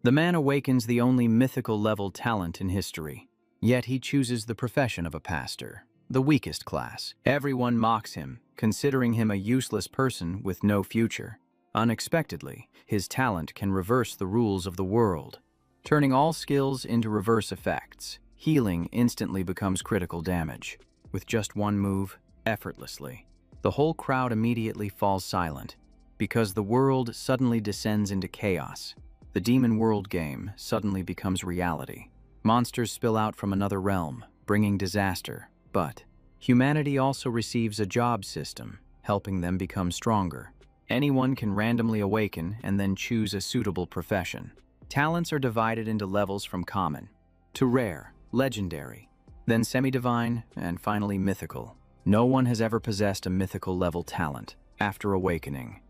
The man awakens the only mythical level talent in history. Yet he chooses the profession of a pastor, the weakest class. Everyone mocks him, considering him a useless person with no future. Unexpectedly, his talent can reverse the rules of the world, turning all skills into reverse effects. Healing instantly becomes critical damage. With just one move, effortlessly, the whole crowd immediately falls silent, because the world suddenly descends into chaos. The demon world game suddenly becomes reality. Monsters spill out from another realm, bringing disaster. But humanity also receives a job system, helping them become stronger. Anyone can randomly awaken and then choose a suitable profession. Talents are divided into levels from common to rare, legendary, then semi-divine, and finally mythical. No one has ever possessed a mythical level talent after awakening.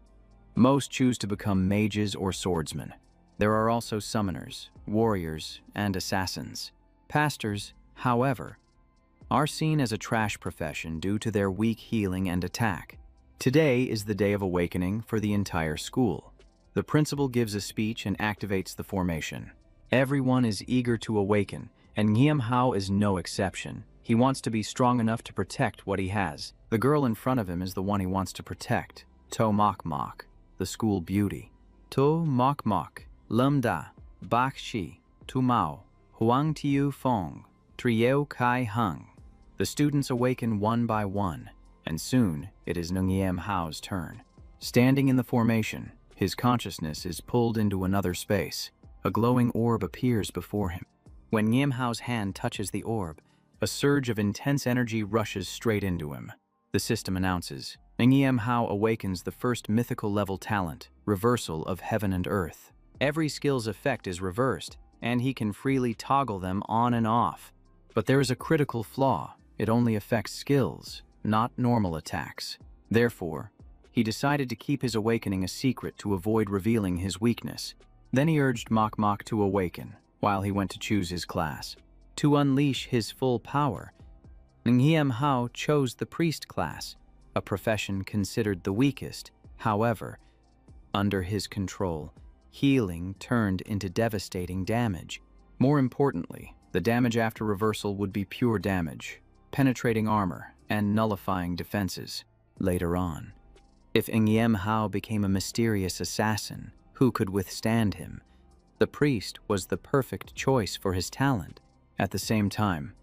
Most choose to become mages or swordsmen. There are also summoners, warriors, and assassins. Pastors, however, are seen as a trash profession due to their weak healing and attack. Today is the day of awakening for the entire school. The principal gives a speech and activates the formation. Everyone is eager to awaken, and Ngiam Hao is no exception. He wants to be strong enough to protect what he has. The girl in front of him is the one he wants to protect, To Mok Mok, the school beauty. To Mok Mok, Lum Da, Bak Shi, Tu Mao, Huang Tiu Fong, Trieu Kai Hung. The students awaken one by one, and soon it is Ngiam Hao's turn. Standing in the formation, his consciousness is pulled into another space. A glowing orb appears before him. When Ngiam Hao's hand touches the orb, a surge of intense energy rushes straight into him. The system announces, Ngiam Hao awakens the first mythical level talent, Reversal of Heaven and Earth. Every skill's effect is reversed, and he can freely toggle them on and off. But there is a critical flaw. It only affects skills, not normal attacks. Therefore, he decided to keep his awakening a secret to avoid revealing his weakness. Then he urged Mok Mok to awaken, while he went to choose his class. To unleash his full power, Ngiam Hao chose the priest class, a profession considered the weakest. However, under his control, healing turned into devastating damage. More importantly, the damage after reversal would be pure damage, penetrating armor and nullifying defenses. Later on, if Ngiam Hao became a mysterious assassin, who could withstand him? The priest was the perfect choice for his talent. At the same time,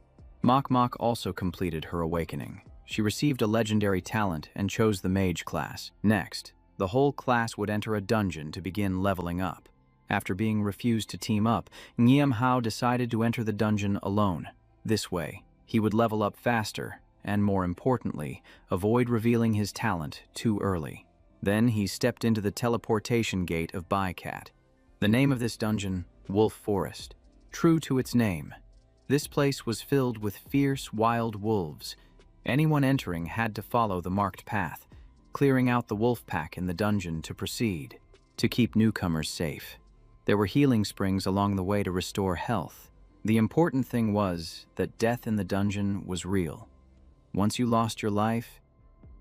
Mok Mok also completed her awakening. She received a legendary talent and chose the mage class. Next, the whole class would enter a dungeon to begin leveling up. After being refused to team up, Ngiam Hao decided to enter the dungeon alone. This way, he would level up faster and, more importantly, avoid revealing his talent too early. Then he stepped into the teleportation gate of Bycat. The name of this dungeon, Wolf Forest. True to its name, this place was filled with fierce, wild wolves. Anyone entering had to follow the marked path, clearing out the wolf pack in the dungeon to proceed, to keep newcomers safe. There were healing springs along the way to restore health. The important thing was that death in the dungeon was real. Once you lost your life,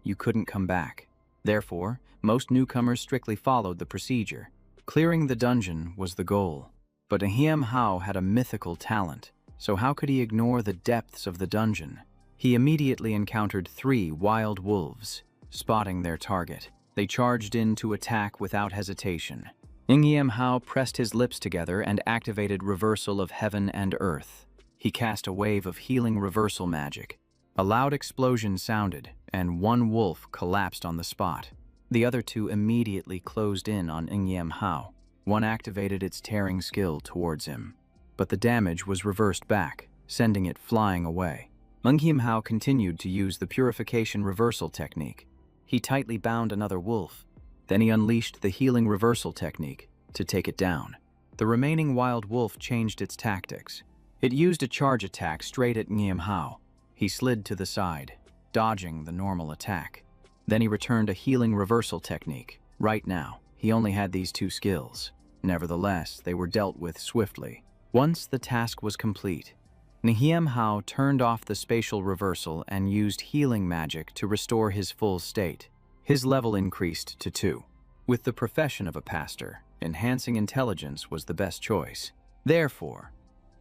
you couldn't come back. Therefore, most newcomers strictly followed the procedure. Clearing the dungeon was the goal. But Ngiam Hao had a mythical talent, so how could he ignore the depths of the dungeon? He immediately encountered 3 wild wolves. Spotting their target, they charged in to attack without hesitation. Ngiam Hao pressed his lips together and activated Reversal of Heaven and Earth. He cast a wave of healing reversal magic. A loud explosion sounded, and one wolf collapsed on the spot. The other 2 immediately closed in on Ngiam Hao. One activated its tearing skill towards him, but the damage was reversed back, sending it flying away. Ngiam Hao continued to use the purification reversal technique. He tightly bound another wolf. Then he unleashed the healing reversal technique to take it down. The remaining wild wolf changed its tactics. It used a charge attack straight at Ngiam Hao. He slid to the side, dodging the normal attack. Then he returned a healing reversal technique. Right now, he only had these 2 skills. Nevertheless, they were dealt with swiftly. Once the task was complete, Ngiam Hao turned off the spatial reversal and used healing magic to restore his full state. His level increased to 2. With the profession of a pastor, enhancing intelligence was the best choice. Therefore,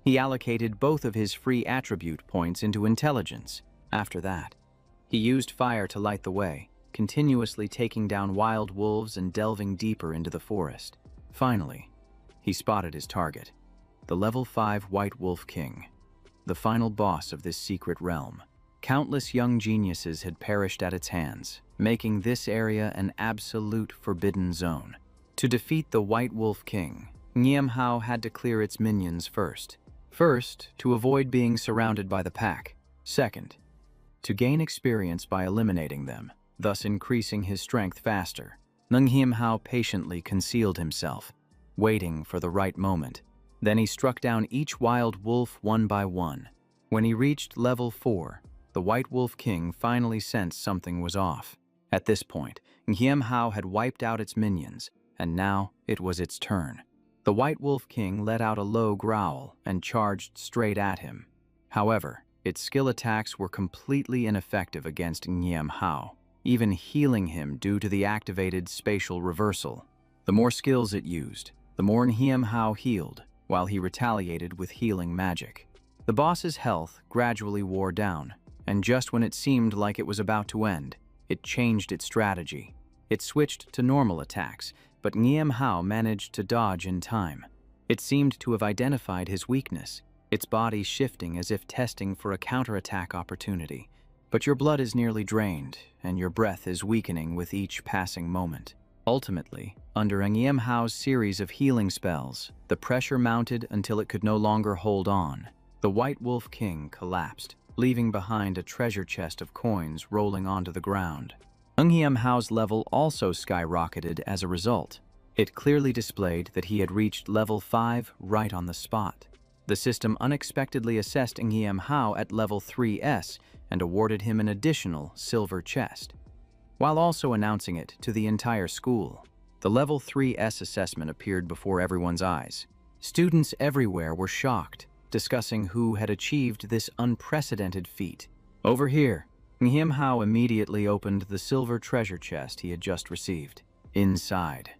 he allocated both of his free attribute points into intelligence. After that, he used fire to light the way, continuously taking down wild wolves and delving deeper into the forest. Finally, he spotted his target, the level 5 White Wolf King, the final boss of this secret realm. Countless young geniuses had perished at its hands, making this area an absolute forbidden zone. To defeat the White Wolf King, Niamhao had to clear its minions first. First, to avoid being surrounded by the pack. Second, to gain experience by eliminating them, thus increasing his strength faster. Niamhao patiently concealed himself, waiting for the right moment. Then he struck down each wild wolf one by one. When he reached level 4, the White Wolf King finally sensed something was off. At this point, Niamhao had wiped out its minions, and now it was its turn. The White Wolf King let out a low growl and charged straight at him. However, its skill attacks were completely ineffective against Niamhao, even healing him due to the activated spatial reversal. The more skills it used, the more Niamhao healed, while he retaliated with healing magic. The boss's health gradually wore down, and just when it seemed like it was about to end, it changed its strategy. It switched to normal attacks, but Niamhao managed to dodge in time. It seemed to have identified his weakness, its body shifting as if testing for a counterattack opportunity. But your blood is nearly drained, and your breath is weakening with each passing moment. Ultimately, under Niamhao's series of healing spells, the pressure mounted until it could no longer hold on. The White Wolf King collapsed, leaving behind a treasure chest of coins rolling onto the ground. Niamhao's level also skyrocketed as a result. It clearly displayed that he had reached level 5 right on the spot. The system unexpectedly assessed Niamhao at level 3S and awarded him an additional silver chest, while also announcing it to the entire school. The level 3S assessment appeared before everyone's eyes. Students everywhere were shocked, discussing who had achieved this unprecedented feat. Over here, Niamhao immediately opened the silver treasure chest he had just received. Inside,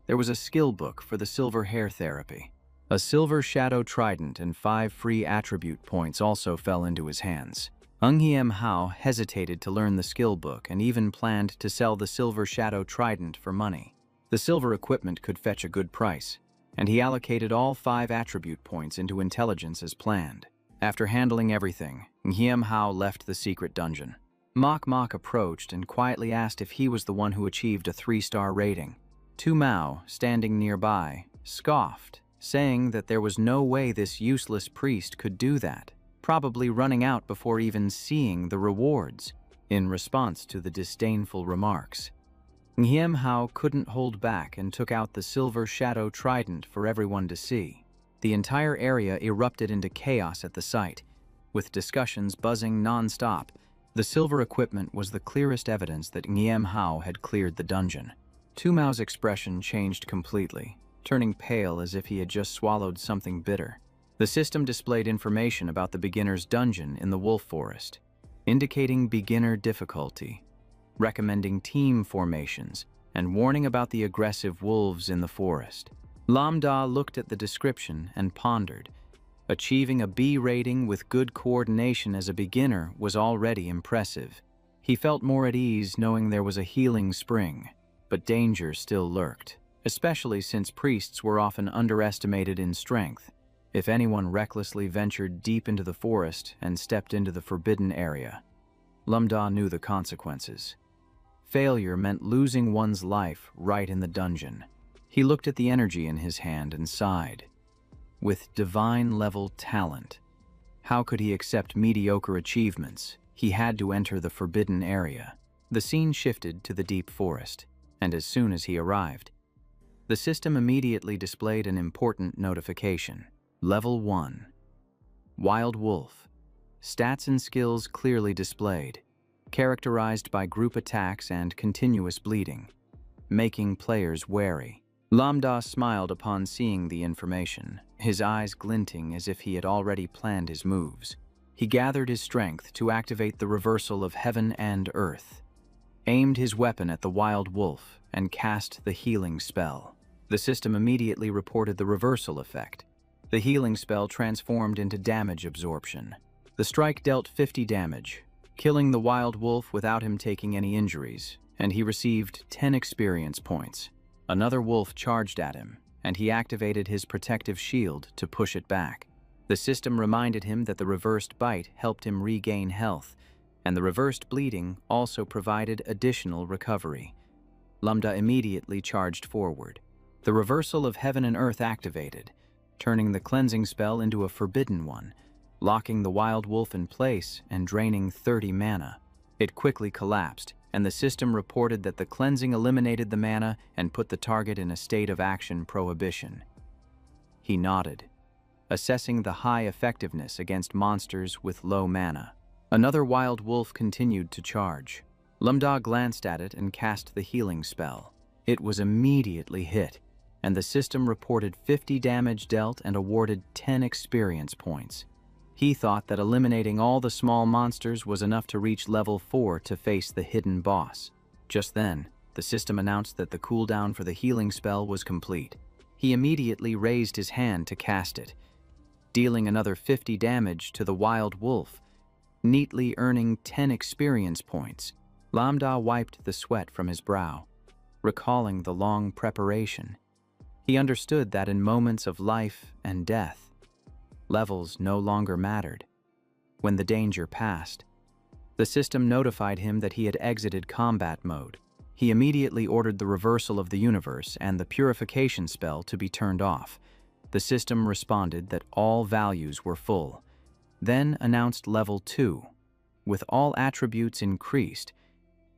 there was a skill book for the silver hair therapy. A silver shadow trident and 5 free attribute points also fell into his hands. Niamhao hesitated to learn the skill book and even planned to sell the silver shadow trident for money. The silver equipment could fetch a good price, and he allocated all 5 attribute points into intelligence as planned. After handling everything, Niamhao left the secret dungeon. Mok approached and quietly asked if he was the one who achieved a 3-star rating. Tu Mao, standing nearby, scoffed, saying that there was no way this useless priest could do that, probably running out before even seeing the rewards. In response to the disdainful remarks, Niamhao couldn't hold back and took out the silver shadow trident for everyone to see. The entire area erupted into chaos at the sight, with discussions buzzing non-stop. The silver equipment was the clearest evidence that Niamhao had cleared the dungeon. Tu Mao's expression changed completely, turning pale as if he had just swallowed something bitter. The system displayed information about the beginner's dungeon in the wolf forest, indicating beginner difficulty, recommending team formations, and warning about the aggressive wolves in the forest. Lambda looked at the description and pondered. Achieving a B rating with good coordination as a beginner was already impressive. He felt more at ease knowing there was a healing spring, but danger still lurked, especially since priests were often underestimated in strength. If anyone recklessly ventured deep into the forest and stepped into the forbidden area, Lambda knew the consequences. Failure meant losing one's life right in the dungeon. He looked at the energy in his hand and sighed. With divine-level talent, how could he accept mediocre achievements? He had to enter the forbidden area. The scene shifted to the deep forest, and as soon as he arrived, the system immediately displayed an important notification. Level 1. Wild Wolf. Stats and skills clearly displayed, characterized by group attacks and continuous bleeding, making players wary. Lambda smiled upon seeing the information, his eyes glinting as if he had already planned his moves. He gathered his strength to activate the reversal of heaven and earth, aimed his weapon at the wild wolf, and cast the healing spell. The system immediately reported the reversal effect. The healing spell transformed into damage absorption. The strike dealt 50 damage, killing the wild wolf without him taking any injuries, and he received 10 experience points. Another wolf charged at him, and he activated his protective shield to push it back. The system reminded him that the reversed bite helped him regain health, and the reversed bleeding also provided additional recovery. Lambda immediately charged forward. The reversal of heaven and earth activated, turning the cleansing spell into a forbidden one, locking the wild wolf in place and draining 30 mana. It quickly collapsed, and the system reported that the cleansing eliminated the mana and put the target in a state of action prohibition. He nodded, assessing the high effectiveness against monsters with low mana. Another wild wolf continued to charge. Lambda glanced at it and cast the healing spell. It was immediately hit, and the system reported 50 damage dealt and awarded 10 experience points. He thought that eliminating all the small monsters was enough to reach level 4 to face the hidden boss. Just then, the system announced that the cooldown for the healing spell was complete. He immediately raised his hand to cast it, dealing another 50 damage to the wild wolf, neatly earning 10 experience points. Lambda wiped the sweat from his brow, recalling the long preparation. He understood that in moments of life and death, levels no longer mattered. When the danger passed, the system notified him that he had exited combat mode. He immediately ordered the reversal of the universe and the purification spell to be turned off. The system responded that all values were full, then announced level 2, with all attributes increased,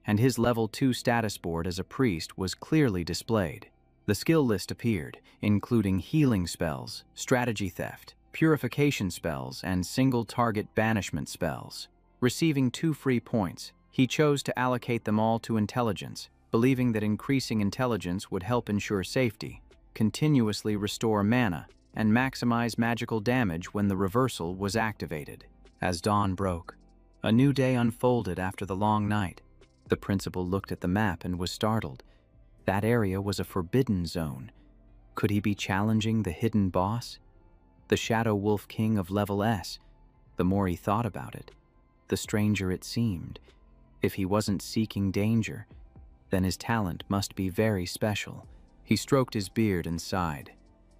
and his level 2 status board as a priest was clearly displayed. The skill list appeared, including healing spells, strategy theft, purification spells, and single-target banishment spells. Receiving 2 free points, he chose to allocate them all to intelligence, believing that increasing intelligence would help ensure safety, continuously restore mana, and maximize magical damage when the reversal was activated. As dawn broke, a new day unfolded after the long night. The principal looked at the map and was startled. That area was a forbidden zone. Could he be challenging the hidden boss? The Shadow Wolf King of level S. The more he thought about it, the stranger it seemed. If he wasn't seeking danger, then his talent must be very special. He stroked his beard and sighed,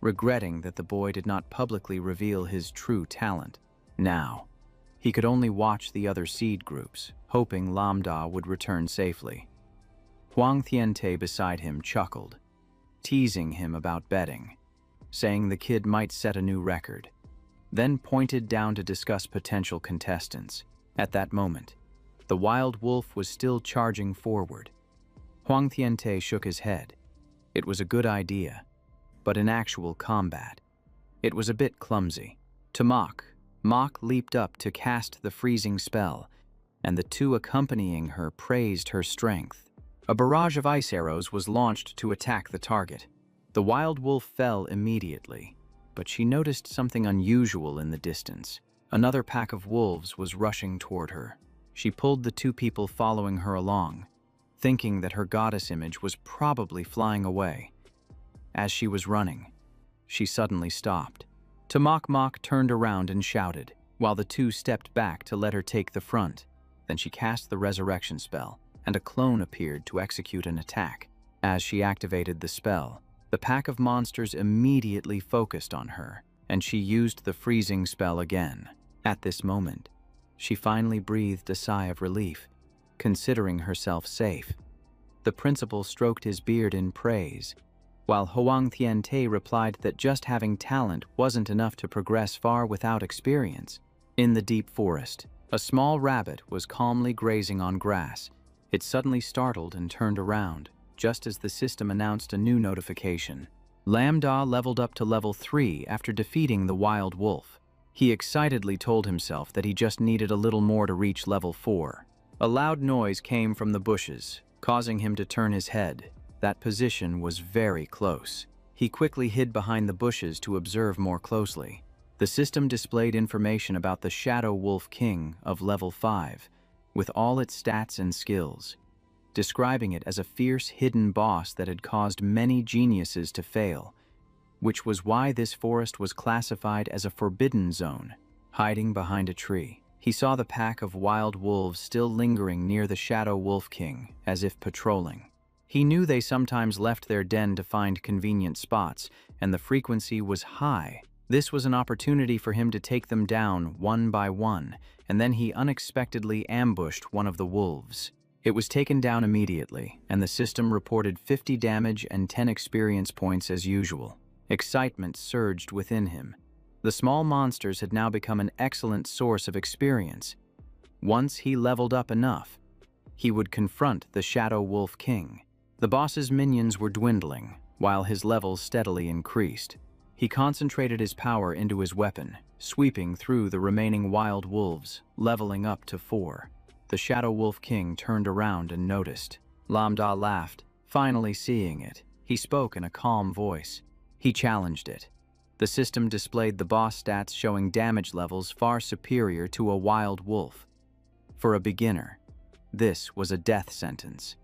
regretting that the boy did not publicly reveal his true talent. Now, he could only watch the other seed groups, hoping Lambda would return safely. Huang Tiante beside him chuckled, teasing him about betting, saying the kid might set a new record, then pointed down to discuss potential contestants. At that moment, the wild wolf was still charging forward. Huang Tiante shook his head. It was a good idea, but in actual combat, it was a bit clumsy. To Mach leaped up to cast the freezing spell, and the two accompanying her praised her strength. A barrage of ice arrows was launched to attack the target. The wild wolf fell immediately, but she noticed something unusual in the distance. Another pack of wolves was rushing toward her. She pulled the 2 people following her along, thinking that her goddess image was probably flying away. As she was running, she suddenly stopped. Mach turned around and shouted, while the 2 stepped back to let her take the front. Then she cast the resurrection spell, and a clone appeared to execute an attack. As she activated the spell, the pack of monsters immediately focused on her, and she used the freezing spell again. At this moment, she finally breathed a sigh of relief, considering herself safe. The principal stroked his beard in praise, while Huang Tiante replied that just having talent wasn't enough to progress far without experience. In the deep forest, a small rabbit was calmly grazing on grass. It suddenly startled and turned around, just as the system announced a new notification. Lambda leveled up to level 3 after defeating the wild wolf. He excitedly told himself that he just needed a little more to reach level 4. A loud noise came from the bushes, causing him to turn his head. That position was very close. He quickly hid behind the bushes to observe more closely. The system displayed information about the Shadow Wolf King of level 5, with all its stats and skills. describing it as a fierce hidden boss that had caused many geniuses to fail, which was why this forest was classified as a forbidden zone. Hiding behind a tree, he saw the pack of wild wolves still lingering near the Shadow Wolf King, as if patrolling. He knew they sometimes left their den to find convenient spots, and the frequency was high. This was an opportunity for him to take them down one by one, and then he unexpectedly ambushed one of the wolves. It was taken down immediately, and the system reported 50 damage and 10 experience points as usual. Excitement surged within him. The small monsters had now become an excellent source of experience. Once he leveled up enough, he would confront the Shadow Wolf King. The boss's minions were dwindling, while his levels steadily increased. He concentrated his power into his weapon, sweeping through the remaining wild wolves, leveling up to 4. The Shadow Wolf King turned around and noticed. Lambda laughed, finally seeing it. He spoke in a calm voice. He challenged it. The system displayed the boss stats showing damage levels far superior to a wild wolf. For a beginner, this was a death sentence.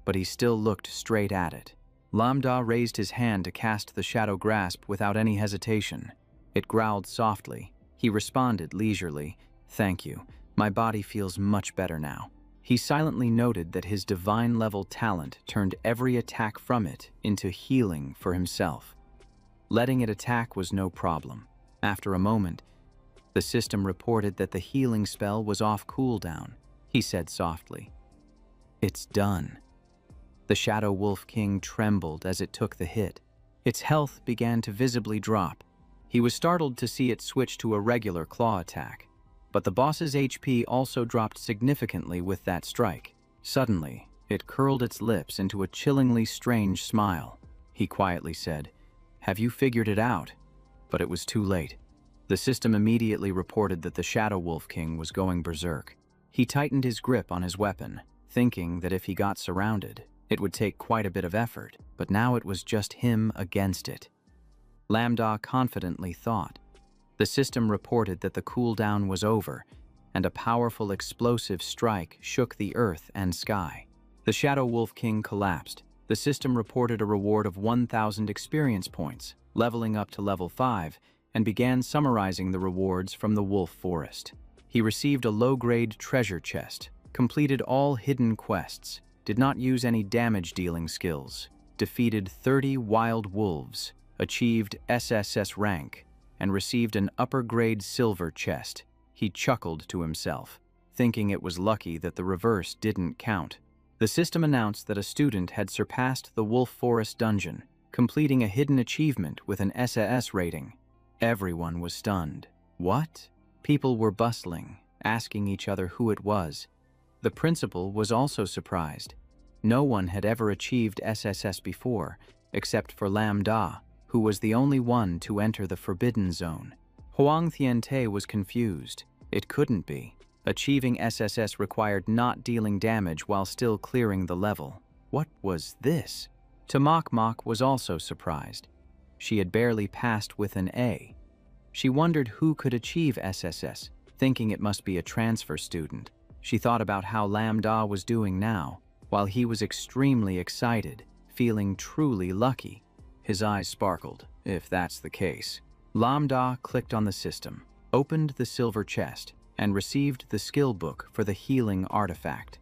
But he still looked straight at it. Lambda raised his hand to cast the Shadow Grasp without any hesitation. It growled softly. He responded leisurely, "Thank you. My body feels much better now." He silently noted that his divine-level talent turned every attack from it into healing for himself. Letting it attack was no problem. After a moment, the system reported that the healing spell was off cooldown. He said softly, "It's done." The Shadow Wolf King trembled as it took the hit. Its health began to visibly drop. He was startled to see it switch to a regular claw attack. But the boss's HP also dropped significantly with that strike. Suddenly, it curled its lips into a chillingly strange smile. He quietly said, "Have you figured it out?" But it was too late. The system immediately reported that the Shadow Wolf King was going berserk. He tightened his grip on his weapon, thinking that if he got surrounded, it would take quite a bit of effort, but now it was just him against it. Lambda confidently thought. The system reported that the cooldown was over, and a powerful explosive strike shook the earth and sky. The Shadow Wolf King collapsed. The system reported a reward of 1,000 experience points, leveling up to level 5, and began summarizing the rewards from the Wolf Forest. He received a low-grade treasure chest, completed all hidden quests, did not use any damage-dealing skills, defeated 30 wild wolves, achieved SSS rank, and received an upper-grade silver chest. He chuckled to himself, thinking it was lucky that the reverse didn't count. The system announced that a student had surpassed the Wolf Forest dungeon, completing a hidden achievement with an SAS rating. Everyone was stunned. What? People were bustling, asking each other who it was. The principal was also surprised. No one had ever achieved SSS before, except for Lambda, who was the only one to enter the Forbidden Zone. Huang Tiante was confused. It couldn't be. Achieving SSS required not dealing damage while still clearing the level. What was this? Tamak Mok was also surprised. She had barely passed with an A. She wondered who could achieve SSS, thinking it must be a transfer student. She thought about how Lambda was doing now, while he was extremely excited, feeling truly lucky. His eyes sparkled, if that's the case. Lambda clicked on the system, opened the silver chest, and received the skill book for the healing artifact.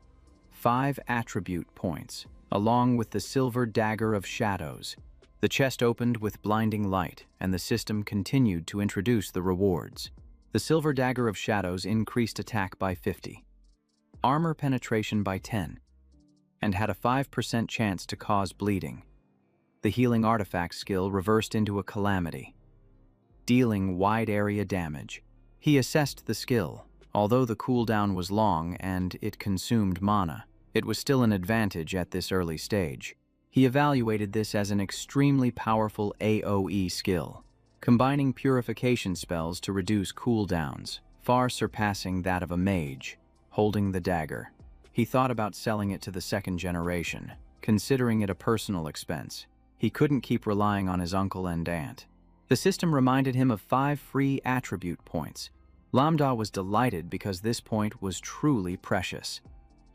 5 attribute points, along with the silver dagger of shadows. The chest opened with blinding light, and the system continued to introduce the rewards. The silver dagger of shadows increased attack by 50, armor penetration by 10, and had a 5% chance to cause bleeding. The healing artifact skill reversed into a calamity, dealing wide area damage. He assessed the skill. Although the cooldown was long and it consumed mana, it was still an advantage at this early stage. He evaluated this as an extremely powerful AoE skill, combining purification spells to reduce cooldowns, far surpassing that of a mage. Holding the dagger, he thought about selling it to the second generation, considering it a personal expense. He couldn't keep relying on his uncle and aunt. The system reminded him of 5 free attribute points. Lambda was delighted because this point was truly precious.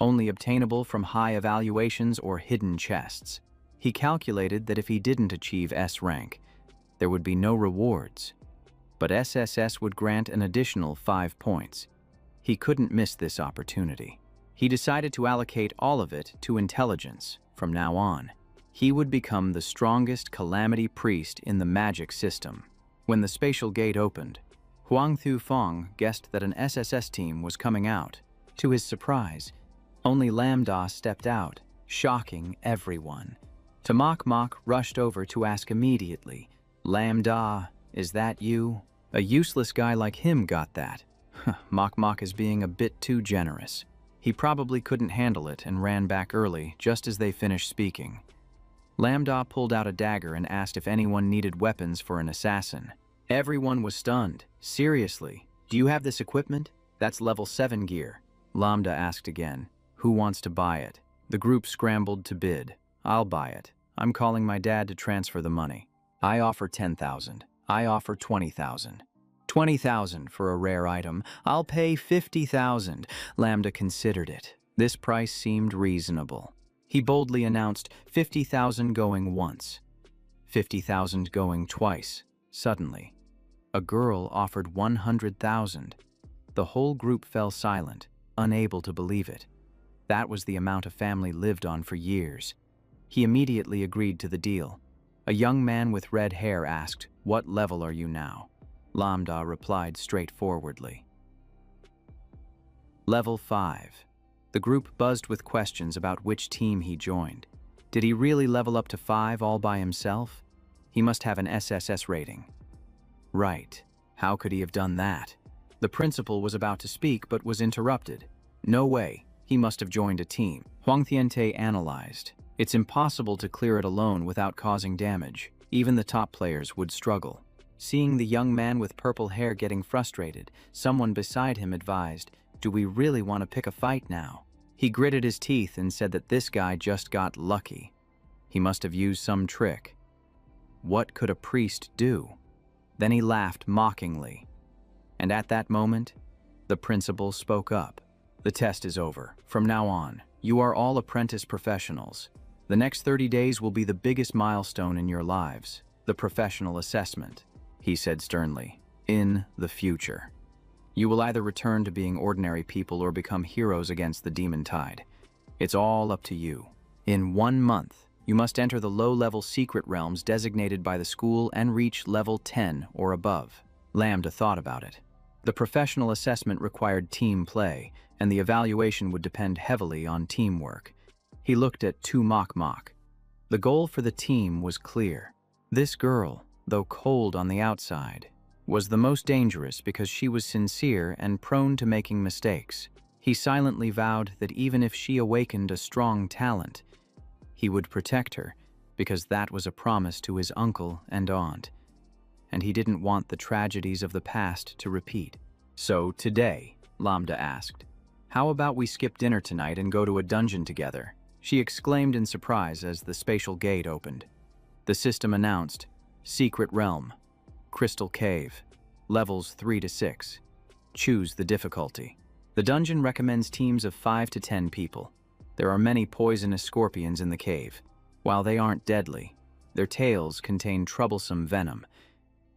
only obtainable from high evaluations or hidden chests. He calculated that if he didn't achieve S rank, there would be no rewards, but SSS would grant an additional 5 points. He couldn't miss this opportunity. He decided to allocate all of it to intelligence from now on. He would become the strongest calamity priest in the magic system. When the spatial gate opened, Huang Thufeng guessed that an SSS team was coming out. To his surprise, only Lambda stepped out, shocking everyone. Mok Mok rushed over to ask immediately, "Lambda, is that you?" A useless guy like him got that. Mok Mok is being a bit too generous. He probably couldn't handle it and ran back early just as they finished speaking. Lambda pulled out a dagger and asked if anyone needed weapons for an assassin. Everyone was stunned. "Seriously, do you have this equipment? That's level 7 gear." Lambda asked again, "Who wants to buy it?" The group scrambled to bid. "I'll buy it. I'm calling my dad to transfer the money." "I offer 10,000. I offer 20,000. 20,000 for a rare item. I'll pay 50,000. Lambda considered it. This price seemed reasonable. He boldly announced 50,000 going once, 50,000 going twice. Suddenly, a girl offered 100,000. The whole group fell silent, unable to believe it. That was the amount a family lived on for years. He immediately agreed to the deal. A young man with red hair asked, "What level are you now?" Lambda replied straightforwardly, "Level 5. The group buzzed with questions about which team he joined. Did he really level up to 5 all by himself? He must have an SSS rating. Right. How could he have done that? The principal was about to speak but was interrupted. No way. He must have joined a team. Huang Tiante analyzed. It's impossible to clear it alone without causing damage. Even the top players would struggle. Seeing the young man with purple hair getting frustrated, someone beside him advised, "Do we really want to pick a fight now?" He gritted his teeth and said that this guy just got lucky. He must have used some trick. What could a priest do? Then he laughed mockingly. And at that moment, the principal spoke up. "The test is over. From now on, you are all apprentice professionals. The next 30 days will be the biggest milestone in your lives, the professional assessment," he said sternly. "In the future, you will either return to being ordinary people or become heroes against the demon tide. It's all up to you. In 1 month, you must enter the low-level secret realms designated by the school and reach level 10 or above." Lambda thought about it. The professional assessment required team play, and the evaluation would depend heavily on teamwork. He looked at Mok Mok. The goal for the team was clear. This girl, though cold on the outside, was the most dangerous because she was sincere and prone to making mistakes. He silently vowed that even if she awakened a strong talent, he would protect her because that was a promise to his uncle and aunt, and he didn't want the tragedies of the past to repeat. "So today," Lambda asked, "how about we skip dinner tonight and go to a dungeon together?" She exclaimed in surprise as the spatial gate opened. The system announced, "Secret Realm, Crystal Cave, levels 3 to 6. Choose the difficulty." The dungeon recommends teams of 5 to 10 people. There are many poisonous scorpions in the cave. While they aren't deadly, their tails contain troublesome venom.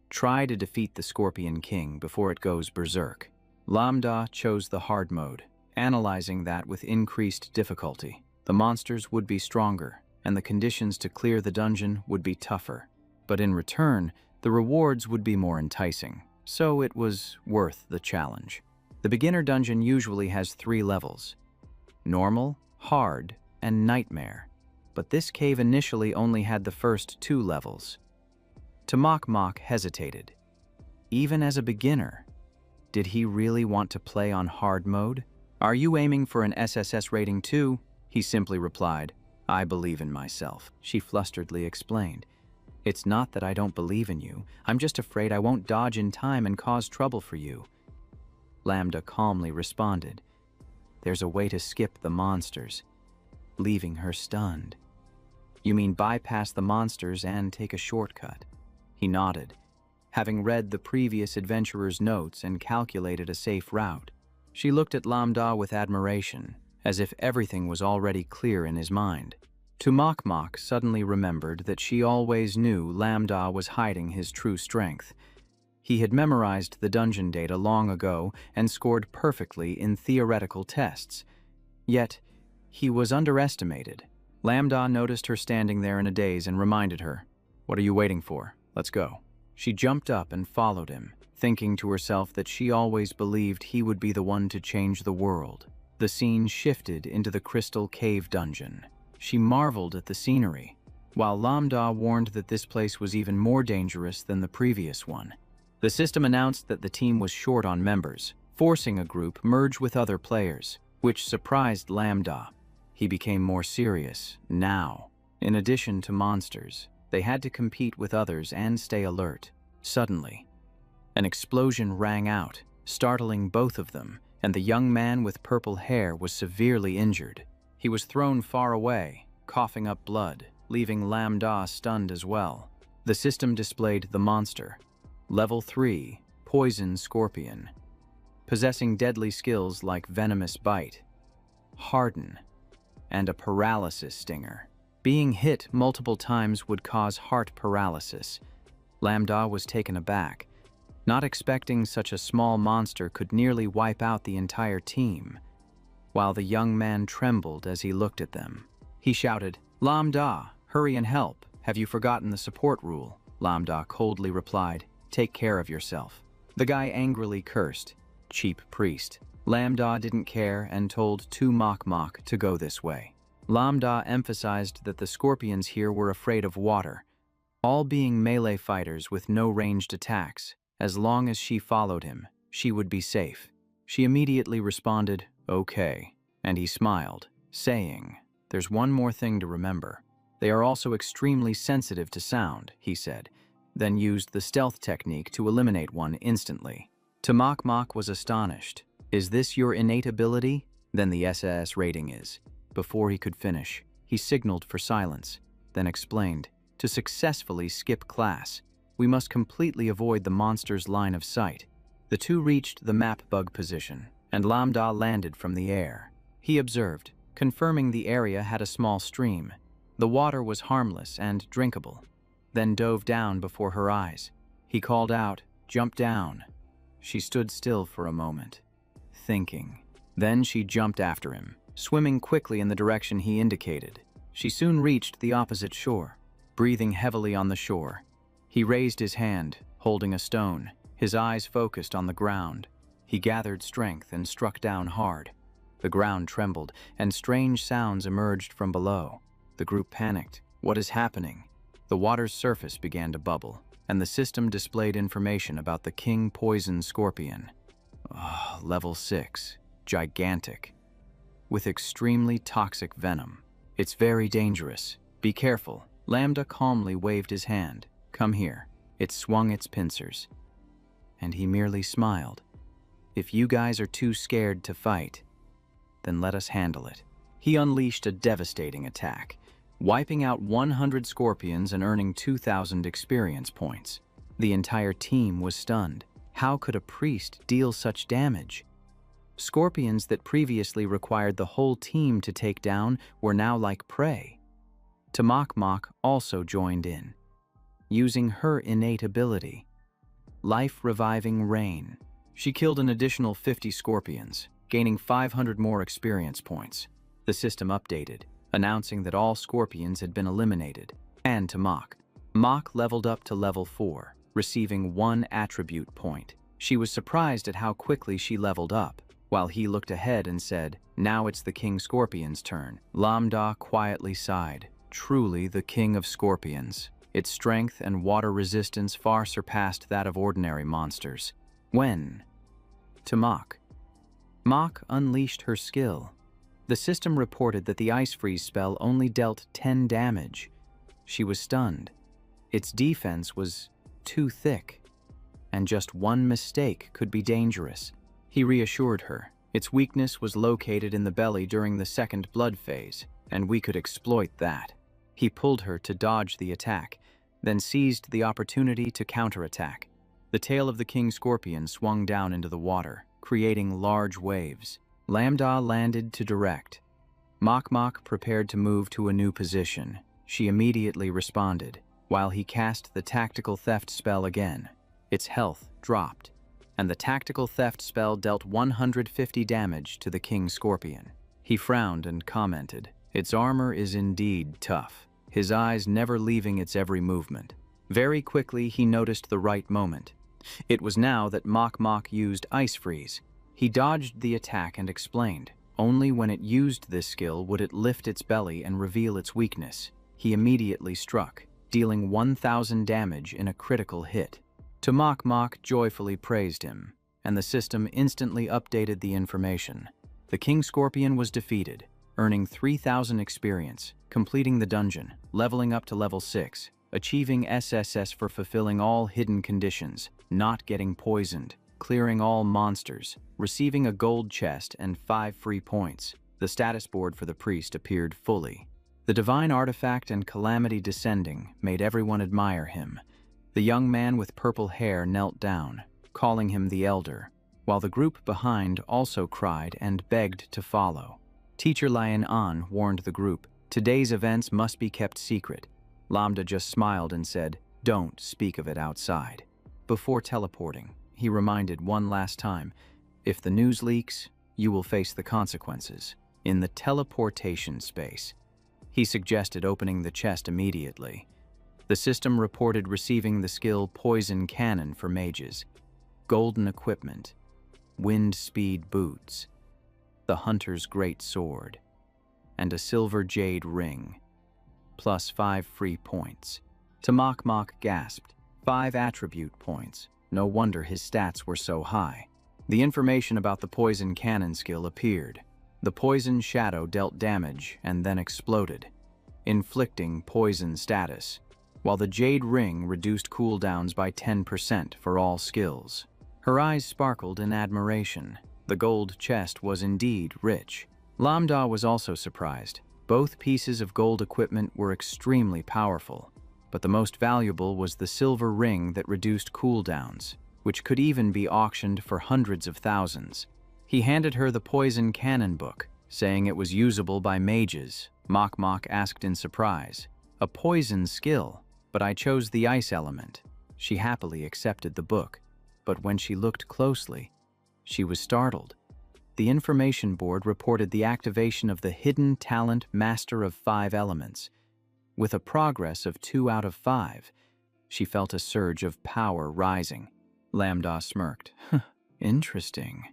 Try to defeat the Scorpion King before it goes berserk. Lambda chose the hard mode, analyzing that with increased difficulty. The monsters would be stronger, and the conditions to clear the dungeon would be tougher. But in return, the rewards would be more enticing, so it was worth the challenge. The beginner dungeon usually has 3 levels: normal, hard, and nightmare. But this cave initially only had the first 2 levels. Mok Mok hesitated. Even as a beginner, did he really want to play on hard mode? "Are you aiming for an SSS rating too?" He simply replied, "I believe in myself." She flusteredly explained, "It's not that I don't believe in you. I'm just afraid I won't dodge in time and cause trouble for you." Lambda calmly responded, "There's a way to skip the monsters," leaving her stunned. "You mean bypass the monsters and take a shortcut?" He nodded, having read the previous adventurer's notes and calculated a safe route. She looked at Lambda with admiration, as if everything was already clear in his mind. Tumakmak suddenly remembered that she always knew Lambda was hiding his true strength. He had memorized the dungeon data long ago and scored perfectly in theoretical tests. Yet, he was underestimated. Lambda noticed her standing there in a daze and reminded her, "What are you waiting for? Let's go." She jumped up and followed him, thinking to herself that she always believed he would be the one to change the world. The scene shifted into the Crystal Cave dungeon. She marveled at the scenery, while Lambda warned that this place was even more dangerous than the previous one. The system announced that the team was short on members, forcing a group merge with other players, which surprised Lambda. He became more serious now. In addition to monsters, they had to compete with others and stay alert. Suddenly, an explosion rang out, startling both of them, and the young man with purple hair was severely injured. He was thrown far away, coughing up blood, leaving Lambda stunned as well. The system displayed the monster. Level 3, Poison Scorpion. Possessing deadly skills like Venomous Bite, Harden, and a Paralysis Stinger. Being hit multiple times would cause heart paralysis. Lambda was taken aback, not expecting such a small monster could nearly wipe out the entire team, while the young man trembled as he looked at them. He shouted, "Lambda, hurry and help. Have you forgotten the support rule?" Lambda coldly replied, "Take care of yourself." The guy angrily cursed, "Cheap priest." Lambda didn't care and told Tumakmak to go this way. Lambda emphasized that the scorpions here were afraid of water, all being melee fighters with no ranged attacks. As long as she followed him, she would be safe. She immediately responded, "Okay," and he smiled, saying, "There's one more thing to remember. They are also extremely sensitive to sound," he said, then used the stealth technique to eliminate one instantly. Tumakmak was astonished. "Is this your innate ability? Then the SAS rating is." Before he could finish, he signaled for silence, then explained, "To successfully skip class, we must completely avoid the monster's line of sight." The two reached the map bug position, and Lambda landed from the air. He observed, confirming the area had a small stream. The water was harmless and drinkable, then dove down before her eyes. He called out, "Jump down." She stood still for a moment, thinking. Then she jumped after him, swimming quickly in the direction he indicated. She soon reached the opposite shore, breathing heavily on the shore. He raised his hand, holding a stone, his eyes focused on the ground. He gathered strength and struck down hard. The ground trembled, and strange sounds emerged from below. The group panicked. "What is happening?" The water's surface began to bubble, and the system displayed information about the king poison scorpion. Level 6, gigantic, with extremely toxic venom. "It's very dangerous. Be careful." Lambda calmly waved his hand. "Come here." It swung its pincers, and he merely smiled. "If you guys are too scared to fight, then let us handle it." He unleashed a devastating attack, wiping out 100 scorpions and earning 2,000 experience points. The entire team was stunned. How could a priest deal such damage? Scorpions that previously required the whole team to take down were now like prey. Tumakmak also joined in, using her innate ability, life-reviving rain. She killed an additional 50 scorpions, gaining 500 more experience points. The system updated, announcing that all scorpions had been eliminated, and Tumakmak leveled up to level 4, receiving 1 attribute point. She was surprised at how quickly she leveled up, while he looked ahead and said, "Now it's the King Scorpion's turn." Lambda quietly sighed. Truly the King of Scorpions. Its strength and water resistance far surpassed that of ordinary monsters. When Tumakmak unleashed her skill, the system reported that the Ice Freeze spell only dealt 10 damage. She was stunned. Its defense was too thick, and just one mistake could be dangerous. He reassured her. Its weakness was located in the belly during the second blood phase, and we could exploit that. He pulled her to dodge the attack, then seized the opportunity to counterattack. The tail of the King Scorpion swung down into the water, creating large waves. Lambda landed to direct. Mok Mok prepared to move to a new position. She immediately responded, while he cast the tactical theft spell again. Its health dropped, and the tactical theft spell dealt 150 damage to the King Scorpion. He frowned and commented, "Its armor is indeed tough," his eyes never leaving its every movement. Very quickly he noticed the right moment. It was now that Mok Mok used Ice Freeze. He dodged the attack and explained, only when it used this skill would it lift its belly and reveal its weakness. He immediately struck, dealing 1,000 damage in a critical hit. To Mok Mok joyfully praised him, and the system instantly updated the information. The King Scorpion was defeated, earning 3,000 experience, completing the dungeon, leveling up to level 6, achieving SSS for fulfilling all hidden conditions, not getting poisoned, clearing all monsters, receiving a gold chest and 5 free points. The status board for the priest appeared fully. The divine artifact and calamity descending made everyone admire him. The young man with purple hair knelt down, calling him the elder, while the group behind also cried and begged to follow. Teacher Lion An warned the group, "Today's events must be kept secret." Lambda just smiled and said, "Don't speak of it outside." Before teleporting, he reminded one last time, "If the news leaks, you will face the consequences." In the teleportation space, he suggested opening the chest immediately. The system reported receiving the skill Poison Cannon for mages, golden equipment, wind speed boots, the Hunter's Great Sword, and a silver jade ring, plus 5 free points. To Mok Mok gasped, 5 attribute points. No wonder his stats were so high. The information about the Poison Cannon skill appeared. The poison shadow dealt damage and then exploded, inflicting poison status, while the Jade Ring reduced cooldowns by 10% for all skills. Her eyes sparkled in admiration. The gold chest was indeed rich. Lambda was also surprised. Both pieces of gold equipment were extremely powerful, but the most valuable was the silver ring that reduced cooldowns, which could even be auctioned for hundreds of thousands. He handed her the Poison Cannon book, saying it was usable by mages. Mok Mok asked in surprise, "A poison skill, but I chose the ice element." She happily accepted the book, but when she looked closely, she was startled. The information board reported the activation of the hidden talent Master of 5 Elements. With a progress of 2 out of 5, she felt a surge of power rising. Lambda smirked. "Interesting.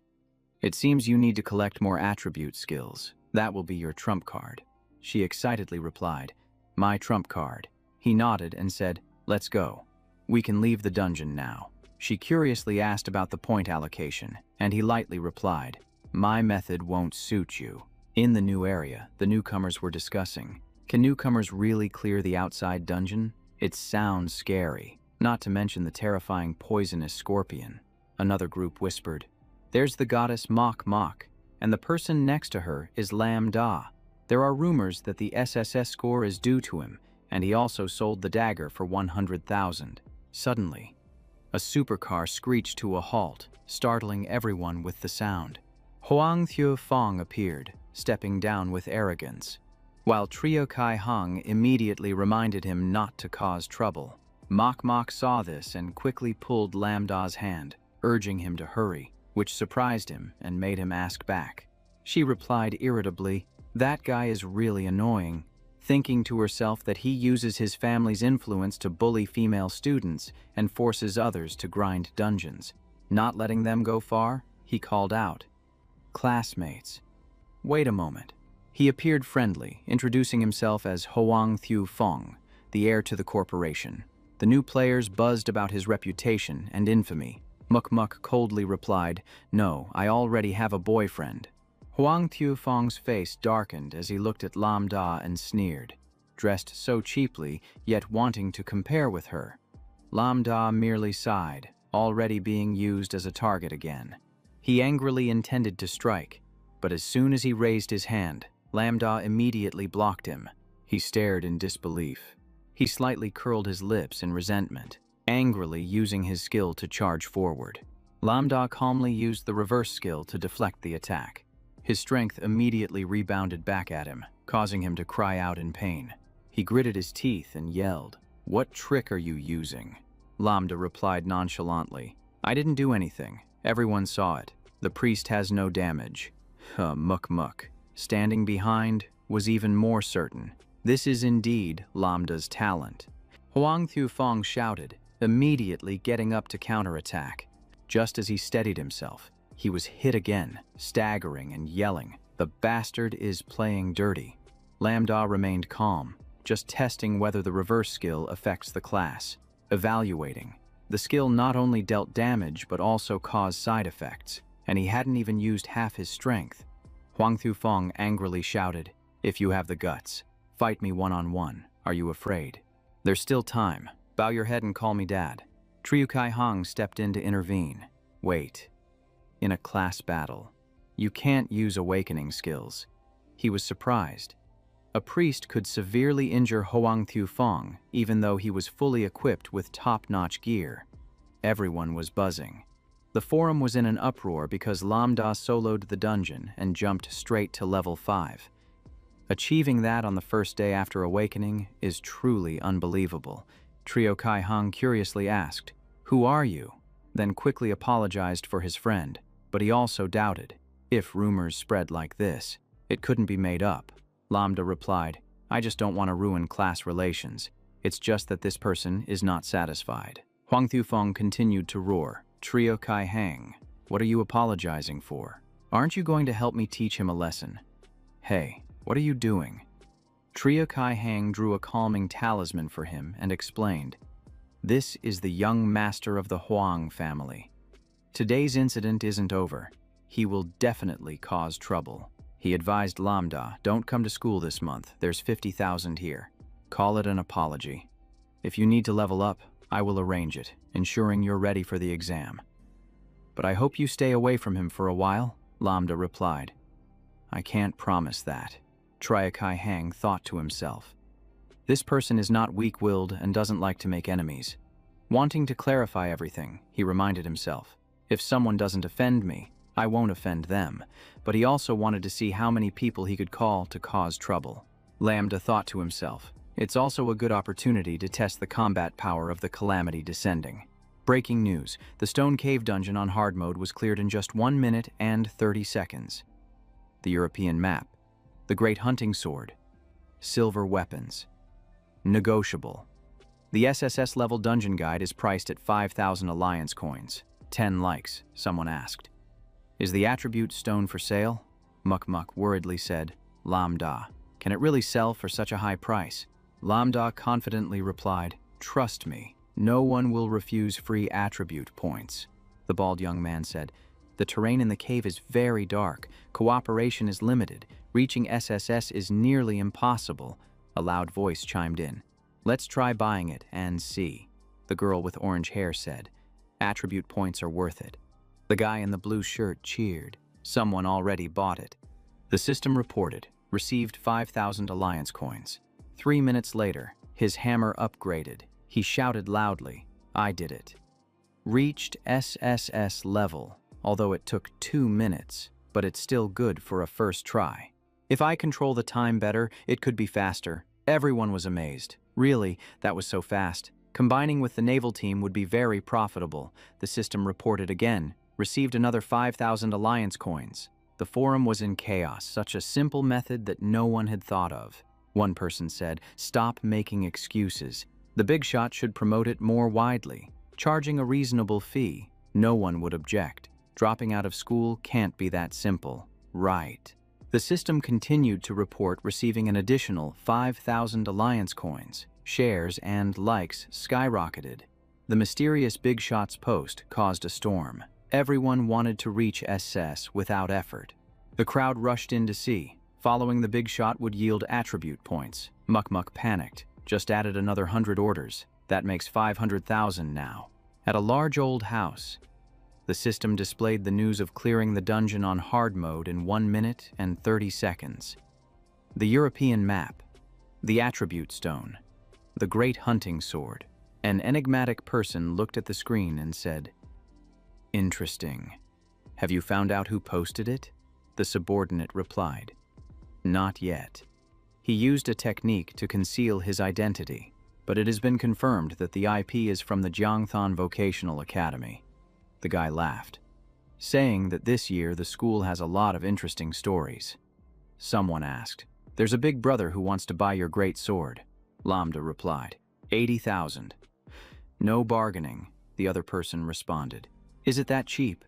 It seems you need to collect more attribute skills. That will be your trump card." She excitedly replied, "My trump card." He nodded and said, "Let's go. We can leave the dungeon now." She curiously asked about the point allocation, and he lightly replied, "My method won't suit you." In the new area, the newcomers were discussing, "Can newcomers really clear the outside dungeon? It sounds scary, not to mention the terrifying poisonous scorpion." Another group whispered, "There's the goddess Mok Mok, and the person next to her is Lambda. There are rumors that the SSS score is due to him, and he also sold the dagger for 100,000. Suddenly, a supercar screeched to a halt, startling everyone with the sound. Huang Thieu Fong appeared, stepping down with arrogance, while Trio Kai Hung immediately reminded him not to cause trouble. Mok Mok saw this and quickly pulled Lambda's hand, urging him to hurry, which surprised him and made him ask back. She replied irritably, "That guy is really annoying," thinking to herself that he uses his family's influence to bully female students and forces others to grind dungeons. Not letting them go far, he called out, "Classmates, wait a moment." He appeared friendly, introducing himself as Huang Thieu Fong, the heir to the corporation. The new players buzzed about his reputation and infamy. Muk Muk coldly replied, "No, I already have a boyfriend." Huang Thieu Fong's face darkened as he looked at Lambda and sneered, dressed so cheaply, yet wanting to compare with her. Lambda merely sighed, already being used as a target again. He angrily intended to strike, but as soon as he raised his hand, Lambda immediately blocked him. He stared in disbelief. He slightly curled his lips in resentment, angrily using his skill to charge forward. Lambda calmly used the reverse skill to deflect the attack. His strength immediately rebounded back at him, causing him to cry out in pain. He gritted his teeth and yelled, "What trick are you using?" Lambda replied nonchalantly, "I didn't do anything. Everyone saw it. The priest has no damage." Muck. Standing behind was even more certain. This is indeed Lambda's talent. Huang Thufeng shouted, immediately getting up to counterattack. Just as he steadied himself, he was hit again, staggering and yelling, "The bastard is playing dirty." Lambda remained calm, just testing whether the reverse skill affects the class. Evaluating. The skill not only dealt damage but also caused side effects, and he hadn't even used half his strength. Huang Thufeng angrily shouted, "If you have the guts, fight me one-on-one. Are you afraid?" "There's still time. Bow your head and call me Dad." Triu Kai Hong stepped in to intervene. "Wait. In a class battle, you can't use awakening skills." He was surprised. A priest could severely injure Huang Thufeng even though he was fully equipped with top-notch gear. Everyone was buzzing. The forum was in an uproar because Lambda soloed the dungeon and jumped straight to level 5. Achieving that on the first day after awakening is truly unbelievable. Trio Kai Hong curiously asked, "Who are you?" Then quickly apologized for his friend, but he also doubted. If rumors spread like this, it couldn't be made up. Lambda replied, "I just don't want to ruin class relations. It's just that this person is not satisfied." Huang Thufeng continued to roar, "Trio Kai Hang, what are you apologizing for? Aren't you going to help me teach him a lesson? Hey, what are you doing?" Trio Kai Hang drew a calming talisman for him and explained, "This is the young master of the Huang family. Today's incident isn't over. He will definitely cause trouble." He advised Lambda, "Don't come to school this month. There's 50,000 here. Call it an apology. If you need to level up, I will arrange it, ensuring you're ready for the exam." "But I hope you stay away from him for a while," Lambda replied. "I can't promise that." Trio Kai Hang thought to himself. This person is not weak-willed and doesn't like to make enemies. Wanting to clarify everything, he reminded himself, "If someone doesn't offend me, I won't offend them." But he also wanted to see how many people he could call to cause trouble. Lambda thought to himself, "It's also a good opportunity to test the combat power of the Calamity descending." Breaking news, the Stone Cave dungeon on hard mode was cleared in just 1 minute and 30 seconds. The European map. The Great Hunting Sword. Silver weapons. Negotiable. The SSS level dungeon guide is priced at 5,000 Alliance coins. 10 likes, someone asked. "Is the attribute stone for sale?" Muck worriedly said, "Lambda, can it really sell for such a high price?" Lambda confidently replied, "Trust me, no one will refuse free attribute points." The bald young man said, "The terrain in the cave is very dark. Cooperation is limited. Reaching SSS is nearly impossible." A loud voice chimed in. "Let's try buying it and see." The girl with orange hair said, "Attribute points are worth it." The guy in the blue shirt cheered. Someone already bought it. The system reported, received 5,000 Alliance coins. 3 minutes later, his hammer upgraded. He shouted loudly, "I did it." Reached SSS level, although it took 2 minutes, but it's still good for a first try. If I control the time better, it could be faster. Everyone was amazed. Really, that was so fast. Combining with the naval team would be very profitable. The system reported again, received another 5,000 Alliance coins. The forum was in chaos, such a simple method that no one had thought of. One person said, "Stop making excuses. The big shot should promote it more widely, charging a reasonable fee. No one would object. Dropping out of school can't be that simple, right?" The system continued to report receiving an additional 5,000 Alliance coins. Shares and likes skyrocketed. The mysterious Big Shots post caused a storm. Everyone wanted to reach SS without effort. The crowd rushed in to see. Following the Big Shot would yield attribute points. Muck panicked. Just added another 100 orders. That makes 500,000 now. At a large old house, the system displayed the news of clearing the dungeon on hard mode in 1 minute and 30 seconds. The European map. The attribute stone. The Great Hunting Sword. An enigmatic person looked at the screen and said, "Interesting. Have you found out who posted it?" the subordinate replied. Not yet. He used a technique to conceal his identity, but it has been confirmed that the IP is from the Jiangthan Vocational Academy. The guy laughed, saying that this year the school has a lot of interesting stories. Someone asked, "There's a big brother who wants to buy your great sword." Lambda replied, 80,000. No bargaining, the other person responded. Is it that cheap?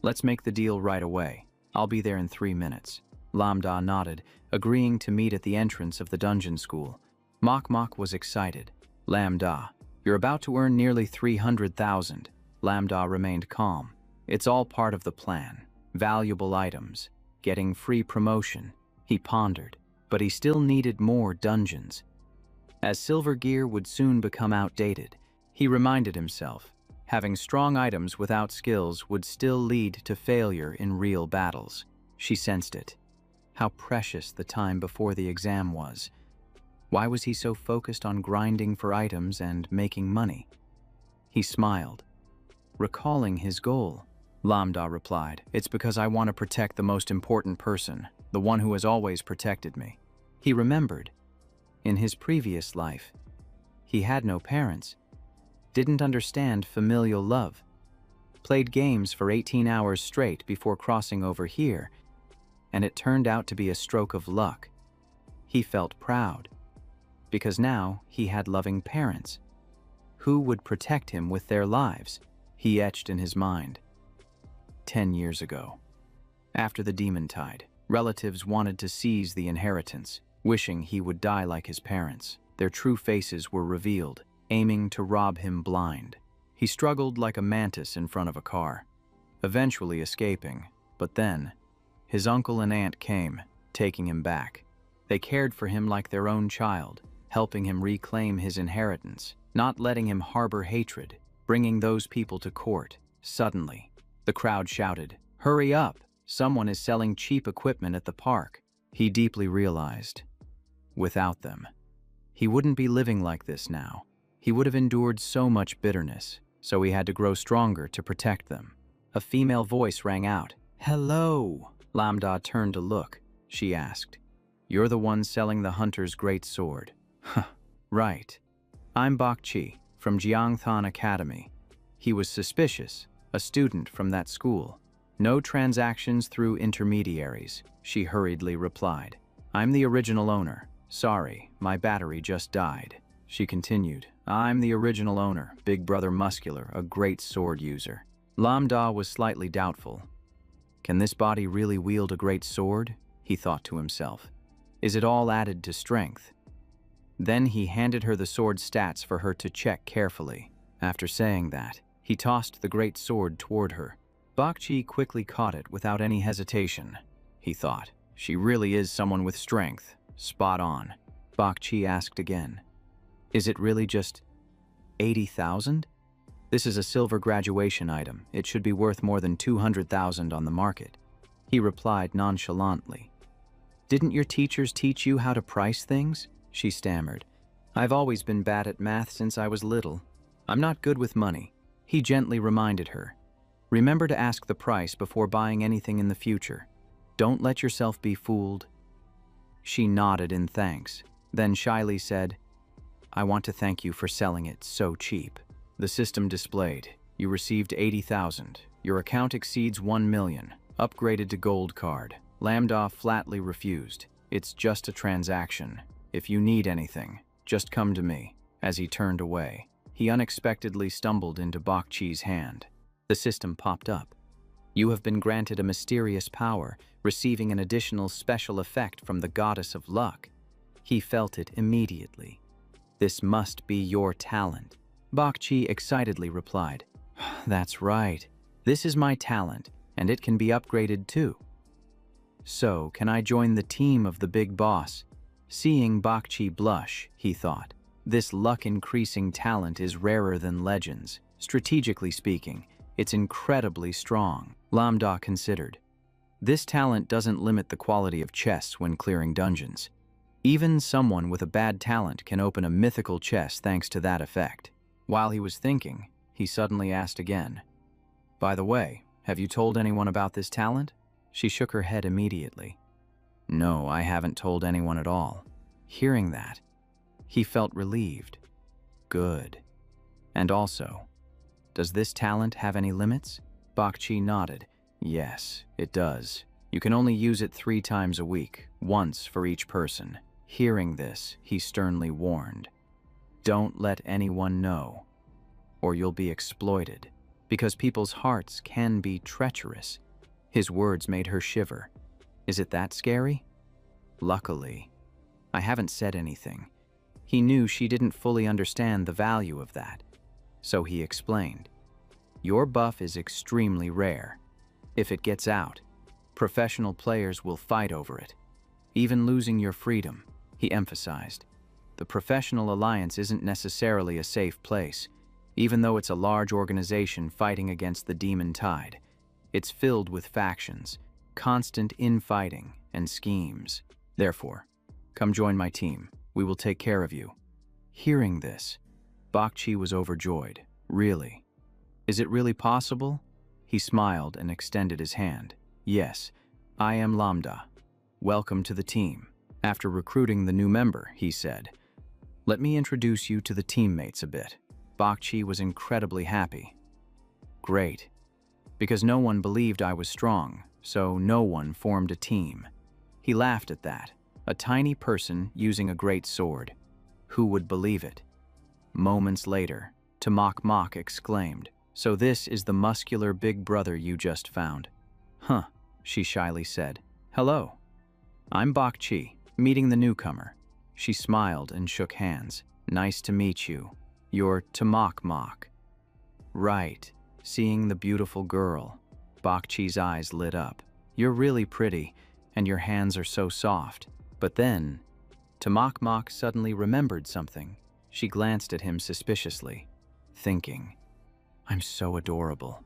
Let's make the deal right away. I'll be there in 3 minutes. Lambda nodded, agreeing to meet at the entrance of the dungeon school. Mok Mok was excited. Lambda, you're about to earn nearly 300,000. Lambda remained calm. It's all part of the plan. Valuable items, getting free promotion. He pondered, but he still needed more dungeons. As silver gear would soon become outdated, he reminded himself, having strong items without skills would still lead to failure in real battles. She sensed it. How precious the time before the exam was. Why was he so focused on grinding for items and making money? He smiled, recalling his goal. Lambda replied, it's because I want to protect the most important person, the one who has always protected me. He remembered. In his previous life, he had no parents, didn't understand familial love, played games for 18 hours straight before crossing over here, and it turned out to be a stroke of luck. He felt proud, because now he had loving parents. Who would protect him with their lives? He etched in his mind. 10 years ago. After the demon tide, relatives wanted to seize the inheritance, wishing he would die like his parents. Their true faces were revealed, aiming to rob him blind. He struggled like a mantis in front of a car, eventually escaping, but then his uncle and aunt came, taking him back. They cared for him like their own child, helping him reclaim his inheritance, not letting him harbor hatred, bringing those people to court. Suddenly, the crowd shouted, "Hurry up! Someone is selling cheap equipment at the park." He deeply realized, without them, he wouldn't be living like this now. He would have endured so much bitterness, so he had to grow stronger to protect them. A female voice rang out. "Hello!" Lambda turned to look. She asked, "You're the one selling the hunter's great sword?" "Huh, right. I'm Bok Chi, from Jiangthan Academy." He was suspicious, a student from that school. "No transactions through intermediaries," she hurriedly replied. "I'm the original owner. Sorry, my battery just died." She continued, "I'm the original owner, Big Brother Muscular, a great sword user." Lambda was slightly doubtful. Can this body really wield a great sword? He thought to himself. Is it all added to strength? Then he handed her the sword stats for her to check carefully. After saying that, he tossed the great sword toward her. Bok Chi quickly caught it without any hesitation. He thought, she really is someone with strength. Spot on. Bok Chi asked again, "Is it really just 80,000? This is a silver graduation item. It should be worth more than 200,000 on the market." He replied nonchalantly. "Didn't your teachers teach you how to price things?" She stammered. "I've always been bad at math since I was little. I'm not good with money." He gently reminded her. "Remember to ask the price before buying anything in the future. Don't let yourself be fooled." She nodded in thanks, then shyly said, "I want to thank you for selling it so cheap." The system displayed, "You received 80,000. Your account exceeds 1 million. Upgraded to gold card." Lambda flatly refused. "It's just a transaction. If you need anything, just come to me." As he turned away, he unexpectedly stumbled into Bok Chi's hand. The system popped up. "You have been granted a mysterious power, receiving an additional special effect from the goddess of luck." He felt it immediately. "This must be your talent." Bok Chi excitedly replied, "That's right. This is my talent, and it can be upgraded too." "So, can I join the team of the big boss?" Seeing Bok Chi blush, he thought, this luck-increasing talent is rarer than legends. Strategically speaking, it's incredibly strong. Lambda considered. This talent doesn't limit the quality of chests when clearing dungeons. Even someone with a bad talent can open a mythical chest thanks to that effect. While he was thinking, he suddenly asked again, "By the way, have you told anyone about this talent?" She shook her head immediately. No, I haven't told anyone at all. Hearing that, he felt relieved. Good. And also, does this talent have any limits? Bak Chi nodded. Yes, it does. You can only use it 3 times a week, once for each person. Hearing this, he sternly warned. Don't let anyone know, or you'll be exploited, because people's hearts can be treacherous. His words made her shiver. Is it that scary? Luckily, I haven't said anything. He knew she didn't fully understand the value of that, so he explained. Your buff is extremely rare. If it gets out, professional players will fight over it. Even losing your freedom, he emphasized. The professional alliance isn't necessarily a safe place, even though it's a large organization fighting against the demon tide. It's filled with factions, constant infighting, and schemes. Therefore, come join my team. We will take care of you. Hearing this, Bak Chi was overjoyed. Really? Is it really possible? He smiled and extended his hand. Yes, I am Lambda. Welcome to the team. After recruiting the new member, he said, let me introduce you to the teammates a bit. Bak Chi was incredibly happy. Great. Because no one believed I was strong, so no one formed a team. He laughed at that. A tiny person using a great sword. Who would believe it? Moments later, Tamak exclaimed, so this is the muscular big brother you just found. Huh, she shyly said. Hello. I'm Bak Chi, meeting the newcomer. She smiled and shook hands. Nice to meet you. You're Tamak. Right, seeing the beautiful girl. Bak Chi's eyes lit up. You're really pretty, and your hands are so soft. But then, Tamak suddenly remembered something. She glanced at him suspiciously, thinking, I'm so adorable.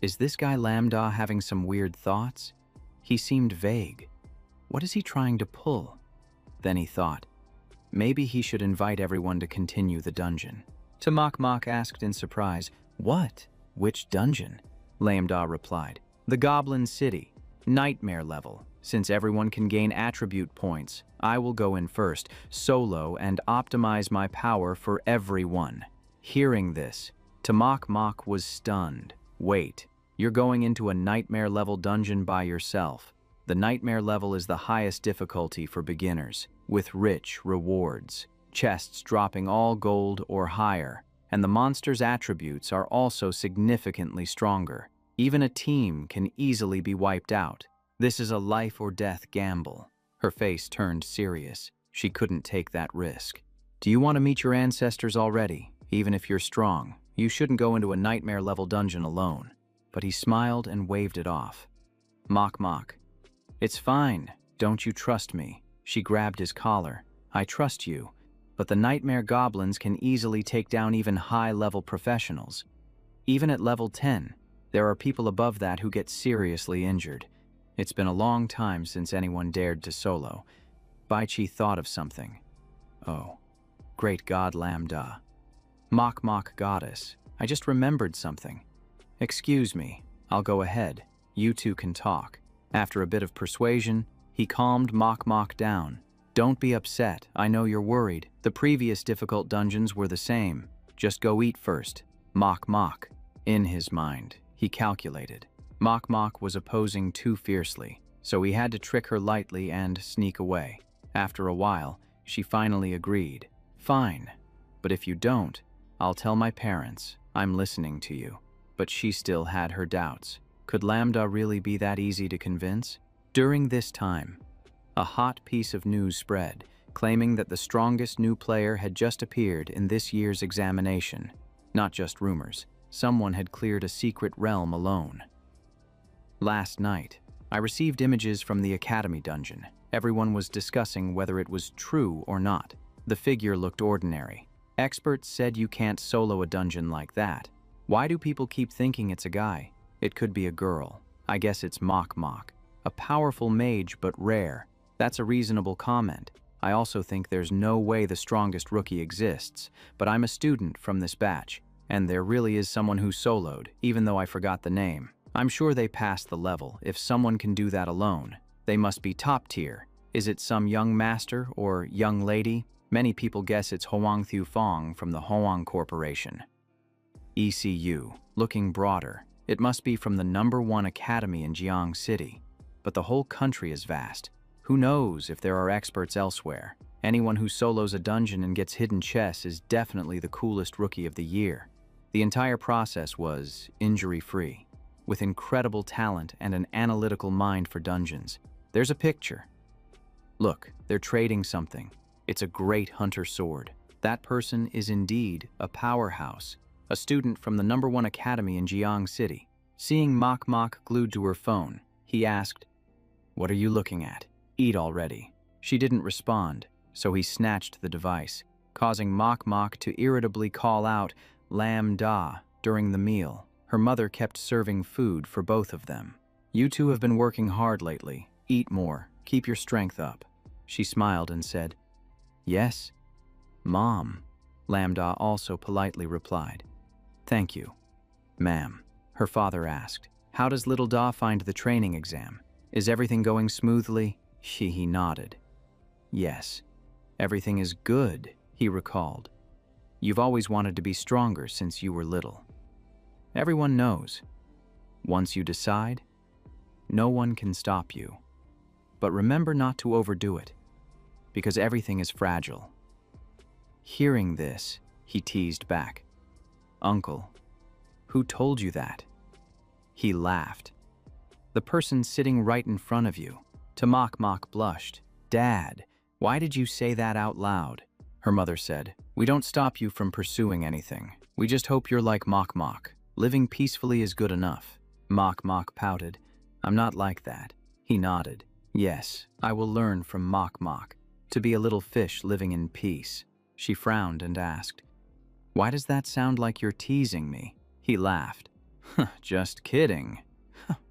Is this guy Lambda having some weird thoughts? He seemed vague. What is he trying to pull? Then he thought, maybe he should invite everyone to continue the dungeon. Tamak asked in surprise, what? Which dungeon? Lambda replied, the Goblin City, nightmare level. Since everyone can gain attribute points, I will go in first, solo, and optimize my power for everyone. Hearing this, Tamak was stunned. Wait, you're going into a nightmare level dungeon by yourself. The nightmare level is the highest difficulty for beginners, with rich rewards, chests dropping all gold or higher, and the monster's attributes are also significantly stronger. Even a team can easily be wiped out. This is a life or death gamble. Her face turned serious. She couldn't take that risk. Do you want to meet your ancestors already? Even if you're strong, you shouldn't go into a nightmare level dungeon alone. But he smiled and waved it off. Mok. It's fine. Don't you trust me? She grabbed his collar. I trust you. But the nightmare goblins can easily take down even high-level professionals. Even at level 10, there are people above that who get seriously injured. It's been a long time since anyone dared to solo. Bai Chi thought of something. Oh, great god Lambda. Mok goddess, I just remembered something. Excuse me, I'll go ahead. You two can talk. After a bit of persuasion, he calmed Mok down. Don't be upset, I know you're worried. The previous difficult dungeons were the same. Just go eat first. Mok. In his mind, he calculated. Mok was opposing too fiercely, so he had to trick her lightly and sneak away. After a while, she finally agreed. Fine, but if you don't, I'll tell my parents. I'm listening to you. But she still had her doubts. Could Lambda really be that easy to convince? During this time, a hot piece of news spread, claiming that the strongest new player had just appeared in this year's examination. Not just rumors. Someone had cleared a secret realm alone. Last night, I received images from the Academy dungeon. Everyone was discussing whether it was true or not. The figure looked ordinary. Experts said you can't solo a dungeon like that. Why do people keep thinking it's a guy? It could be a girl. I guess it's Mok. A powerful mage, but rare. That's a reasonable comment. I also think there's no way the strongest rookie exists, but I'm a student from this batch, and there really is someone who soloed, even though I forgot the name. I'm sure they passed the level. If someone can do that alone, they must be top tier. Is it some young master or young lady? Many people guess it's Hoang Thu Fong from the Hoang Corporation. ECU, looking broader. It must be from the #1 academy in Jiang City. But the whole country is vast. Who knows if there are experts elsewhere? Anyone who solos a dungeon and gets hidden chests is definitely the coolest rookie of the year. The entire process was injury-free, with incredible talent and an analytical mind for dungeons. There's a picture. Look, they're trading something. It's a great hunter sword. That person is indeed a powerhouse, a student from the #1 academy in Jiang City. Seeing Mok Mok glued to her phone, he asked, "What are you looking at? Eat already." She didn't respond, so he snatched the device, causing Mok Mok to irritably call out "Lam Da" during the meal. Her mother kept serving food for both of them. "You two have been working hard lately. Eat more. Keep your strength up." She smiled and said, "Yes, Mom." Lam Da also politely replied, "Thank you, ma'am." Her father asked, "How does little Da find the training exam? Is everything going smoothly?" He nodded. "Yes, everything is good," he recalled. "You've always wanted to be stronger since you were little. Everyone knows. Once you decide, no one can stop you. But remember not to overdo it, because everything is fragile." Hearing this, he teased back, "Uncle, who told you that?" He laughed. "The person sitting right in front of you." Mok Mok blushed. "Dad, why did you say that out loud?" Her mother said, "We don't stop you from pursuing anything. We just hope you're like Mok Mok. Living peacefully is good enough." Mok Mok pouted. "I'm not like that." He nodded. "Yes, I will learn from Mok Mok to be a little fish living in peace." She frowned and asked, "Why does that sound like you're teasing me?" He laughed. "Just kidding.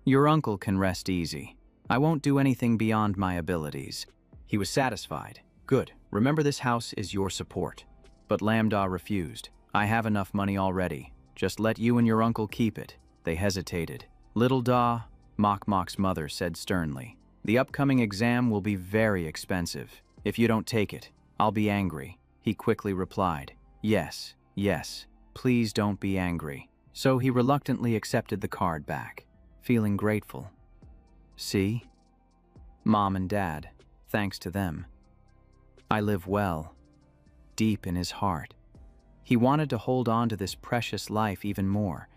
Your uncle can rest easy. I won't do anything beyond my abilities." He was satisfied. "Good. Remember, this house is your support." But Lam Da refused. "I have enough money already. Just let you and your uncle keep it." They hesitated. "Little Da," Mok Mok's mother said sternly, "the upcoming exam will be very expensive. If you don't take it, I'll be angry." He quickly replied, "Yes, yes, please don't be angry." So he reluctantly accepted the card back, feeling grateful. "See? Mom and Dad, thanks to them, I live well." Deep in his heart, he wanted to hold on to this precious life even more.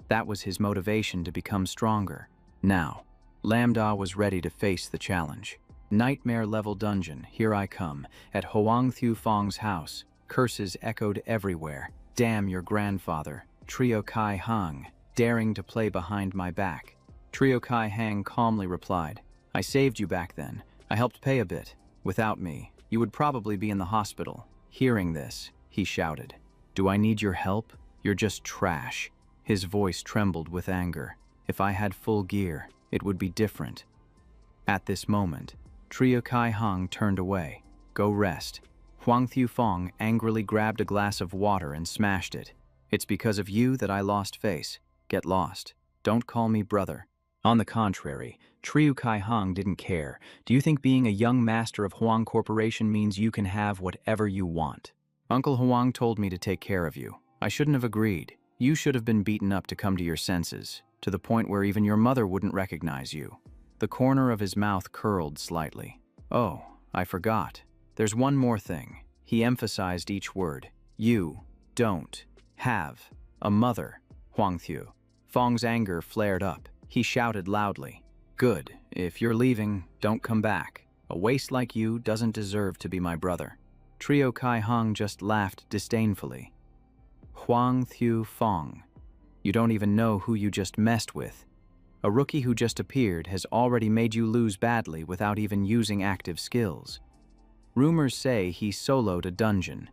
That was his motivation to become stronger. Now, Lam Da was ready to face the challenge. Nightmare-level dungeon, here I come, at Hoang Thu Fong's house. Curses echoed everywhere. "Damn your grandfather, Trio Kai Hang, daring to play behind my back." Trio Kai Hang calmly replied, "I saved you back then. I helped pay a bit. Without me, you would probably be in the hospital." Hearing this, he shouted, "Do I need your help? You're just trash." His voice trembled with anger. "If I had full gear, it would be different." At this moment, Trio Kai Hang turned away. "Go rest." Hoang Thu Fong angrily grabbed a glass of water and smashed it. "It's because of you that I lost face. Get lost. Don't call me brother." On the contrary, Trio Kai Hang didn't care. "Do you think being a young master of Hoang Corporation means you can have whatever you want? Uncle Hoang told me to take care of you. I shouldn't have agreed. You should have been beaten up to come to your senses, to the point where even your mother wouldn't recognize you." The corner of his mouth curled slightly. "Oh, I forgot. There's one more thing." He emphasized each word. "You don't have a mother." Hoang Thu Fong's anger flared up. He shouted loudly, "Good. If you're leaving, don't come back. A waste like you doesn't deserve to be my brother." Trio Kai Hang just laughed disdainfully. "Hoang Thu Fong, you don't even know who you just messed with. A rookie who just appeared has already made you lose badly without even using active skills. Rumors say he soloed a dungeon.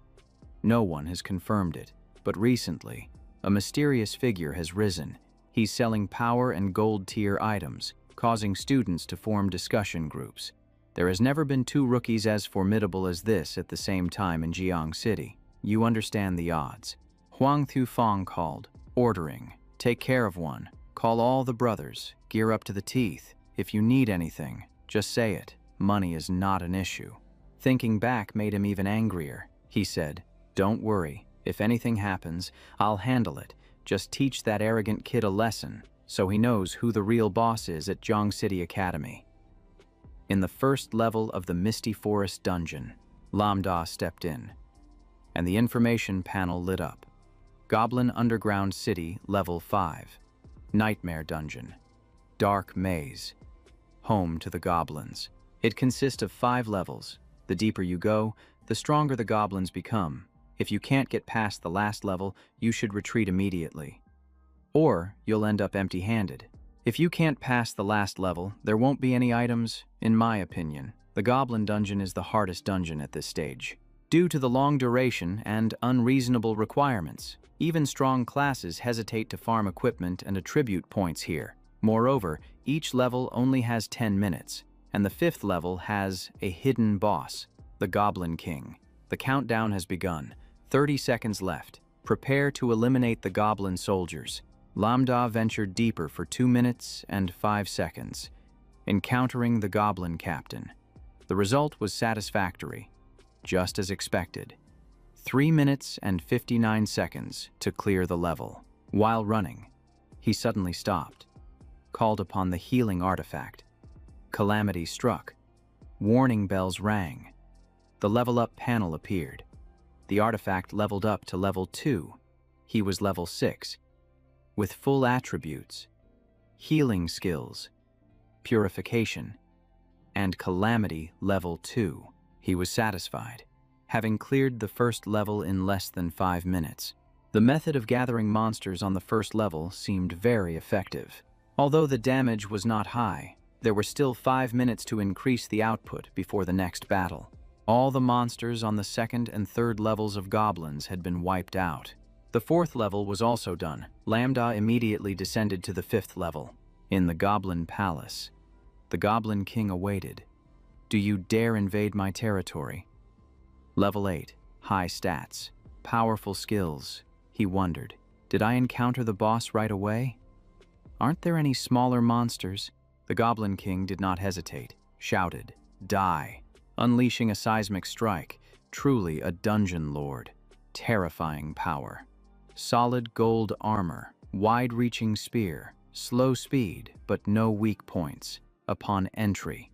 No one has confirmed it, but recently, a mysterious figure has risen. He's selling power and gold-tier items, causing students to form discussion groups. There has never been two rookies as formidable as this at the same time in Jiang City. You understand the odds." Hoang Thu Fong called, ordering, "Take care of one. Call all the brothers, gear up to the teeth. If you need anything, just say it. Money is not an issue. Thinking back made him even angrier. He said, "Don't worry. If anything happens, I'll handle it. Just teach that arrogant kid a lesson so he knows who the real boss is at Jong City Academy." In the first level of the Misty Forest dungeon, Lambda stepped in, and the information panel lit up. Goblin Underground City, Level 5. Nightmare Dungeon. Dark Maze. Home to the goblins. It consists of 5 levels. The deeper you go, the stronger the goblins become. If you can't get past the last level, you should retreat immediately. Or you'll end up empty-handed. If you can't pass the last level, there won't be any items, in my opinion. The Goblin Dungeon is the hardest dungeon at this stage. Due to the long duration and unreasonable requirements, even strong classes hesitate to farm equipment and attribute points here. Moreover, each level only has 10 minutes, and the 5th level has a hidden boss, the Goblin King. The countdown has begun. 30 seconds left. Prepare to eliminate the goblin soldiers. Lambda ventured deeper for 2 minutes and 5 seconds, encountering the goblin captain. The result was satisfactory, just as expected. 3 minutes and 59 seconds to clear the level. While running, he suddenly stopped, called upon the healing artifact. Calamity struck. Warning bells rang. The level up panel appeared. The artifact leveled up to level 2. He was level 6. With full attributes, healing skills, purification, and calamity level 2. He was satisfied, having cleared the first level in less than 5 minutes. The method of gathering monsters on the first level seemed very effective. Although the damage was not high, there were still 5 minutes to increase the output before the next battle. All the monsters on the 2nd and 3rd levels of goblins had been wiped out. The 4th level was also done. Lambda immediately descended to the 5th level. In the Goblin Palace, the Goblin King awaited. "Do you dare invade my territory?" Level 8. High stats. Powerful skills. He wondered, did I encounter the boss right away? Aren't there any smaller monsters? The Goblin King did not hesitate. Shouted, "Die!" Unleashing a seismic strike. Truly a dungeon lord. Terrifying power. Solid gold armor, wide-reaching spear, slow speed, but no weak points. Upon entry,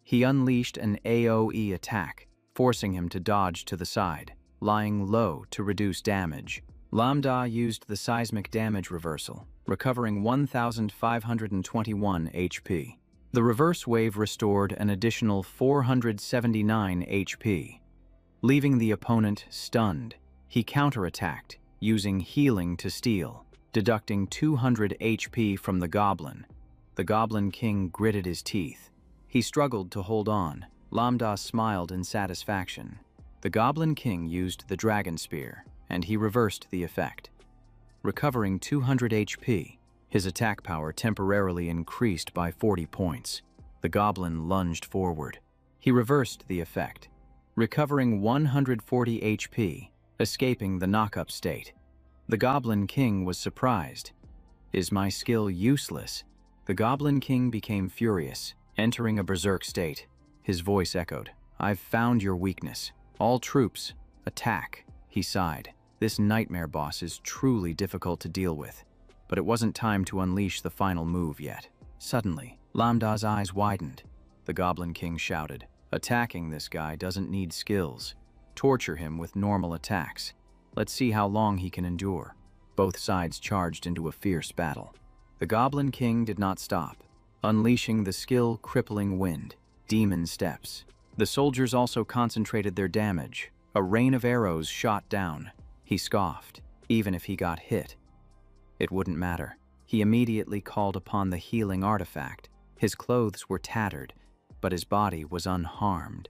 he unleashed an AoE attack, forcing him to dodge to the side, lying low to reduce damage. Lambda used the seismic damage reversal, recovering 1,521 HP. The reverse wave restored an additional 479 HP. Leaving the opponent stunned, he counterattacked, using healing to steal, deducting 200 HP from the goblin. The Goblin King gritted his teeth. He struggled to hold on. Lambda smiled in satisfaction. The Goblin King used the Dragon Spear, and he reversed the effect. Recovering 200 HP, his attack power temporarily increased by 40 points. The goblin lunged forward. He reversed the effect, recovering 140 HP, escaping the knock-up state. The Goblin King was surprised. "Is my skill useless?" The Goblin King became furious, entering a berserk state. His voice echoed, "I've found your weakness. All troops, attack." He sighed. This nightmare boss is truly difficult to deal with. But it wasn't time to unleash the final move yet. Suddenly, Lambda's eyes widened. The Goblin King shouted, "Attacking this guy doesn't need skills. Torture him with normal attacks. Let's see how long he can endure." Both sides charged into a fierce battle. The Goblin King did not stop, unleashing the skill-crippling wind, demon steps. The soldiers also concentrated their damage. A rain of arrows shot down. He scoffed. Even if he got hit, it wouldn't matter. He immediately called upon the healing artifact. His clothes were tattered, but his body was unharmed.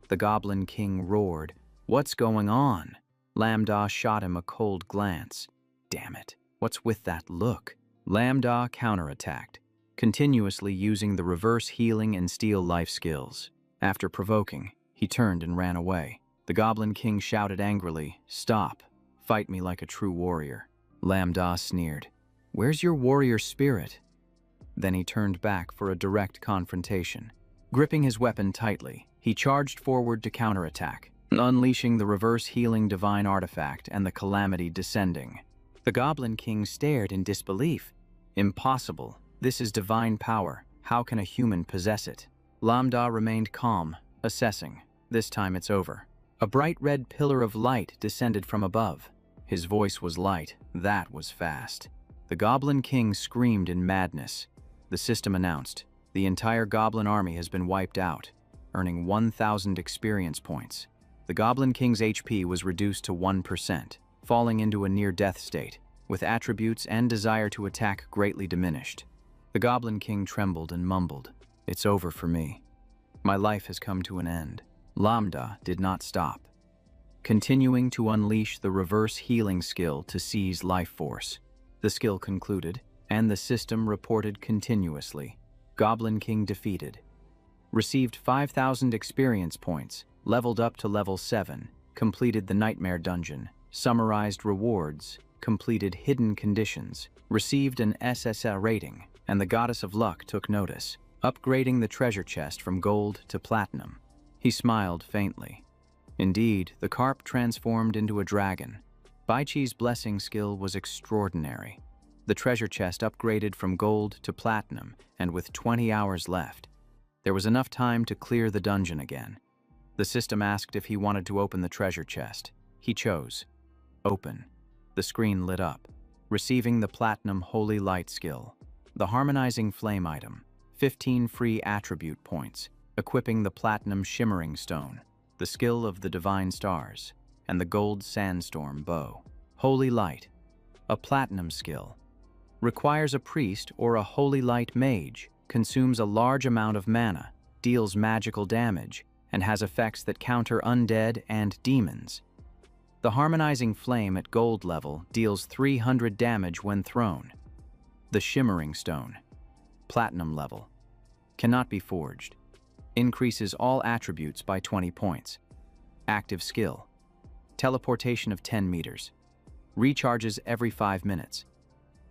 The Goblin King roared, "What's going on?" Lambda shot him a cold glance. Damn it, what's with that look? Lambda counterattacked, continuously using the reverse healing and steal life skills. After provoking, he turned and ran away. The Goblin King shouted angrily, "Stop! Fight me like a true warrior." Lambda sneered. Where's your warrior spirit? Then he turned back for a direct confrontation. Gripping his weapon tightly, he charged forward to counterattack, unleashing the reverse healing divine artifact and the calamity descending. The Goblin King stared in disbelief. Impossible. This is divine power. How can a human possess it? Lambda remained calm, assessing. This time it's over. A bright red pillar of light descended from above. His voice was light. That was fast. The Goblin King screamed in madness. The system announced, the entire Goblin army has been wiped out, earning 1,000 experience points. The Goblin King's HP was reduced to 1%, falling into a near-death state, with attributes and desire to attack greatly diminished. The Goblin King trembled and mumbled, "It's over for me. My life has come to an end." Lambda did not stop, continuing to unleash the reverse healing skill to seize life force. The skill concluded, and the system reported continuously. Goblin King defeated. Received 5,000 experience points, leveled up to level 7, completed the Nightmare Dungeon, summarized rewards, completed hidden conditions, received an SSL rating, and the Goddess of Luck took notice, upgrading the treasure chest from gold to platinum. He smiled faintly. Indeed, the carp transformed into a dragon. Baichi's blessing skill was extraordinary. The treasure chest upgraded from gold to platinum, and with 20 hours left, there was enough time to clear the dungeon again. The system asked if he wanted to open the treasure chest. He chose. Open. The screen lit up, receiving the Platinum Holy Light skill, the Harmonizing Flame item, 15 free attribute points, equipping the Platinum Shimmering Stone, the skill of the Divine Stars, and the Gold Sandstorm bow. Holy Light, a Platinum skill. Requires a priest or a Holy Light mage, consumes a large amount of mana, deals magical damage, and has effects that counter undead and demons. The Harmonizing Flame at gold level deals 300 damage when thrown. The Shimmering Stone, platinum level, cannot be forged. Increases all attributes by 20 points. Active skill, teleportation of 10 meters. Recharges every 5 minutes.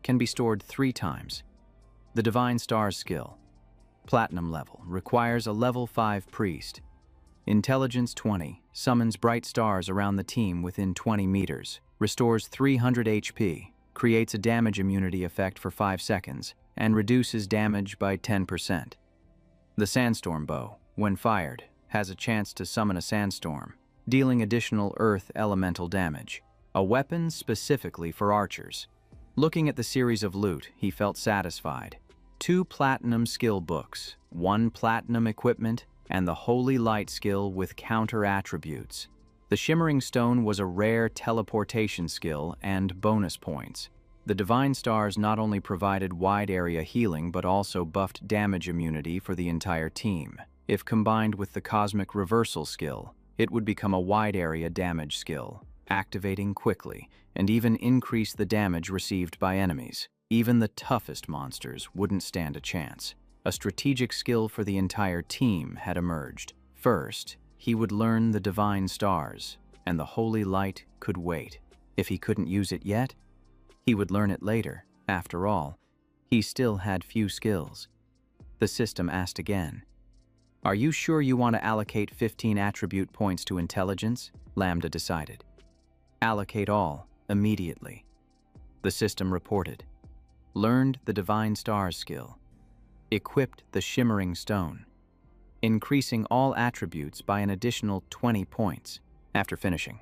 Can be stored 3 times. The Divine Stars skill, platinum level, requires a level 5 priest. Intelligence 20, summons bright stars around the team within 20 meters, restores 300 HP, creates a damage immunity effect for 5 seconds, and reduces damage by 10%. The Sandstorm bow, when fired, has a chance to summon a sandstorm, dealing additional earth elemental damage. A weapon specifically for archers. Looking at the series of loot, he felt satisfied. 2 platinum skill books, 1 platinum equipment, and the Holy Light skill with counter attributes. The Shimmering Stone was a rare teleportation skill and bonus points. The Divine Stars not only provided wide area healing but also buffed damage immunity for the entire team. If combined with the Cosmic Reversal skill, it would become a wide area damage skill, activating quickly, and even increase the damage received by enemies. Even the toughest monsters wouldn't stand a chance. A strategic skill for the entire team had emerged. First, he would learn the Divine Stars, and the Holy Light could wait. If he couldn't use it yet, he would learn it later. After all, he still had few skills. The system asked again. "Are you sure you want to allocate 15 attribute points to intelligence?" Lambda decided. "Allocate all, immediately." The system reported. Learned the Divine Stars skill. Equipped the Shimmering Stone, increasing all attributes by an additional 20 points. After finishing,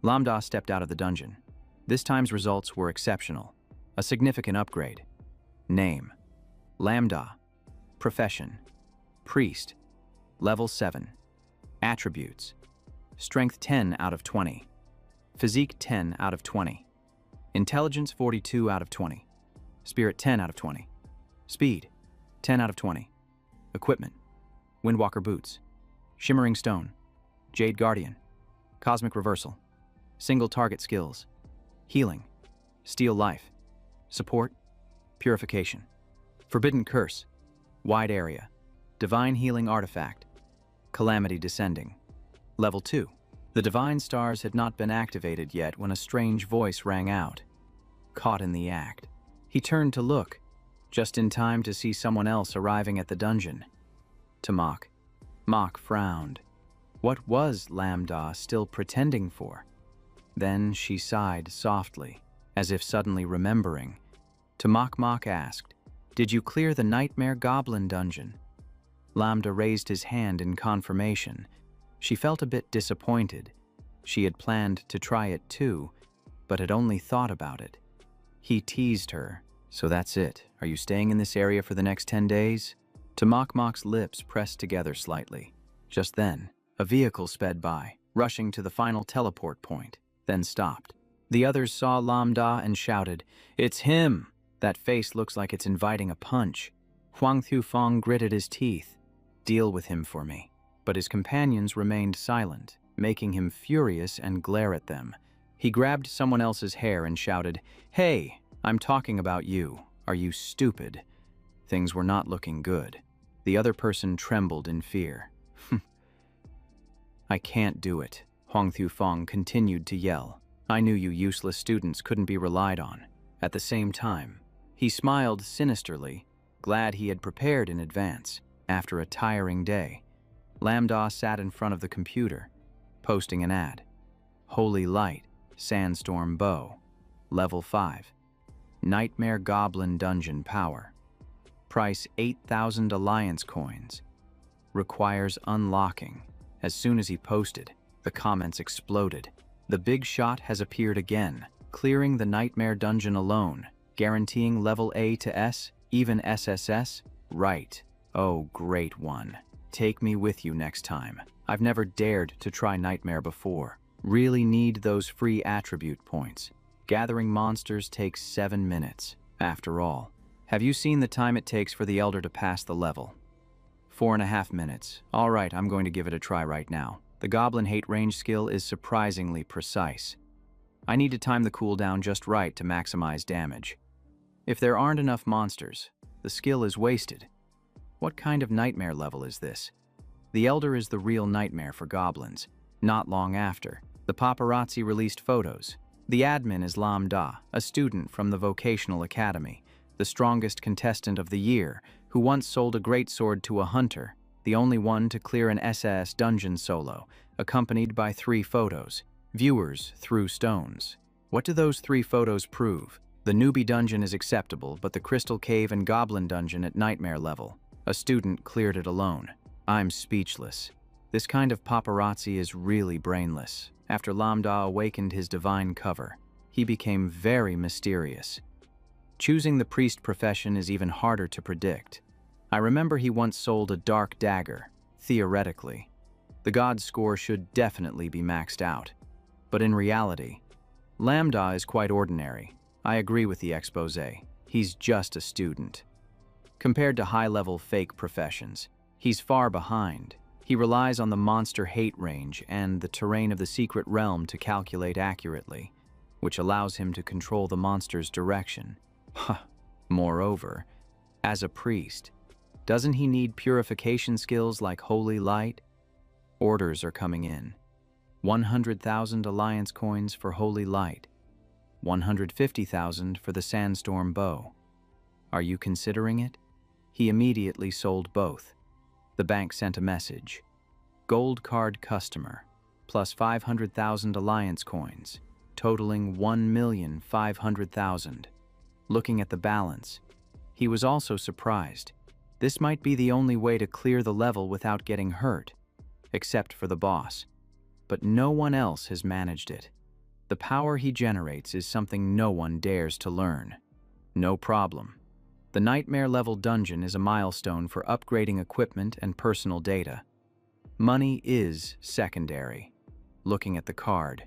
Lambda stepped out of the dungeon. This time's results were exceptional. A significant upgrade. Name: Lambda. Profession: Priest. Level 7. Attributes: Strength 10 out of 20. Physique 10 out of 20. Intelligence 42 out of 20. Spirit 10 out of 20. Speed 10 out of 20. Equipment: Windwalker boots. Shimmering Stone. Jade Guardian. Cosmic Reversal. Single target skills. Healing. Steal Life. Support. Purification. Forbidden Curse. Wide Area. Divine Healing Artifact. Calamity Descending. Level 2. The Divine Stars had not been activated yet when a strange voice rang out. Caught in the act. He turned to look, just in time to see someone else arriving at the dungeon. To Mok. Mok frowned. What was Lambda still pretending for? Then she sighed softly, as if suddenly remembering. To Mok asked, "Did you clear the Nightmare Goblin dungeon?" Lambda raised his hand in confirmation. She felt a bit disappointed. She had planned to try it too, but had only thought about it. He teased her. "So that's it. Are you staying in this area for the next 10 days? To Mok's lips pressed together slightly. Just then, a vehicle sped by, rushing to the final teleport point, then stopped. The others saw Lambda and shouted, "It's him! That face looks like it's inviting a punch." Huang Thufeng gritted his teeth. "Deal with him for me." But his companions remained silent, making him furious and glare at them. He grabbed someone else's hair and shouted, "Hey, I'm talking about you. Are you stupid?" Things were not looking good. The other person trembled in fear. "I can't do it," Huang Thufeng continued to yell. "I knew you useless students couldn't be relied on." At the same time, he smiled sinisterly, glad he had prepared in advance. After a tiring day, Lambda sat in front of the computer, posting an ad. Holy Light, Sandstorm Bow, Level 5. Nightmare Goblin Dungeon Power. Price 8,000 Alliance coins. Requires unlocking. As soon as he posted, the comments exploded. The big shot has appeared again, clearing the Nightmare Dungeon alone, guaranteeing level A to S, even SSS? Right. Oh, great one. Take me with you next time. I've never dared to try Nightmare before. Really need those free attribute points. Gathering monsters takes 7 minutes. After all, have you seen the time it takes for the Elder to pass the level? 4.5 minutes. All right, I'm going to give it a try right now. The Goblin Hate range skill is surprisingly precise. I need to time the cooldown just right to maximize damage. If there aren't enough monsters, the skill is wasted. What kind of nightmare level is this? The Elder is the real nightmare for goblins. Not long after, the paparazzi released photos. The admin is Lambda, a student from the vocational academy, the strongest contestant of the year, who once sold a greatsword to a hunter, the only one to clear an SAS dungeon solo, accompanied by 3 photos. Viewers threw stones. What do those 3 photos prove? The newbie dungeon is acceptable, but the Crystal Cave and Goblin dungeon at nightmare level. A student cleared it alone. I'm speechless. This kind of paparazzi is really brainless. After Lambda awakened his divine cover, he became very mysterious. Choosing the priest profession is even harder to predict. I remember he once sold a dark dagger, theoretically. The god score should definitely be maxed out. But in reality, Lambda is quite ordinary. I agree with the expose. He's just a student. Compared to high-level fake professions, he's far behind. He relies on the monster hate range and the terrain of the secret realm to calculate accurately, which allows him to control the monster's direction. Moreover, as a priest, doesn't he need purification skills like Holy Light? Orders are coming in. 100,000 Alliance coins for Holy Light. 150,000 for the Sandstorm Bow. Are you considering it? He immediately sold both. The bank sent a message. Gold card customer, plus 500,000 Alliance coins, totaling 1,500,000. Looking at the balance, he was also surprised. This might be the only way to clear the level without getting hurt, except for the boss. But no one else has managed it. The power he generates is something no one dares to learn. No problem. The Nightmare level dungeon is a milestone for upgrading equipment and personal data. Money is secondary. Looking at the card,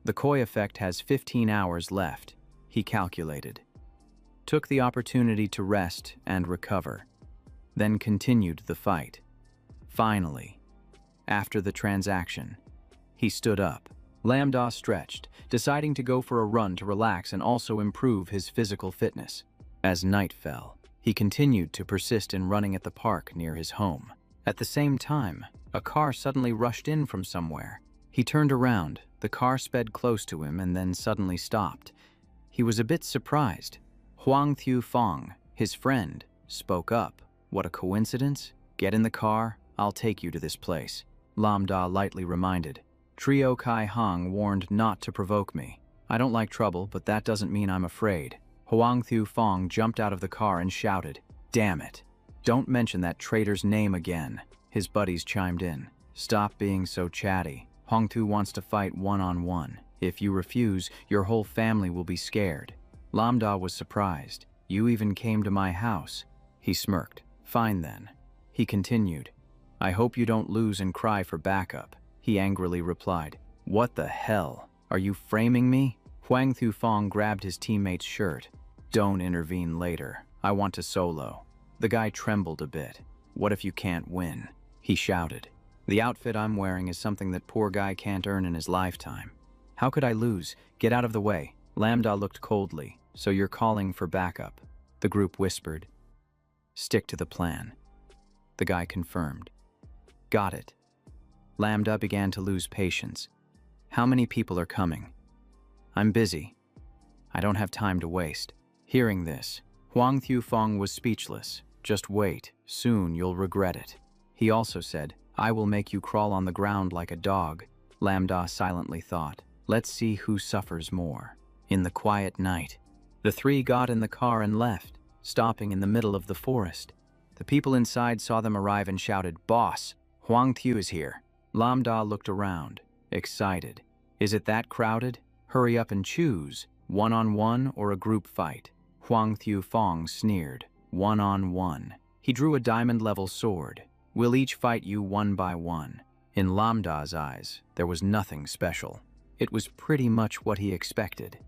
the Koi effect has 15 hours left, he calculated. Took the opportunity to rest and recover, then continued the fight. Finally, after the transaction, he stood up. Lambda stretched, deciding to go for a run to relax and also improve his physical fitness. As night fell, he continued to persist in running at the park near his home. At the same time, a car suddenly rushed in from somewhere. He turned around, the car sped close to him and then suddenly stopped. He was a bit surprised. Huang Thiu Fong, his friend, spoke up. What a coincidence? Get in the car, I'll take you to this place. Lam Da lightly reminded. Trio Kai Hong warned not to provoke me. I don't like trouble, but that doesn't mean I'm afraid. Huang Thiu Fong jumped out of the car and shouted, "Damn it! Don't mention that traitor's name again." His buddies chimed in. "Stop being so chatty. Hong Tu wants to fight one-on-one. If you refuse, your whole family will be scared." Lam Da was surprised. "You even came to my house." He smirked. "Fine then." He continued. "I hope you don't lose and cry for backup." He angrily replied. "What the hell? Are you framing me?" Huang Thiu Fong grabbed his teammate's shirt. "Don't intervene later. I want to solo." The guy trembled a bit. "What if you can't win?" He shouted. "The outfit I'm wearing is something that poor guy can't earn in his lifetime. How could I lose? Get out of the way." Lam Da looked coldly. "So you're calling for backup?" The group whispered. "Stick to the plan." The guy confirmed. "Got it." Lam Da began to lose patience. "How many people are coming?" "I'm busy. I don't have time to waste." Hearing this, Huang Thiu Fong was speechless. "Just wait. Soon you'll regret it." He also said, "I will make you crawl on the ground like a dog." Lam Da silently thought, "Let's see who suffers more." In the quiet night, the three got in the car and left, stopping in the middle of the forest. The people inside saw them arrive and shouted, "Boss, Huang Thiu is here." Lam Da looked around, excited. "Is it that crowded? Hurry up and choose, one-on-one or a group fight." Huang Thiu Fong sneered, "One-on-one." He drew a diamond-level sword. "We'll each fight you one by one." In Lam Da's eyes, there was nothing special. It was pretty much what he expected.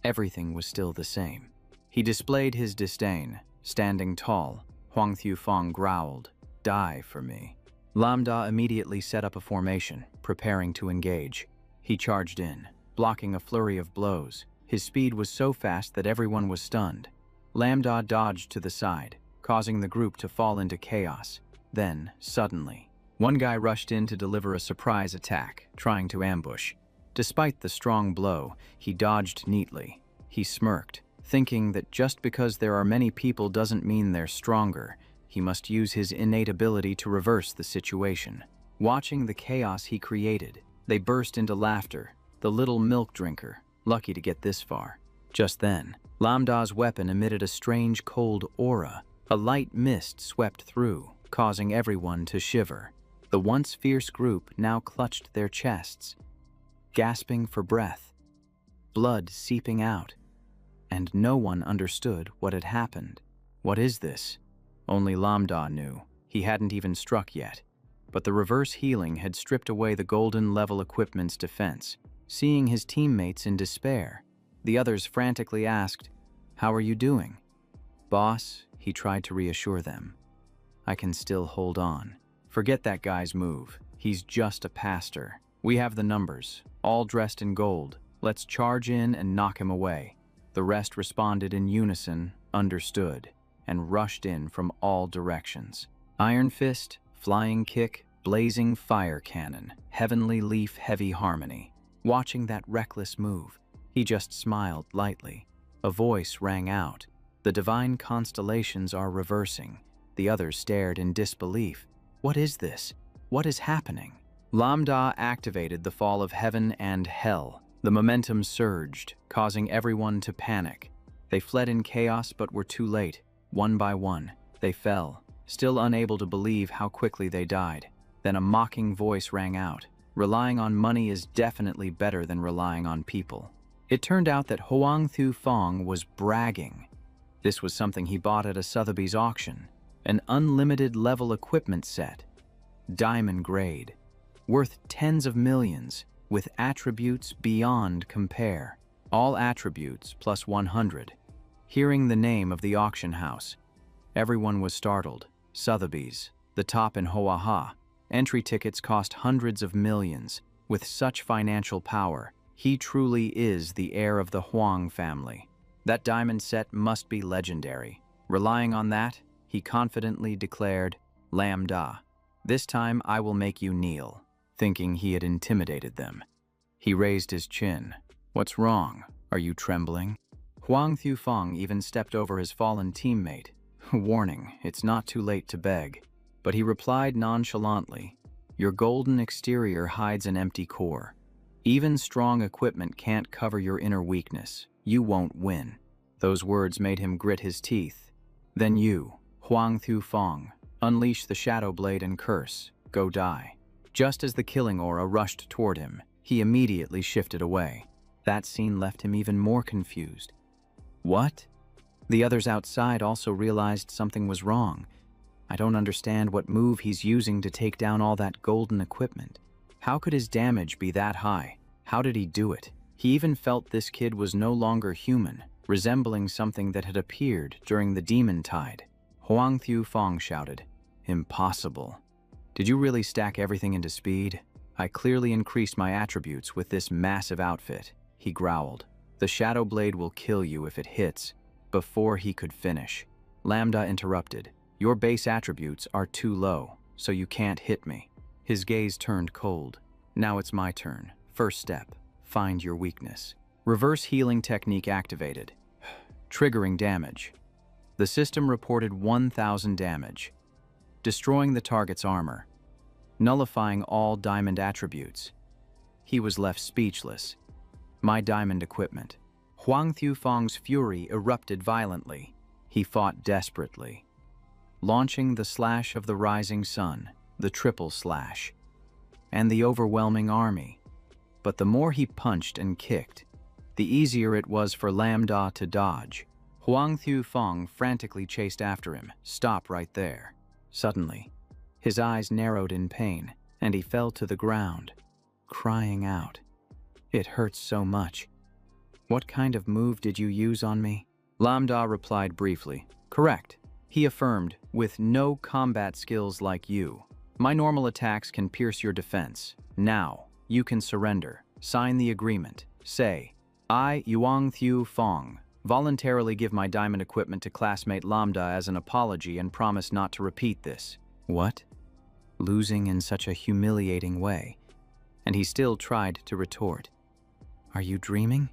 Everything was still the same. He displayed his disdain. Standing tall, Huang Thiu Fong growled, "Die for me." Lam Da immediately set up a formation, preparing to engage. He charged in, blocking a flurry of blows. His speed was so fast that everyone was stunned. Lam Da dodged to the side, causing the group to fall into chaos. Then, suddenly, one guy rushed in to deliver a surprise attack, trying to ambush. Despite the strong blow, he dodged neatly. He smirked, thinking that just because there are many people doesn't mean they're stronger. He must use his innate ability to reverse the situation. Watching the chaos he created, they burst into laughter. The little milk drinker, lucky to get this far. Just then, Lam Da's weapon emitted a strange cold aura. A light mist swept through, causing everyone to shiver. The once fierce group now clutched their chests, gasping for breath, blood seeping out, and no one understood what had happened. "What is this?" Only Lam Da knew. He hadn't even struck yet. But the reverse healing had stripped away the golden level equipment's defense. Seeing his teammates in despair, the others frantically asked, "How are you doing?" "Boss," he tried to reassure them. "I can still hold on. Forget that guy's move. He's just a pastor. We have the numbers, all dressed in gold. Let's charge in and knock him away." The rest responded in unison, understood, and rushed in from all directions. Iron Fist, Flying Kick, Blazing Fire Cannon, Heavenly Leaf Heavy Harmony. Watching that reckless move, he just smiled lightly. A voice rang out. "The divine constellations are reversing." The others stared in disbelief. "What is this? What is happening?" Lam Da activated the fall of heaven and hell. The momentum surged, causing everyone to panic. They fled in chaos but were too late. One by one, they fell, still unable to believe how quickly they died. Then a mocking voice rang out. "Relying on money is definitely better than relying on people." It turned out that Huang Thiu Fong was bragging. This was something he bought at a Sotheby's auction. An unlimited level equipment set. Diamond grade. Worth tens of millions, with attributes beyond compare. All attributes plus 100. Hearing the name of the auction house, everyone was startled. Sotheby's, the top in Hoa. Entry tickets cost hundreds of millions. With such financial power, he truly is the heir of the Huang family. That diamond set must be legendary. Relying on that, he confidently declared, "Lam Da, this time I will make you kneel," thinking he had intimidated them. He raised his chin. "What's wrong? Are you trembling?" Huang Thufeng even stepped over his fallen teammate. Warning, it's not too late to beg. But he replied nonchalantly, "Your golden exterior hides an empty core. Even strong equipment can't cover your inner weakness. You won't win." Those words made him grit his teeth. "Then you, Huang Thufeng, unleash the Shadow Blade and curse. Go die." Just as the killing aura rushed toward him, he immediately shifted away. That scene left him even more confused. What? The others outside also realized something was wrong. I don't understand what move he's using to take down all that golden equipment. How could his damage be that high? How did he do it? He even felt this kid was no longer human, resembling something that had appeared during the demon tide. Huang Thufeng shouted, "Impossible. Did you really stack everything into speed? I clearly increased my attributes with this massive outfit," he growled. "The Shadow Blade will kill you if it hits." Before he could finish, Lambda interrupted. "Your base attributes are too low, so you can't hit me." His gaze turned cold. "Now it's my turn. First step, find your weakness." Reverse healing technique activated. Triggering damage. The system reported 1,000 damage, destroying the target's armor, nullifying all diamond attributes. He was left speechless. My diamond equipment. Huang Thufeng's fury erupted violently. He fought desperately, launching the slash of the rising sun, the triple slash, and the overwhelming army. But the more he punched and kicked, the easier it was for Lambda to dodge. Huang Thufeng frantically chased after him. "Stop right there." Suddenly, his eyes narrowed in pain, and he fell to the ground, crying out. "It hurts so much. What kind of move did you use on me?" Lambda replied briefly. "Correct," he affirmed, "with no combat skills like you. My normal attacks can pierce your defense. Now, you can surrender. Sign the agreement. Say, I, Huang Thufeng, voluntarily give my diamond equipment to classmate Lambda as an apology and promise not to repeat this." What? Losing in such a humiliating way. And he still tried to retort. "Are you dreaming?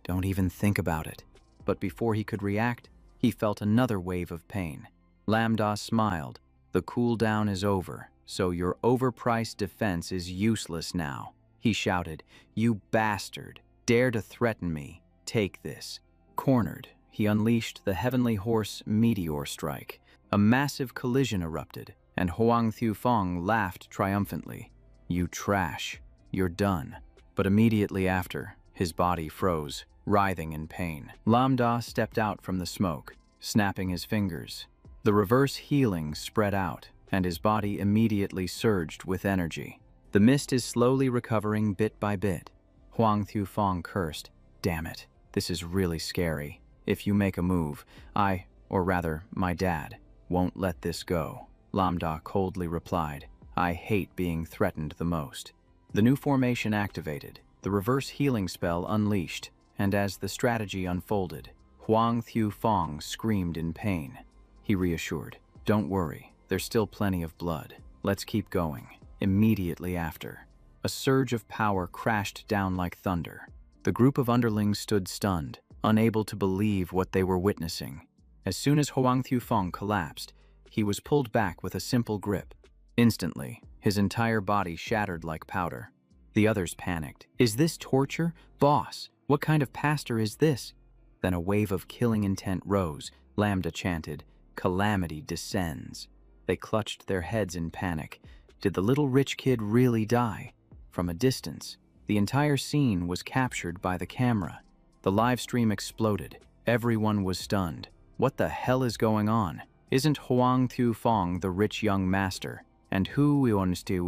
Don't even think about it." But before he could react, he felt another wave of pain. Lambda smiled. "The cooldown is over, so your overpriced defense is useless now," he shouted. "You bastard! Dare to threaten me? Take this." Cornered, he unleashed the Heavenly Horse Meteor Strike. A massive collision erupted, and Huang Thufeng laughed triumphantly. "You trash. You're done." But immediately after, his body froze, writhing in pain. Lambda stepped out from the smoke, snapping his fingers. The reverse healing spread out, and his body immediately surged with energy. "The mist is slowly recovering bit by bit." Huang Thufeng cursed. "Damn it, this is really scary. If you make a move, or rather, my dad, won't let this go." Lambda coldly replied. "I hate being threatened the most." The new formation activated, the reverse healing spell unleashed, and as the strategy unfolded, Huang Thufeng screamed in pain. He reassured, "Don't worry, there's still plenty of blood. Let's keep going." Immediately after, a surge of power crashed down like thunder. The group of underlings stood stunned, unable to believe what they were witnessing. As soon as Huang Thufeng collapsed, he was pulled back with a simple grip. Instantly, his entire body shattered like powder. The others panicked. "Is this torture? Boss, what kind of pastor is this?" Then a wave of killing intent rose. Lambda chanted, "Calamity descends." They clutched their heads in panic. Did the little rich kid really die? From a distance, the entire scene was captured by the camera. The live stream exploded. Everyone was stunned. What the hell is going on? Isn't Huang Thufeng the rich young master? And who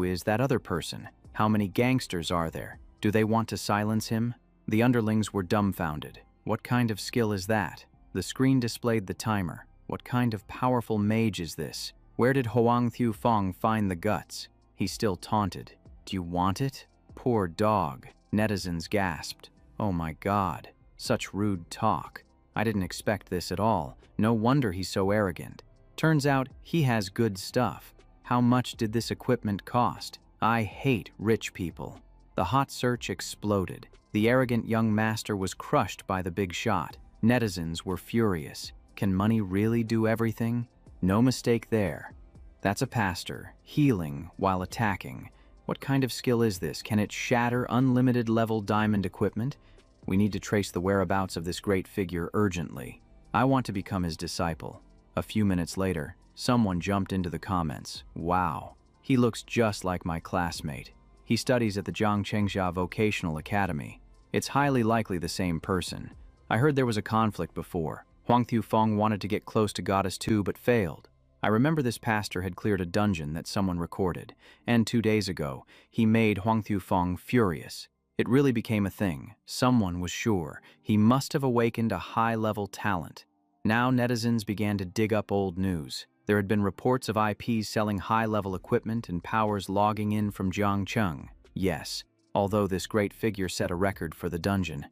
is that other person? How many gangsters are there? Do they want to silence him? The underlings were dumbfounded. What kind of skill is that? The screen displayed the timer. What kind of powerful mage is this? Where did Huang Thufeng find the guts? He still taunted. "Do you want it?" Poor dog. Netizens gasped. "Oh my God, such rude talk. I didn't expect this at all. No wonder he's so arrogant. Turns out he has good stuff. How much did this equipment cost? I hate rich people." The hot search exploded. The arrogant young master was crushed by the big shot. Netizens were furious. Can money really do everything? No mistake there. That's a pastor, healing while attacking. What kind of skill is this? Can it shatter unlimited level diamond equipment? We need to trace the whereabouts of this great figure urgently. I want to become his disciple. A few minutes later, someone jumped into the comments. Wow, he looks just like my classmate. He studies at the Zhangchengxia Vocational Academy. It's highly likely the same person. I heard there was a conflict before. Huang Thufeng wanted to get close to Goddess 2 but failed. I remember this pastor had cleared a dungeon that someone recorded, and 2 days ago, he made Huang Thufeng furious. It really became a thing. Someone was sure. He must have awakened a high-level talent. Now netizens began to dig up old news. There had been reports of IPs selling high-level equipment and powers logging in from Jiangcheng. Yes, although this great figure set a record for the dungeon,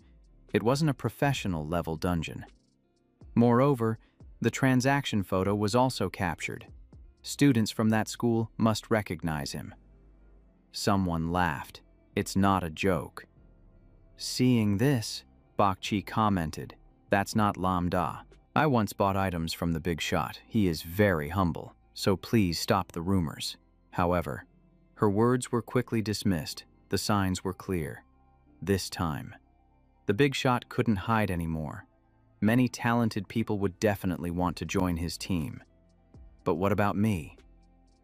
it wasn't a professional-level dungeon. Moreover, the transaction photo was also captured. Students from that school must recognize him. Someone laughed. It's not a joke. Seeing this, Bakchi commented, "That's not Lambda. I once bought items from the big shot. He is very humble, so please stop the rumors." However, her words were quickly dismissed. The signs were clear. This time, the big shot couldn't hide anymore. Many talented people would definitely want to join his team. But what about me?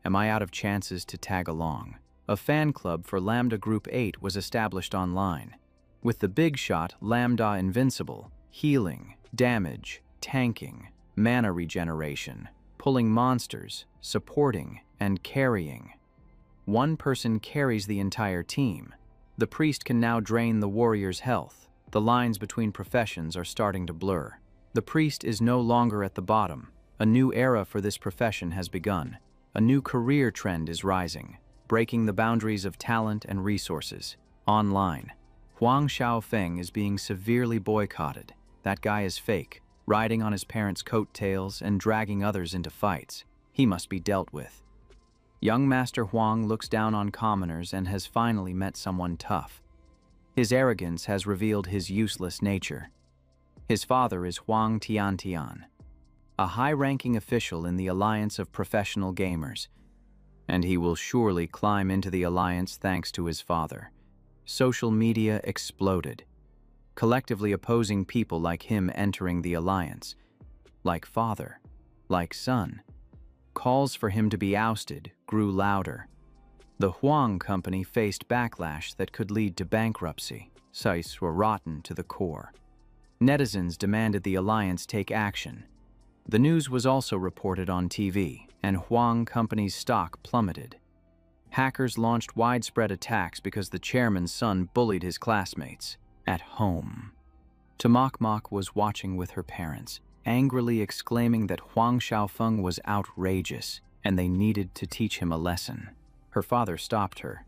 Am I out of chances to tag along? A fan club for Lambda Group 8 was established online. With the big shot Lambda Invincible, healing, damage, tanking, mana regeneration, pulling monsters, supporting, and carrying. One person carries the entire team. The priest can now drain the warrior's health. The lines between professions are starting to blur. The priest is no longer at the bottom. A new era for this profession has begun. A new career trend is rising, breaking the boundaries of talent and resources. Online, Huang Xiaofeng is being severely boycotted. That guy is fake, riding on his parents' coattails and dragging others into fights. He must be dealt with. Young Master Huang looks down on commoners and has finally met someone tough. His arrogance has revealed his useless nature. His father is Huang Tiantian, a high-ranking official in the Alliance of Professional Gamers, and he will surely climb into the alliance thanks to his father. Social media exploded, collectively opposing people like him entering the alliance. Like father, like son. Calls for him to be ousted grew louder. The Huang company faced backlash that could lead to bankruptcy. Sites were rotten to the core. Netizens demanded the alliance take action. The news was also reported on TV, and Huang company's stock plummeted. Hackers launched widespread attacks because the chairman's son bullied his classmates at home. Tamakmak was watching with her parents, angrily exclaiming that Huang Xiaofeng was outrageous, and they needed to teach him a lesson. Her father stopped her.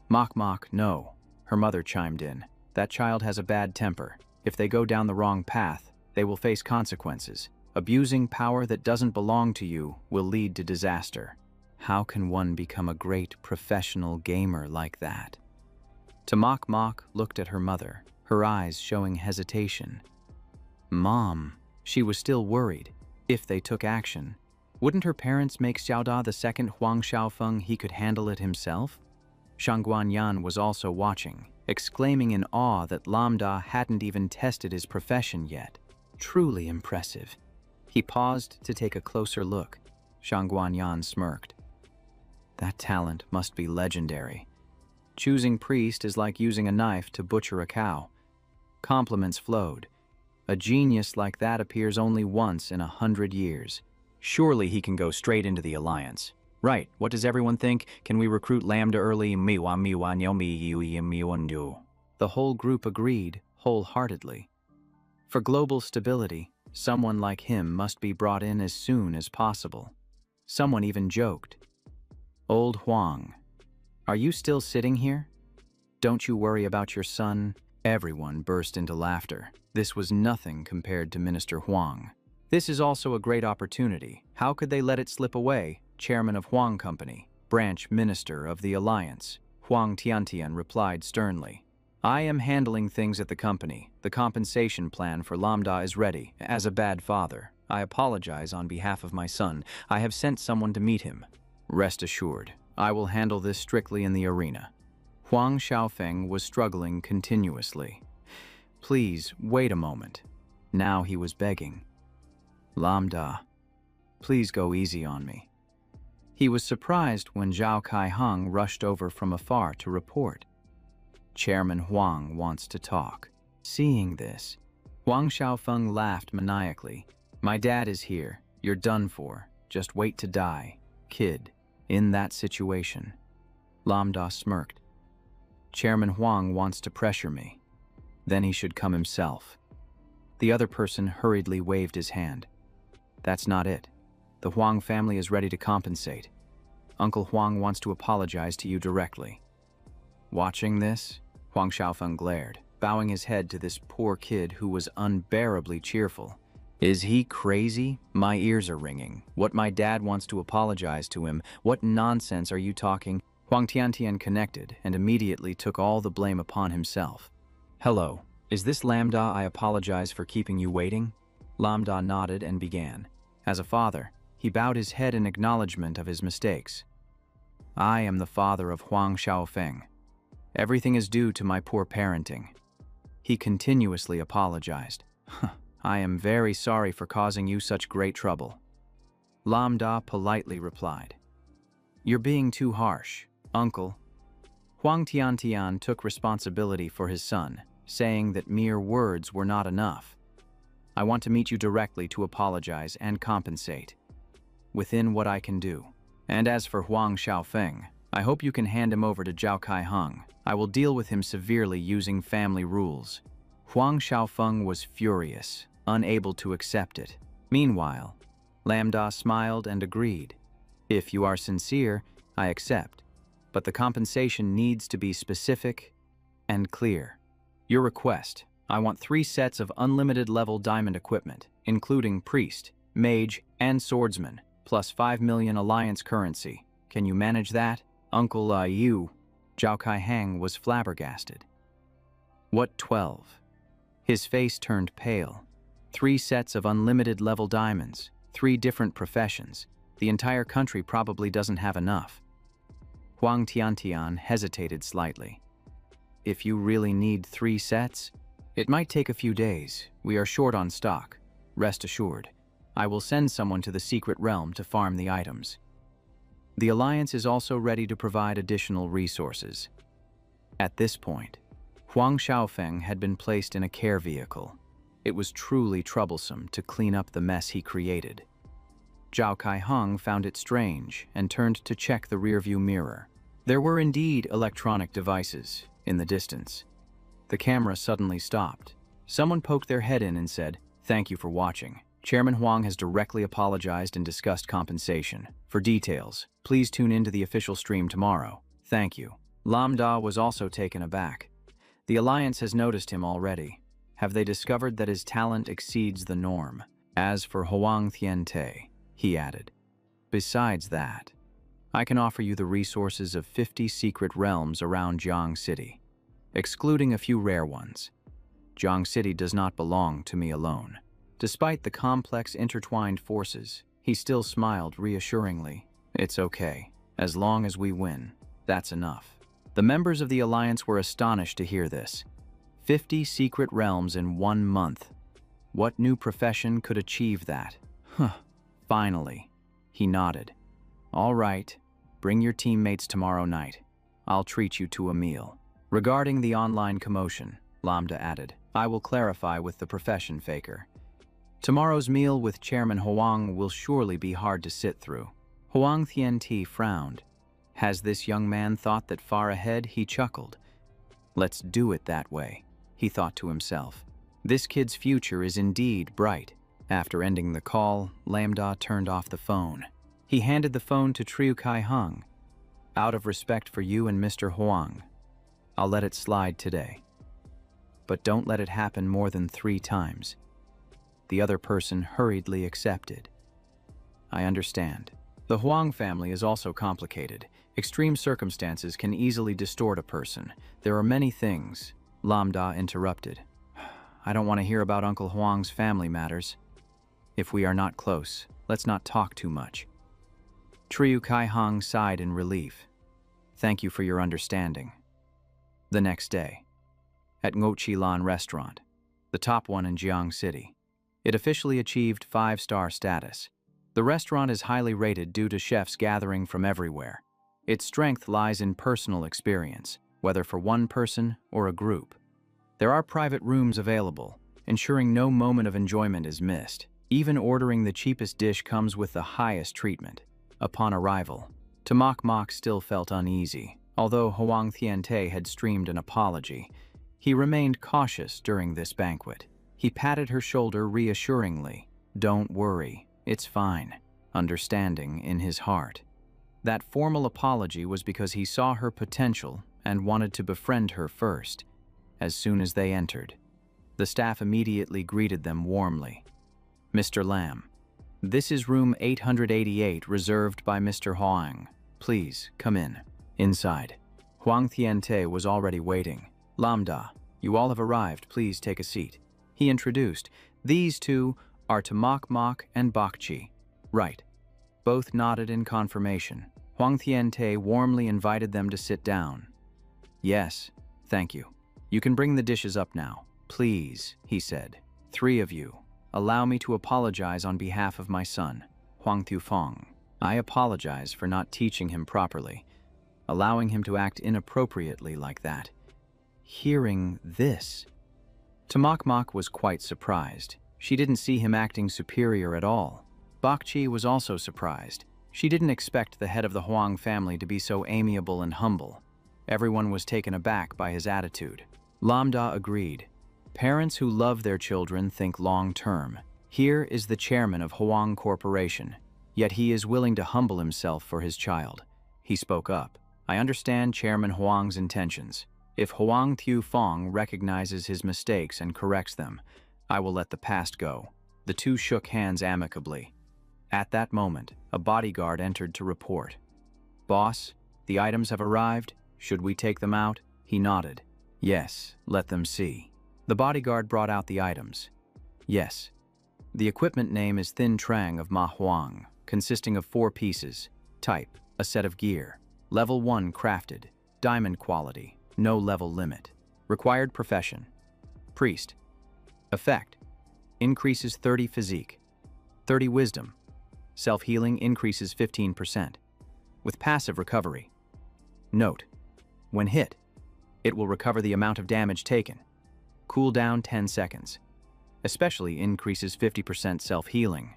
"Mok, no," her mother chimed in. "That child has a bad temper. If they go down the wrong path, they will face consequences. Abusing power that doesn't belong to you will lead to disaster. How can one become a great professional gamer like that?" Tamakmak looked at her mother, her eyes showing hesitation. "Mom," she was still worried. If they took action, wouldn't her parents make Xiaoda the second Huang Xiaofeng he could handle it himself? Shangguanyan was also watching, exclaiming in awe that Lambda hadn't even tested his profession yet. Truly impressive. He paused to take a closer look. Shangguanyan smirked. That talent must be legendary. Choosing priest is like using a knife to butcher a cow. Compliments flowed. A genius like that appears only once in 100 years. Surely he can go straight into the alliance. Right, what does everyone think? Can we recruit Lambda early? The whole group agreed, wholeheartedly. For global stability, someone like him must be brought in as soon as possible. Someone even joked. "Old Huang, are you still sitting here? Don't you worry about your son?" Everyone burst into laughter. This was nothing compared to Minister Huang. "This is also a great opportunity. How could they let it slip away?" Chairman of Huang Company, branch minister of the alliance, Huang Tiantian replied sternly. I am handling things at the company. The compensation plan for Lambda is ready. As a bad father, I apologize on behalf of my son. I have sent someone to meet him. Rest assured, I will handle this strictly in the arena. Huang Xiaofeng was struggling continuously. Please, wait a moment. Now he was begging. Lambda, please go easy on me. He was surprised when Zhao Kaiheng rushed over from afar to report. Chairman Huang wants to talk. Seeing this, Huang Xiaofeng laughed maniacally. My dad is here. You're done for. Just wait to die, kid. In that situation. Lambda smirked. Chairman Huang wants to pressure me. Then he should come himself. The other person hurriedly waved his hand. That's not it. The Huang family is ready to compensate. Uncle Huang wants to apologize to you directly. Watching this, Huang Xiaofeng glared, bowing his head to this poor kid who was unbearably cheerful. Is he crazy? My ears are ringing. What, my dad wants to apologize to him? What nonsense are you talking? Huang Tiantian connected and immediately took all the blame upon himself. Hello, is this Lambda? I apologize for keeping you waiting. Lambda nodded and began. As a father, he bowed his head in acknowledgement of his mistakes. I am the father of Huang Xiaofeng. Everything is due to my poor parenting. He continuously apologized. I am very sorry for causing you such great trouble. Lambda politely replied. You're being too harsh, uncle. Huang Tiantian took responsibility for his son, saying that mere words were not enough. I want to meet you directly to apologize and compensate, within what I can do. And as for Huang Xiaofeng, I hope you can hand him over to Zhao Kaiheng. I will deal with him severely using family rules. Huang Xiaofeng was furious, unable to accept it. Meanwhile, Lambda smiled and agreed. If you are sincere, I accept. But the compensation needs to be specific and clear. Your request, I want 3 sets of unlimited level diamond equipment, including priest, mage, and swordsman, plus 5 million alliance currency. Can you manage that? Uncle, you. Zhao Kaiheng was flabbergasted. What 12? His face turned pale. 3 sets of unlimited level diamonds, 3 different professions. The entire country probably doesn't have enough. Huang Tiantian hesitated slightly. If you really need 3 sets, it might take a few days. We are short on stock. Rest assured, I will send someone to the secret realm to farm the items. The Alliance is also ready to provide additional resources. At this point, Huang Xiaofeng had been placed in a care vehicle. It was truly troublesome to clean up the mess he created. Zhao Kaiheng found it strange and turned to check the rearview mirror. There were indeed electronic devices in the distance. The camera suddenly stopped. Someone poked their head in and said, "Thank you for watching. Chairman Huang has directly apologized and discussed compensation. For details, please tune into the official stream tomorrow. Thank you." Lambda was also taken aback. The Alliance has noticed him already. Have they discovered that his talent exceeds the norm? As for Huang Tiante, he added, besides that, I can offer you the resources of 50 secret realms around Jiang City, excluding a few rare ones. Jiang City does not belong to me alone. Despite the complex intertwined forces, he still smiled reassuringly. It's okay. As long as we win, that's enough. The members of the Alliance were astonished to hear this. 50 secret realms in 1 month. What new profession could achieve that? Finally, he nodded. All right, bring your teammates tomorrow night. I'll treat you to a meal. Regarding the online commotion, Lambda added, I will clarify with the profession faker. Tomorrow's meal with Chairman Huang will surely be hard to sit through. Huang Tianti frowned. Has this young man thought that far ahead? He chuckled. Let's do it that way, he thought to himself. This kid's future is indeed bright. After ending the call, Lambda turned off the phone. He handed the phone to Triu Kaiheng. Out of respect for you and Mr. Huang, I'll let it slide today. But don't let it happen more than 3 times. The other person hurriedly accepted. I understand. The Huang family is also complicated. Extreme circumstances can easily distort a person. There are many things. Lambda interrupted. I don't want to hear about Uncle Huang's family matters. If we are not close, let's not talk too much. Triu Kaihang sighed in relief. Thank you for your understanding. The next day, at Ngochilan Restaurant, the top one in Jiang City, it officially achieved 5-star status. The restaurant is highly rated due to chefs gathering from everywhere. Its strength lies in personal experience, whether for one person or a group. There are private rooms available, ensuring no moment of enjoyment is missed. Even ordering the cheapest dish comes with the highest treatment. Upon arrival, Tamak Mok still felt uneasy. Although Huang Tiante had streamed an apology, he remained cautious during this banquet. He patted her shoulder reassuringly. Don't worry, it's fine, understanding in his heart. That formal apology was because he saw her potential and wanted to befriend her first. As soon as they entered, the staff immediately greeted them warmly. Mr. Lam, this is room 888 reserved by Mr. Huang. Please, come in. Inside, Huang Tiante was already waiting. Lambda, you all have arrived, please take a seat. He introduced. These two are Tamak Mok and Bakchi. Right. Both nodded in confirmation. Huang Tiante warmly invited them to sit down. Yes, thank you. You can bring the dishes up now. Please, he said. 3 of you, allow me to apologize on behalf of my son, Huang Tufeng. I apologize for not teaching him properly, allowing him to act inappropriately like that. Hearing this, Tamak Mok was quite surprised. She didn't see him acting superior at all. Bakchi was also surprised. She didn't expect the head of the Huang family to be so amiable and humble. Everyone was taken aback by his attitude. Lambda agreed. Parents who love their children think long-term. Here is the chairman of Huang Corporation, yet he is willing to humble himself for his child. He spoke up. I understand Chairman Huang's intentions. If Huang Tufeng recognizes his mistakes and corrects them, I will let the past go. The two shook hands amicably. At that moment, a bodyguard entered to report. Boss, the items have arrived. Should we take them out? He nodded. Yes, let them see. The bodyguard brought out the items. Yes. The equipment name is Thin Trang of Ma Huang, consisting of 4 pieces. Type, a set of gear. Level 1 crafted. Diamond quality. No level limit. Required profession. Priest. Effect. Increases 30 physique. 30 wisdom. Self-healing increases 15%. With passive recovery. Note. When hit, it will recover the amount of damage taken. Cooldown 10 seconds. Especially increases 50% self-healing.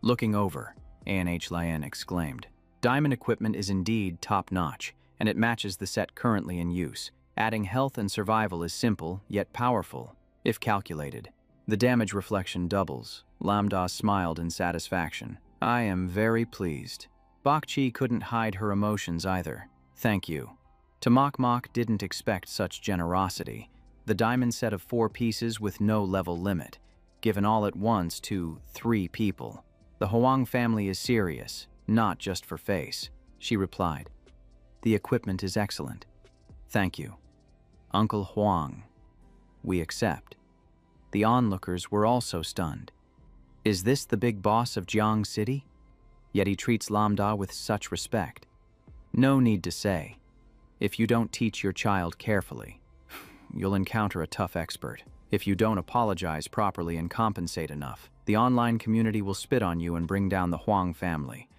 Looking over, ANH Lian exclaimed. Diamond equipment is indeed top-notch, and it matches the set currently in use. Adding health and survival is simple, yet powerful, if calculated. The damage reflection doubles. Lambda smiled in satisfaction. I am very pleased. Bakchi couldn't hide her emotions either. Thank you. Tamak Mok didn't expect such generosity. The diamond set of 4 pieces with no level limit, given all at once to 3 people. The Huang family is serious, not just for face, she replied. The equipment is excellent. Thank you. Uncle Huang. We accept. The onlookers were also stunned. Is this the big boss of Jiang City? Yet he treats Lambda with such respect. No need to say. If you don't teach your child carefully, you'll encounter a tough expert. If you don't apologize properly and compensate enough, the online community will spit on you and bring down the Huang family,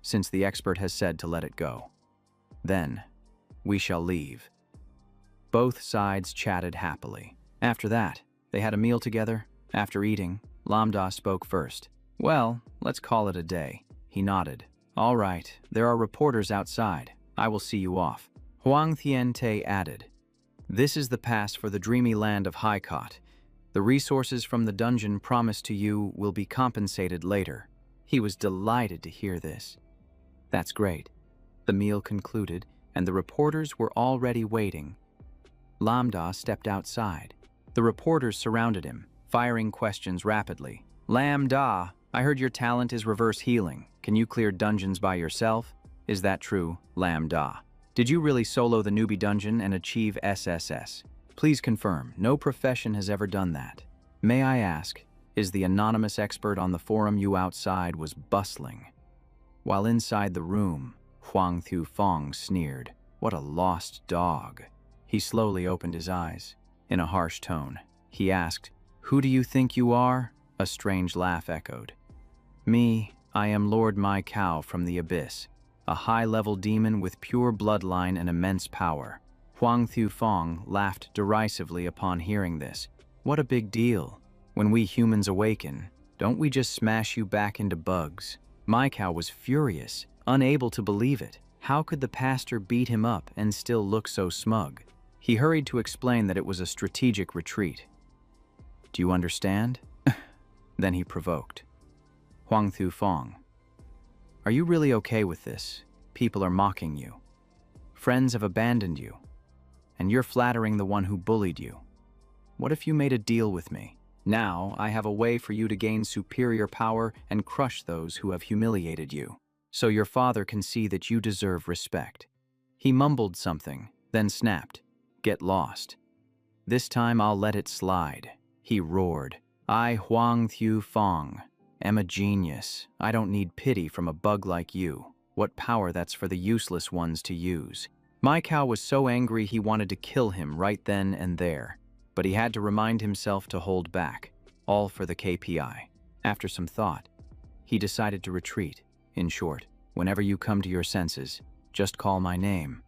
since the expert has said to let it go. Then, we shall leave. Both sides chatted happily. After that, they had a meal together. After eating, Lambda spoke first. Well, let's call it a day. He nodded. All right, there are reporters outside. I will see you off. Huang Tiante added. This is the pass for the dreamy land of Haikot. The resources from the dungeon promised to you will be compensated later. He was delighted to hear this. That's great. The meal concluded, and the reporters were already waiting. Lambda stepped outside. The reporters surrounded him, firing questions rapidly. Lambda, I heard your talent is reverse healing. Can you clear dungeons by yourself? Is that true, Lambda? Did you really solo the newbie dungeon and achieve SSS? Please confirm, no profession has ever done that. May I ask, is the anonymous expert on the forum you outside was bustling? While inside the room, Huang Thufeng sneered. What a lost dog. He slowly opened his eyes. In a harsh tone, he asked, "Who do you think you are?" A strange laugh echoed. "Me, I am Lord My Cow from the Abyss, a high-level demon with pure bloodline and immense power." Huang Thufeng laughed derisively upon hearing this. What a big deal. When we humans awaken, don't we just smash you back into bugs? My Cow was furious, unable to believe it. How could the pastor beat him up and still look so smug? He hurried to explain that it was a strategic retreat. "Do you understand?" Then he provoked. "Huang Thufeng, are you really okay with this? People are mocking you. Friends have abandoned you. And you're flattering the one who bullied you. What if you made a deal with me? Now I have a way for you to gain superior power and crush those who have humiliated you, so your father can see that you deserve respect." He mumbled something, then snapped, "Get lost. This time I'll let it slide." He roared, "I, Huang Thufeng, am a genius. I don't need pity from a bug like you. What power that's for the useless ones to use." My Cow was so angry he wanted to kill him right then and there, but he had to remind himself to hold back, all for the KPI. After some thought, he decided to retreat. In short, whenever you come to your senses, just call my name,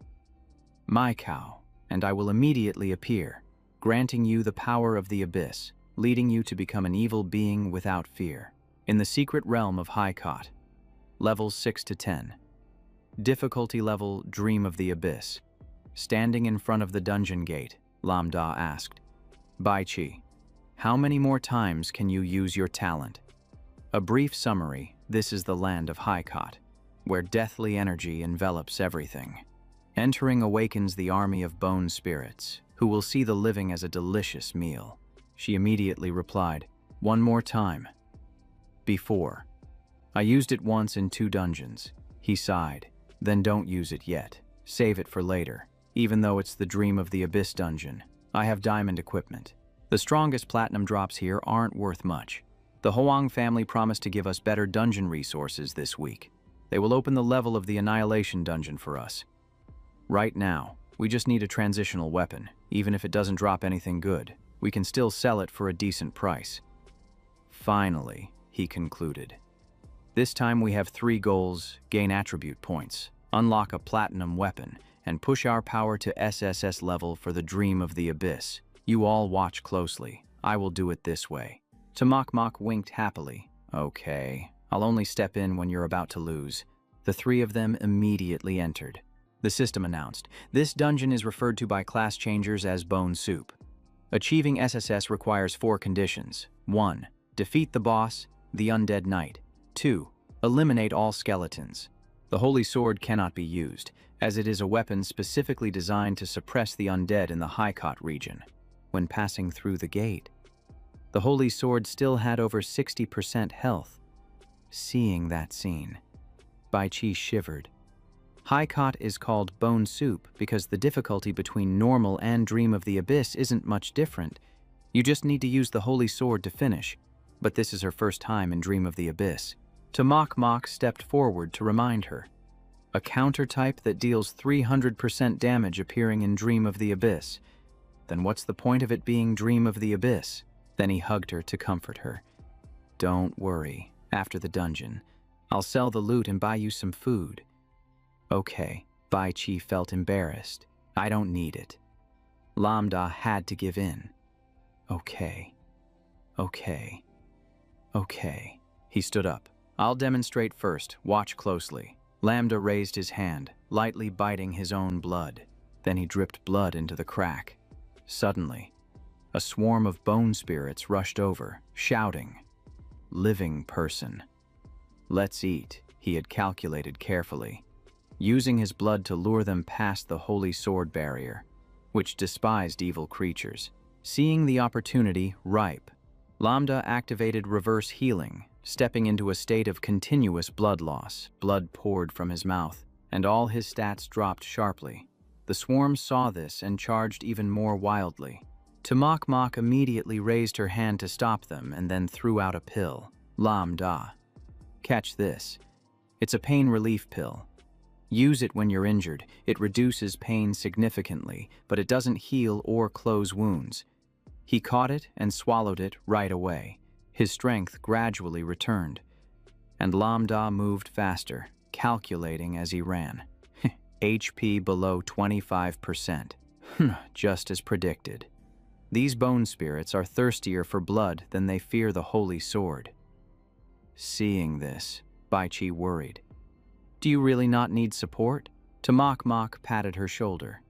My Cow, and I will immediately appear, granting you the power of the Abyss, leading you to become an evil being without fear. In the secret realm of Haikot, levels 6 to 10. Difficulty level Dream of the Abyss. Standing in front of the dungeon gate, Lambda asked, "Bai Chi, how many more times can you use your talent?" A brief summary: this is the land of Haikot, where deathly energy envelops everything. Entering awakens the army of bone spirits, who will see the living as a delicious meal. She immediately replied, "One more time." "Before. I used it once in 2 dungeons." He sighed. "Then don't use it yet. Save it for later. Even though it's the Dream of the Abyss dungeon, I have diamond equipment. The strongest platinum drops here aren't worth much. The Hoang family promised to give us better dungeon resources this week. They will open the level of the Annihilation dungeon for us. Right now, we just need a transitional weapon. Even if it doesn't drop anything good, we can still sell it for a decent price." Finally, he concluded. "This time we have 3 goals: gain attribute points, unlock a platinum weapon, and push our power to SSS level for the Dream of the Abyss. You all watch closely. I will do it this way." Tamak winked happily. "Okay, I'll only step in when you're about to lose." The 3 of them immediately entered. The system announced, "This dungeon is referred to by class changers as Bone Soup. Achieving SSS requires 4 conditions. 1. Defeat the boss, the Undead Knight. 2. Eliminate all skeletons. The Holy Sword cannot be used, as it is a weapon specifically designed to suppress the undead in the Haikot region." When passing through the gate, the Holy Sword still had over 60% health. Seeing that scene, Bai Chi shivered. Haikot is called Bone Soup because the difficulty between normal and Dream of the Abyss isn't much different. You just need to use the Holy Sword to finish. But this is her first time in Dream of the Abyss. Tamak stepped forward to remind her. A counter-type that deals 300% damage appearing in Dream of the Abyss. Then what's the point of it being Dream of the Abyss? Then he hugged her to comfort her. "Don't worry, after the dungeon, I'll sell the loot and buy you some food." "Okay." Bai Chi felt embarrassed. "I don't need it." Lambda had to give in. "Okay. Okay. Okay." He stood up. "I'll demonstrate first. Watch closely." Lambda raised his hand, lightly biting his own blood. Then he dripped blood into the crack. Suddenly, a swarm of bone spirits rushed over, shouting, "Living person. Let's eat," he had calculated carefully, using his blood to lure them past the Holy Sword barrier, which despised evil creatures. Seeing the opportunity ripe, Lambda activated reverse healing, stepping into a state of continuous blood loss. Blood poured from his mouth, and all his stats dropped sharply. The swarm saw this and charged even more wildly. Tamak Mok immediately raised her hand to stop them and then threw out a pill. Lam Da. Catch this. It's a pain relief pill. Use it when you're injured. It reduces pain significantly, but it doesn't heal or close wounds. He caught it and swallowed it right away. His strength gradually returned. And Lam Da moved faster, calculating as he ran. HP below 25%. Just as predicted. These bone spirits are thirstier for blood than they fear the holy sword. Seeing this, Bai Qi worried. Do you really not need support? Tamak Mok patted her shoulder.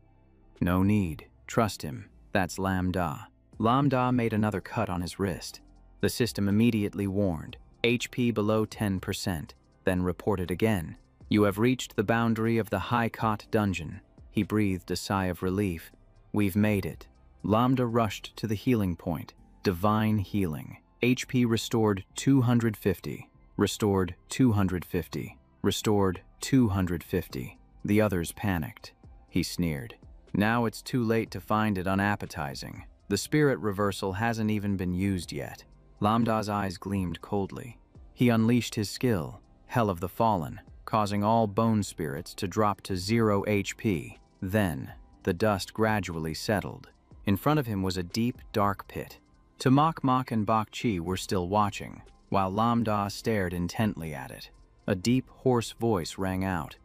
No need. Trust him. That's Lam Da. Lam Da made another cut on his wrist. The system immediately warned. HP below 10%, then reported again. You have reached the boundary of the High Cot dungeon. He breathed a sigh of relief. We've made it. Lam Da rushed to the healing point. Divine healing. HP restored 250. Restored 250. Restored 250. The others panicked. He sneered. Now it's too late to find it unappetizing. The spirit reversal hasn't even been used yet. Lam Da's eyes gleamed coldly. He unleashed his skill, Hell of the Fallen, causing all bone spirits to drop to 0 HP. Then, the dust gradually settled. In front of him was a deep, dark pit. Tamak Mok and Bak Chi were still watching, while Lam Da stared intently at it. A deep, hoarse voice rang out.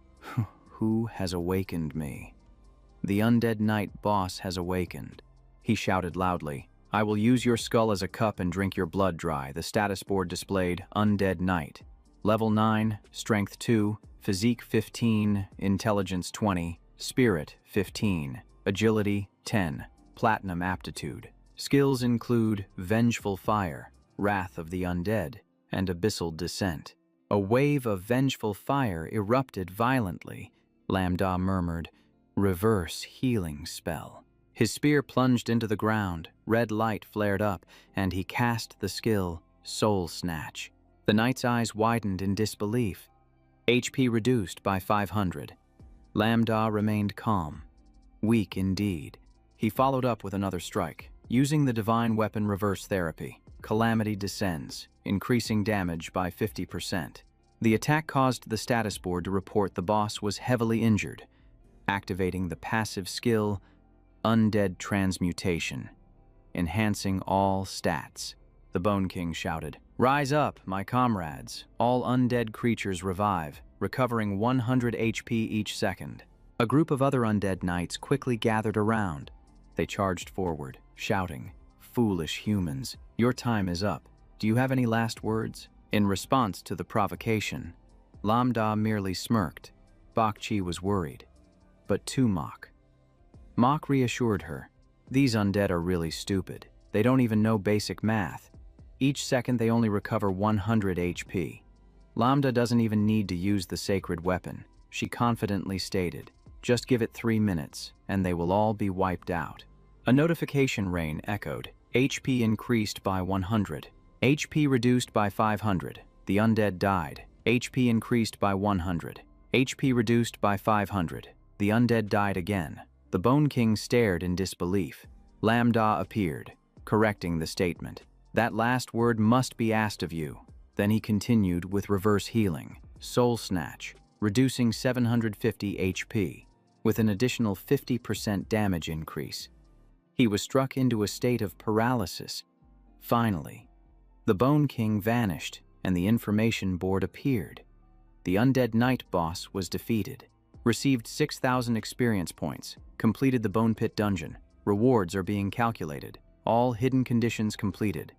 Who has awakened me? The undead knight boss has awakened. He shouted loudly. I will use your skull as a cup and drink your blood dry. The status board displayed Undead Knight. Level 9, Strength 2, Physique 15, Intelligence 20, Spirit 15, Agility 10, Platinum Aptitude. Skills include Vengeful Fire, Wrath of the Undead, and Abyssal Descent. A wave of vengeful fire erupted violently. Lam Da murmured, Reverse Healing Spell. His spear plunged into the ground, red light flared up, and he cast the skill, Soul Snatch. The knight's eyes widened in disbelief. HP reduced by 500. Lam Da remained calm. Weak indeed. He followed up with another strike, using the divine weapon reverse therapy. Calamity descends, increasing damage by 50%. The attack caused the status board to report the boss was heavily injured, activating the passive skill, Undead Transmutation, enhancing all stats. The Bone King shouted, Rise up, my comrades. All undead creatures revive, recovering 100 HP each second. A group of other undead knights quickly gathered around. They charged forward, shouting, Foolish humans, your time is up. Do you have any last words? In response to the provocation, Lam Da merely smirked. Bak Chi was worried. But to Mok. Mok reassured her. These undead are really stupid. They don't even know basic math. Each second they only recover 100 HP. Lam Da doesn't even need to use the sacred weapon. She confidently stated, Just give it 3 minutes, and they will all be wiped out. A notification rain echoed. HP increased by 100. HP reduced by 500. The undead died. HP increased by 100. HP reduced by 500. The undead died again. The Bone King stared in disbelief. Lam Da appeared, correcting the statement. That last word must be asked of you. Then he continued with reverse healing, Soul Snatch, reducing 750 HP, with an additional 50% damage increase. He was struck into a state of paralysis. Finally, the Bone King vanished and the information board appeared. The Undead Knight boss was defeated. Received 6,000 experience points. Completed the Bone Pit dungeon. Rewards are being calculated. All hidden conditions completed.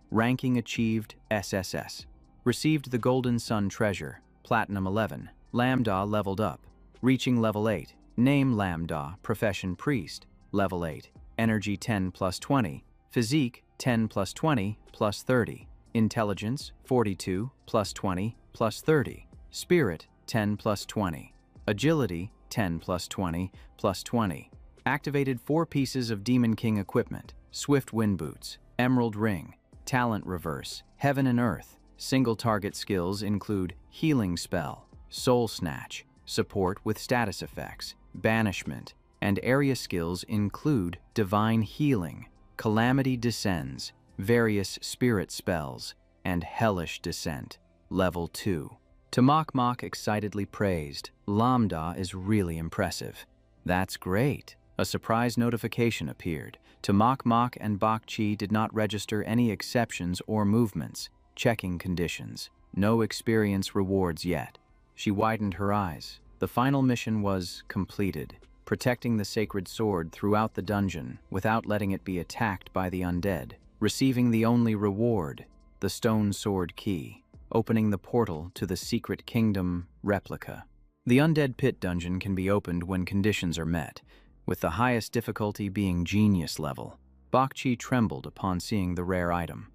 Ranking achieved SSS. Received the Golden Sun treasure. Platinum 11. Lam Da leveled up. Reaching level 8. Name Lam Da. Profession Priest. Level 8. Energy 10 plus 20. Physique 10 plus 20 plus 30. Intelligence 42 plus 20 plus 30. Spirit 10 plus 20. Agility 10 plus 20 plus 20. Activated 4 pieces of Demon King equipment. Swift Wind Boots. Emerald Ring. Talent Reverse. Heaven and Earth. Single target skills include Healing Spell, Soul Snatch, Support with status effects, Banishment, and area skills include Divine Healing, Calamity Descends, various spirit spells, and Hellish Descent, level 2. Tamak excitedly praised, "Lambda is really impressive." "That's great." A surprise notification appeared. Tamak and Bakchi did not register any exceptions or movements. Checking conditions. No experience rewards yet. She widened her eyes. The final mission was completed, protecting the sacred sword throughout the dungeon without letting it be attacked by the undead, receiving the only reward, the stone sword key, opening the portal to the secret kingdom replica. The undead pit dungeon can be opened when conditions are met, with the highest difficulty being genius level. Bakchi trembled upon seeing the rare item.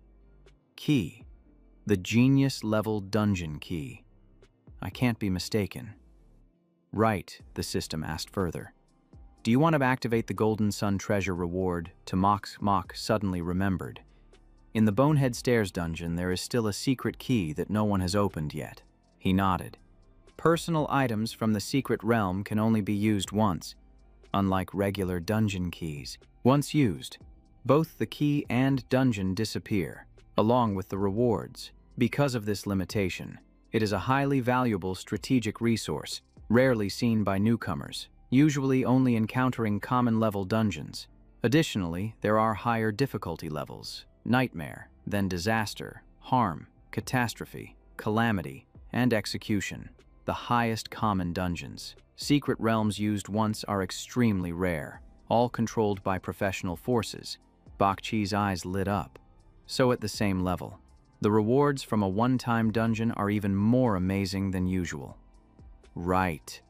Key. The genius level dungeon key. I can't be mistaken. Right, the system asked further. Do you want to activate the Golden Sun treasure reward? Tamak suddenly remembered. In the Bonehead Stairs dungeon, there is still a secret key that no one has opened yet. He nodded. Personal items from the secret realm can only be used once, unlike regular dungeon keys. Once used, both the key and dungeon disappear, along with the rewards. Because of this limitation, it is a highly valuable strategic resource, rarely seen by newcomers, usually only encountering common-level dungeons. Additionally, there are higher difficulty levels: Nightmare, then Disaster, Harm, Catastrophe, Calamity, and Execution, the highest common dungeons. Secret realms used once are extremely rare, all controlled by professional forces. Bakchi's eyes lit up. So at the same level, the rewards from a one-time dungeon are even more amazing than usual. Right.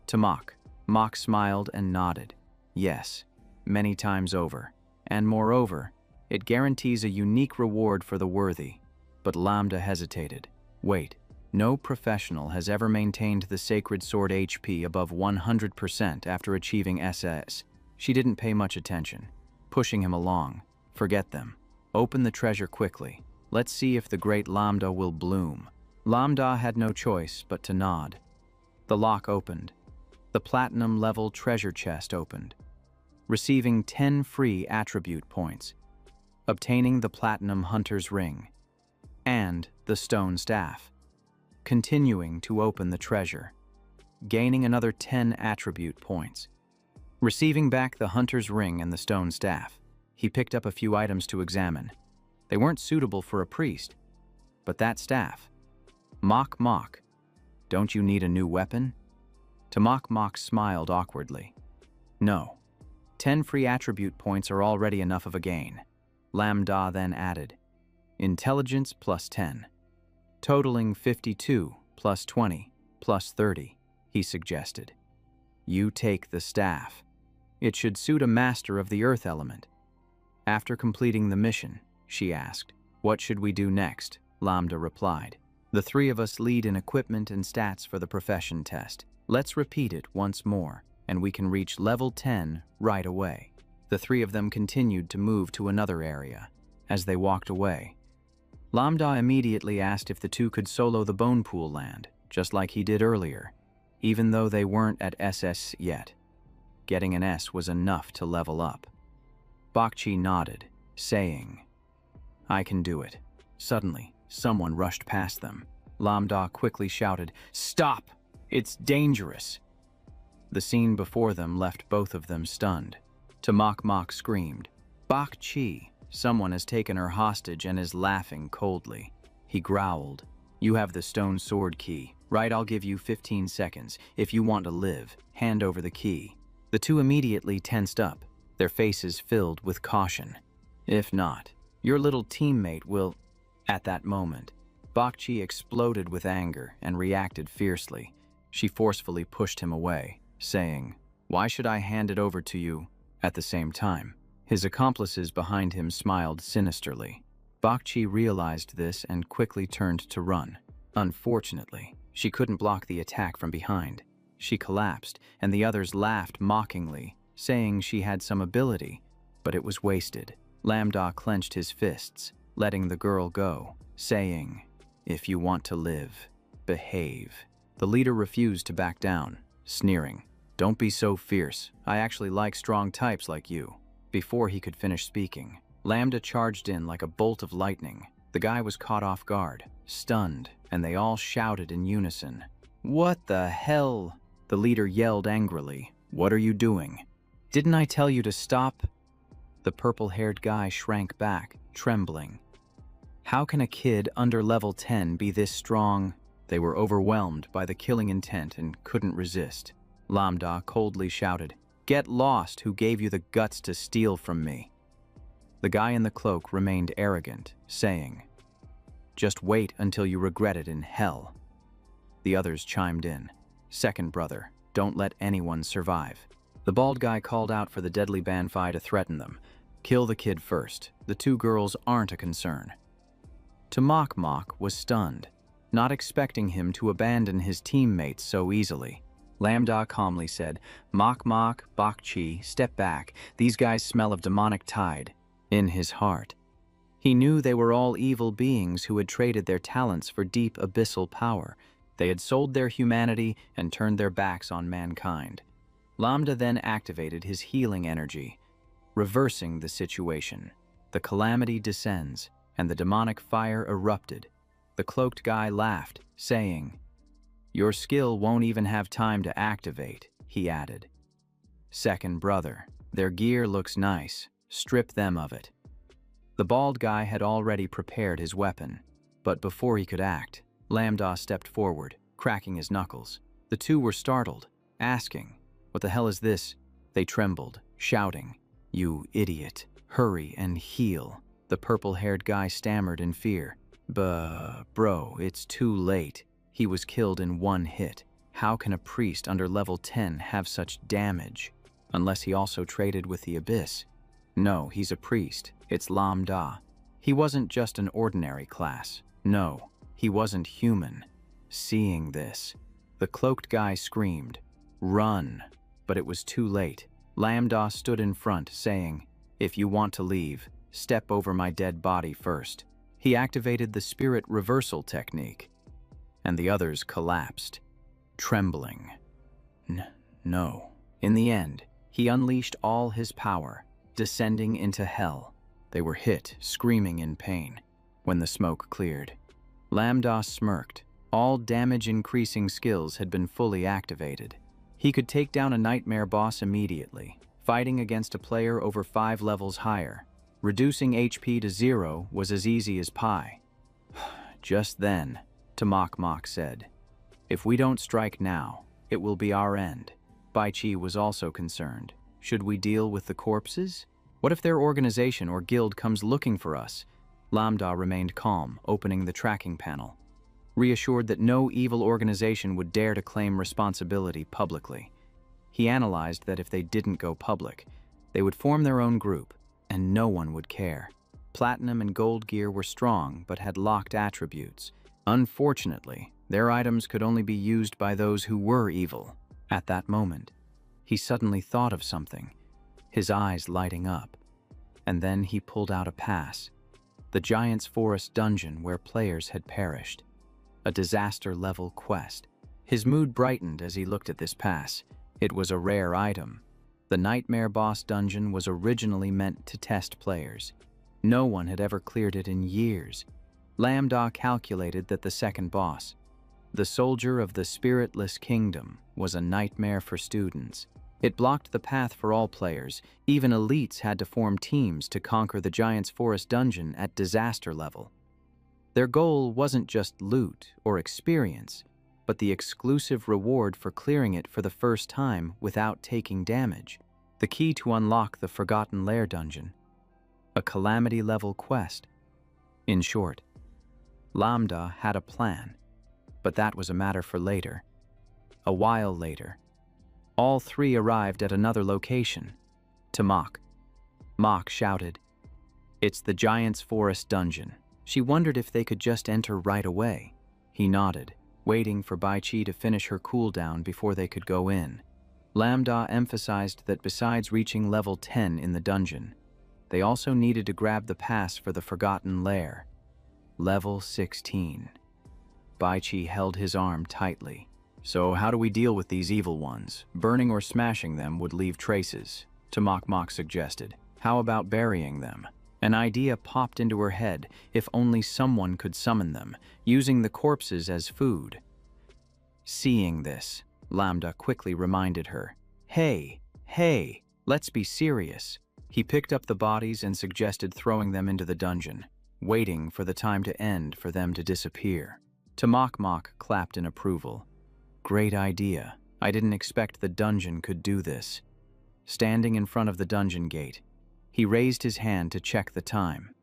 Tamak smiled and nodded. Yes, many times over. And moreover, it guarantees a unique reward for the worthy. But Lambda hesitated. Wait, no professional has ever maintained the sacred sword HP above 100% after achieving SS. She didn't pay much attention, pushing him along. Forget them. Open the treasure quickly. Let's see if the great Lambda will bloom. Lambda had no choice but to nod. The lock opened. The platinum-level treasure chest opened, receiving 10 free attribute points, obtaining the platinum hunter's ring, and the stone staff, continuing to open the treasure, gaining another 10 attribute points. Receiving back the hunter's ring and the stone staff, he picked up a few items to examine. They weren't suitable for a priest, but that staff. Mock. Don't you need a new weapon? Tamak smiled awkwardly. No. 10 free attribute points are already enough of a gain. Lambda then added, Intelligence plus 10. Totaling 52 plus 20 plus 30, he suggested. You take the staff. It should suit a master of the earth element. After completing the mission, she asked, What should we do next? Lambda replied. The three of us lead in equipment and stats for the profession test. Let's repeat it once more, and we can reach level 10 right away. The three of them continued to move to another area. As they walked away, Lambda immediately asked if the two could solo the Bone Pool land, just like he did earlier, even though they weren't at SS yet. Getting an S was enough to level up. Bakchi nodded, saying, I can do it. Suddenly, someone rushed past them. Lambda quickly shouted, Stop! It's dangerous! The scene before them left both of them stunned. Tamak screamed, Bakchi! Someone has taken her hostage and is laughing coldly. He growled, You have the stone sword key, right? I'll give you 15 seconds. If you want to live, hand over the key. The two immediately tensed up, their faces filled with caution. If not, your little teammate will... At that moment, Bakchi exploded with anger and reacted fiercely. She forcefully pushed him away, saying, Why should I hand it over to you? At the same time, his accomplices behind him smiled sinisterly. Bakchi realized this and quickly turned to run. Unfortunately, she couldn't block the attack from behind. She collapsed, and the others laughed mockingly, saying she had some ability, but it was wasted. Lambda clenched his fists, letting the girl go, saying, If you want to live, behave. The leader refused to back down, sneering, Don't be so fierce. I actually like strong types like you. Before he could finish speaking, Lambda charged in like a bolt of lightning. The guy was caught off guard, stunned, and they all shouted in unison. What the hell? The leader yelled angrily. What are you doing? Didn't I tell you to stop? The purple-haired guy shrank back, trembling. How can a kid under level 10 be this strong? They were overwhelmed by the killing intent and couldn't resist. Lambda coldly shouted, Get lost, who gave you the guts to steal from me? The guy in the cloak remained arrogant, saying, Just wait until you regret it in hell. The others chimed in. Second brother, don't let anyone survive. The bald guy called out for the deadly Banfai to threaten them. Kill the kid first. The two girls aren't a concern. Mok was stunned, not expecting him to abandon his teammates so easily. Lambda calmly said, Mok, Bok Chi, step back. These guys smell of demonic tide. In his heart, he knew they were all evil beings who had traded their talents for deep abyssal power. They had sold their humanity and turned their backs on mankind. Lambda then activated his healing energy, reversing the situation. The calamity descends, and the demonic fire erupted. The cloaked guy laughed, saying, Your skill won't even have time to activate, he added. Second brother, their gear looks nice. Strip them of it. The bald guy had already prepared his weapon, but before he could act, Lambda stepped forward, cracking his knuckles. The two were startled, asking, What the hell is this? They trembled, shouting, You idiot, hurry and heal. The purple-haired guy stammered in fear. Bro, it's too late. He was killed in one hit. How can a priest under level 10 have such damage? Unless he also traded with the Abyss. No, he's a priest. It's Lambda. He wasn't just an ordinary class. No, he wasn't human. Seeing this, the cloaked guy screamed, Run! But it was too late. Lambda stood in front, saying, If you want to leave, step over my dead body first. He activated the spirit reversal technique, and the others collapsed, trembling. No. In the end, he unleashed all his power, descending into hell. They were hit, screaming in pain. When the smoke cleared, Lambda smirked. All damage-increasing skills had been fully activated. He could take down a nightmare boss immediately, fighting against a player over 5 levels higher. Reducing HP to 0 was as easy as pie. Just then, Mok said, If we don't strike now, it will be our end. Bai Chi was also concerned. Should we deal with the corpses? What if their organization or guild comes looking for us? Lambda remained calm, opening the tracking panel, reassured that no evil organization would dare to claim responsibility publicly. He analyzed that if they didn't go public, they would form their own group, and no one would care. Platinum and gold gear were strong, but had locked attributes. Unfortunately, their items could only be used by those who were evil. At that moment, he suddenly thought of something, his eyes lighting up. And then he pulled out a pass. The Giant's Forest dungeon where players had perished. A disaster-level quest. His mood brightened as he looked at this pass. It was a rare item. The Nightmare Boss dungeon was originally meant to test players. No one had ever cleared it in years. Lambda calculated that the second boss, the Soldier of the Spiritless Kingdom, was a nightmare for students. It blocked the path for all players. Even elites had to form teams to conquer the Giant's Forest dungeon at disaster level. Their goal wasn't just loot or experience, but the exclusive reward for clearing it for the first time without taking damage. The key to unlock the Forgotten Lair dungeon. A calamity-level quest. In short, Lambda had a plan, but that was a matter for later. A while later, all three arrived at another location. To Mok. Mok shouted, "It's the Giant's Forest dungeon." She wondered if they could just enter right away. He nodded, waiting for Bai Chi to finish her cooldown before they could go in. Lambda emphasized that besides reaching level 10 in the dungeon, they also needed to grab the pass for the Forgotten Lair. Level 16. Bai Chi held his arm tightly, So how do we deal with these evil ones? Burning or smashing them would leave traces, Tamak suggested. How about burying them? An idea popped into her head, if only someone could summon them, using the corpses as food. Seeing this, Lambda quickly reminded her. Hey, let's be serious. He picked up the bodies and suggested throwing them into the dungeon, waiting for the time to end for them to disappear. Tamak clapped in approval. Great idea. I didn't expect the dungeon could do this. Standing in front of the dungeon gate, he raised his hand to check the time.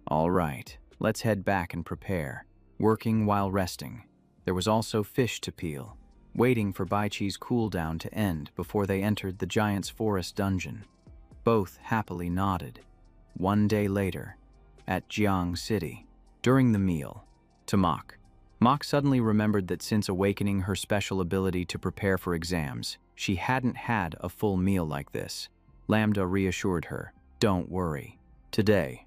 All right, let's head back and prepare. Working while resting. There was also fish to peel, waiting for Baichi's cooldown to end before they entered the Giant's Forest dungeon. Both happily nodded. 1 day later, at Jiang City, during the meal, Tamak suddenly remembered that since awakening her special ability to prepare for exams, she hadn't had a full meal like this. Lambda reassured her, "Don't worry. Today,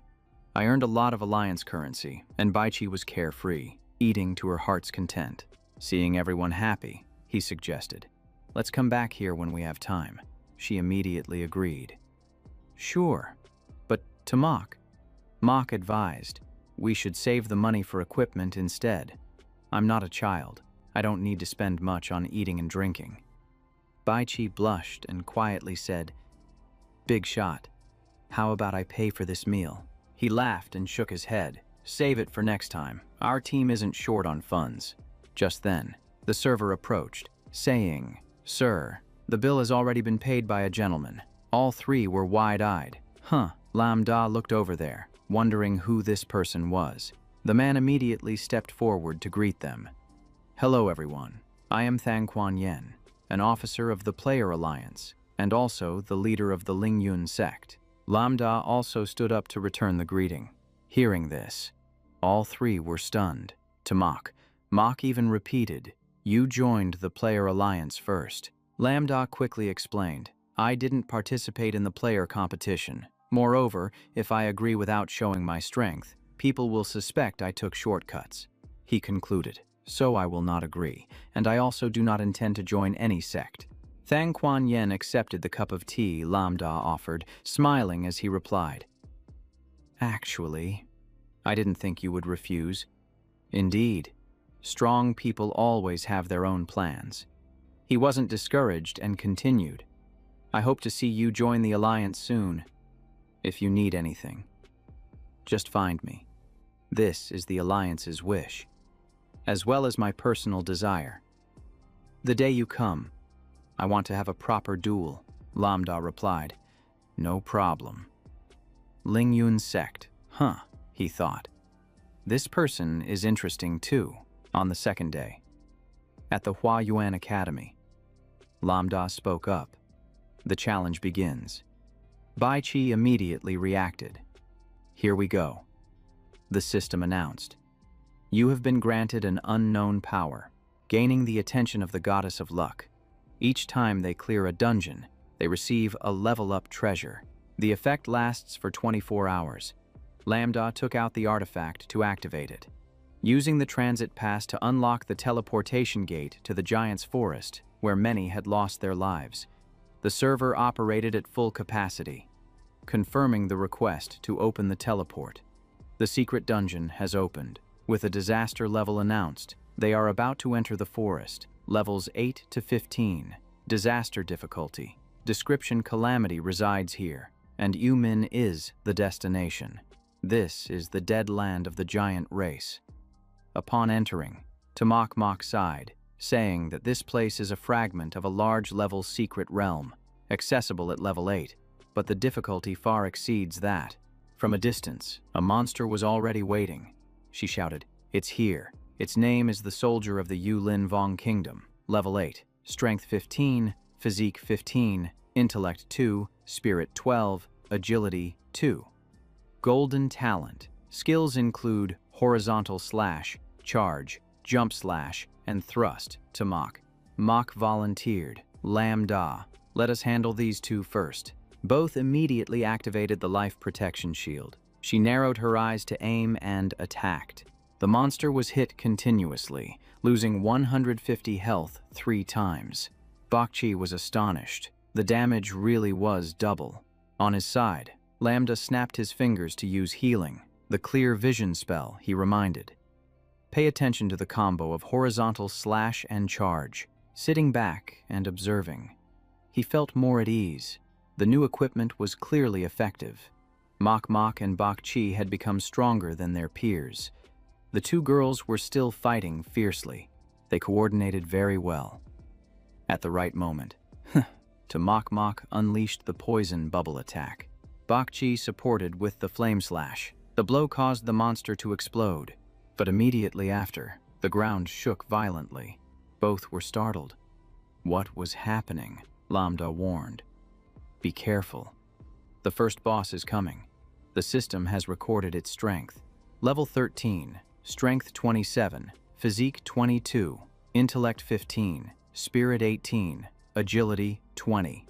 I earned a lot of alliance currency, and Baichi was carefree, eating to her heart's content. Seeing everyone happy, he suggested, let's come back here when we have time." She immediately agreed. Sure, but Tamak advised, we should save the money for equipment instead. I'm not a child. I don't need to spend much on eating and drinking. Baichi blushed and quietly said, "Big shot. How about I pay for this meal?" He laughed and shook his head. "Save it for next time. Our team isn't short on funds." Just then, the server approached, saying, "Sir, the bill has already been paid by a gentleman." All three were wide-eyed. Lambda looked over there, wondering who this person was. The man immediately stepped forward to greet them. "Hello, everyone. I am Thangquan Yen, an officer of the Player Alliance, and also the leader of the Lingyun sect." Lambda also stood up to return the greeting. Hearing this, all three were stunned. Tamak even repeated, "You joined the Player Alliance first." Lambda quickly explained, "I didn't participate in the player competition. Moreover, if I agree without showing my strength, people will suspect I took shortcuts." He concluded, "So I will not agree, and I also do not intend to join any sect." Thangquan Yen accepted the cup of tea Lambda offered, smiling as he replied, "Actually, I didn't think you would refuse. Indeed, strong people always have their own plans." He wasn't discouraged and continued, "I hope to see you join the Alliance soon. If you need anything, just find me. This is the Alliance's wish, as well as my personal desire. The day you come, I want to have a proper duel." Lambda replied, "No problem." Lingyun sect, he thought. This person is interesting too. On the second day, at the Huayuan Academy, Lambda spoke up. "The challenge begins." Baichi immediately reacted. "Here we go." The system announced, "You have been granted an unknown power, gaining the attention of the goddess of luck. Each time they clear a dungeon, they receive a level-up treasure. The effect lasts for 24 hours. Lambda took out the artifact to activate it. Using the transit pass to unlock the teleportation gate to the Giant's Forest, where many had lost their lives, the server operated at full capacity, confirming the request to open the teleport. The secret dungeon has opened. With a disaster level announced, they are about to enter the forest. Levels 8 to 15. Disaster difficulty. Description: calamity resides here, and Yumin is the destination. This is the dead land of the giant race. Upon entering, Tamak sighed, saying that this place is a fragment of a large-level secret realm, accessible at level 8, but the difficulty far exceeds that. From a distance, a monster was already waiting. She shouted, "It's here." Its name is the Soldier of the Yulin Vong Kingdom, level 8, Strength 15, Physique 15, Intellect 2, Spirit 12, Agility 2. Golden Talent. Skills include Horizontal Slash, Charge, Jump Slash, and Thrust. Tamak volunteered. Lambda, let us handle these two first. Both immediately activated the life protection shield. She narrowed her eyes to aim and attacked. The monster was hit continuously, losing 150 health 3 times. Bok Chi was astonished. The damage really was double. On his side, Lambda snapped his fingers to use healing, the clear vision spell he reminded. Pay attention to the combo of horizontal slash and charge, sitting back and observing. He felt more at ease. The new equipment was clearly effective. Mok Mok and Bok Chi had become stronger than their peers. The two girls were still fighting fiercely. They coordinated very well. At the right moment, to Mok Mok unleashed the poison bubble attack. Bok Chi supported with the flame slash. The blow caused the monster to explode, but immediately after, the ground shook violently. Both were startled. What was happening? Lambda warned. Be careful. The first boss is coming. The system has recorded its strength. Level 13, Strength 27, Physique 22, Intellect 15, Spirit 18, Agility 20.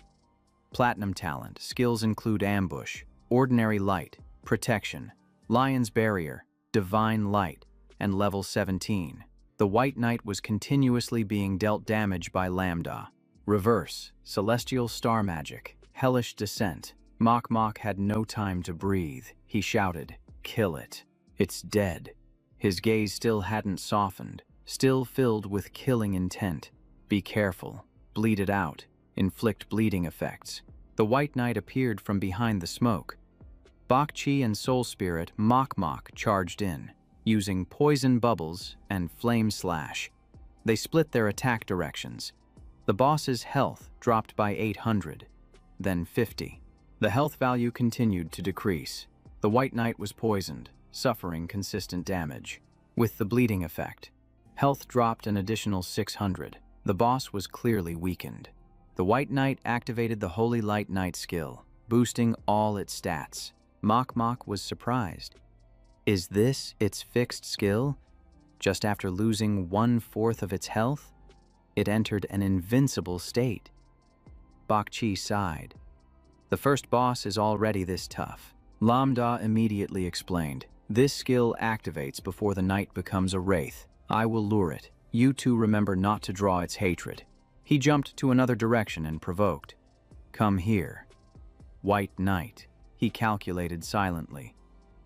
Platinum talent. Skills include Ambush, Ordinary Light, Protection, Lion's Barrier, Divine Light, and Level 17. The White Knight was continuously being dealt damage by Lambda. Reverse, Celestial Star Magic, Hellish Descent. Mok Mok had no time to breathe. He shouted, "Kill it. It's dead." His gaze still hadn't softened, still filled with killing intent. Be careful. Bleed it out. Inflict bleeding effects. The White Knight appeared from behind the smoke. Bok Chi and Soul Spirit Mok Mok charged in, using poison bubbles and flame slash. They split their attack directions. The boss's health dropped by 800, then 50. The health value continued to decrease. The White Knight was poisoned, suffering consistent damage. With the bleeding effect, health dropped an additional 600. The boss was clearly weakened. The White Knight activated the Holy Light Knight skill, boosting all its stats. Mok Mok was surprised. Is this its fixed skill? Just after losing 1/4 of its health, it entered an invincible state. Bok Chi sighed. The first boss is already this tough. Lambda immediately explained. This skill activates before the knight becomes a wraith. I will lure it. You two remember not to draw its hatred. He jumped to another direction and provoked. Come here. White Knight. He calculated silently.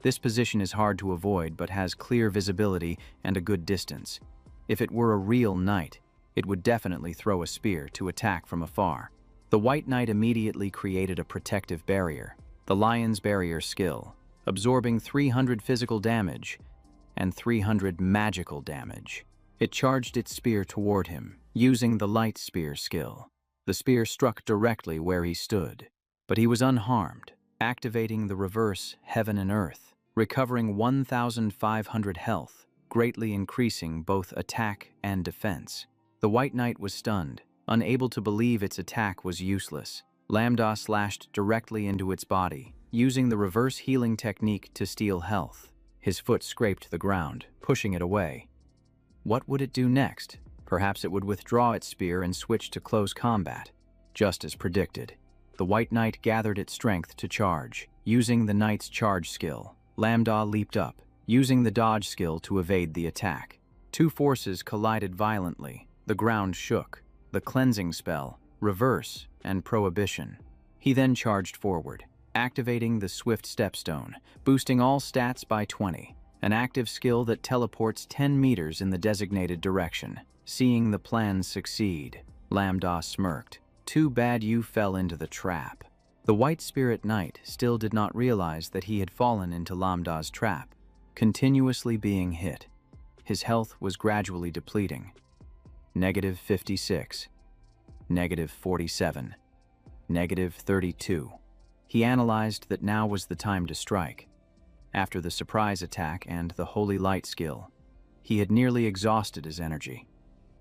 This position is hard to avoid but has clear visibility and a good distance. If it were a real knight, it would definitely throw a spear to attack from afar. The White Knight immediately created a protective barrier, the Lion's Barrier skill, absorbing 300 physical damage and 300 magical damage. It charged its spear toward him, using the Light Spear skill. The spear struck directly where he stood, but he was unharmed, activating the reverse Heaven and Earth, recovering 1,500 health, greatly increasing both attack and defense. The White Knight was stunned, unable to believe its attack was useless. Lambda slashed directly into its body, using the reverse healing technique to steal health. His foot scraped the ground, pushing it away. What would it do next? Perhaps it would withdraw its spear and switch to close combat. Just as predicted, the White Knight gathered its strength to charge. Using the Knight's charge skill, Lambda leaped up, using the dodge skill to evade the attack. Two forces collided violently. The ground shook. The cleansing spell, reverse, and prohibition. He then charged forward, activating the Swift Stepstone, boosting all stats by 20, an active skill that teleports 10 meters in the designated direction. Seeing the plan succeed, Lambda smirked. Too bad you fell into the trap. The White Spirit Knight still did not realize that he had fallen into Lambda's trap, continuously being hit. His health was gradually depleting. -56, -47, -32. He analyzed that now was the time to strike. After the surprise attack and the Holy Light skill, he had nearly exhausted his energy,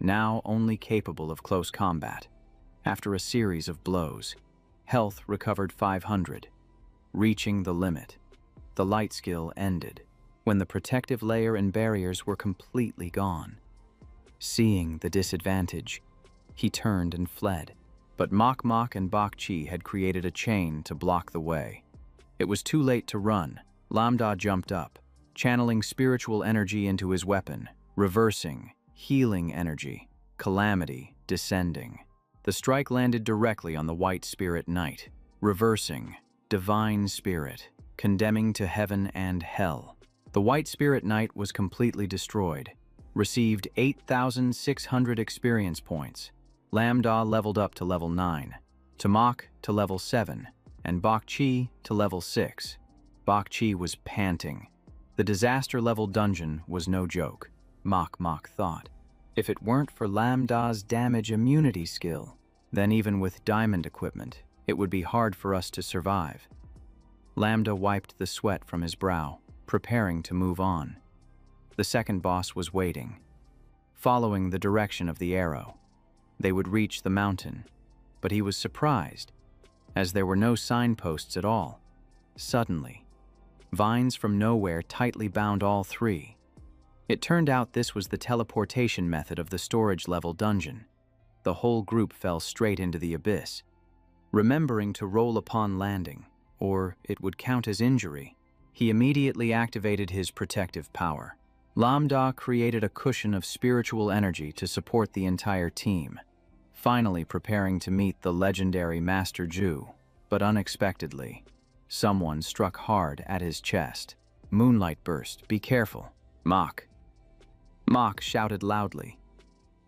now only capable of close combat. After a series of blows, health recovered 500. Reaching the limit, the light skill ended, when the protective layer and barriers were completely gone. Seeing the disadvantage, he turned and fled. But Mok Mok and Bok Chi had created a chain to block the way. It was too late to run. Lambda jumped up, channeling spiritual energy into his weapon, reversing, healing energy, calamity, descending. The strike landed directly on the White Spirit Knight, reversing, divine spirit, condemning to heaven and hell. The White Spirit Knight was completely destroyed, received 8,600 experience points. Lambda leveled up to level 9, Tamak to level 7, and Bak Chi to level 6. Bak Chi was panting. The disaster-level dungeon was no joke, Mok thought. If it weren't for Lambda's damage immunity skill, then even with diamond equipment, it would be hard for us to survive. Lambda wiped the sweat from his brow, preparing to move on. The second boss was waiting, following the direction of the arrow. They would reach the mountain, but he was surprised, as there were no signposts at all. Suddenly, vines from nowhere tightly bound all three. It turned out this was the teleportation method of the storage-level dungeon. The whole group fell straight into the abyss. Remembering to roll upon landing, or it would count as injury, he immediately activated his protective power. Lambda created a cushion of spiritual energy to support the entire team, finally preparing to meet the legendary Master Ju, but unexpectedly, someone struck hard at his chest. Moonlight burst, be careful. Mok shouted loudly.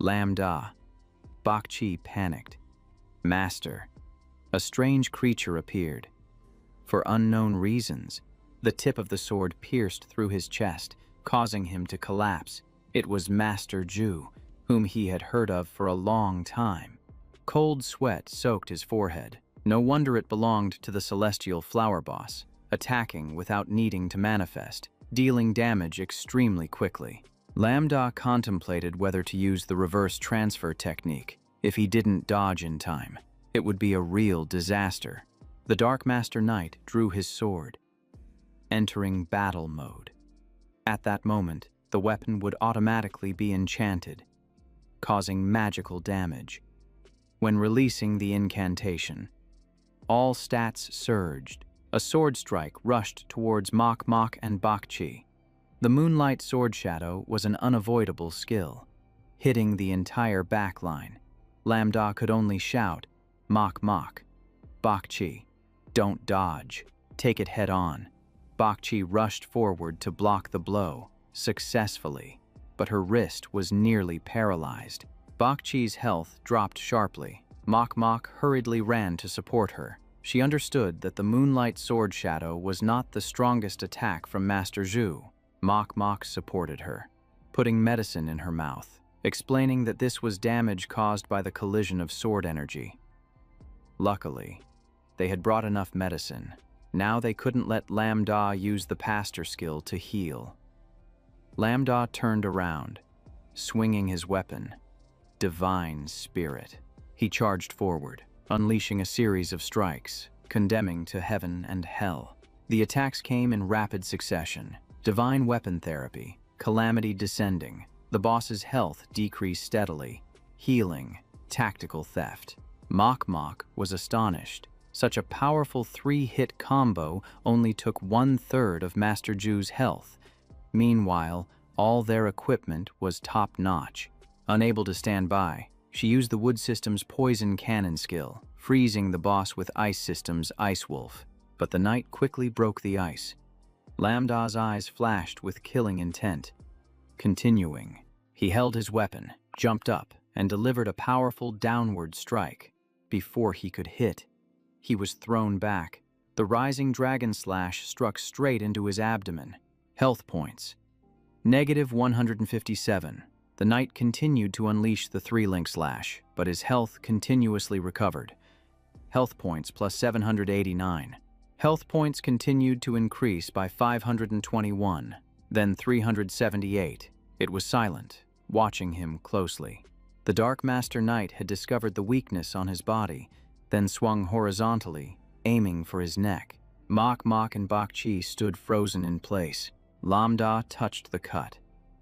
Lambda. Bak Chi panicked. Master. A strange creature appeared. For unknown reasons, the tip of the sword pierced through his chest, causing him to collapse. It was Master Ju, whom he had heard of for a long time. Cold sweat soaked his forehead. No wonder it belonged to the celestial flower boss, attacking without needing to manifest, dealing damage extremely quickly. Lambda contemplated whether to use the reverse transfer technique. If he didn't dodge in time, it would be a real disaster. The Dark Master Knight drew his sword, entering battle mode. At that moment, the weapon would automatically be enchanted, causing magical damage. When releasing the incantation, all stats surged. A sword strike rushed towards Mok and Bak Chi. The Moonlight Sword Shadow was an unavoidable skill, hitting the entire backline. Lambda could only shout, Mok. Bak Chi, don't dodge, take it head on. Bak Chi rushed forward to block the blow, successfully, but her wrist was nearly paralyzed. Bak Chi's health dropped sharply. Mok hurriedly ran to support her. She understood that the Moonlight Sword Shadow was not the strongest attack from Master Ju. Mok supported her, putting medicine in her mouth, explaining that this was damage caused by the collision of sword energy. Luckily, they had brought enough medicine. Now they couldn't let Lambda use the Pastor skill to heal. Lambda turned around, swinging his weapon, Divine Spirit. He charged forward, unleashing a series of strikes, condemning to heaven and hell. The attacks came in rapid succession. Divine weapon therapy, calamity descending. The boss's health decreased steadily. Healing, tactical theft. Mok was astonished. Such a powerful 3-hit combo only took 1/3 of Master Ju's health. Meanwhile, all their equipment was top-notch. Unable to stand by, she used the Wood System's Poison Cannon skill, freezing the boss with Ice System's Ice Wolf. But the knight quickly broke the ice. Lambda's eyes flashed with killing intent. Continuing, he held his weapon, jumped up, and delivered a powerful downward strike. Before he could hit, he was thrown back. The rising dragon slash struck straight into his abdomen. Health points. -157. The knight continued to unleash the 3-link slash, but his health continuously recovered. Health points +789. Health points continued to increase by 521, then 378. It was silent, watching him closely. The Dark Master Knight had discovered the weakness on his body, then swung horizontally, aiming for his neck. Mok and Bak Chi stood frozen in place. Lambda touched the cut.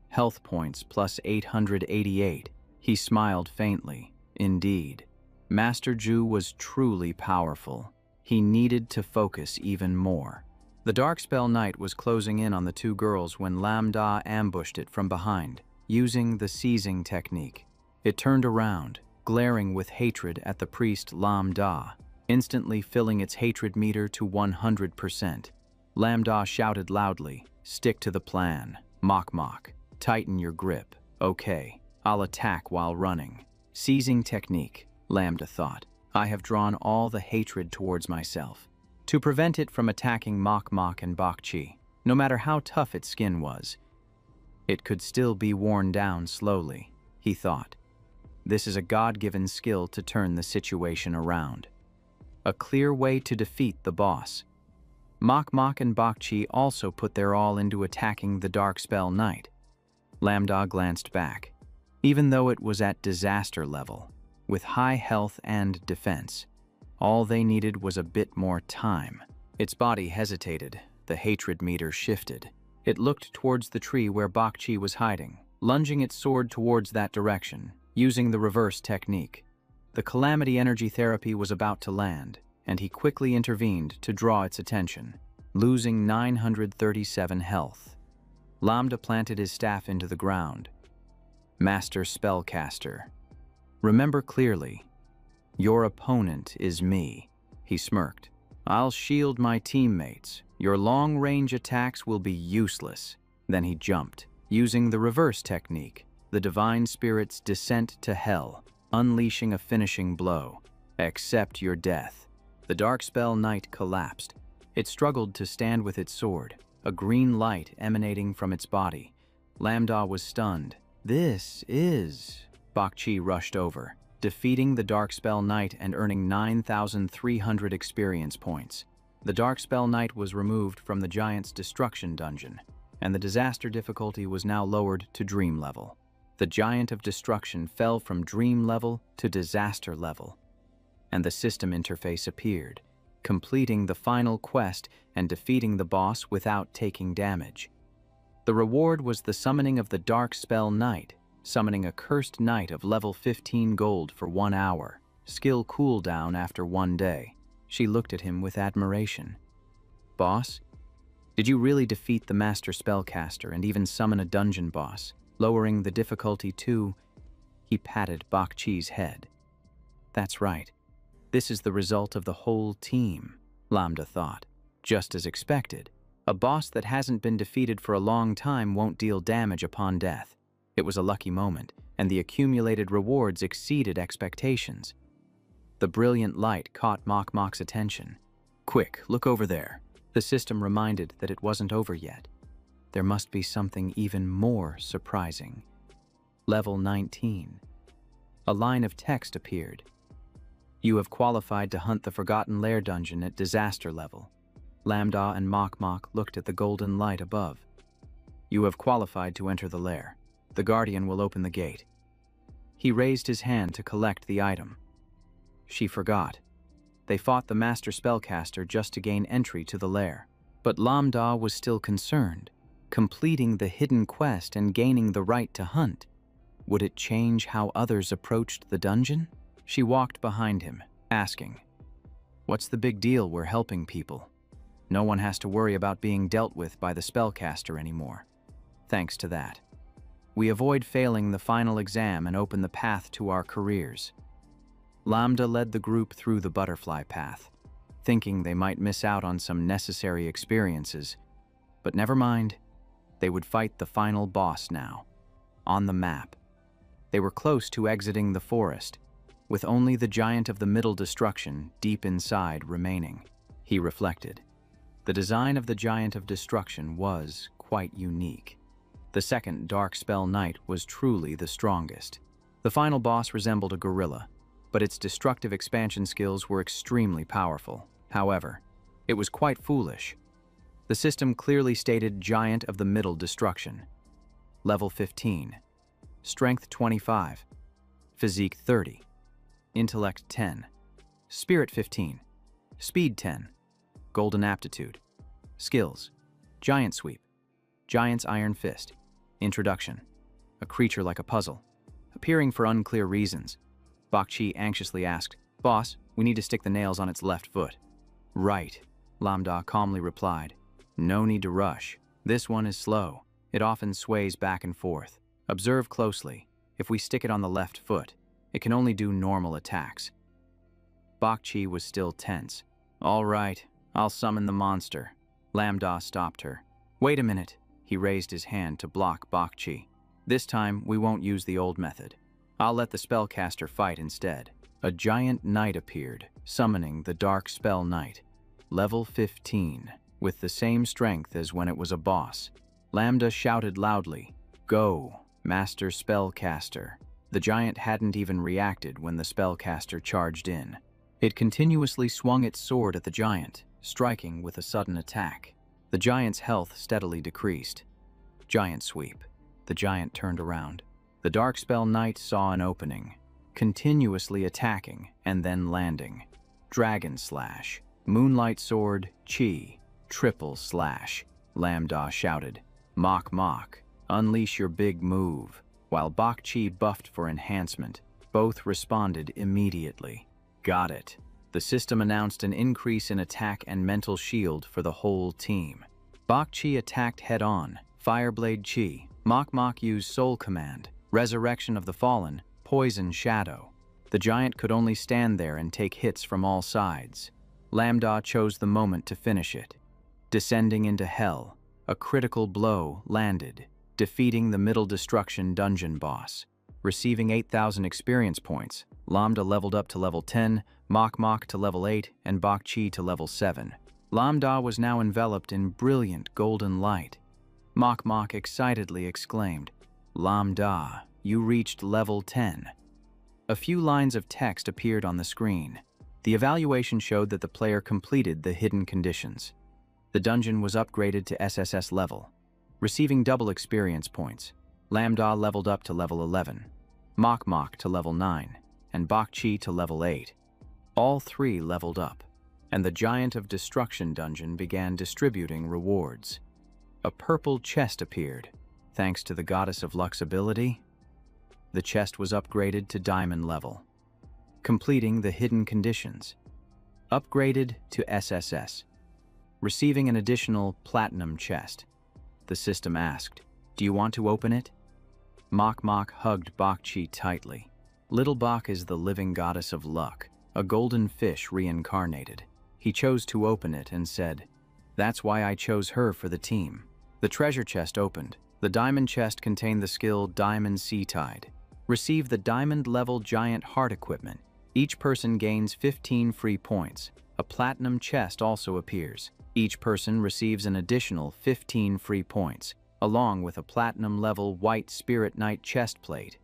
Health points +888. He smiled faintly. Indeed, Master Ju was truly powerful. He needed to focus even more. The Darkspell Knight was closing in on the two girls when Lambda ambushed it from behind, using the seizing technique. It turned around, glaring with hatred at the priest Lambda, instantly filling its hatred meter to 100%. Lambda shouted loudly, "Stick to the plan. Mok Mok. Tighten your grip. Okay, I'll attack while running." Seizing technique, Lambda thought. I have drawn all the hatred towards myself. To prevent it from attacking Mok Mok and Bok Chi, no matter how tough its skin was, it could still be worn down slowly, he thought. This is a God-given skill to turn the situation around. A clear way to defeat the boss. Mok Mok and Bok Chi also put their all into attacking the Darkspell Knight. Lambda glanced back. Even though it was at disaster level, with high health and defense, all they needed was a bit more time. Its body hesitated, the hatred meter shifted. It looked towards the tree where Bok Chi was hiding, lunging its sword towards that direction, using the reverse technique. The Calamity Energy Therapy was about to land, and he quickly intervened to draw its attention, losing 937 health. Lambda planted his staff into the ground. Master Spellcaster. Remember clearly, your opponent is me, he smirked. I'll shield my teammates. Your long-range attacks will be useless. Then he jumped, using the reverse technique, the Divine Spirit's descent to hell, unleashing a finishing blow. Accept your death. The Darkspell Knight collapsed. It struggled to stand with its sword, a green light emanating from its body. Lambda was stunned. This is... Bok Chi rushed over, defeating the Darkspell Knight and earning 9,300 experience points. The Darkspell Knight was removed from the Giant's Destruction Dungeon, and the disaster difficulty was now lowered to Dream level. The Giant of Destruction fell from Dream level to Disaster level, and the system interface appeared, completing the final quest and defeating the boss without taking damage. The reward was the summoning of the Darkspell Knight, summoning a cursed knight of level 15 gold for 1 hour, skill cooldown after 1 day. She looked at him with admiration. Boss, did you really defeat the Master Spellcaster and even summon a dungeon boss, lowering the difficulty to... He patted Bok Chi's head. That's right. This is the result of the whole team, Lambda thought. Just as expected. A boss that hasn't been defeated for a long time won't deal damage upon death. It was a lucky moment, and the accumulated rewards exceeded expectations. The brilliant light caught Mok Mok's attention. Quick, look over there. The system reminded that it wasn't over yet. There must be something even more surprising. Level 19. A line of text appeared. You have qualified to hunt the Forgotten Lair dungeon at disaster level. Lambda and Mok Mok looked at the golden light above. You have qualified to enter the lair. The Guardian will open the gate. He raised his hand to collect the item. She forgot. They fought the Master Spellcaster just to gain entry to the lair. But Lambda was still concerned. Completing the hidden quest and gaining the right to hunt. Would it change how others approached the dungeon? She walked behind him, asking, "What's the big deal we're helping people? No one has to worry about being dealt with by the Spellcaster anymore. Thanks to that. We avoid failing the final exam and open the path to our careers." Lambda led the group through the butterfly path, thinking they might miss out on some necessary experiences. But never mind. They would fight the final boss now. On the map. They were close to exiting the forest, with only the Giant of the Middle Destruction deep inside remaining. He reflected. The design of the Giant of Destruction was quite unique. The second Darkspell Knight was truly the strongest. The final boss resembled a gorilla, but its destructive expansion skills were extremely powerful. However, it was quite foolish. The system clearly stated Giant of the Middle Destruction. Level 15. Strength 25. Physique 30. Intellect 10. Spirit 15. Speed 10. Golden Aptitude. Skills. Giant Sweep. Giant's Iron Fist. Introduction. A creature like a puzzle. Appearing for unclear reasons. Bok Chi anxiously asked, "Boss, we need to stick the nails on its left foot." "Right," Lambda calmly replied. No need to rush. This one is slow. It often sways back and forth. Observe closely. If we stick it on the left foot, it can only do normal attacks. Bok Chi was still tense. All right, I'll summon the monster. Lambda stopped her. Wait a minute. He raised his hand to block Bok Chi. This time, we won't use the old method. I'll let the spellcaster fight instead. A giant knight appeared, summoning the Dark Spell Knight. Level 15, with the same strength as when it was a boss. Lambda shouted loudly, "Go, Master Spellcaster." The giant hadn't even reacted when the spellcaster charged in. It continuously swung its sword at the giant, striking with a sudden attack. The giant's health steadily decreased. Giant sweep. The giant turned around. The Dark Spell Knight saw an opening, continuously attacking and then landing. Dragon Slash. Moonlight Sword, Chi. Triple Slash. Lambda shouted. Mock mock. Unleash your big move. While Bok Chi buffed for enhancement, both responded immediately. Got it. The system announced an increase in attack and mental shield for the whole team. Bok Chi attacked head-on. Fireblade Chi. Mock mock used Soul Command. Resurrection of the Fallen. Poison Shadow. The giant could only stand there and take hits from all sides. Lambda chose the moment to finish it. Descending into hell, a critical blow landed, defeating the Middle Destruction dungeon boss. Receiving 8,000 experience points, Lambda leveled up to level 10, Mock Mock to level 8, and Bok Chi to level 7. Lambda was now enveloped in brilliant golden light. Mock Mock excitedly exclaimed, "Lambda, you reached level 10. A few lines of text appeared on the screen. The evaluation showed that the player completed the hidden conditions. The dungeon was upgraded to SSS level, receiving double experience points. Lambda leveled up to level 11, Mock Mock to level 9, and Bok Chi to level 8. All three leveled up, and the Giant of Destruction dungeon began distributing rewards. A purple chest appeared, thanks to the Goddess of Luck's ability. The chest was upgraded to diamond level, completing the hidden conditions. Upgraded to SSS, receiving an additional platinum chest. The system asked, "Do you want to open it?" Mock Mock hugged Bok Chi tightly. Little Bok is the living goddess of luck, a golden fish reincarnated. He chose to open it and said, "That's why I chose her for the team." The treasure chest opened. The diamond chest contained the skill Diamond Sea Tide. Receive the diamond level giant heart equipment. Each person gains 15 free points. A platinum chest also appears. Each person receives an additional 15 free points, along with a platinum level white Spirit Knight chest plate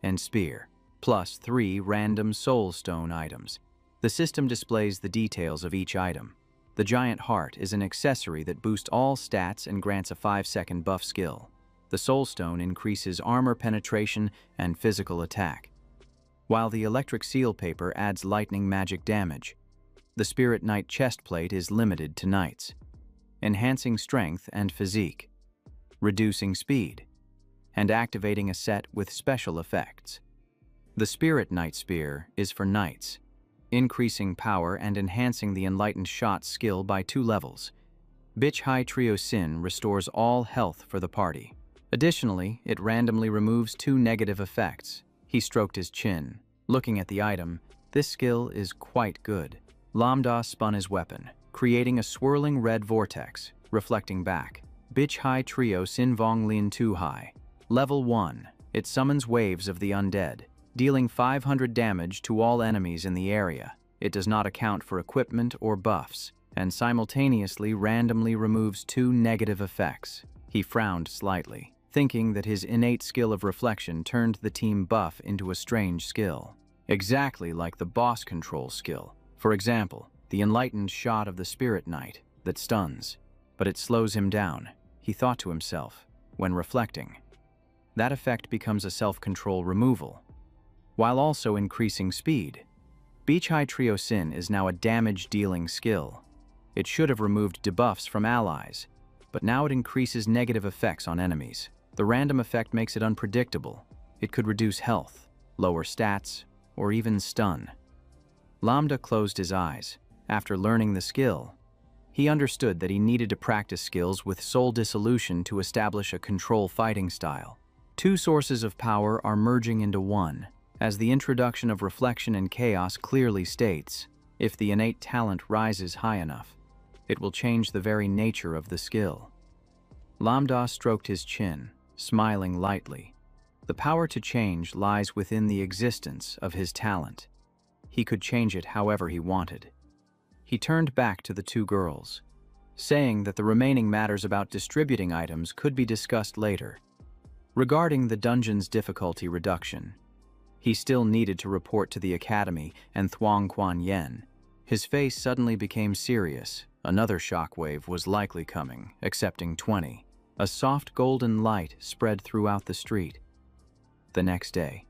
and spear, plus 3 random soul stone items. The system displays the details of each item. The giant heart is an accessory that boosts all stats and grants a 5-second buff skill. The soul stone increases armor penetration and physical attack, while the electric seal paper adds lightning magic damage. The Spirit Knight chest plate is limited to knights, enhancing strength and physique, reducing speed, and activating a set with special effects. The Spirit Knight spear is for knights, increasing power and enhancing the Enlightened Shot skill by 2 levels. Bitch High Trio Sin restores all health for the party. Additionally, it randomly removes 2 negative effects. He stroked his chin. Looking at the item, this skill is quite good. Lambda spun his weapon, creating a swirling red vortex, reflecting back. Bitch High Trio Sin Vong Lin Tu Hai. Level 1. It summons waves of the undead, dealing 500 damage to all enemies in the area. It does not account for equipment or buffs, and simultaneously randomly removes 2 negative effects. He frowned slightly, thinking that his innate skill of reflection turned the team buff into a strange skill. Exactly like the boss control skill. For example, the enlightened shot of the Spirit Knight that stuns, but it slows him down, he thought to himself, when reflecting. That effect becomes a self-control removal, while also increasing speed. Beach High Trio Sin is now a damage-dealing skill. It should have removed debuffs from allies, but now it increases negative effects on enemies. The random effect makes it unpredictable. It could reduce health, lower stats, or even stun. Lambda closed his eyes. After learning the skill, He understood that he needed to practice skills with soul dissolution to establish a control fighting style. Two sources of power are merging into one, as the introduction of reflection and chaos clearly states. If the innate talent rises high enough, it will change the very nature of the skill. Lambda stroked his chin, smiling lightly. The power to change lies within the existence of his talent. He could change it however he wanted. He turned back to the two girls, saying that the remaining matters about distributing items could be discussed later. Regarding the dungeon's difficulty reduction, he still needed to report to the academy and Thuong Quan Yen. His face suddenly became serious. Another shockwave was likely coming, excepting 20. A soft golden light spread throughout the street. The next day,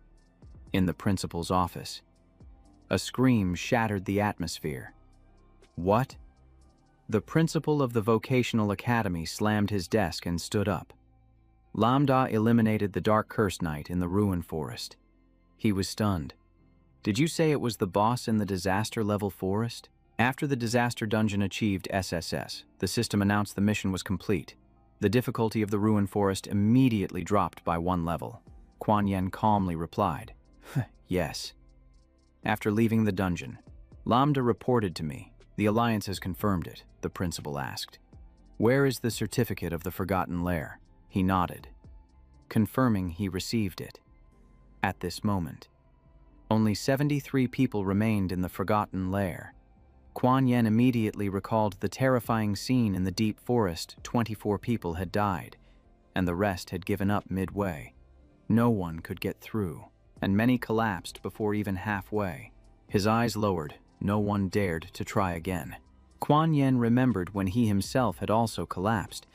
in the principal's office, a scream shattered the atmosphere. What? The principal of the vocational academy slammed his desk and stood up. Lambda eliminated the Dark Curse Knight in the Ruin Forest. He was stunned. Did you say it was the boss in the disaster level forest? After the disaster dungeon achieved SSS, the system announced the mission was complete. The difficulty of the Ruin Forest immediately dropped by 1 level. Quan Yen calmly replied, "Yes." After leaving the dungeon, Lambda reported to me. "The Alliance has confirmed it," the principal asked. "Where is the certificate of the Forgotten Lair?" He nodded, confirming he received it. At this moment, only 73 people remained in the Forgotten Lair. Quan Yen immediately recalled the terrifying scene in the deep forest. 24 people had died, and the rest had given up midway. No one could get through, and many collapsed before even halfway. His eyes lowered. No one dared to try again. Quan Yen remembered when he himself had also collapsed.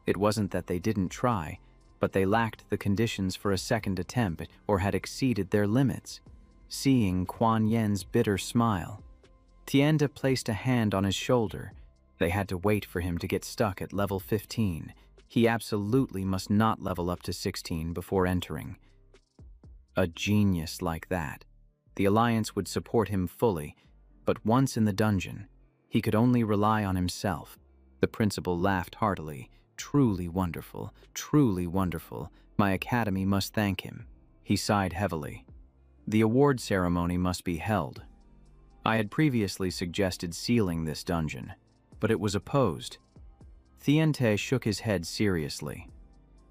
It wasn't that they didn't try, but they lacked the conditions for a second attempt or had exceeded their limits. Seeing Quan Yen's bitter smile, Tienda placed a hand on his shoulder. They had to wait for him to get stuck at level 15. He absolutely must not level up to 16 before entering. A genius like that. The Alliance would support him fully, but once in the dungeon, he could only rely on himself. The principal laughed heartily. Truly wonderful, truly wonderful. My academy must thank him. He sighed heavily. The award ceremony must be held. I had previously suggested sealing this dungeon, but it was opposed. Thiente shook his head seriously.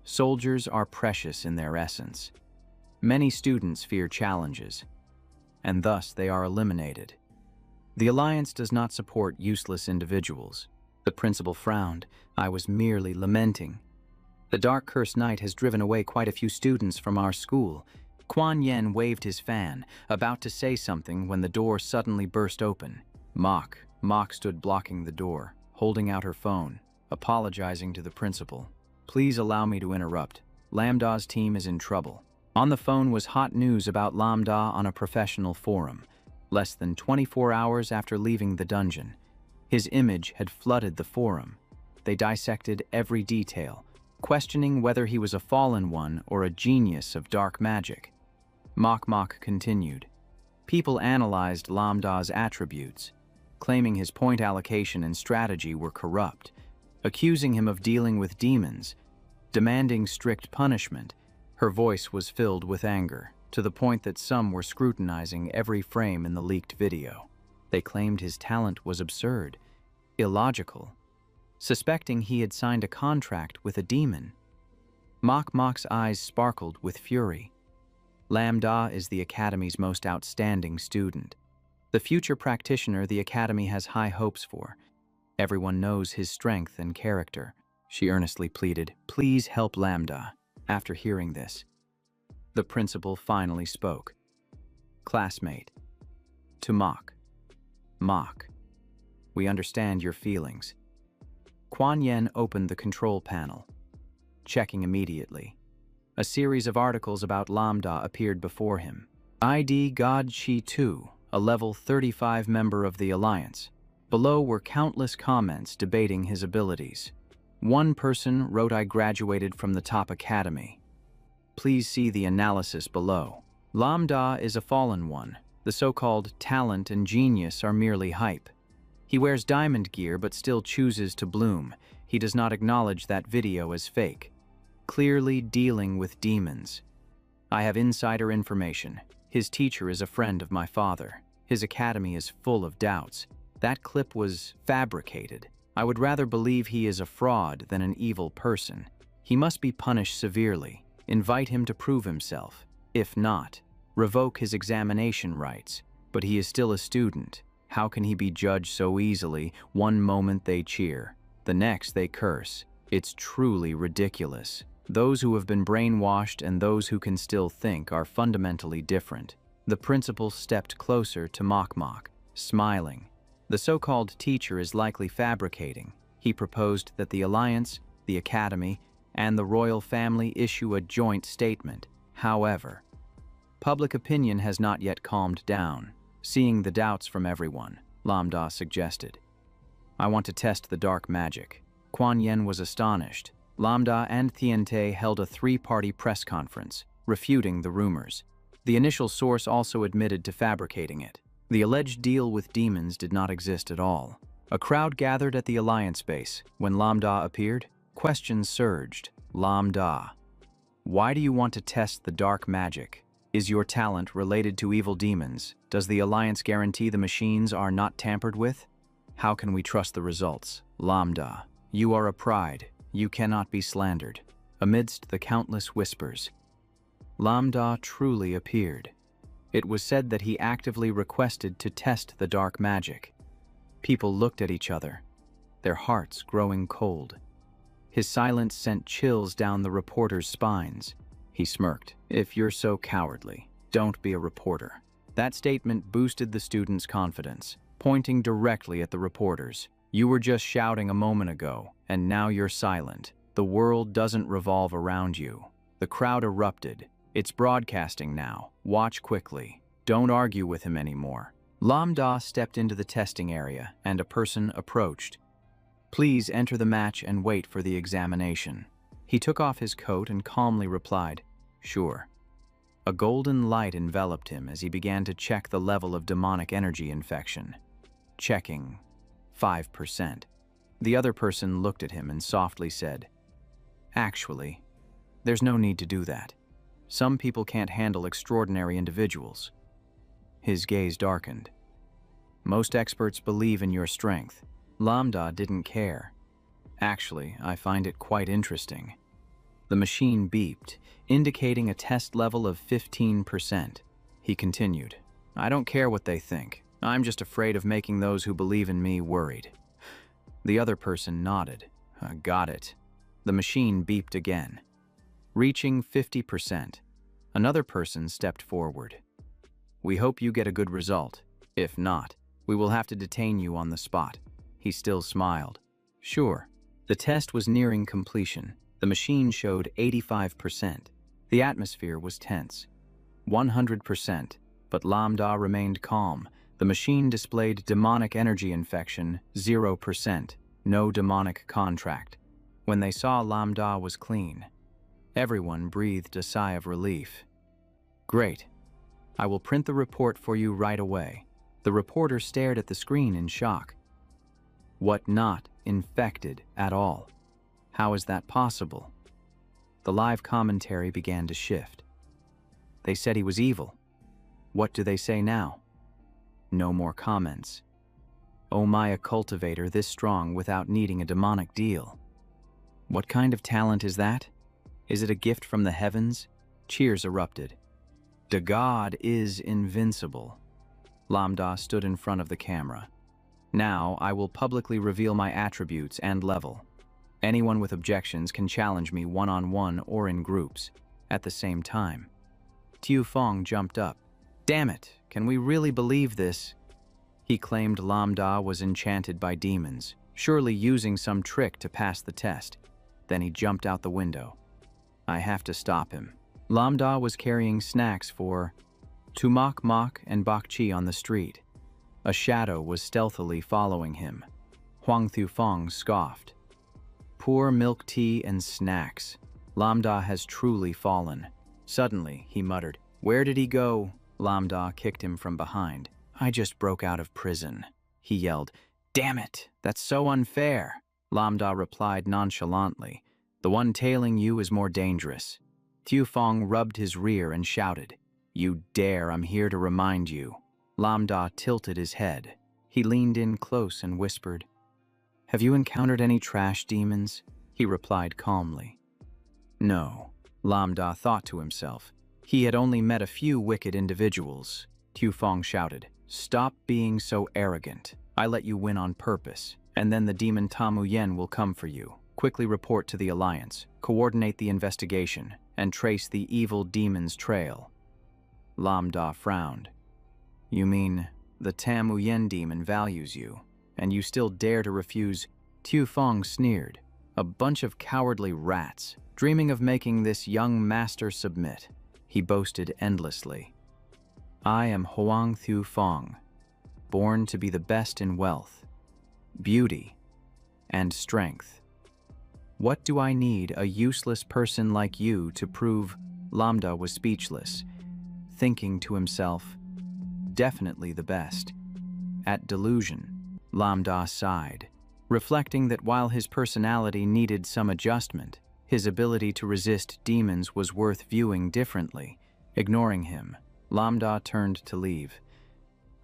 Soldiers are precious in their essence. Many students fear challenges, and thus they are eliminated. The Alliance does not support useless individuals. The principal frowned. I was merely lamenting. The Dark Curse Knight has driven away quite a few students from our school. Quan Yen waved his fan, about to say something when the door suddenly burst open. Mok stood blocking the door, holding out her phone, apologizing to the principal. "Please allow me to interrupt. Lambda's team is in trouble." On the phone was hot news about Lambda on a professional forum. Less than 24 hours after leaving the dungeon, his image had flooded the forum. They dissected every detail, questioning whether he was a fallen one or a genius of dark magic. Mok continued. People analyzed Lambda's attributes, claiming his point allocation and strategy were corrupt, accusing him of dealing with demons, demanding strict punishment. Her voice was filled with anger, to the point that some were scrutinizing every frame in the leaked video. They claimed his talent was absurd, illogical, suspecting he had signed a contract with a demon. Mok's eyes sparkled with fury. Lambda is the Academy's most outstanding student. The future practitioner the Academy has high hopes for. Everyone knows his strength and character. She earnestly pleaded, "Please help Lambda." After hearing this, the principal finally spoke. "Classmate, to Mok, we understand your feelings." Quan Yen opened the control panel, checking immediately. A series of articles about Lambda appeared before him. ID God Chi 2, a level 35 member of the Alliance. Below were countless comments debating his abilities. One person wrote, "I graduated from the top academy." Please see the analysis below. Lambda is a fallen one. The so-called talent and genius are merely hype. He wears diamond gear but still chooses to bloom. He does not acknowledge that video as fake. Clearly dealing with demons. I have insider information. His teacher is a friend of my father. His academy is full of doubts. That clip was fabricated. I would rather believe he is a fraud than an evil person. He must be punished severely. Invite him to prove himself. If not, revoke his examination rights. But he is still a student. How can he be judged so easily? One moment they cheer, the next they curse. It's truly ridiculous. Those who have been brainwashed and those who can still think are fundamentally different. The principal stepped closer to Mok, smiling. The so-called teacher is likely fabricating. He proposed that the Alliance, the Academy, and the royal family issue a joint statement. However, public opinion has not yet calmed down. Seeing the doubts from everyone, Lambda suggested, "I want to test the dark magic." Kuan Yin was astonished. Lambda and Tiante held a three-party press conference, refuting the rumors. The initial source also admitted to fabricating it. The alleged deal with demons did not exist at all. A crowd gathered at the Alliance base. When Lambda appeared, questions surged. Lambda, why do you want to test the dark magic? Is your talent related to evil demons? Does the Alliance guarantee the machines are not tampered with? How can we trust the results? Lambda, you are a pride. You cannot be slandered. Amidst the countless whispers, Lambda truly appeared. It was said that he actively requested to test the dark magic. People looked at each other, their hearts growing cold. His silence sent chills down the reporters' spines. He smirked. If you're so cowardly, don't be a reporter. That statement boosted the students' confidence, pointing directly at the reporters. You were just shouting a moment ago, and now you're silent. The world doesn't revolve around you. The crowd erupted. It's broadcasting now. Watch quickly. Don't argue with him anymore. Lambda stepped into the testing area, and a person approached. Please enter the match and wait for the examination. He took off his coat and calmly replied, Sure. A golden light enveloped him as he began to check the level of demonic energy infection. Checking. 5%. The other person looked at him and softly said, Actually, there's no need to do that. Some people can't handle extraordinary individuals. His gaze darkened. Most experts believe in your strength. Lambda didn't care. Actually, I find it quite interesting. The machine beeped, indicating a test level of 15%. He continued, I don't care what they think. I'm just afraid of making those who believe in me worried. The other person nodded. Got it. The machine beeped again. Reaching 50%. Another person stepped forward. We hope you get a good result. If not, we will have to detain you on the spot. He still smiled. Sure. The test was nearing completion. The machine showed 85%. The atmosphere was tense. 100%. But Lambda remained calm. The machine displayed demonic energy infection, 0%. No demonic contract. When they saw Lambda was clean, everyone breathed a sigh of relief. Great. I will print the report for you right away. The reporter stared at the screen in shock. What, not infected at all? How is that possible? The live commentary began to shift. They said he was evil. What do they say now? No more comments. Oh my, a cultivator this strong without needing a demonic deal. What kind of talent is that? Is it a gift from the heavens? Cheers erupted. The god is invincible. Lambda stood in front of the camera. Now I will publicly reveal my attributes and level. Anyone with objections can challenge me one-on-one or in groups at the same time. Tiu Fong jumped up. Damn it, can we really believe this? He claimed Lambda was enchanted by demons, surely using some trick to pass the test. Then he jumped out the window. I have to stop him. Lambda was carrying snacks for Mok and Bok Chi on the street. A shadow was stealthily following him. Huang Thufeng scoffed. Poor milk tea and snacks. Lambda has truly fallen. Suddenly, he muttered, Where did he go? Lambda kicked him from behind. I just broke out of prison, he yelled. Damn it, that's so unfair, Lambda replied nonchalantly. The one tailing you is more dangerous. Thiufeng rubbed his rear and shouted, You dare, I'm here to remind you. Lambda tilted his head. He leaned in close and whispered, Have you encountered any trash demons? He replied calmly. No, Lambda thought to himself. He had only met a few wicked individuals. Thiufeng shouted, Stop being so arrogant. I let you win on purpose, and then the demon Tamu Yen will come for you. Quickly report to the Alliance, coordinate the investigation, and trace the evil demon's trail. Lambda frowned. You mean the Tamu Yen demon values you, and you still dare to refuse? Thiufeng sneered. A bunch of cowardly rats, dreaming of making this young master submit. He boasted endlessly. I am Hoang Thiufeng, born to be the best in wealth, beauty, and strength. What do I need a useless person like you to prove? Lambda was speechless, thinking to himself, definitely the best. At delusion, Lambda sighed, reflecting that while his personality needed some adjustment, his ability to resist demons was worth viewing differently. Ignoring him, Lambda turned to leave.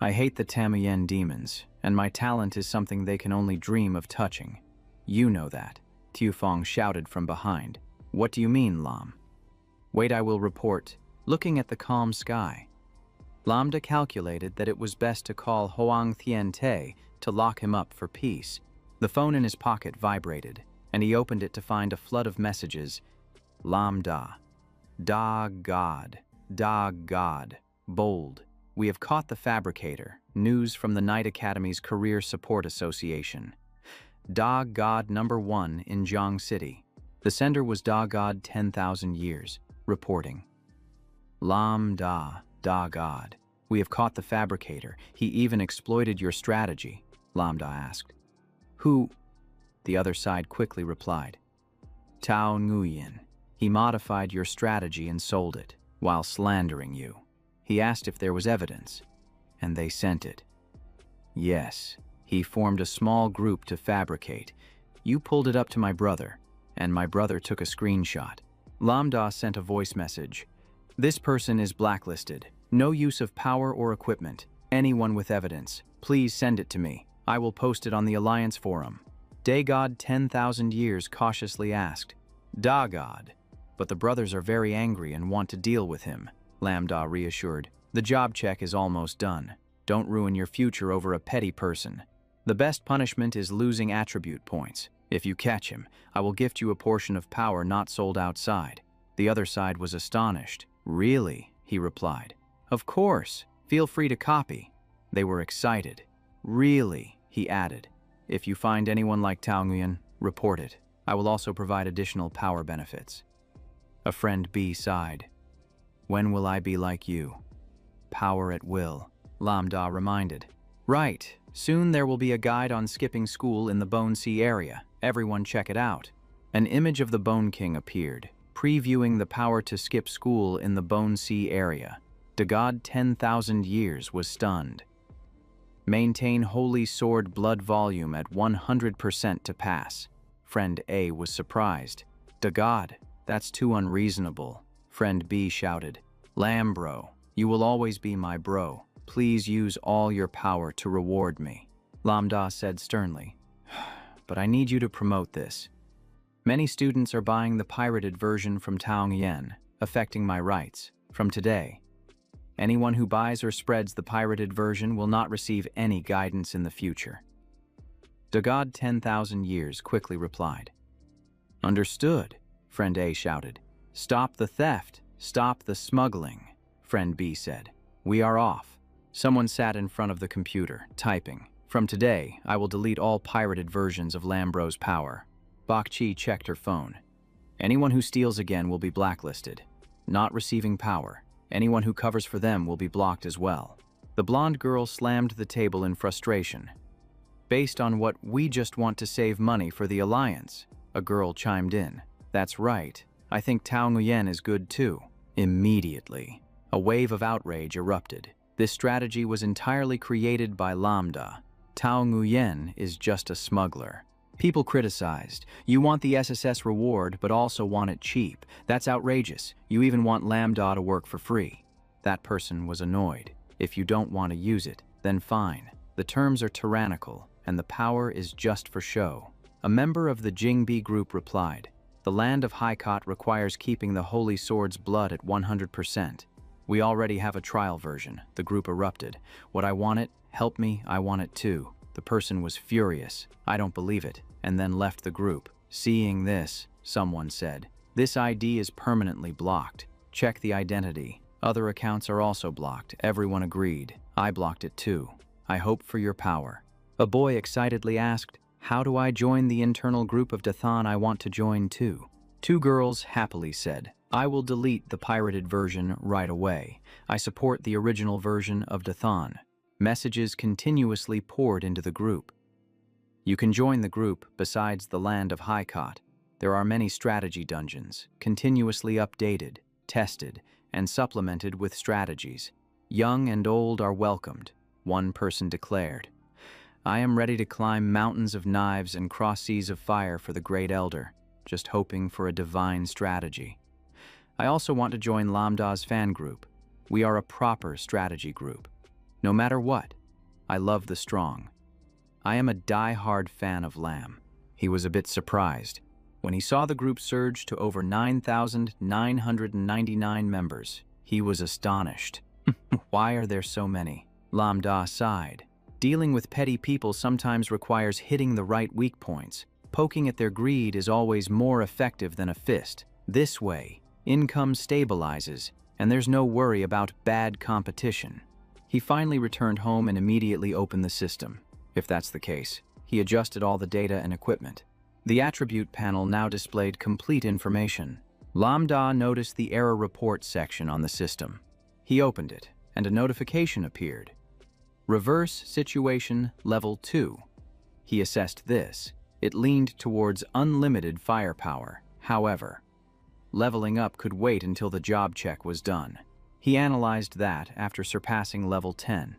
I hate the Tamu Yen demons, and my talent is something they can only dream of touching. You know that, Thiufeng shouted from behind. What do you mean, Lam? Wait, I will report. Looking at the calm sky, Lambda calculated that it was best to call Hoang Thien Te to lock him up for peace. The phone in his pocket vibrated, and he opened it to find a flood of messages. Lambda. Da God. Da God. Bold. We have caught the fabricator. News from the Night Academy's Career Support Association. Da God number 1 in Jiang City. The sender was Da God 10,000 years. Reporting. Lambda. Da God. We have caught the fabricator. He even exploited your strategy, Lambda asked. Who? The other side quickly replied. Tao Nguyen. He modified your strategy and sold it, while slandering you. He asked if there was evidence, and they sent it. Yes, he formed a small group to fabricate. You pulled it up to my brother, and my brother took a screenshot. Lambda sent a voice message. This person is blacklisted. No use of power or equipment. Anyone with evidence, please send it to me. I will post it on the Alliance forum. Daygod 10,000 years cautiously asked. Dagod. But the brothers are very angry and want to deal with him, Lambda reassured. The job check is almost done. Don't ruin your future over a petty person. The best punishment is losing attribute points. If you catch him, I will gift you a portion of power not sold outside. The other side was astonished. Really? He replied. Of course. Feel free to copy. They were excited. Really? He added. If you find anyone like Tao Nguyen, report it. I will also provide additional power benefits. A friend B sighed. When will I be like you? Power at will, Lambda reminded. Right. Soon there will be a guide on skipping school in the Bone Sea area. Everyone check it out. An image of the Bone King appeared, previewing the power to skip school in the Bone Sea area. Dagod 10,000 years was stunned. Maintain Holy Sword blood volume at 100% to pass. Friend A was surprised. Dagod, that's too unreasonable. Friend B shouted. Lambro, you will always be my bro. Please use all your power to reward me. Lambda said sternly. But I need you to promote this. Many students are buying the pirated version from Tao Nguyen, affecting my rights. From today, anyone who buys or spreads the pirated version will not receive any guidance in the future. Dagod 10,000 years quickly replied. Understood, Friend A shouted. Stop the theft, stop the smuggling, Friend B said. We are off. Someone sat in front of the computer, typing. From today, I will delete all pirated versions of Lambro's power. Bakchi checked her phone. Anyone who steals again will be blacklisted. Not receiving power. Anyone who covers for them will be blocked as well. The blonde girl slammed the table in frustration. Based on what we just want to save money for the Alliance, a girl chimed in. That's right. I think Tao Nguyen is good too. Immediately, a wave of outrage erupted. This strategy was entirely created by Lambda. Tao Nguyen is just a smuggler. People criticized. You want the SSS reward, but also want it cheap. That's outrageous. You even want Lambda to work for free. That person was annoyed. If you don't want to use it, then fine. The terms are tyrannical, and the power is just for show. A member of the Jingbi group replied, "The land of Haikot requires keeping the Holy Sword's blood at 100%. We already have a trial version." The group erupted. "What I want it, help me, I want it too." The person was furious. "I don't believe it," and then left the group. Seeing this, someone said, "This ID is permanently blocked. Check the identity. Other accounts are also blocked." Everyone agreed. "I blocked it too. I hope for your power." A boy excitedly asked, "How do I join the internal group of Dathan? I want to join too." Two girls happily said, "I will delete the pirated version right away. I support the original version of Dathan." Messages continuously poured into the group. You can join the group besides the land of Haikot. There are many strategy dungeons, continuously updated, tested, and supplemented with strategies. Young and old are welcomed, one person declared. "I am ready to climb mountains of knives and cross seas of fire for the Great Elder, just hoping for a divine strategy. I also want to join Lambda's fan group. We are a proper strategy group. No matter what, I love the strong. I am a die-hard fan of Lamb." He was a bit surprised when he saw the group surge to over 9,999 members. He was astonished. Why are there so many? Lambda sighed. Dealing with petty people sometimes requires hitting the right weak points. Poking at their greed is always more effective than a fist. This way, income stabilizes, and there's no worry about bad competition. He finally returned home and immediately opened the system. If that's the case, he adjusted all the data and equipment. The attribute panel now displayed complete information. Lambda noticed the error report section on the system. He opened it, and a notification appeared. Reverse situation level 2. He assessed this. It leaned towards unlimited firepower. However, leveling up could wait until the job check was done. He analyzed that after surpassing level 10.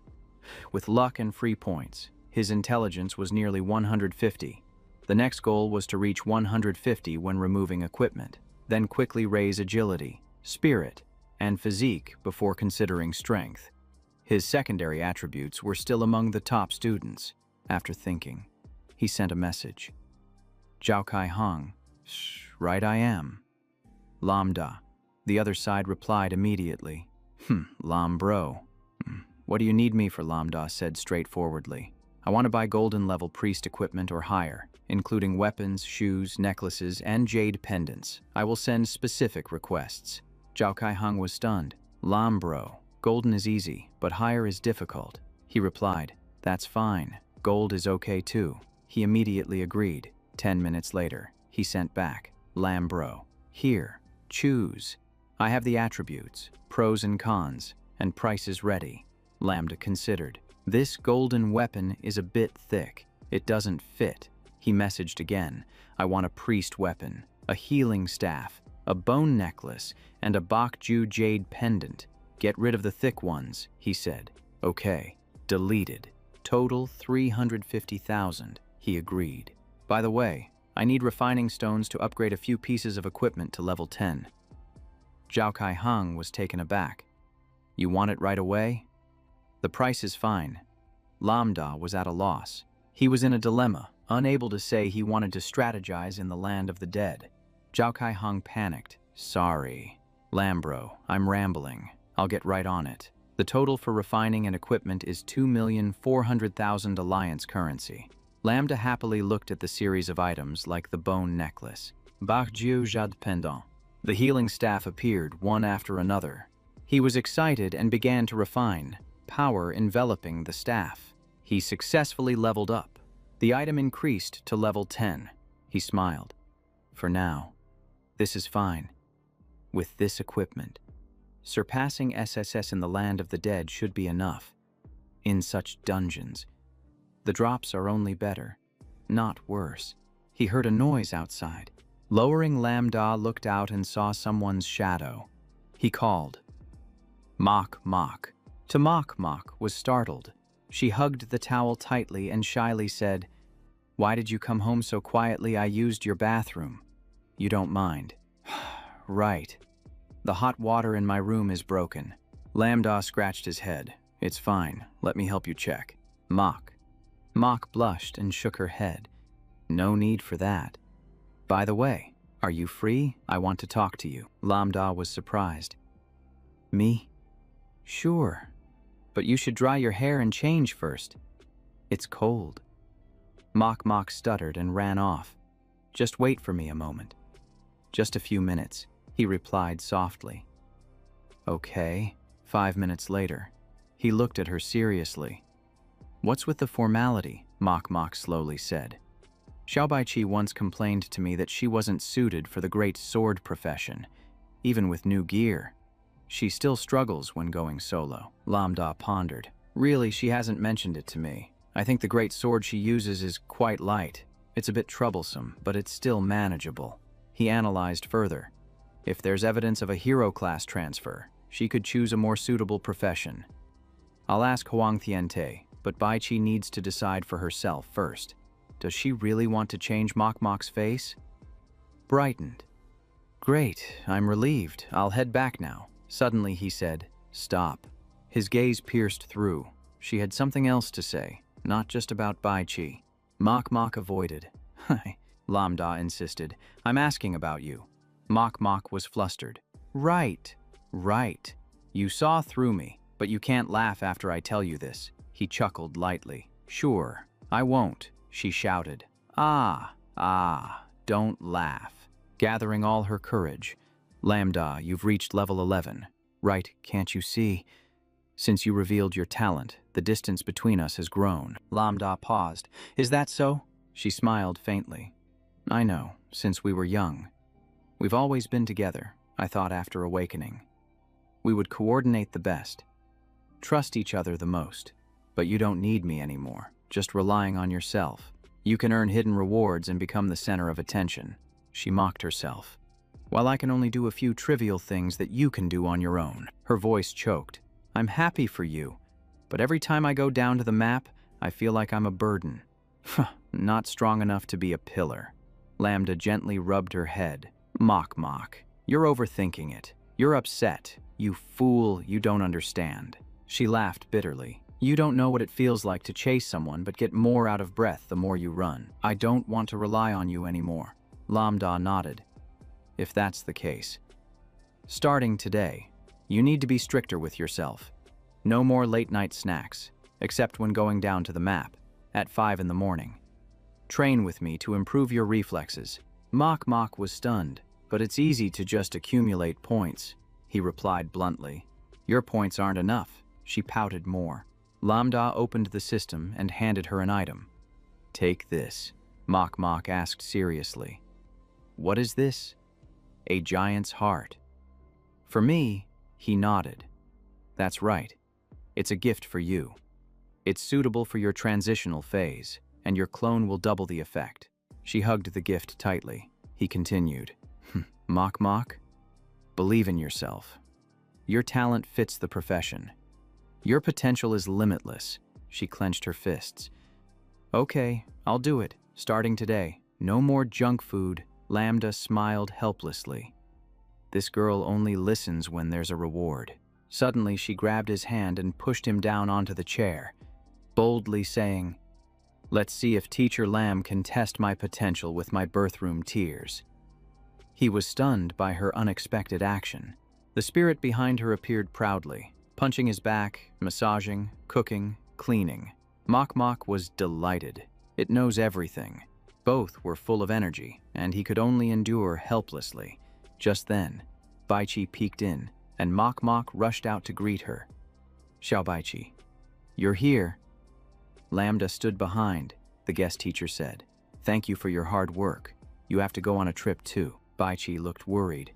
With luck and free points, his intelligence was nearly 150. The next goal was to reach 150 when removing equipment, then quickly raise agility, spirit, and physique before considering strength. His secondary attributes were still among the top students. After thinking, he sent a message. "Zhao Kai Hong, right I am." Lambda. The other side replied immediately. Lam bro. "What do you need me for?" Lambda said straightforwardly. "I want to buy golden level priest equipment or higher, including weapons, shoes, necklaces, and jade pendants. I will send specific requests." Zhao Kai Hong was stunned. "Lam bro, golden is easy, but higher is difficult." He replied, "That's fine. Gold is okay too." He immediately agreed. 10 minutes later, he sent back, "Lam bro, here, choose. I have the attributes, pros and cons, and prices ready." Lambda considered. "This golden weapon is a bit thick. It doesn't fit." He messaged again. "I want a priest weapon, a healing staff, a bone necklace, and a Bakju jade pendant. Get rid of the thick ones," he said. "Okay." Deleted. Total 350,000. He agreed. "By the way, I need refining stones to upgrade a few pieces of equipment to level 10. Zhao Kai Hong was taken aback. "You want it right away?" "The price is fine." Lambda was at a loss. He was in a dilemma, unable to say he wanted to strategize in the land of the dead. Zhao Kai Hong panicked. "Sorry. Lambro, I'm rambling. I'll get right on it. The total for refining and equipment is 2,400,000 Alliance currency." Lambda happily looked at the series of items like the bone necklace. Bakju jade pendant. The healing staff appeared one after another. He was excited and began to refine, power enveloping the staff. He successfully leveled up. The item increased to level 10. He smiled. "For now, this is fine. With this equipment, surpassing SSS in the land of the dead should be enough. In such dungeons, the drops are only better, not worse." He heard a noise outside. Lowering Lambda looked out and saw someone's shadow. He called, "Mok Mok." To Mok Mok was startled. She hugged the towel tightly and shyly said, "Why did you come home so quietly? I used your bathroom. You don't mind." "Right. The hot water in my room is broken." Lambda scratched his head. "It's fine. Let me help you check." Mock blushed and shook her head. "No need for that. By the way, are you free? I want to talk to you." Lambda was surprised. "Me? Sure. But you should dry your hair and change first. It's cold." Mock stuttered and ran off. "Just wait for me a moment." "Just a few minutes," he replied softly. "Okay." 5 minutes later, he looked at her seriously. "What's with the formality?" Mock slowly said. "Xiao Baiqi once complained to me that she wasn't suited for the great sword profession, even with new gear. She still struggles when going solo." Lambda pondered. "Really, she hasn't mentioned it to me. I think the great sword she uses is quite light. It's a bit troublesome, but it's still manageable." He analyzed further. If there's evidence of a hero class transfer, she could choose a more suitable profession. "I'll ask Huang Tiante, but Baiqi needs to decide for herself first." Does she really want to change Mock's face? Brightened. "Great, I'm relieved. I'll head back now." Suddenly he said, "Stop." His gaze pierced through. She had something else to say, not just about Baiqi. Mock avoided. Lambda insisted. "I'm asking about you." Mock was flustered. Right. You saw through me, but you can't laugh after I tell you this." He chuckled lightly. "Sure, I won't," she shouted. Ah, don't laugh." Gathering all her courage. "Lambda, you've reached level 11. Right, can't you see? Since you revealed your talent, the distance between us has grown." Lambda paused. "Is that so?" She smiled faintly. "I know, since we were young. We've always been together, I thought after awakening. We would coordinate the best, trust each other the most. But you don't need me anymore, just relying on yourself. You can earn hidden rewards and become the center of attention." She mocked herself. "While I can only do a few trivial things that you can do on your own." Her voice choked. "I'm happy for you, but every time I go down to the map, I feel like I'm a burden. Not strong enough to be a pillar." Lambda gently rubbed her head. Mock, you're overthinking it. You're upset. You fool, you don't understand." She laughed bitterly. "You don't know what it feels like to chase someone but get more out of breath the more you run. I don't want to rely on you anymore." Lambda nodded. "If that's the case, starting today, you need to be stricter with yourself. No more late-night snacks, except when going down to the map, at 5 in the morning. Train with me to improve your reflexes." Mock was stunned. "But it's easy to just accumulate points," he replied bluntly. "Your points aren't enough." She pouted more. Lambda opened the system and handed her an item. "Take this," Mock asked seriously. "What is this?" "A giant's heart." "For me," he nodded. "That's right. It's a gift for you. It's suitable for your transitional phase, and your clone will double the effect." She hugged the gift tightly. He continued. Mock, believe in yourself. Your talent fits the profession. Your potential is limitless." She clenched her fists. "Okay, I'll do it, starting today. No more junk food." Lambda smiled helplessly. This girl only listens when there's a reward. Suddenly, she grabbed his hand and pushed him down onto the chair, boldly saying, "Let's see if Teacher Lam can test my potential with my birthroom tears." He was stunned by her unexpected action. The spirit behind her appeared proudly, punching his back, massaging, cooking, cleaning. Mock was delighted. It knows everything. Both were full of energy, and he could only endure helplessly. Just then, Baiqi peeked in, and Mock rushed out to greet her. "Xiao Baiqi, you're here." Lambda stood behind, the guest teacher said. "Thank you for your hard work. You have to go on a trip too." Baiqi looked worried.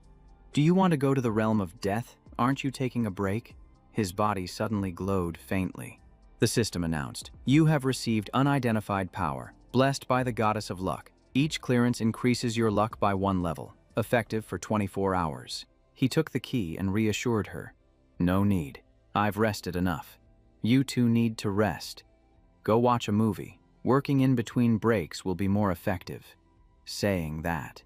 "Do you want to go to the realm of death? Aren't you taking a break?" His body suddenly glowed faintly. The system announced, "You have received unidentified power, blessed by the goddess of luck. Each clearance increases your luck by 1 level, effective for 24 hours. He took the key and reassured her. "No need. I've rested enough. You two need to rest." Go watch a movie. Working in between breaks will be more effective." Saying that,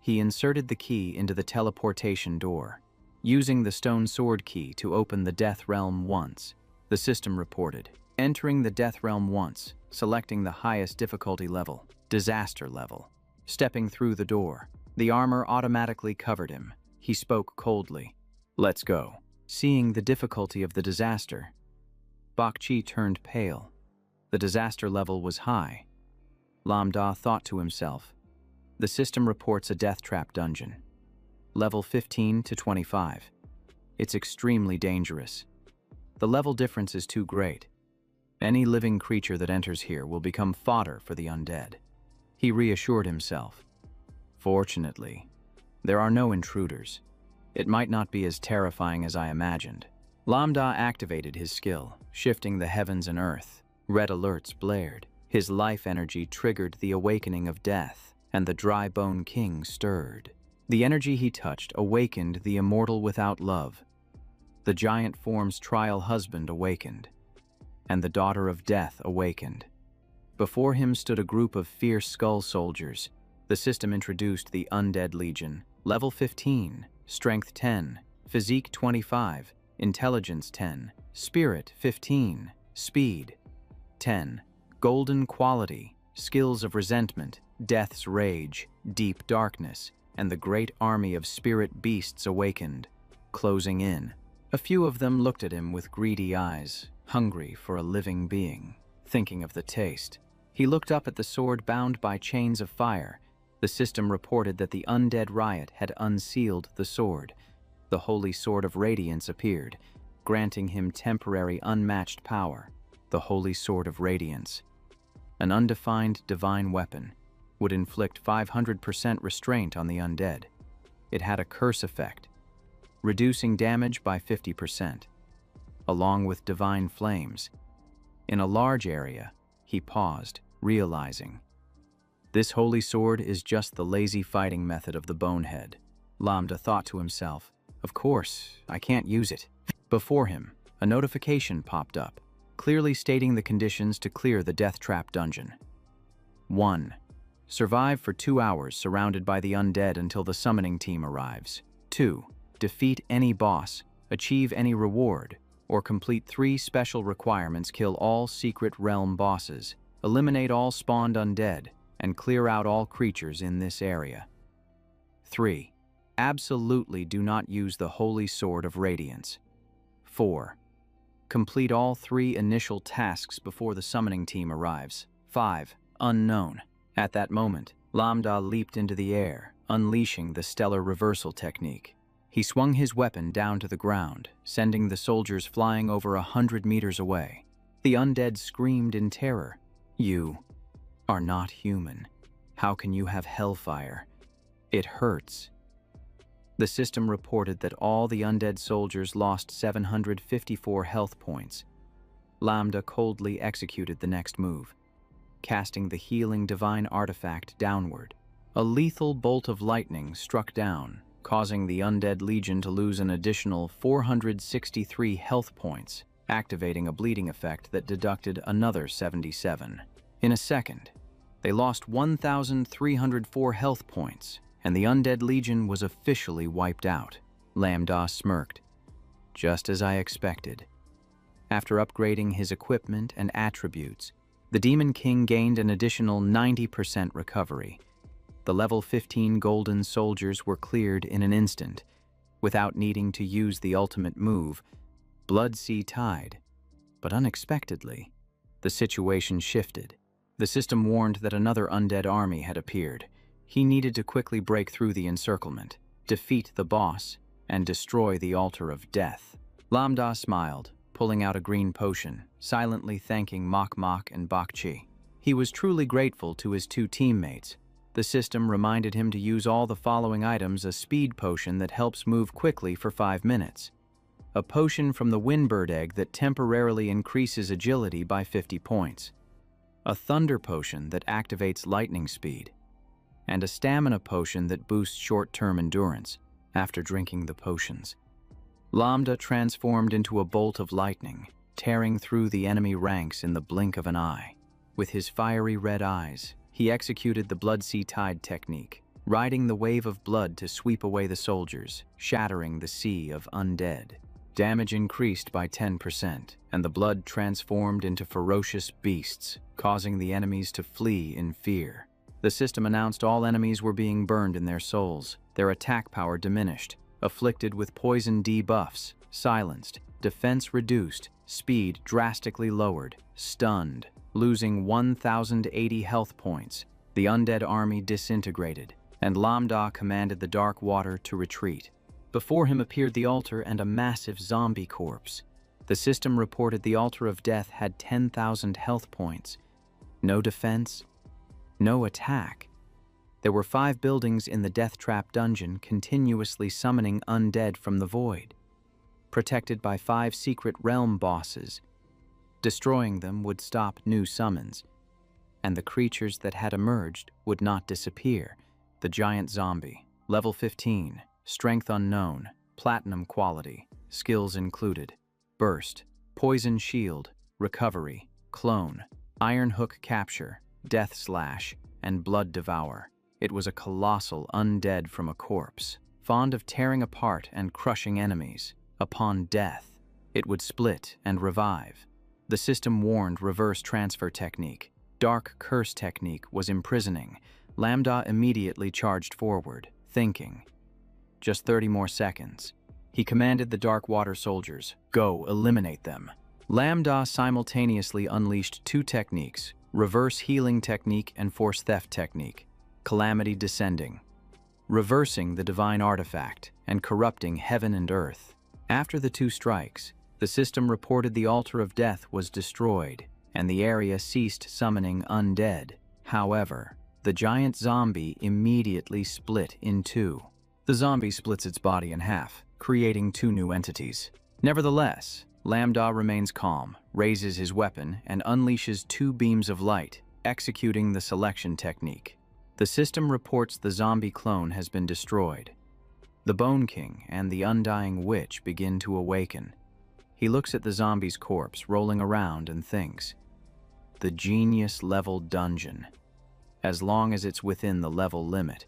he inserted the key into the teleportation door, using the stone sword key to open the Death Realm once. The system reported, entering the Death Realm once, selecting the highest difficulty level, Disaster level. Stepping through the door, the armor automatically covered him. He spoke coldly. "Let's go." Seeing the difficulty of the disaster, Bak Chi turned pale. The disaster level was high. Lam Da thought to himself, "The system reports a death trap dungeon. Level 15 to 25. It's extremely dangerous. The level difference is too great. Any living creature that enters here will become fodder for the undead." He reassured himself. "Fortunately, there are no intruders. It might not be as terrifying as I imagined." Lam Da activated his skill, shifting the heavens and earth. Red alerts blared. His life energy triggered the awakening of death, and the dry bone king stirred. The energy he touched awakened the immortal without love. The giant form's trial husband awakened, and the daughter of death awakened. Before him stood a group of fierce skull soldiers. The system introduced the Undead Legion, level 15, strength 10, physique 25, intelligence 10, spirit 15, speed 10, golden quality, skills of resentment, death's rage, deep darkness, and the great army of spirit beasts awakened, closing in. A few of them looked at him with greedy eyes, hungry for a living being, thinking of the taste. He looked up at the sword bound by chains of fire. The system reported that the undead riot had unsealed the sword. The holy sword of radiance appeared, granting him temporary unmatched power. The holy sword of radiance, an undefined divine weapon, would inflict 500% restraint on the undead. It had a curse effect, reducing damage by 50%, along with divine flames. In a large area, he paused, realizing, "This holy sword is just the lazy fighting method of the bonehead." Lam Da thought to himself, "Of course, I can't use it." Before him, a notification popped up, clearly stating the conditions to clear the death trap dungeon. 1. Survive for 2 hours surrounded by the undead until the summoning team arrives. 2. Defeat any boss, achieve any reward, or complete 3 special requirements: kill all secret realm bosses, eliminate all spawned undead, and clear out all creatures in this area. 3. Absolutely do not use the Holy Sword of Radiance. 4. Complete all 3 initial tasks before the summoning team arrives. 5. Unknown. At that moment, Lam Da leaped into the air, unleashing the stellar reversal technique. He swung his weapon down to the ground, sending the soldiers flying over 100 meters away. The undead screamed in terror. "You are not human. How can you have hellfire? It hurts." The system reported that all the undead soldiers lost 754 health points. Lam Da coldly executed the next move, casting the healing divine artifact downward. A lethal bolt of lightning struck down, causing the Undead Legion to lose an additional 463 health points, activating a bleeding effect that deducted another 77. In a second, they lost 1,304 health points, and the Undead Legion was officially wiped out. Lam Da smirked. "Just as I expected." After upgrading his equipment and attributes, the Demon King gained an additional 90% recovery. The level 15 golden soldiers were cleared in an instant, without needing to use the ultimate move, Blood Sea Tide. But unexpectedly, the situation shifted. The system warned that another undead army had appeared. He needed to quickly break through the encirclement, defeat the boss, and destroy the altar of death. Lam Da smiled, pulling out a green potion, silently thanking Mok Mok and Bak Chi. He was truly grateful to his 2 teammates. The system reminded him to use all the following items: a speed potion that helps move quickly for 5 minutes, a potion from the Windbird Egg that temporarily increases agility by 50 points, a Thunder Potion that activates lightning speed, and a Stamina Potion that boosts short-term endurance. After drinking the potions, Lam Da transformed into a bolt of lightning, tearing through the enemy ranks in the blink of an eye. With his fiery red eyes, he executed the blood sea tide technique, riding the wave of blood to sweep away the soldiers, shattering the sea of undead. Damage increased by 10%, and the blood transformed into ferocious beasts, causing the enemies to flee in fear. The system announced all enemies were being burned in their souls, their attack power diminished, afflicted with poison debuffs, silenced, defense reduced, speed drastically lowered, stunned, losing 1,080 health points. The undead army disintegrated, and Lambda commanded the dark water to retreat. Before him appeared the altar and a massive zombie corpse. The system reported the altar of death had 10,000 health points. No defense, no attack. There were 5 buildings in the death trap dungeon continuously summoning undead from the void, protected by 5 secret realm bosses. Destroying them would stop new summons, and the creatures that had emerged would not disappear. The giant zombie, level 15, strength unknown, platinum quality, skills included: burst, poison shield, recovery, clone, iron hook capture, death slash, and blood devour. It was a colossal undead from a corpse, fond of tearing apart and crushing enemies. Upon death, it would split and revive. The system warned reverse transfer technique. Dark curse technique was imprisoning. Lambda immediately charged forward, thinking. Just 30 more seconds. He commanded the Dark Water soldiers, "Go, eliminate them." Lambda simultaneously unleashed 2 techniques, reverse healing technique and force theft technique. Calamity descending, reversing the divine artifact and corrupting heaven and earth. After the 2 strikes, the system reported the altar of death was destroyed, and the area ceased summoning undead. However, the giant zombie immediately split in 2. The zombie splits its body in half, creating 2 new entities. Nevertheless, Lambda remains calm, raises his weapon, and unleashes 2 beams of light, executing the selection technique. The system reports the zombie clone has been destroyed. The Bone King and the Undying Witch begin to awaken. He looks at the zombie's corpse rolling around and thinks, the genius-level dungeon, as long as it's within the level limit,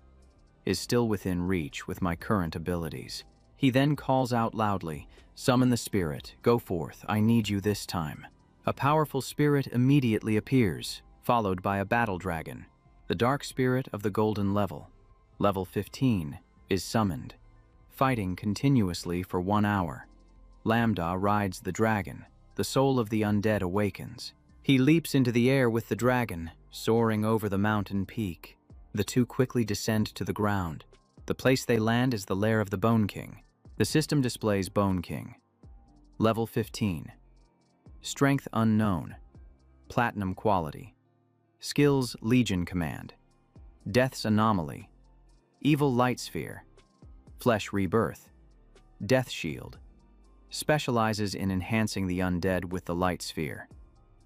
is still within reach with my current abilities. He then calls out loudly, "Summon the spirit, go forth, I need you this time." A powerful spirit immediately appears, followed by a battle dragon. The dark spirit of the golden level, level 15, is summoned, fighting continuously for 1 hour. Lambda rides the dragon. The soul of the undead awakens. He leaps into the air with the dragon, soaring over the mountain peak. The 2 quickly descend to the ground. The place they land is the lair of the Bone King. The system displays Bone King. Level 15. Strength unknown. Platinum quality. Skills Legion Command. Death's Anomaly. Evil Light Sphere. Flesh Rebirth. Death Shield. Specializes in enhancing the undead with the Light Sphere,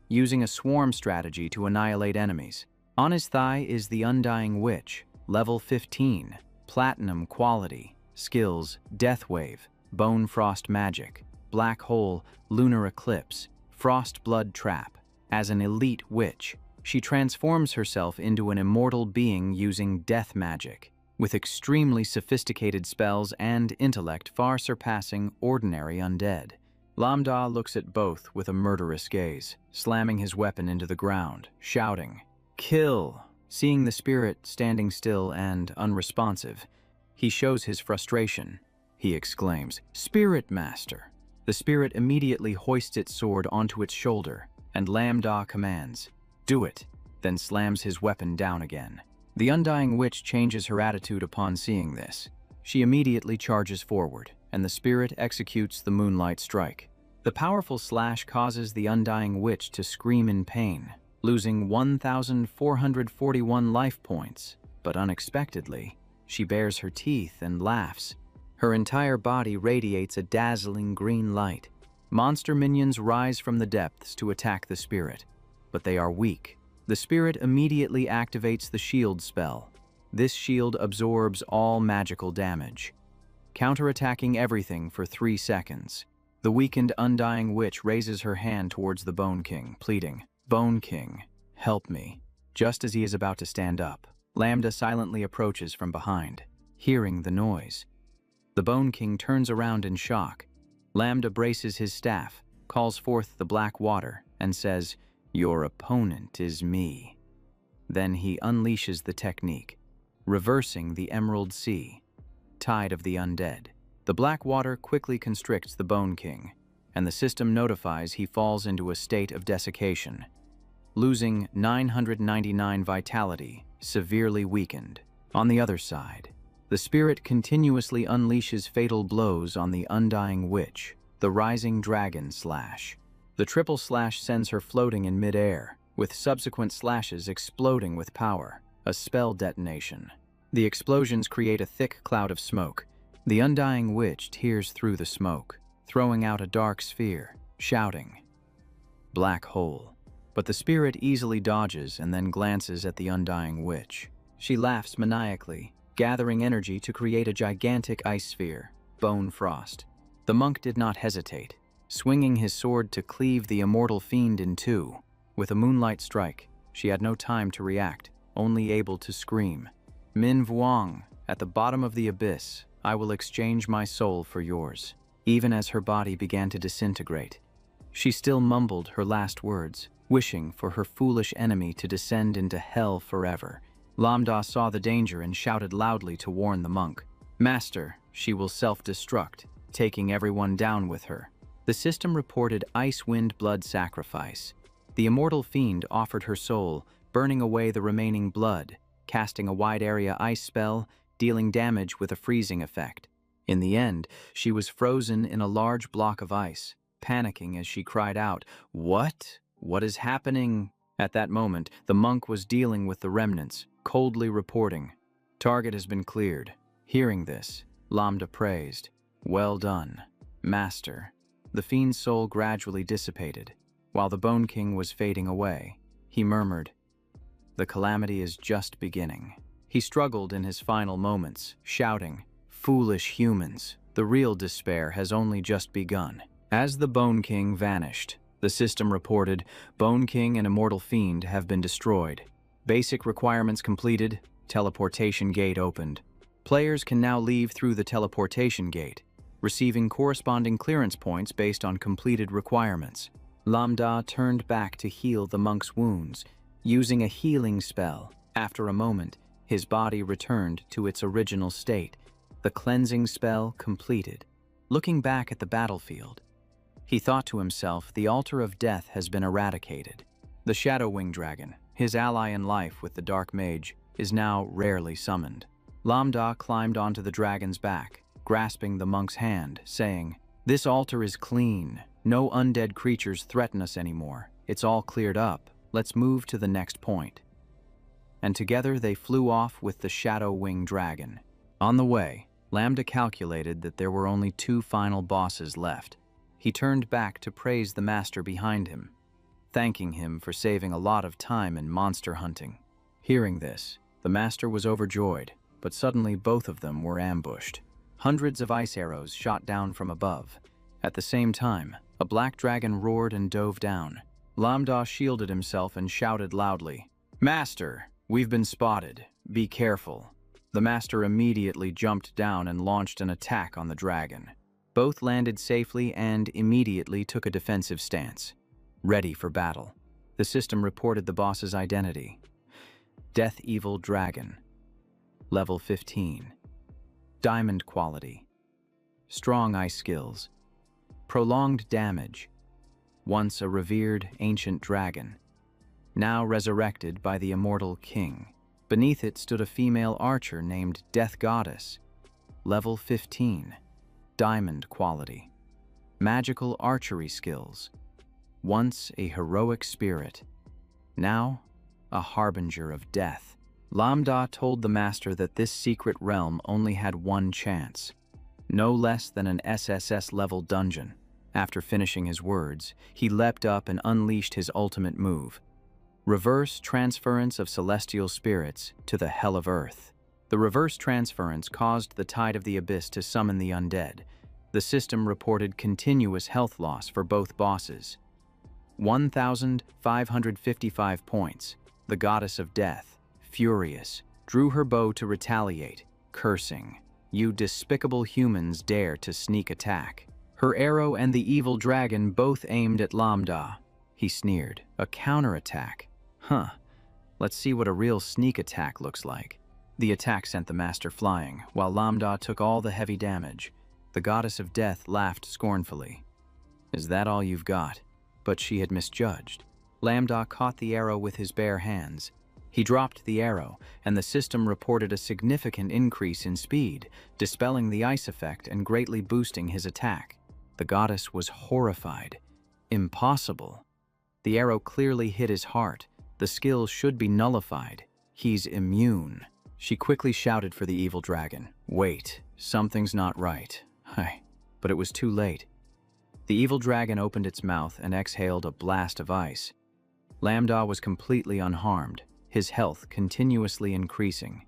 using a swarm strategy to annihilate enemies. On his thigh is the Undying Witch, level 15, platinum quality, skills Death Wave, Bone Frost Magic, Black Hole, Lunar Eclipse, Frost Blood Trap. As an elite witch, she transforms herself into an immortal being using death magic, with extremely sophisticated spells and intellect far surpassing ordinary undead. Lambda looks at both with a murderous gaze, slamming his weapon into the ground, shouting, "Kill!" Seeing the spirit standing still and unresponsive, he shows his frustration. He exclaims, "Spirit Master!" The spirit immediately hoists its sword onto its shoulder, and Lambda commands, "Do it," then slams his weapon down again. The Undying Witch changes her attitude upon seeing this. She immediately charges forward, and the spirit executes the Moonlight Strike. The powerful slash causes the Undying Witch to scream in pain, losing 1,441 life points, but unexpectedly, she bares her teeth and laughs. Her entire body radiates a dazzling green light. Monster minions rise from the depths to attack the spirit, but they are weak. The spirit immediately activates the shield spell. This shield absorbs all magical damage, counterattacking everything for 3 seconds. The weakened, undying witch raises her hand towards the Bone King, pleading, "Bone King, help me." Just as he is about to stand up, Lambda silently approaches from behind, hearing the noise. The Bone King turns around in shock. Lambda braces his staff, calls forth the black water, and says, "Your opponent is me." Then he unleashes the technique, reversing the Emerald Sea, Tide of the Undead. The black water quickly constricts the Bone King, and the system notifies he falls into a state of desiccation, losing 999 vitality, severely weakened. On the other side, the spirit continuously unleashes fatal blows on the undying witch, the rising dragon slash. The triple slash sends her floating in mid-air, with subsequent slashes exploding with power, a spell detonation. The explosions create a thick cloud of smoke. The undying witch tears through the smoke, throwing out a dark sphere, shouting, "Black hole." But the spirit easily dodges and then glances at the undying witch. She laughs maniacally, gathering energy to create a gigantic ice sphere, Bone Frost. The monk did not hesitate, swinging his sword to cleave the immortal fiend in two. With a moonlight strike, she had no time to react, only able to scream, "Min Vuong, at the bottom of the abyss, I will exchange my soul for yours." Even as her body began to disintegrate, she still mumbled her last words, wishing for her foolish enemy to descend into hell forever. Lambda saw the danger and shouted loudly to warn the monk, "Master, she will self-destruct, taking everyone down with her." The system reported ice wind blood sacrifice. The immortal fiend offered her soul, burning away the remaining blood, casting a wide area ice spell, dealing damage with a freezing effect. In the end, she was frozen in a large block of ice, panicking as she cried out, "What? What is happening?" At that moment, the monk was dealing with the remnants, coldly reporting, "Target has been cleared." Hearing this, Lambda praised, "Well done, Master." The fiend's soul gradually dissipated. While the Bone King was fading away, he murmured, "The calamity is just beginning." He struggled in his final moments, shouting, "Foolish humans, the real despair has only just begun." As the Bone King vanished, the system reported, "Bone King and Immortal Fiend have been destroyed. Basic requirements completed, teleportation gate opened. Players can now leave through the teleportation gate, receiving corresponding clearance points based on completed requirements." Lambda turned back to heal the monk's wounds, using a healing spell. After a moment, his body returned to its original state, the cleansing spell completed. Looking back at the battlefield, he thought to himself, the altar of death has been eradicated. The Shadow Wing Dragon, his ally in life with the Dark Mage, is now rarely summoned. Lambda climbed onto the dragon's back, grasping the monk's hand, saying, "This altar is clean. No undead creatures threaten us anymore. It's all cleared up. Let's move to the next point." And together they flew off with the Shadow Wing Dragon. On the way, Lambda calculated that there were only 2 final bosses left. He turned back to praise the master behind him, thanking him for saving a lot of time in monster hunting. Hearing this, the master was overjoyed, but suddenly both of them were ambushed. Hundreds of ice arrows shot down from above. At the same time, a black dragon roared and dove down. Lambda shielded himself and shouted loudly, "Master, we've been spotted. Be careful." The master immediately jumped down and launched an attack on the dragon. Both landed safely and immediately took a defensive stance, ready for battle. The system reported the boss's identity. Death Evil Dragon. Level 15. Diamond quality. Strong ice skills. Prolonged damage. Once a revered ancient dragon, now resurrected by the immortal king. Beneath it stood a female archer named Death Goddess. Level 15. Diamond quality. Magical archery skills. Once a heroic spirit, now a harbinger of death. Lambda told the master that this secret realm only had one chance, no less than an SSS-level dungeon. After finishing his words, he leapt up and unleashed his ultimate move. Reverse transference of celestial spirits to the hell of earth. The reverse transference caused the Tide of the Abyss to summon the undead. The system reported continuous health loss for both bosses. 1,555 points. The goddess of death, furious, drew her bow to retaliate, cursing, "You despicable humans dare to sneak attack." Her arrow and the evil dragon both aimed at Lambda. He sneered, "A counterattack? Huh. Let's see what a real sneak attack looks like." The attack sent the master flying, while Lambda took all the heavy damage. The goddess of death laughed scornfully. "Is that all you've got?" But she had misjudged. Lambda caught the arrow with his bare hands. He dropped the arrow, and the system reported a significant increase in speed, dispelling the ice effect and greatly boosting his attack. The goddess was horrified. Impossible. The arrow clearly hit his heart. The skill should be nullified. He's immune. She quickly shouted for the evil dragon. "Wait, something's not right." But it was too late. The evil dragon opened its mouth and exhaled a blast of ice. Lambda was completely unharmed, his health continuously increasing,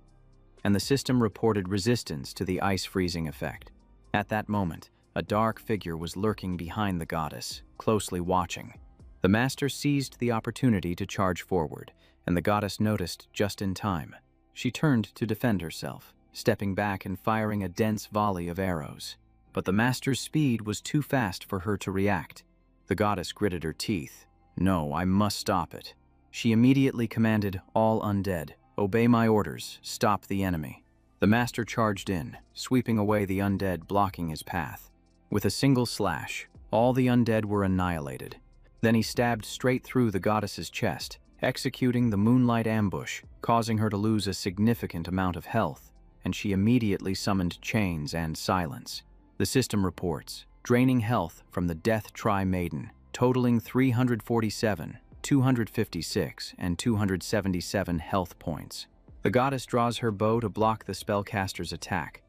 and the system reported resistance to the ice freezing effect. At that moment, a dark figure was lurking behind the goddess, closely watching. The master seized the opportunity to charge forward, and the goddess noticed just in time. She turned to defend herself, stepping back and firing a dense volley of arrows. But the master's speed was too fast for her to react. The goddess gritted her teeth. "No, I must stop it." She immediately commanded all undead, "Obey my orders, stop the enemy." The master charged in, sweeping away the undead blocking his path. With a single slash, all the undead were annihilated. Then he stabbed straight through the goddess's chest, executing the moonlight ambush, causing her to lose a significant amount of health, and she immediately summoned chains and silence. The system reports, draining health from the Death Tri-Maiden, totaling 347, 256, and 277 health points. The goddess draws her bow to block the spellcaster's attack,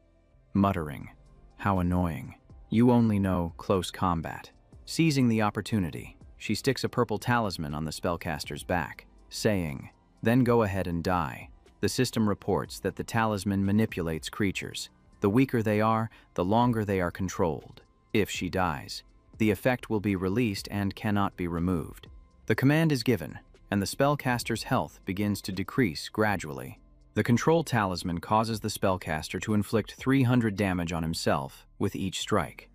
muttering, "How annoying. You only know close combat." Seizing the opportunity, she sticks a purple talisman on the spellcaster's back, saying, "Then go ahead and die." The system reports that the talisman manipulates creatures. The weaker they are, the longer they are controlled. If she dies, the effect will be released and cannot be removed. The command is given, and the spellcaster's health begins to decrease gradually. The control talisman causes the spellcaster to inflict 300 damage on himself with each strike,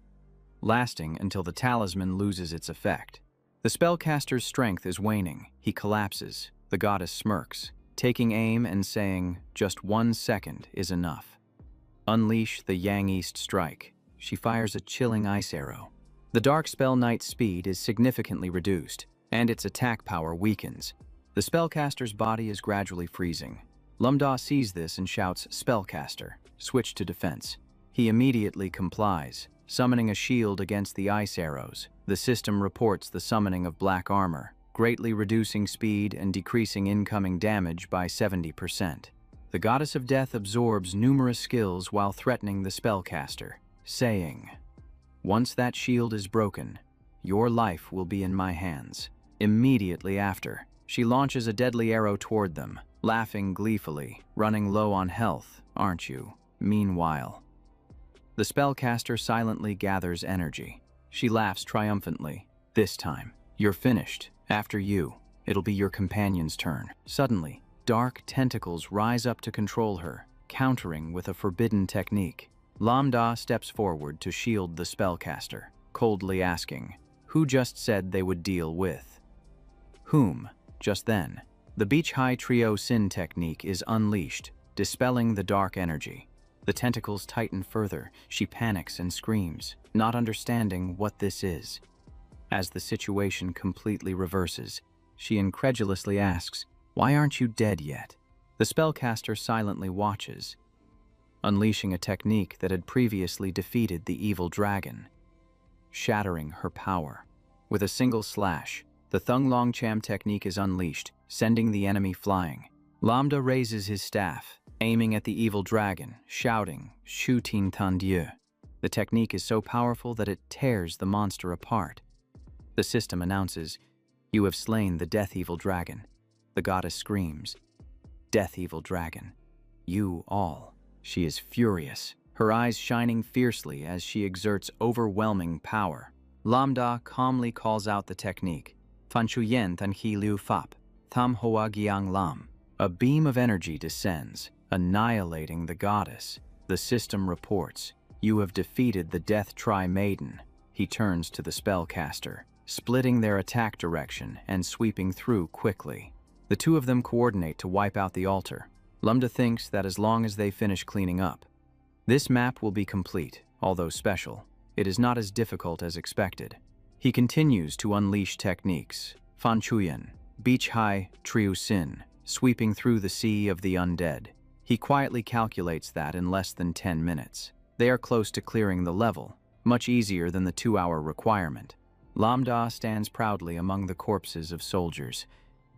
lasting until the talisman loses its effect. The spellcaster's strength is waning. He collapses. The goddess smirks, taking aim and saying, "Just 1 second is enough." Unleash the Yang East strike. She fires a chilling ice arrow. The Dark Spell Knight's speed is significantly reduced, and its attack power weakens. The spellcaster's body is gradually freezing. Lambda sees this and shouts, "Spellcaster, switch to defense." He immediately complies, summoning a shield against the ice arrows. The system reports the summoning of black armor, greatly reducing speed and decreasing incoming damage by 70%. The goddess of death absorbs numerous skills while threatening the spellcaster, saying, "Once that shield is broken, your life will be in my hands." Immediately after, she launches a deadly arrow toward them, laughing gleefully, "Running low on health, aren't you?" Meanwhile, the spellcaster silently gathers energy. She laughs triumphantly. "This time, you're finished. After you, it'll be your companion's turn." Suddenly, dark tentacles rise up to control her, countering with a forbidden technique. Lambda steps forward to shield the spellcaster, coldly asking, "Who just said they would deal with?" Whom? Just then, the Beach High Trio Sin technique is unleashed, dispelling the dark energy. The tentacles tighten further. She panics and screams, not understanding what this is. As the situation completely reverses, she incredulously asks, "Why aren't you dead yet?" The spellcaster silently watches, unleashing a technique that had previously defeated the evil dragon, shattering her power. With a single slash, the Thung Long Cham technique is unleashed, sending the enemy flying. Lambda raises his staff, aiming at the evil dragon, shouting, "Shu Tin Tan Dieu." The technique is so powerful that it tears the monster apart. The system announces, "You have slain the Death Evil Dragon." The goddess screams, "Death Evil Dragon, you all." She is furious. her eyes shining fiercely as she exerts overwhelming power. Lambda calmly calls out the technique, Fan Chuyen Tan He Liu Fap, Tham Hoa Giang Lam. A beam of energy descends, annihilating the goddess. The system reports, "You have defeated the Death Tri-Maiden." He turns to the spellcaster, splitting their attack direction and sweeping through quickly. The two of them coordinate to wipe out the altar. Lambda thinks that as long as they finish cleaning up, this map will be complete, although special. It is not as difficult as expected. He continues to unleash techniques, Fan Chuyen, Beach Hai Triu Sin, sweeping through the sea of the undead. He quietly calculates that in less than 10 minutes. They are close to clearing the level, much easier than the 2-hour requirement. Lambda stands proudly among the corpses of soldiers.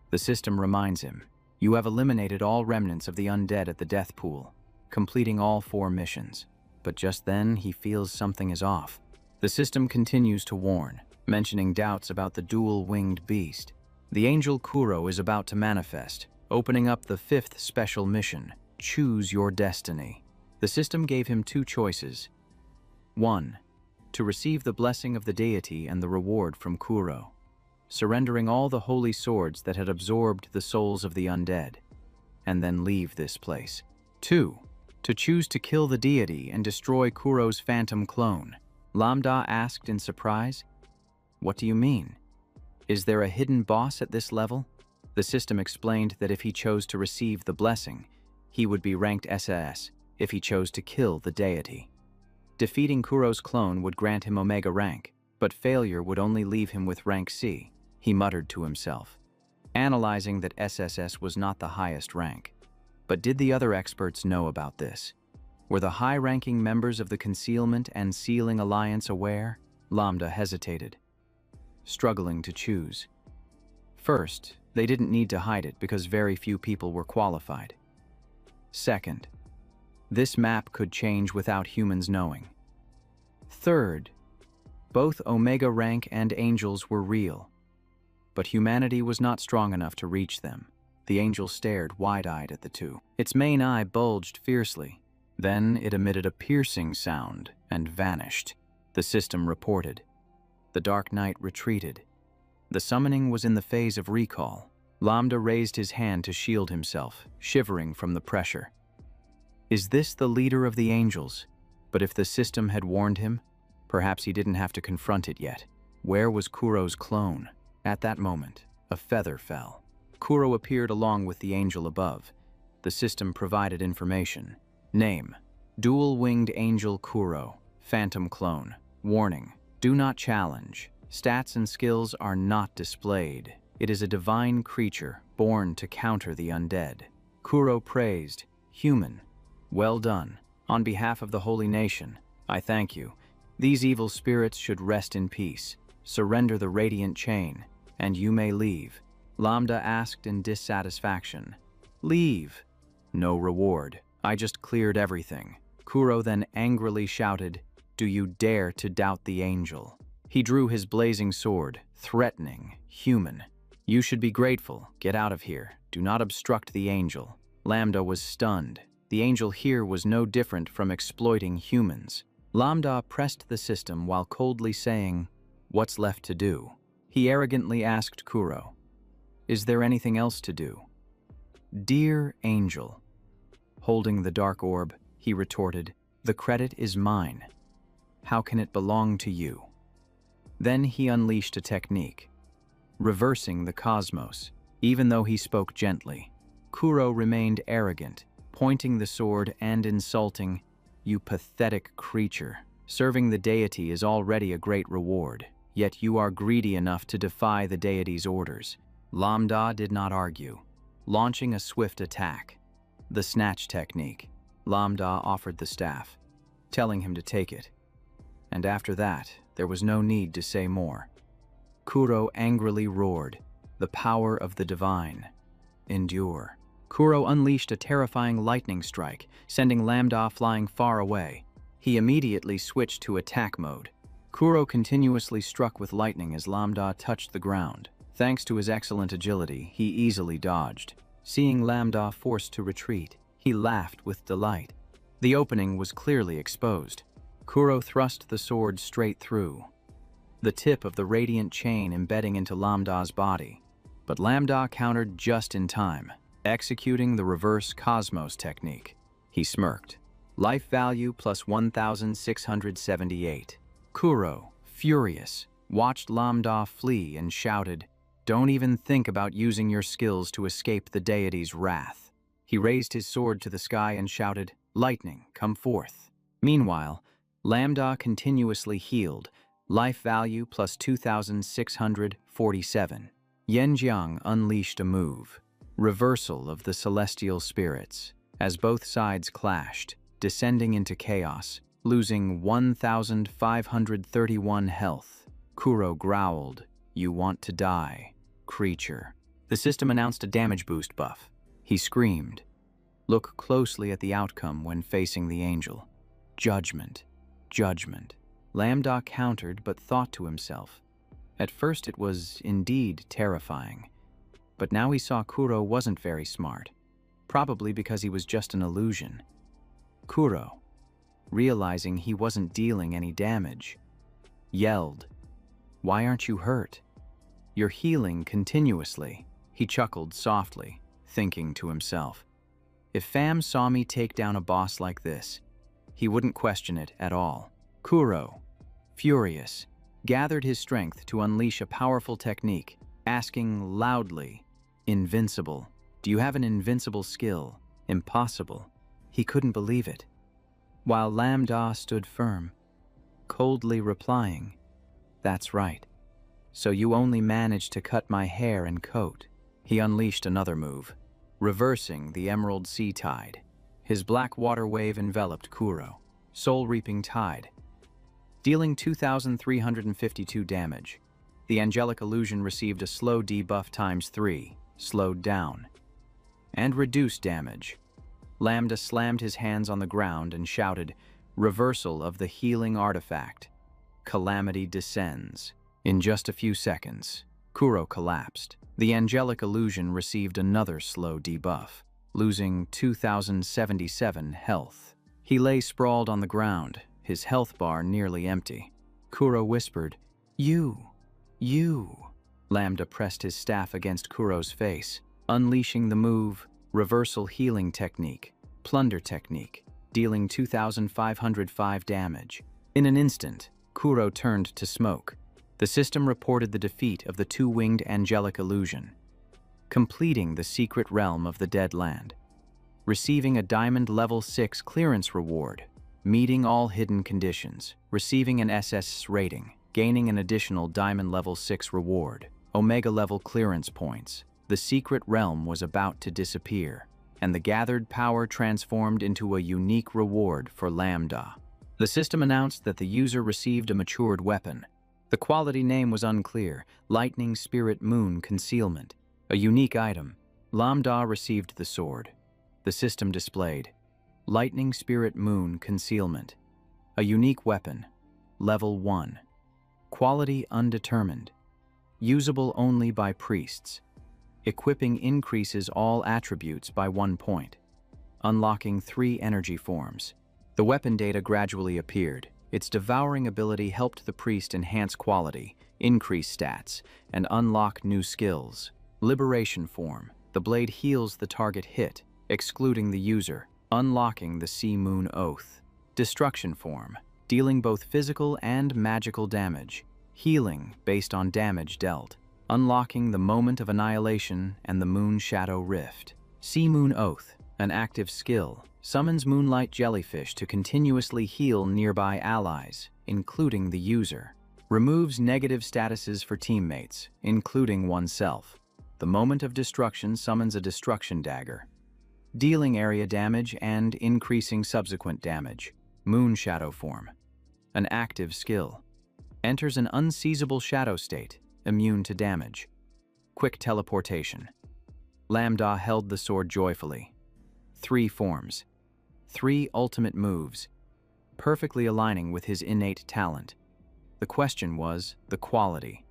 The system reminds him, "You have eliminated all remnants of the undead at the death pool, completing all 4 missions." But just then, he feels something is off. The system continues to warn, mentioning doubts about the dual-winged beast. The angel Kuro is about to manifest, opening up the 5th special mission, Choose Your Destiny. The system gave him 2 choices. 1. To receive the blessing of the deity and the reward from Kuro, surrendering all the holy swords that had absorbed the souls of the undead, and then leave this place. 2. To choose to kill the deity and destroy Kuro's phantom clone. Lambda asked in surprise, "What do you mean? Is there a hidden boss at this level?" The system explained that if he chose to receive the blessing, he would be ranked SS if he chose to kill the deity. Defeating Kuro's clone would grant him Omega rank, but failure would only leave him with rank C, he muttered to himself, analyzing that SSS was not the highest rank. But did the other experts know about this? Were the high-ranking members of the Concealment and Sealing Alliance aware? Lambda hesitated, struggling to choose. First, they didn't need to hide it because very few people were qualified. Second, this map could change without humans knowing. Third, both Omega rank and angels were real, but humanity was not strong enough to reach them. The angel stared wide-eyed at the two. Its main eye bulged fiercely. Then it emitted a piercing sound and vanished. The system reported. The Dark Knight retreated. The summoning was in the phase of recall. Lambda raised his hand to shield himself, shivering from the pressure. Is this the leader of the angels? But if the system had warned him, perhaps he didn't have to confront it yet. Where was Kuro's clone? At that moment, a feather fell. Kuro appeared along with the angel above. The system provided information. Name: Dual-Winged Angel Kuro, Phantom Clone. Warning: Do not challenge. Stats and skills are not displayed. It is a divine creature, born to counter the undead. Kuro praised, "Human, well done. On behalf of the holy nation, I thank you. These evil spirits should rest in peace. Surrender the radiant chain, and you may leave." Lambda asked in dissatisfaction. "Leave? No reward. I just cleared everything." Kuro then angrily shouted, "Do you dare to doubt the angel?" He drew his blazing sword, threatening, "Human, you should be grateful. Get out of here. Do not obstruct the angel." Lambda was stunned. The angel here was no different from exploiting humans. Lambda pressed the system while coldly saying, "What's left to do?" He arrogantly asked Kuro, "Is there anything else to do?" "Dear angel," holding the dark orb, he retorted, "the credit is mine. How can it belong to you?" Then he unleashed a technique, reversing the cosmos. Even though he spoke gently, Kuro remained arrogant, pointing the sword and insulting, "You pathetic creature. Serving the deity is already a great reward, yet you are greedy enough to defy the deity's orders." Lambda did not argue, launching a swift attack. The snatch technique. Lambda offered the staff, telling him to take it. And after that, there was no need to say more. Kuro angrily roared, "The power of the divine. Endure." Kuro unleashed a terrifying lightning strike, sending Lambda flying far away. He immediately switched to attack mode. Kuro continuously struck with lightning as Lambda touched the ground. Thanks to his excellent agility, he easily dodged. Seeing Lambda forced to retreat, he laughed with delight. The opening was clearly exposed. Kuro thrust the sword straight through, the tip of the radiant chain embedding into Lambda's body. But Lambda countered just in time, executing the reverse Cosmos technique. He smirked. Life value plus 1,678. Kuro, furious, watched Lambda flee and shouted, "Don't even think about using your skills to escape the deity's wrath." He raised his sword to the sky and shouted, "Lightning, come forth." Meanwhile, Lambda continuously healed, life value plus 2,647. Yanjiang unleashed a move, reversal of the celestial spirits, as both sides clashed, descending into chaos, losing 1,531 health. Kuro growled, "You want to die, creature." The system announced a damage boost buff. He screamed. Look closely at the outcome when facing the angel. Judgment. Judgment. Lambda countered but thought to himself. At first it was indeed terrifying, but now he saw Kuro wasn't very smart, probably because he was just an illusion. Kuro, realizing he wasn't dealing any damage, yelled, "Why aren't you hurt? You're healing continuously." He chuckled softly, thinking to himself, if Pham saw me take down a boss like this, he wouldn't question it at all. Kuro, furious, gathered his strength to unleash a powerful technique, asking loudly, "Invincible, do you have an invincible skill? Impossible." He couldn't believe it. While Lambda stood firm, coldly replying, "That's right. So you only managed to cut my hair and coat." He unleashed another move, reversing the Emerald Sea Tide. His black water wave enveloped Kuro, soul-reaping tide. Dealing 2,352 damage, the angelic illusion received a slow debuff ×3, slowed down, and reduced damage. Lambda slammed his hands on the ground and shouted, "Reversal of the healing artifact. Calamity descends." In just a few seconds, Kuro collapsed. The angelic illusion received another slow debuff, losing 2,077 health. He lay sprawled on the ground, his health bar nearly empty. Kuro whispered, You. Lambda pressed his staff against Kuro's face, unleashing the move, Reversal Healing Technique, Plunder Technique, dealing 2,505 damage. In an instant, Kuro turned to smoke. The system reported the defeat of the two-winged angelic illusion, completing the secret realm of the Dead Land, receiving a Diamond Level 6 clearance reward, meeting all hidden conditions, receiving an SS rating, gaining an additional Diamond Level 6 reward, Omega Level clearance points. The secret realm was about to disappear, and the gathered power transformed into a unique reward for Lambda. The system announced that the user received a matured weapon. The quality name was unclear, Lightning Spirit Moon Concealment. A unique item. Lambda received the sword. The system displayed, Lightning Spirit Moon Concealment. A unique weapon. Level 1. Quality undetermined. Usable only by priests. Equipping increases all attributes by 1 point. Unlocking 3 energy forms. The weapon data gradually appeared. Its devouring ability helped the priest enhance quality, increase stats, and unlock new skills. Liberation form. The blade heals the target hit, excluding the user, unlocking the Sea Moon Oath. Destruction form. Dealing both physical and magical damage. Healing based on damage dealt. Unlocking the Moment of Annihilation and the Moon Shadow Rift. Sea Moon Oath. An active skill. Summons moonlight jellyfish to continuously heal nearby allies, including the user. Removes negative statuses for teammates, including oneself. The Moment of Destruction summons a destruction dagger, dealing area damage and increasing subsequent damage. Moon Shadow form. An active skill. Enters an unseizable shadow state, immune to damage. Quick teleportation. Lambda held the sword joyfully. 3 forms. 3 ultimate moves, perfectly aligning with his innate talent. The question was the quality.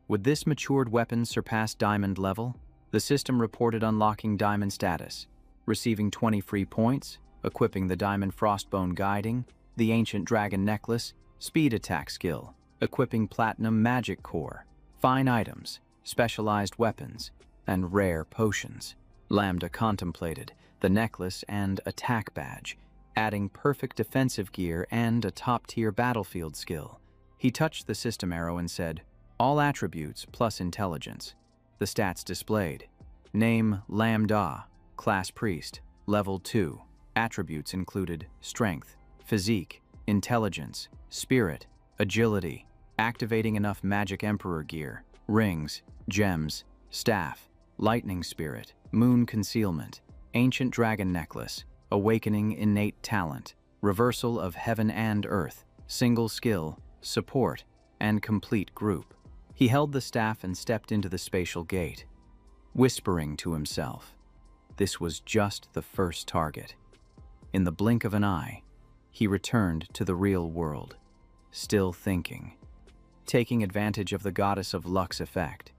Would this matured weapon surpass Diamond level? The system reported unlocking Diamond status, receiving 20 free points, equipping the diamond frostbone guiding, the ancient dragon necklace, speed attack skill, equipping platinum magic core, fine items, specialized weapons, and rare potions. Lambda contemplated the necklace and attack badge, adding perfect defensive gear and a top-tier battlefield skill. He touched the system arrow and said, "All attributes plus intelligence." The stats displayed. Name Lambda, Class Priest, Level 2. Attributes included Strength, Physique, Intelligence, Spirit, Agility, activating enough Magic Emperor gear, Rings, Gems, Staff, Lightning Spirit, Moon Concealment, Ancient Dragon Necklace, Awakening Innate Talent, Reversal of Heaven and Earth, Single Skill, Support, and Complete Group. He held the staff and stepped into the spatial gate, whispering to himself. This was just the first target. In the blink of an eye, he returned to the real world, still thinking, taking advantage of the Goddess of Luck's effect,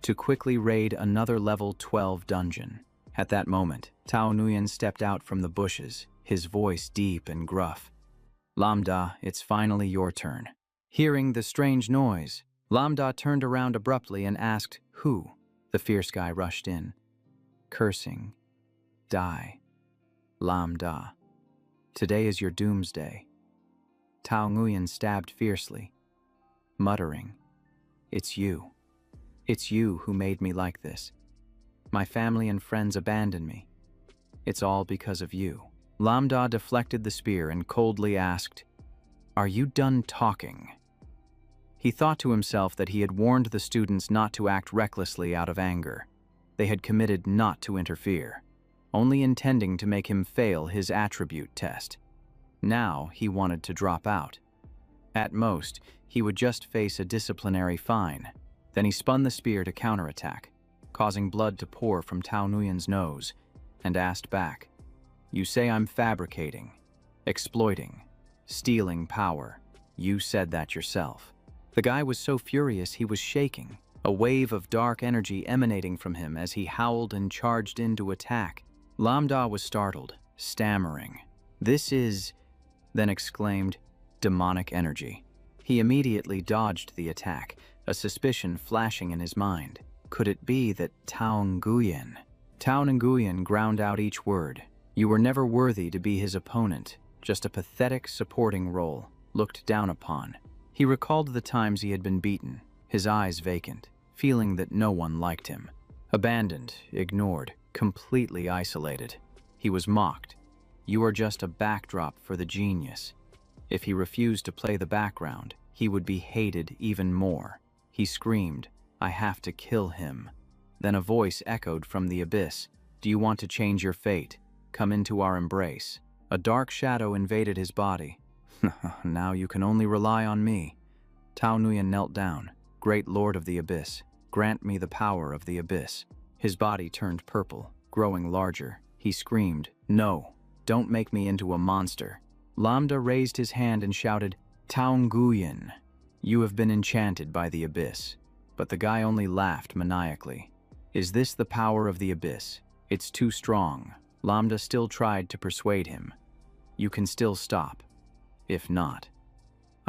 to quickly raid another level 12 dungeon. At that moment, Tao Nguyen stepped out from the bushes, his voice deep and gruff. "Lambda, it's finally your turn." Hearing the strange noise, Lambda turned around abruptly and asked, "Who?" The fierce guy rushed in, cursing, "Die, Lambda. Today is your doomsday." Tao Nguyen stabbed fiercely, muttering, "It's you. It's you who made me like this. My family and friends abandoned me. It's all because of you." Lambda deflected the spear and coldly asked, "Are you done talking?" He thought to himself that he had warned the students not to act recklessly out of anger. They had committed not to interfere, only intending to make him fail his attribute test. Now he wanted to drop out. At most, he would just face a disciplinary fine. Then he spun the spear to counterattack, causing blood to pour from Tao Nguyen's nose, and asked back, "You say I'm fabricating, exploiting, stealing power. You said that yourself." The guy was so furious he was shaking, a wave of dark energy emanating from him as he howled and charged in to attack. Lambda was startled, stammering, "This is," then exclaimed, "demonic energy." He immediately dodged the attack, a suspicion flashing in his mind. Could it be that Tao Nguyen? Tao Nguyen ground out each word. You were never worthy to be his opponent, just a pathetic supporting role, looked down upon. He recalled the times he had been beaten, his eyes vacant, feeling that no one liked him. Abandoned, ignored, completely isolated. He was mocked. You are just a backdrop for the genius. If he refused to play the background, he would be hated even more. He screamed, "I have to kill him." Then a voice echoed from the abyss, "Do you want to change your fate? Come into our embrace." A dark shadow invaded his body. "Now you can only rely on me." Tao Nguyen knelt down. "Great Lord of the Abyss, grant me the power of the Abyss." His body turned purple, growing larger. He screamed, "No, don't make me into a monster." Lambda raised his hand and shouted, "Tao Nguyen, you have been enchanted by the Abyss." But the guy only laughed maniacally. "Is this the power of the Abyss? It's too strong." Lambda still tried to persuade him. "You can still stop. If not,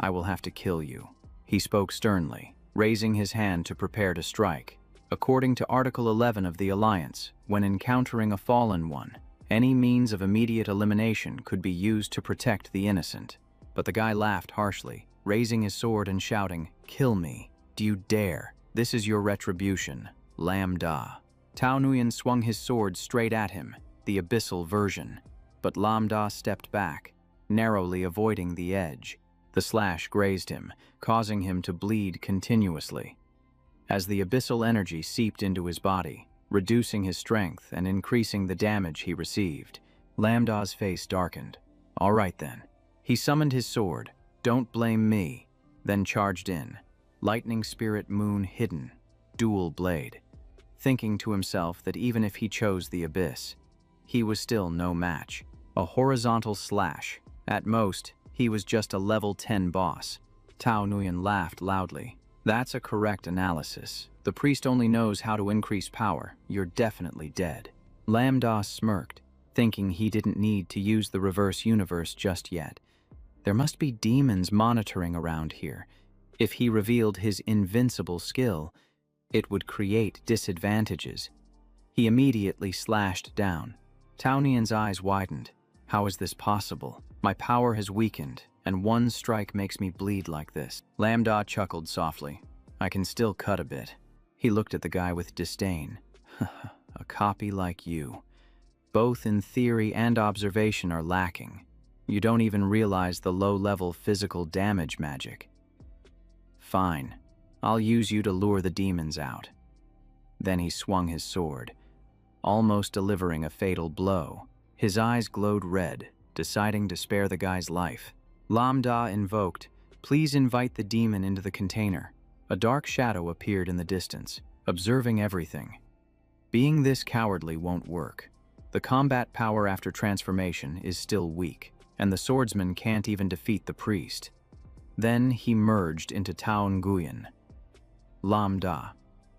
I will have to kill you." He spoke sternly, raising his hand to prepare to strike. According to Article 11 of the Alliance, when encountering a fallen one, any means of immediate elimination could be used to protect the innocent. But the guy laughed harshly, raising his sword and shouting, "Kill me. Do you dare? This is your retribution, Lambda." Tao Nguyen swung his sword straight at him, the abyssal version, but Lambda stepped back, narrowly avoiding the edge. The slash grazed him, causing him to bleed continuously. As the abyssal energy seeped into his body, reducing his strength and increasing the damage he received, Lambda's face darkened. "All right then." He summoned his sword, "Don't blame me," then charged in. Lightning Spirit Moon hidden, dual blade. Thinking to himself that even if he chose the abyss, he was still no match. A horizontal slash. At most, he was just a level 10 boss. Tao Nguyen laughed loudly. "That's a correct analysis. The priest only knows how to increase power. You're definitely dead." Lambda smirked, thinking he didn't need to use the reverse universe just yet. There must be demons monitoring around here. If he revealed his invincible skill, it would create disadvantages. He immediately slashed down. Tao Nian's eyes widened. How is this possible? My power has weakened, and one strike makes me bleed like this. Lambda chuckled softly. I can still cut a bit. He looked at the guy with disdain. A copy like you. Both in theory and observation are lacking. You don't even realize the low-level physical damage magic. Fine. I'll use you to lure the demons out. Then he swung his sword, almost delivering a fatal blow. His eyes glowed red, deciding to spare the guy's life. Lambda invoked, "Please invite the demon into the container." A dark shadow appeared in the distance, observing everything. Being this cowardly won't work. The combat power after transformation is still weak, and the swordsman can't even defeat the priest. Then he merged into Tao Nguyen. Lambda.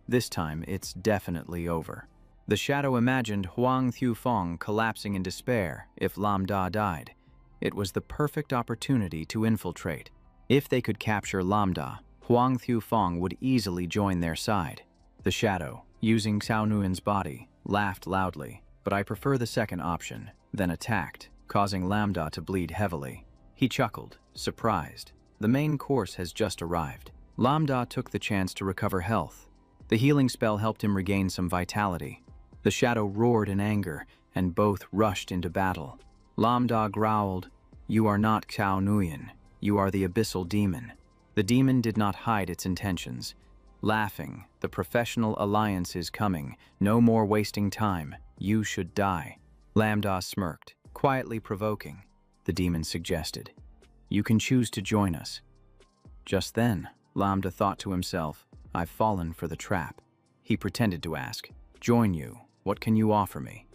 This time it's definitely over. The shadow imagined Huang Thufeng collapsing in despair if Lambda died. It was the perfect opportunity to infiltrate. If they could capture Lambda, Huang Thufeng would easily join their side. The shadow, using Tao Nguyen's body, laughed loudly, but I prefer the second option, then attacked, causing Lambda to bleed heavily. He chuckled, surprised. The main course has just arrived. Lambda took the chance to recover health. The healing spell helped him regain some vitality. The shadow roared in anger, and both rushed into battle. Lambda growled, "You are not Tao Nguyen. You are the abyssal demon." The demon did not hide its intentions. Laughing, "The professional alliance is coming. No more wasting time. You should die." Lambda smirked, quietly provoking. The demon suggested, "You can choose to join us." Just then, Lambda thought to himself, "I've fallen for the trap." He pretended to ask, "Join you. What can you offer me?"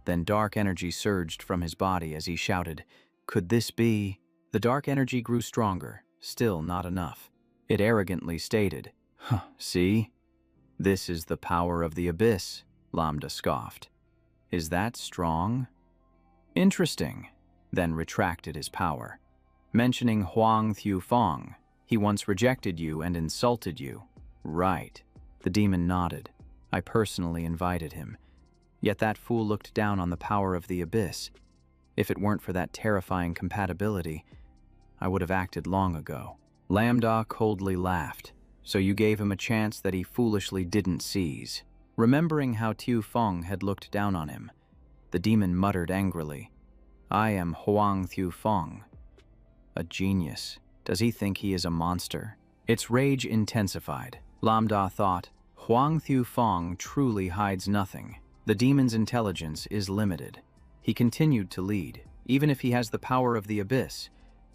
Then dark energy surged from his body as he shouted, "Could this be?" The dark energy grew stronger, still not enough. It arrogantly stated, "See? This is the power of the abyss," Lambda scoffed. "Is that strong?" "Interesting," then retracted his power. Mentioning Huang Thufeng, "He once rejected you and insulted you." "Right." The demon nodded. "I personally invited him. Yet that fool looked down on the power of the abyss. If it weren't for that terrifying compatibility, I would have acted long ago." Lambda coldly laughed. "So you gave him a chance that he foolishly didn't seize." Remembering how Thufeng had looked down on him, the demon muttered angrily, "I am Huang Thufeng." A genius. Does he think he is a monster? Its rage intensified. Lambda thought, Huang Thufeng truly hides nothing. The demon's intelligence is limited. He continued to lead. Even if he has the power of the abyss,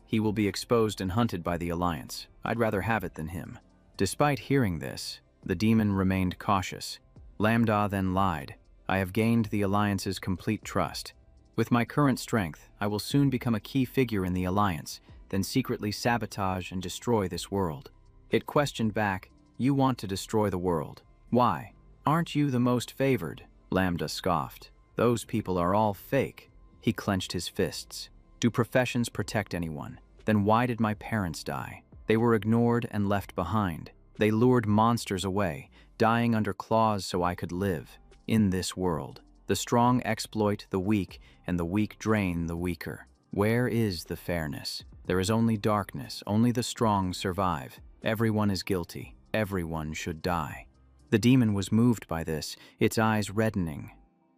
he will be exposed and hunted by the Alliance. I'd rather have it than him. Despite hearing this, the demon remained cautious. Lambda then lied. "I have gained the Alliance's complete trust. With my current strength, I will soon become a key figure in the Alliance, then secretly sabotage and destroy this world." It questioned back, "You want to destroy the world. Why? Aren't you the most favored?" Lambda scoffed. "Those people are all fake." He clenched his fists. "Do professions protect anyone? Then why did my parents die? They were ignored and left behind. They lured monsters away, dying under claws so I could live. In this world, the strong exploit the weak, and the weak drain the weaker. Where is the fairness? There is only darkness, only the strong survive. Everyone is guilty. Everyone should die." The demon was moved by this, its eyes reddening.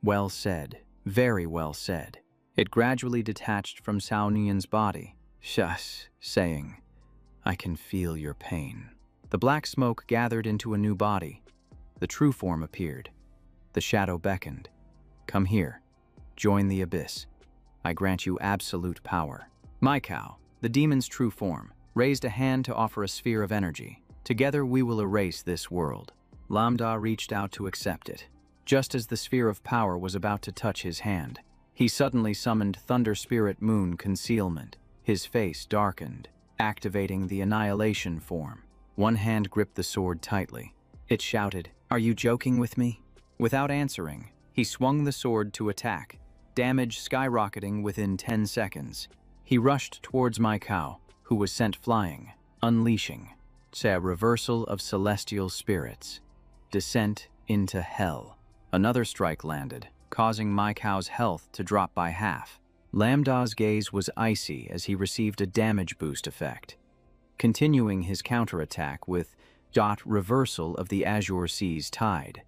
Well said. Very well said. It gradually detached from Tao Nian's body, saying, "I can feel your pain." The black smoke gathered into a new body. The true form appeared. The shadow beckoned. "Come here. Join the abyss. I grant you absolute power." Maikao, the demon's true form, raised a hand to offer a sphere of energy. "Together we will erase this world." Lambda reached out to accept it. Just as the sphere of power was about to touch his hand, he suddenly summoned Thunder Spirit Moon Concealment. His face darkened, activating the annihilation form. One hand gripped the sword tightly. It shouted, "Are you joking with me?" Without answering, he swung the sword to attack. damage skyrocketing within 10 seconds. He rushed towards my cow, who was sent flying, unleashing a reversal of celestial spirits. Descent into hell. Another strike landed, causing my cow's health to drop by half. Lambda's gaze was icy as he received a damage boost effect, continuing his counterattack with reversal of the Azure Sea's tide.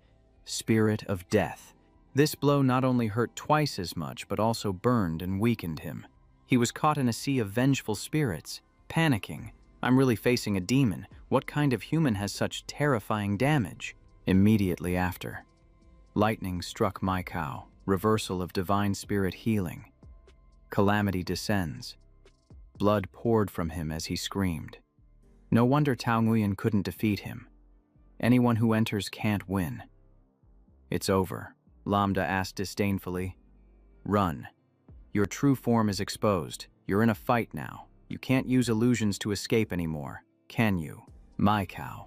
Spirit of death. This blow not only hurt twice as much, but also burned and weakened him. He was caught in a sea of vengeful spirits, panicking. I'm really facing a demon. What kind of human has such terrifying damage? Immediately after, lightning struck my cow, reversal of divine spirit healing. Calamity descends. Blood poured from him as he screamed. No wonder Tao Nguyen couldn't defeat him. Anyone who enters can't win. It's over, Lambda asked disdainfully. Run. Your true form is exposed. You're in a fight now. You can't use illusions to escape anymore, can you? My cow,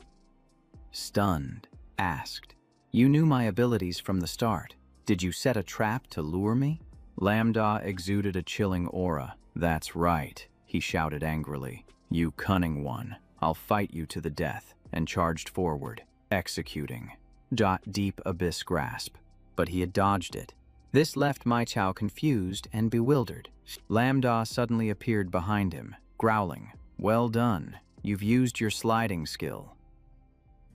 stunned, asked. You knew my abilities from the start. Did you set a trap to lure me? Lambda exuded a chilling aura. That's right, he shouted angrily. You cunning one. I'll fight you to the death, and charged forward, executing. Deep abyss grasp. But he had dodged it. This left my Chow confused and bewildered. Lambda suddenly appeared behind him, growling. Well done. You've used your sliding skill.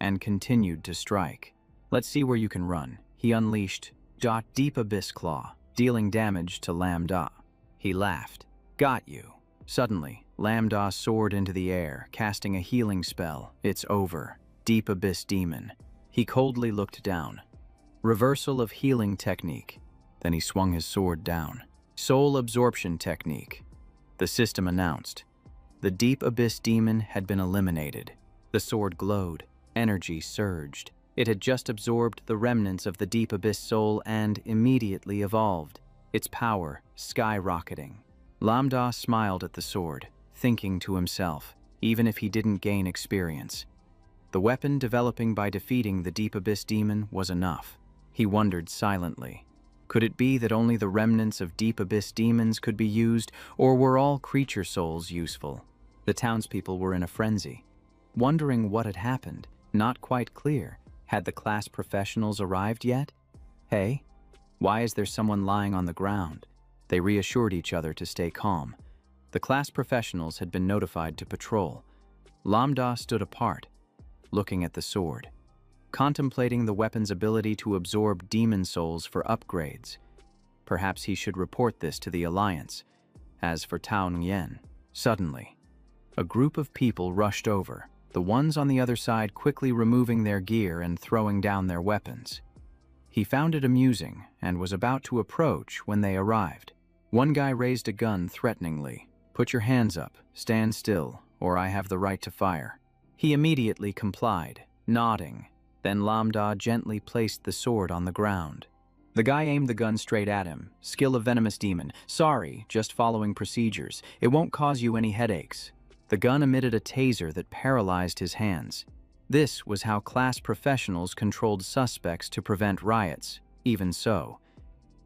And continued to strike. Let's see where you can run. He unleashed Deep Abyss Claw, dealing damage to Lambda. He laughed. Got you. Suddenly, Lambda soared into the air, casting a healing spell. It's over. Deep Abyss Demon. He coldly looked down. Reversal of healing technique. Then he swung his sword down. Soul absorption technique. The system announced. The Deep Abyss Demon had been eliminated. The sword glowed. Energy surged. It had just absorbed the remnants of the Deep Abyss soul and immediately evolved, its power skyrocketing. Lambda smiled at the sword, thinking to himself, even if he didn't gain experience. The weapon developing by defeating the Deep Abyss Demon was enough. He wondered silently. Could it be that only the remnants of Deep Abyss Demons could be used, or were all creature souls useful? The townspeople were in a frenzy, wondering what had happened, not quite clear. Had the class professionals arrived yet? Hey, why is there someone lying on the ground? They reassured each other to stay calm. The class professionals had been notified to patrol. Lambda stood apart, looking at the sword, contemplating the weapon's ability to absorb demon souls for upgrades. Perhaps he should report this to the Alliance. As for Tao Nguyen, suddenly, a group of people rushed over, the ones on the other side quickly removing their gear and throwing down their weapons. He found it amusing and was about to approach when they arrived. One guy raised a gun threateningly. Put your hands up, stand still, or I have the right to fire. He immediately complied, nodding. Then Lambda gently placed the sword on the ground. The guy aimed the gun straight at him. Skill of venomous demon. Sorry, just following procedures. It won't cause you any headaches. The gun emitted a taser that paralyzed his hands. This was how class professionals controlled suspects to prevent riots. Even so,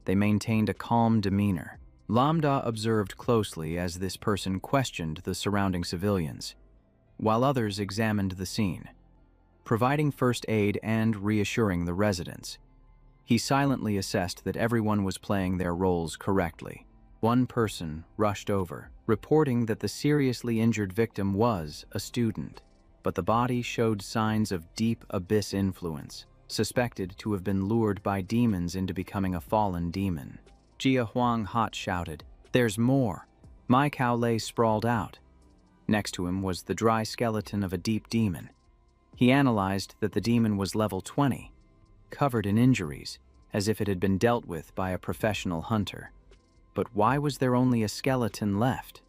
they maintained a calm demeanor. Lambda observed closely as this person questioned the surrounding civilians, while others examined the scene, providing first aid and reassuring the residents. He silently assessed that everyone was playing their roles correctly. One person rushed over, reporting that the seriously injured victim was a student, but the body showed signs of deep abyss influence, suspected to have been lured by demons into becoming a fallen demon. Jia Huang hot shouted, "There's more!" My cow lay sprawled out. Next to him was the dry skeleton of a deep demon. He analyzed that the demon was level 20, covered in injuries, as if it had been dealt with by a professional hunter. But why was there only a skeleton left?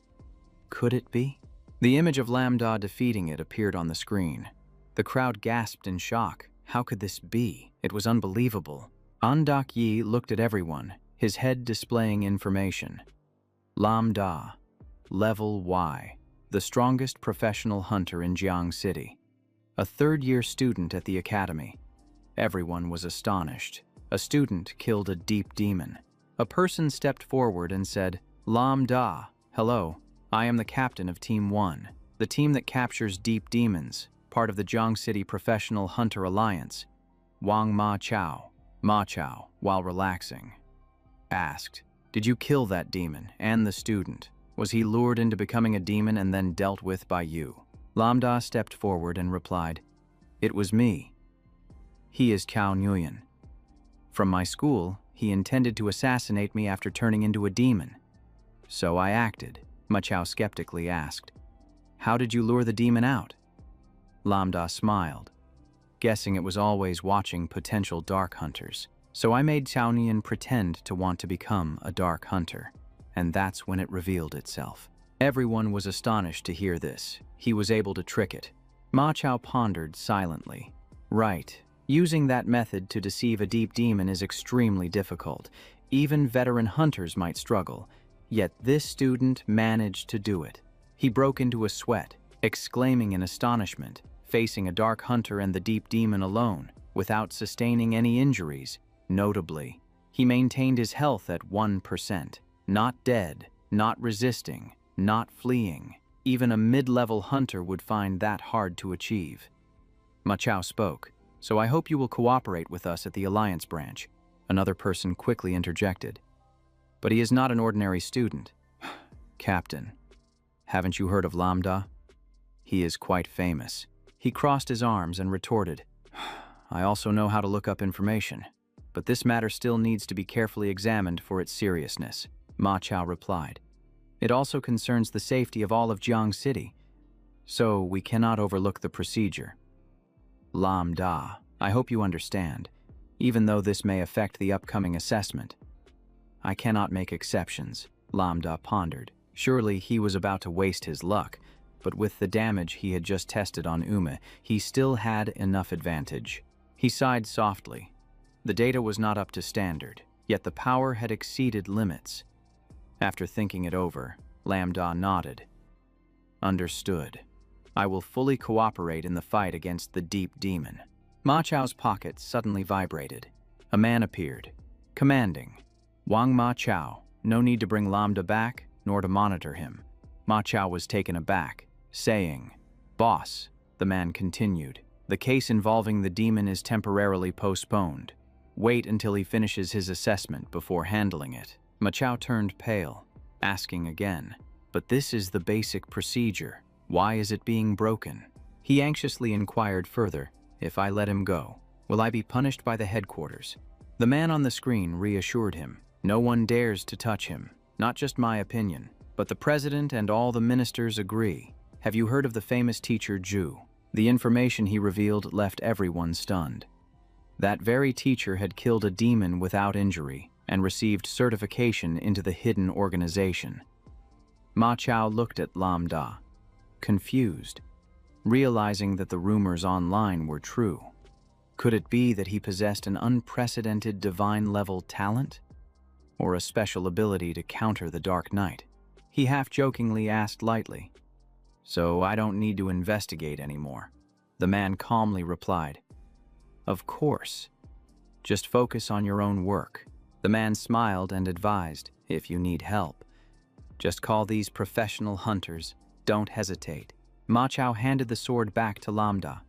Could it be? The image of Lambda defeating it appeared on the screen. The crowd gasped in shock. How could this be? It was unbelievable. Andak Yi looked at everyone, his head displaying information. Lambda, level Y, the strongest professional hunter in Jiang City. A third-year student at the academy. Everyone was astonished. A student killed a deep demon. A person stepped forward and said, Lam Da, hello, I am the captain of Team 1, the team that captures deep demons, part of the Jiang City Professional Hunter Alliance. Wang Ma Chao, while relaxing, asked, Did you kill that demon and the student? Was he lured into becoming a demon and then dealt with by you? Lam Da stepped forward and replied, It was me. He is Cao Nguyen. From my school, he intended to assassinate me after turning into a demon. So I acted. Ma Chao skeptically asked, How did you lure the demon out? Lam Da smiled, guessing it was always watching potential dark hunters. So I made Cao Nguyen pretend to want to become a dark hunter, and that's when it revealed itself. Everyone was astonished to hear this. He was able to trick it. Ma Chao pondered silently. Right. Using that method to deceive a deep demon is extremely difficult. Even veteran hunters might struggle. Yet this student managed to do it. He broke into a sweat, exclaiming in astonishment, facing a dark hunter and the deep demon alone, without sustaining any injuries. Notably, he maintained his health at 1%. Not dead, not resisting, not fleeing. Even a mid-level hunter would find that hard to achieve. Ma Chao spoke. So I hope you will cooperate with us at the Alliance branch. Another person quickly interjected. But he is not an ordinary student. Captain, haven't you heard of Lam Da? He is quite famous. He crossed his arms and retorted, I also know how to look up information, but this matter still needs to be carefully examined for its seriousness. Ma Chao replied. It also concerns the safety of all of Jiang City, so we cannot overlook the procedure. Lam Da, I hope you understand, even though this may affect the upcoming assessment. I cannot make exceptions, Lam Da pondered. Surely he was about to waste his luck, but with the damage he had just tested on Uma, he still had enough advantage. He sighed softly. The data was not up to standard, yet the power had exceeded limits. After thinking it over, Lam Da nodded. Understood. I will fully cooperate in the fight against the deep demon. Ma Chao's pocket suddenly vibrated. A man appeared, commanding, Wang Ma Chao, no need to bring Lam Da back, nor to monitor him. Ma Chao was taken aback, saying, Boss, the man continued, the case involving the demon is temporarily postponed. Wait until he finishes his assessment before handling it. Ma Chao turned pale, asking again, But this is the basic procedure. Why is it being broken? He anxiously inquired further, If I let him go, will I be punished by the headquarters? The man on the screen reassured him, No one dares to touch him. Not just my opinion, but the president and all the ministers agree. Have you heard of the famous teacher Zhu? The information he revealed left everyone stunned. That very teacher had killed a demon without injury and received certification into the hidden organization. Ma Chao looked at Lam Da, confused, realizing that the rumors online were true. Could it be that he possessed an unprecedented divine-level talent? Or a special ability to counter the Dark Knight? He half-jokingly asked lightly, So I don't need to investigate anymore. The man calmly replied, Of course. Just focus on your own work. The man smiled and advised, If you need help, just call these professional hunters. Don't hesitate. Ma Chao handed the sword back to Lam Da,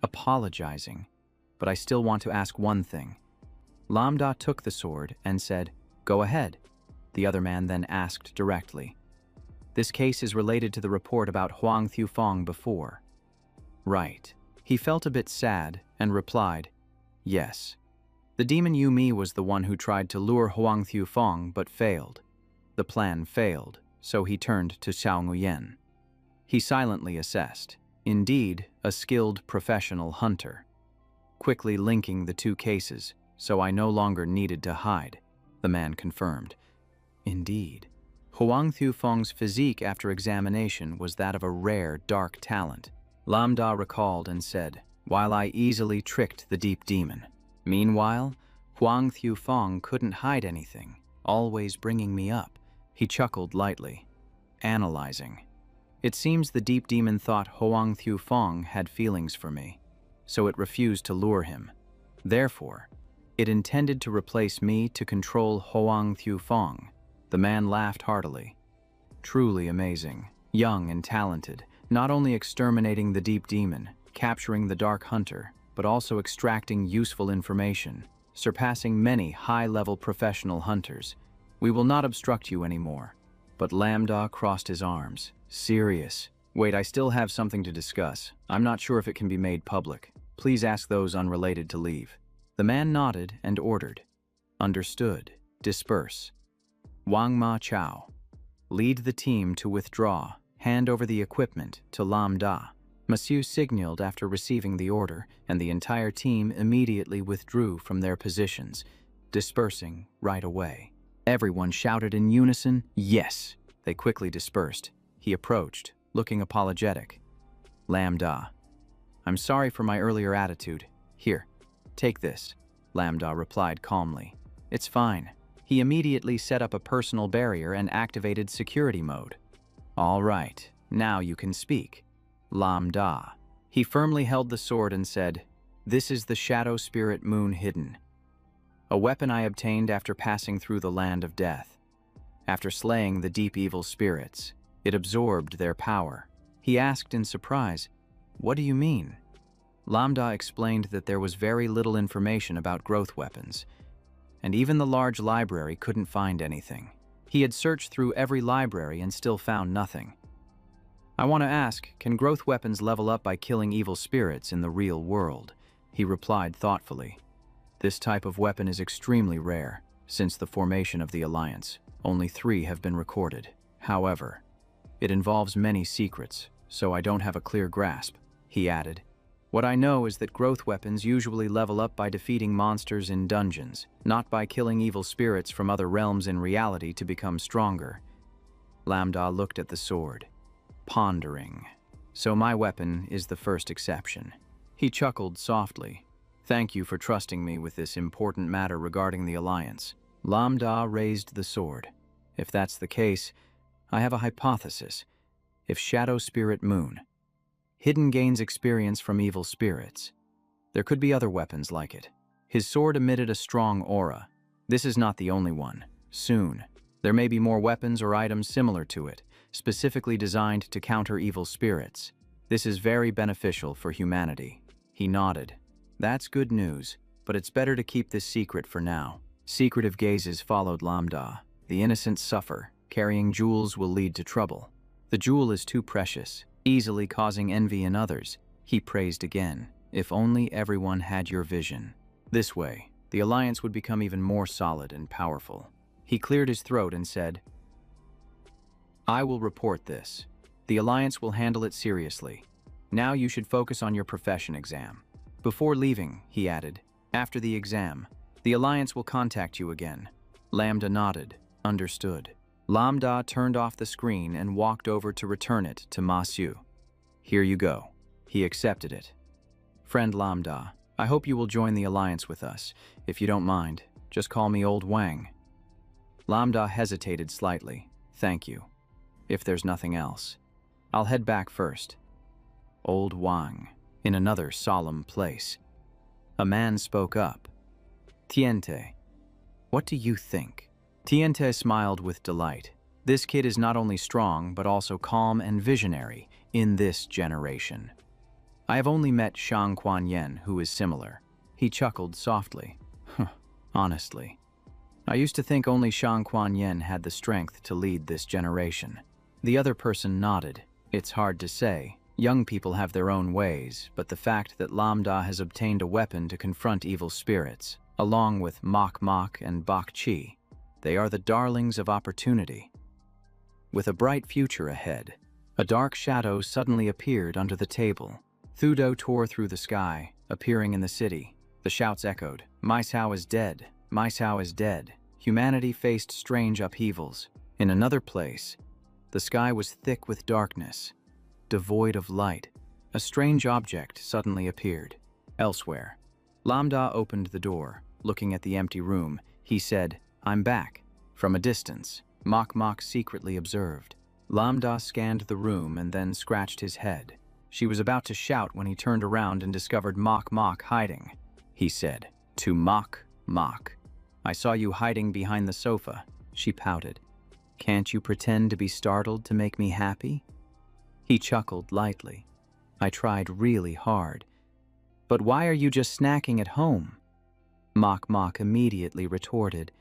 apologizing, but I still want to ask one thing. Lam Da took the sword and said, Go ahead. The other man then asked directly, This case is related to the report about Huang Thufeng before. Right. He felt a bit sad and replied, Yes. The demon Yu Mi was the one who tried to lure Huang Thufeng but failed. The plan failed, so he turned to Xiao Nguyen. He silently assessed, indeed, a skilled professional hunter. Quickly linking the two cases, so I no longer needed to hide, the man confirmed. Indeed. Huang Thufeng's physique after examination was that of a rare dark talent. Lam Da recalled and said, While I easily tricked the deep demon. Meanwhile, Huang Thufeng couldn't hide anything, always bringing me up. He chuckled lightly, analyzing. It seems the deep demon thought Huang Thufeng had feelings for me, so it refused to lure him. Therefore, It intended to replace me to control Hoang Thiu Fong. The man laughed heartily. Truly amazing. Young and talented, not only exterminating the deep demon, capturing the dark hunter, but also extracting useful information, surpassing many high-level professional hunters. We will not obstruct you anymore. But Lambda crossed his arms. Serious. Wait, I still have something to discuss. I'm not sure if it can be made public. Please ask those unrelated to leave. The man nodded and ordered. Understood. Disperse. Wang Ma Chao. Lead the team to withdraw. Hand over the equipment to Lambda. Monsieur signaled after receiving the order, and the entire team immediately withdrew from their positions, dispersing right away. Everyone shouted in unison, "Yes!" They quickly dispersed. He approached, looking apologetic. Lambda. I'm sorry for my earlier attitude. Here, take this. Lambda replied calmly. It's fine. He immediately set up a personal barrier and activated security mode. All right, now you can speak. Lambda. He firmly held the sword and said, This is the Shadow Spirit Moon Hidden. A weapon I obtained after passing through the land of death. After slaying the deep evil spirits, it absorbed their power. He asked in surprise, What do you mean? Lambda explained that there was very little information about growth weapons, and even the large library couldn't find anything. He had searched through every library and still found nothing. I want to ask, can growth weapons level up by killing evil spirits in the real world? He replied thoughtfully. This type of weapon is extremely rare. Since the formation of the Alliance, only 3 have been recorded. However, it involves many secrets, so I don't have a clear grasp, he added. What I know is that growth weapons usually level up by defeating monsters in dungeons, not by killing evil spirits from other realms in reality to become stronger. Lambda looked at the sword, pondering. So my weapon is the first exception. He chuckled softly. Thank you for trusting me with this important matter regarding the Alliance. Lambda raised the sword. If that's the case, I have a hypothesis. If Shadow Spirit Moon Hidden gains experience from evil spirits, there could be other weapons like it. His sword emitted a strong aura. This is not the only one. Soon, there may be more weapons or items similar to it, specifically designed to counter evil spirits. This is very beneficial for humanity. He nodded. That's good news, but it's better to keep this secret for now. Secretive gazes followed Lambda. The innocent suffer. Carrying jewels will lead to trouble. The jewel is too precious, easily causing envy in others. He praised again. If only everyone had your vision. This way, the Alliance would become even more solid and powerful. He cleared his throat and said, I will report this. The Alliance will handle it seriously. Now you should focus on your profession exam. Before leaving, he added, after the exam, the Alliance will contact you again. Lambda nodded. Understood. Lambda turned off the screen and walked over to return it to Ma Su. Here you go. He accepted it. Friend Lambda, I hope you will join the Alliance with us. If you don't mind, just call me Old Wang. Lambda hesitated slightly. Thank you. If there's nothing else, I'll head back first. Old Wang, in another solemn place. A man spoke up. Tiente, what do you think? Tiente smiled with delight. This kid is not only strong, but also calm and visionary in this generation. I have only met Shang Quan Yen, who is similar. He chuckled softly. Honestly, I used to think only Shang Quan Yen had the strength to lead this generation. The other person nodded. It's hard to say. Young people have their own ways, but the fact that Lambda has obtained a weapon to confront evil spirits, along with Mok Mok and Bok Chi, they are the darlings of opportunity. With a bright future ahead, a dark shadow suddenly appeared under the table. Thudo tore through the sky, appearing in the city. The shouts echoed, My Cao is dead, My Cao is dead. Humanity faced strange upheavals. In another place, the sky was thick with darkness, devoid of light. A strange object suddenly appeared. Elsewhere, Lambda opened the door. Looking at the empty room, he said, I'm back. From a distance, Mok Mok secretly observed. Lambda scanned the room and then scratched his head. She was about to shout when he turned around and discovered Mok Mok hiding. He said, To Mok Mok. I saw you hiding behind the sofa. She pouted. Can't you pretend to be startled to make me happy? He chuckled lightly. I tried really hard. But why are you just snacking at home? Mok immediately retorted.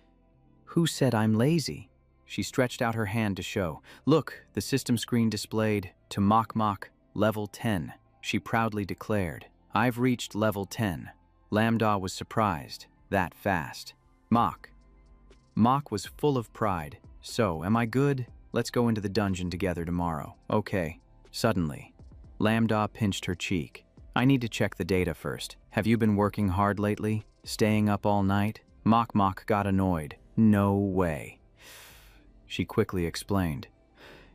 Who said I'm lazy? She stretched out her hand to show. Look, the system screen displayed, to Mok, level 10. She proudly declared. I've reached level 10. Lambda was surprised. That fast. Mok was full of pride. So, am I good? Let's go into the dungeon together tomorrow. Okay. Suddenly, Lambda pinched her cheek. I need to check the data first. Have you been working hard lately? Staying up all night? Mok got annoyed. No way. She quickly explained.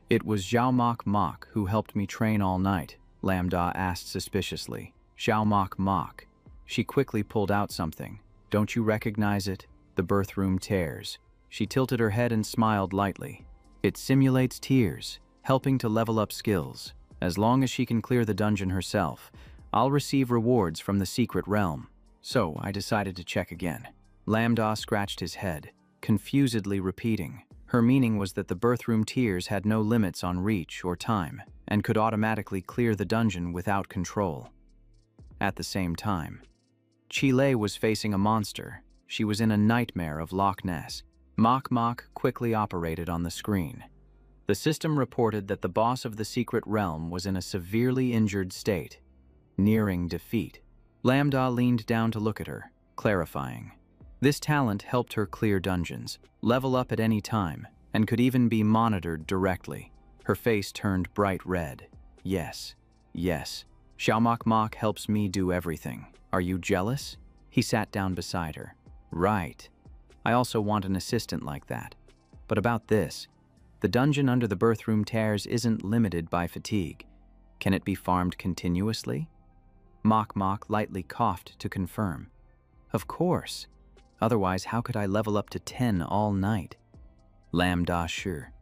It was Zhao Mok who helped me train all night, Lambda asked suspiciously. Zhao Mok. She quickly pulled out something. Don't you recognize it? The birth room tears. She tilted her head and smiled lightly. It simulates tears, helping to level up skills. As long as she can clear the dungeon herself, I'll receive rewards from the secret realm. So I decided to check again. Lambda scratched his head, confusedly repeating. Her meaning was that the birth room tears had no limits on reach or time, and could automatically clear the dungeon without control. At the same time, Chile was facing a monster. She was in a nightmare of Loch Ness. Mok quickly operated on the screen. The system reported that the boss of the secret realm was in a severely injured state, nearing defeat. Lambda leaned down to look at her, clarifying. This talent helped her clear dungeons, level up at any time, and could even be monitored directly. Her face turned bright red. Yes. Zhao Mok helps me do everything. Are you jealous? He sat down beside her. Right. I also want an assistant like that. But about this, the dungeon under the birth room tears isn't limited by fatigue. Can it be farmed continuously? Mok lightly coughed to confirm. Of course. Otherwise, how could I level up to 10 all night? Lambda sure.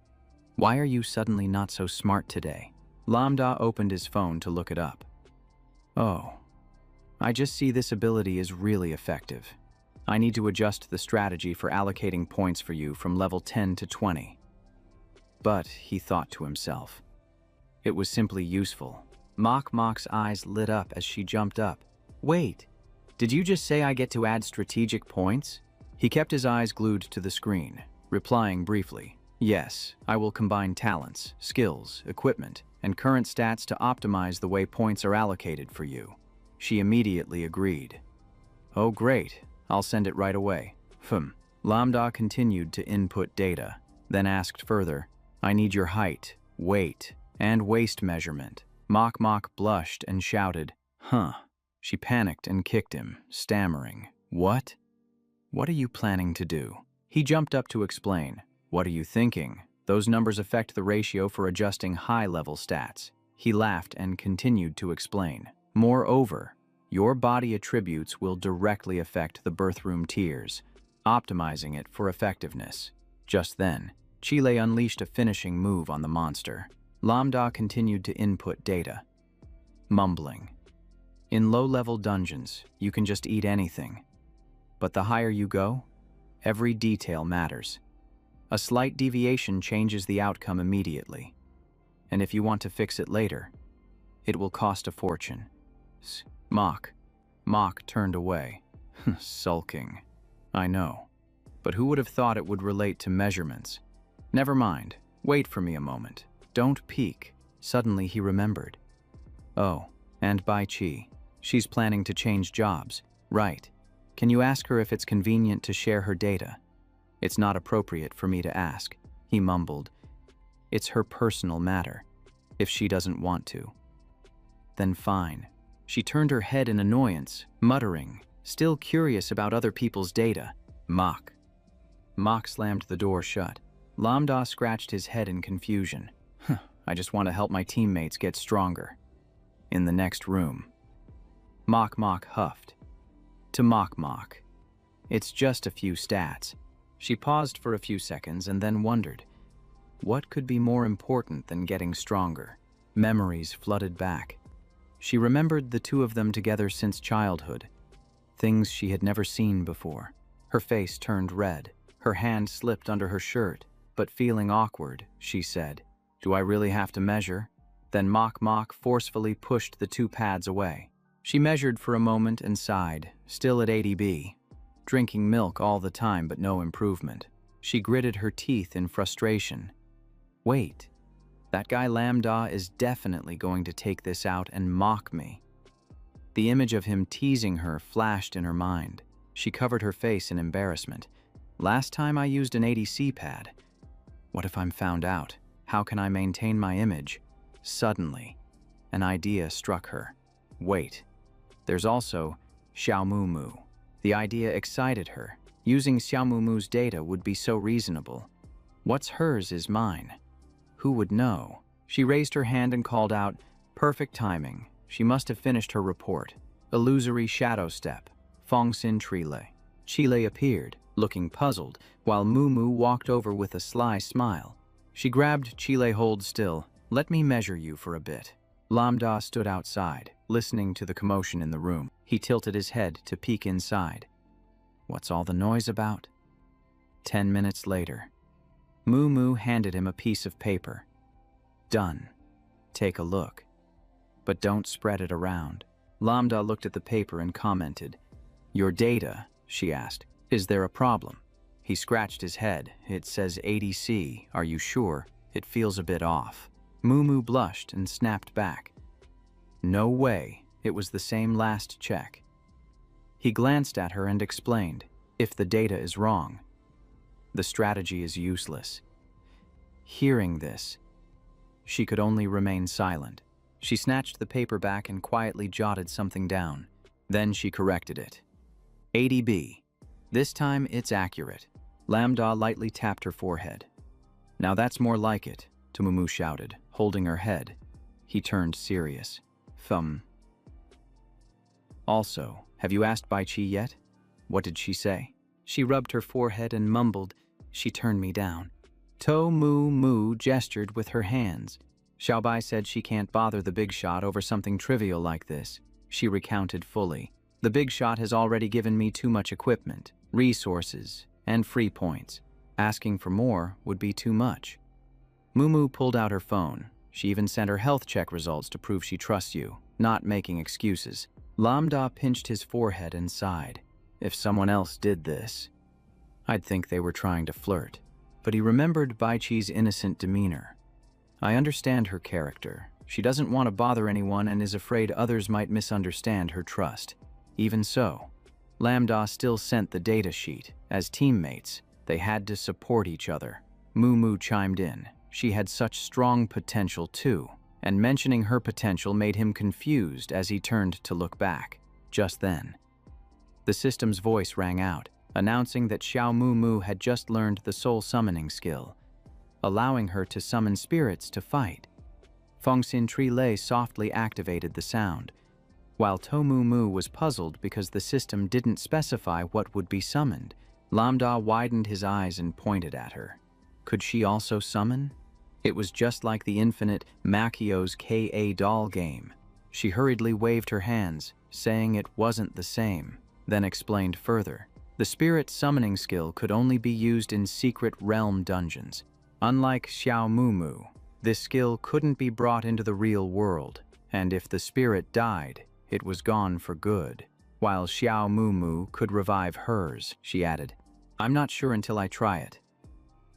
Why are you suddenly not so smart today? Lambda opened his phone to look it up. Oh. I just see this ability is really effective. I need to adjust the strategy for allocating points for you from level 10 to 20. But, he thought to himself, it was simply useful. Mok's eyes lit up as she jumped up. Wait, did you just say I get to add strategic points? He kept his eyes glued to the screen, replying briefly, yes, I will combine talents, skills, equipment, and current stats to optimize the way points are allocated for you. She immediately agreed. Oh great, I'll send it right away. Lambda continued to input data, then asked further, I need your height, weight, and waist measurement. Mok blushed and shouted, Huh. She panicked and kicked him, stammering, What? What are you planning to do? He jumped up to explain, What are you thinking? Those numbers affect the ratio for adjusting high-level stats. He laughed and continued to explain. Moreover, your body attributes will directly affect the birth room tiers, optimizing it for effectiveness. Just then, Chile unleashed a finishing move on the monster. Lambda continued to input data, mumbling. In low-level dungeons, you can just eat anything. But the higher you go, every detail matters. A slight deviation changes the outcome immediately. And if you want to fix it later, it will cost a fortune. Mok turned away, sulking. I know, but who would have thought it would relate to measurements? Never mind, wait for me a moment. Don't peek. Suddenly he remembered. Oh, and Bai Chi. She's planning to change jobs. Right. Can you ask her if it's convenient to share her data? It's not appropriate for me to ask, he mumbled. It's her personal matter. If she doesn't want to, then fine. She turned her head in annoyance, muttering, still curious about other people's data. Mok slammed the door shut. Lambda scratched his head in confusion. I just want to help my teammates get stronger. In the next room. Mok huffed. To Mok. It's just a few stats. She paused for a few seconds and then wondered, what could be more important than getting stronger? Memories flooded back. She remembered the two of them together since childhood, things she had never seen before. Her face turned red. Her hand slipped under her shirt, but feeling awkward, she said, "Do I really have to measure?" Then Mok forcefully pushed the 2 pads away. She measured for a moment and sighed, still at 80B. Drinking milk all the time but no improvement. She gritted her teeth in frustration. Wait, that guy Lambda is definitely going to take this out and mock me. The image of him teasing her flashed in her mind. She covered her face in embarrassment. Last time I used an 80C pad. What if I'm found out? How can I maintain my image? Suddenly, an idea struck her. Wait, there's also Xiaomumu. The idea excited her. Using Xiaomumu's data would be so reasonable. What's hers is mine. Who would know? She raised her hand and called out, "Perfect timing." She must have finished her report. Illusory shadow step. Fongxin Trile. Chile appeared, looking puzzled, while Mumu walked over with a sly smile. She grabbed Chile. "Hold still. Let me measure you for a bit." Lambda stood outside, listening to the commotion in the room. He tilted his head to peek inside. What's all the noise about? 10 minutes later. Mumu handed him a piece of paper. Done. Take a look. But don't spread it around. Lambda looked at the paper and commented. Your data, she asked. Is there a problem? He scratched his head. It says 80C. Are you sure? It feels a bit off. Mumu blushed and snapped back. No way. It was the same last check. He glanced at her and explained, if the data is wrong, the strategy is useless. Hearing this, she could only remain silent. She snatched the paper back and quietly jotted something down. Then she corrected it. 80B. This time it's accurate. Lambda lightly tapped her forehead. Now that's more like it, Tumumu shouted, holding her head. He turned serious. Also, have you asked Bai Qi yet? What did she say? She rubbed her forehead and mumbled, "She turned me down." To Mu gestured with her hands. Xiaobai said she can't bother the big shot over something trivial like this. She recounted fully. The big shot has already given me too much equipment, resources, and free points. Asking for more would be too much. Mumu pulled out her phone. She even sent her health check results to prove she trusts you, not making excuses. Lambda pinched his forehead and sighed. If someone else did this, I'd think they were trying to flirt. But he remembered Bai Qi's innocent demeanor. I understand her character. She doesn't want to bother anyone and is afraid others might misunderstand her trust. Even so, Lambda still sent the data sheet. As teammates, they had to support each other. Mumu chimed in. She had such strong potential too, and mentioning her potential made him confused as he turned to look back. Just then, the system's voice rang out, announcing that Xiao Mumu had just learned the soul summoning skill, allowing her to summon spirits to fight. Fongxin Trile softly activated the sound, while To Mumu was puzzled because the system didn't specify what would be summoned. Lambda widened his eyes and pointed at her. Could she also summon? It was just like the infinite Makio's Ka doll game. She hurriedly waved her hands, saying it wasn't the same, then explained further. The spirit summoning skill could only be used in secret realm dungeons. Unlike Xiao Mumu, this skill couldn't be brought into the real world, and if the spirit died, it was gone for good. While Xiao Mumu could revive hers, she added. I'm not sure until I try it.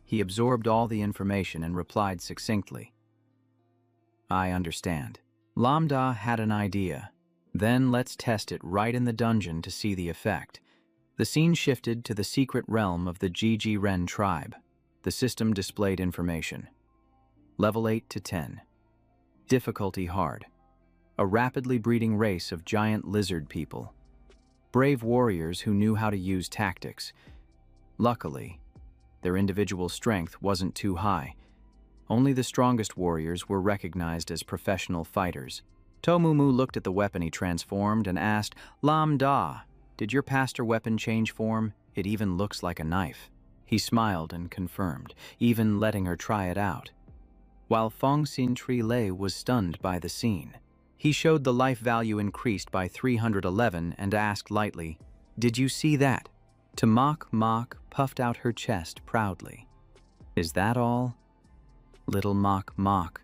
He absorbed all the information and replied succinctly. I understand. Lambda had an idea. Then let's test it right in the dungeon to see the effect. The scene shifted to the secret realm of the Gigi Ren tribe. The system displayed information. Level 8 to 10. Difficulty hard. A rapidly breeding race of giant lizard people. Brave warriors who knew how to use tactics. Luckily, their individual strength wasn't too high. Only the strongest warriors were recognized as professional fighters. Tomumu looked at the weapon he transformed and asked, Lambda, did your pastor weapon change form? It even looks like a knife. He smiled and confirmed, even letting her try it out. While Fongxin Trile was stunned by the scene, he showed the life value increased by 311 and asked lightly, Did you see that? Mok puffed out her chest proudly. Is that all? Little Mok,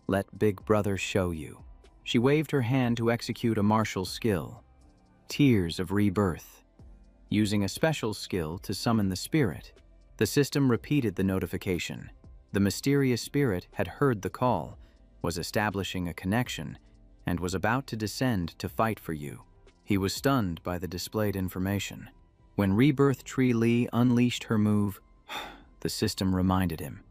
let Big Brother show you. She waved her hand to execute a martial skill. Tears of Rebirth. Using a special skill to summon the spirit, the system repeated the notification. The mysterious spirit had heard the call, was establishing a connection, and was about to descend to fight for you. He was stunned by the displayed information. When Rebirth Tree Lee unleashed her move, the system reminded him.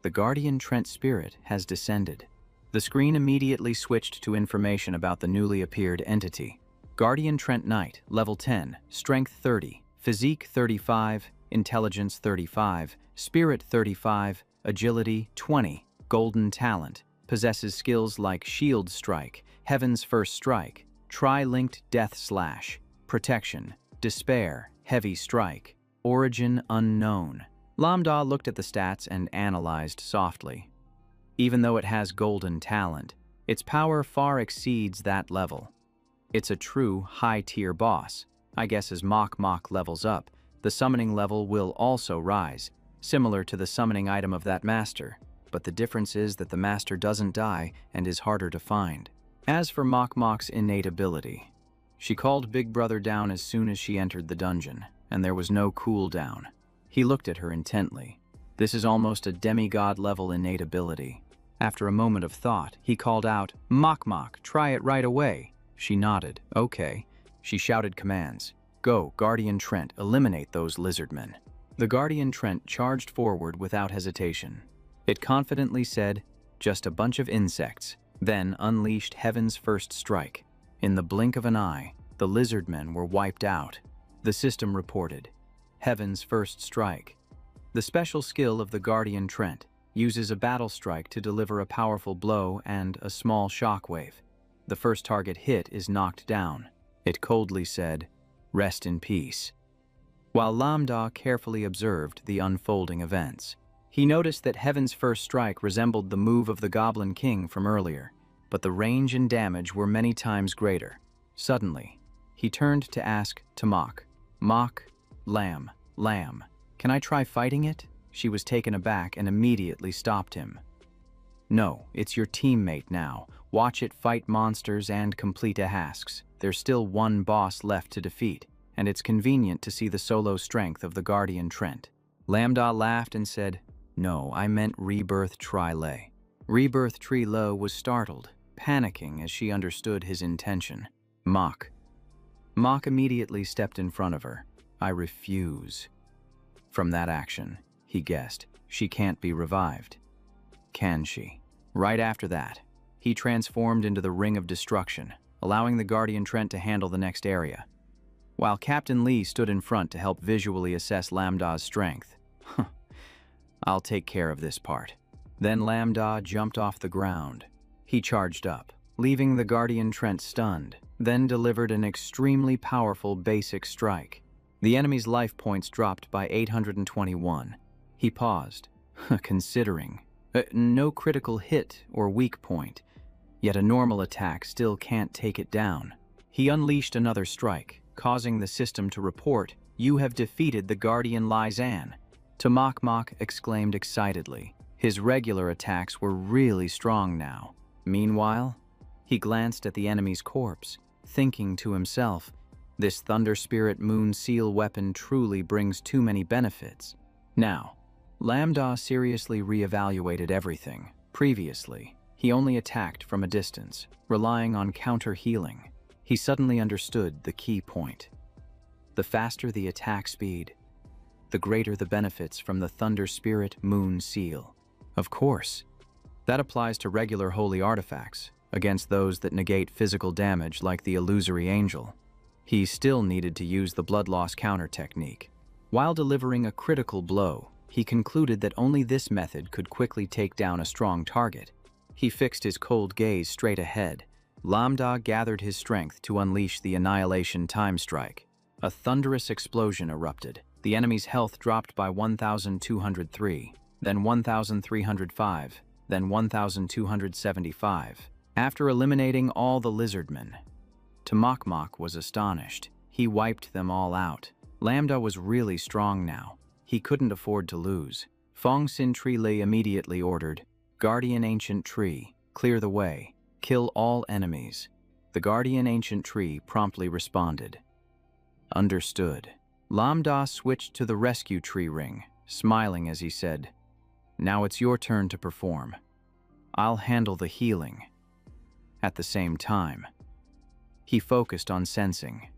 The Guardian Trent spirit has descended. The screen immediately switched to information about the newly appeared entity. Guardian Trent Knight, level 10, strength 30, physique 35, intelligence 35, spirit 35, agility 20, golden talent, possesses skills like shield strike, heaven's first strike, tri-linked death slash, protection, despair, heavy strike, origin unknown. Lambda looked at the stats and analyzed softly. Even though it has golden talent, its power far exceeds that level. It's a true high-tier boss. I guess as Mok levels up, the summoning level will also rise, similar to the summoning item of that master, but the difference is that the master doesn't die and is harder to find. As for Mok's innate ability, she called Big Brother down as soon as she entered the dungeon, and there was no cooldown. He looked at her intently. This is almost a demigod-level innate ability. After a moment of thought, he called out, Mok, try it right away. She nodded. Okay. She shouted commands. Go, Guardian Trent, eliminate those lizardmen. The Guardian Trent charged forward without hesitation. It confidently said, just a bunch of insects, then unleashed Heaven's first strike. In the blink of an eye, the lizardmen were wiped out. The system reported, Heaven's first strike. The special skill of the Guardian Trent uses a battle strike to deliver a powerful blow and a small shockwave. The first target hit is knocked down. It coldly said, rest in peace. While Lambda carefully observed the unfolding events, he noticed that Heaven's first strike resembled the move of the Goblin King from earlier, but the range and damage were many times greater. Suddenly, he turned to ask to Mok, Lamb, can I try fighting it? She was taken aback and immediately stopped him. No, it's your teammate now. Watch it fight monsters and complete tasks. There's still one boss left to defeat, and it's convenient to see the solo strength of the Guardian Trent. Lambda laughed and said, no, I meant Rebirth Trile. Rebirth Trilo was startled, panicking as she understood his intention. Mok immediately stepped in front of her. I refuse. From that action, he guessed, she can't be revived. Can she? Right after that, he transformed into the Ring of Destruction, allowing the Guardian Trent to handle the next area, while Captain Lee stood in front to help visually assess Lambda's strength. I'll take care of this part. Then Lambda jumped off the ground. He charged up, leaving the Guardian Trent stunned, then delivered an extremely powerful basic strike. The enemy's life points dropped by 821. He paused, considering. No critical hit or weak point, yet a normal attack still can't take it down. He unleashed another strike, causing the system to report, you have defeated the Guardian Lyzan. To Mok exclaimed excitedly. His regular attacks were really strong now. Meanwhile, he glanced at the enemy's corpse, thinking to himself, this Thunder Spirit Moon Seal weapon truly brings too many benefits. Now, Lambda seriously reevaluated everything. Previously, he only attacked from a distance, relying on counter-healing. He suddenly understood the key point. The faster the attack speed, the greater the benefits from the Thunder Spirit Moon Seal. Of course, that applies to regular holy artifacts, against those that negate physical damage like the Illusory Angel. He still needed to use the blood loss counter technique. While delivering a critical blow, he concluded that only this method could quickly take down a strong target. He fixed his cold gaze straight ahead. Lambda gathered his strength to unleash the Annihilation Time Strike. A thunderous explosion erupted. The enemy's health dropped by 1,203, then 1,305, then 1,275. After eliminating all the lizardmen, Mok was astonished. He wiped them all out. Lambda was really strong now. He couldn't afford to lose. Fong Sin Tree Lei immediately ordered, "Guardian Ancient Tree, clear the way. Kill all enemies." The Guardian Ancient Tree promptly responded. Understood. Lambda switched to the Rescue Tree Ring, smiling as he said, "Now it's your turn to perform. I'll handle the healing." At the same time, he focused on sensing.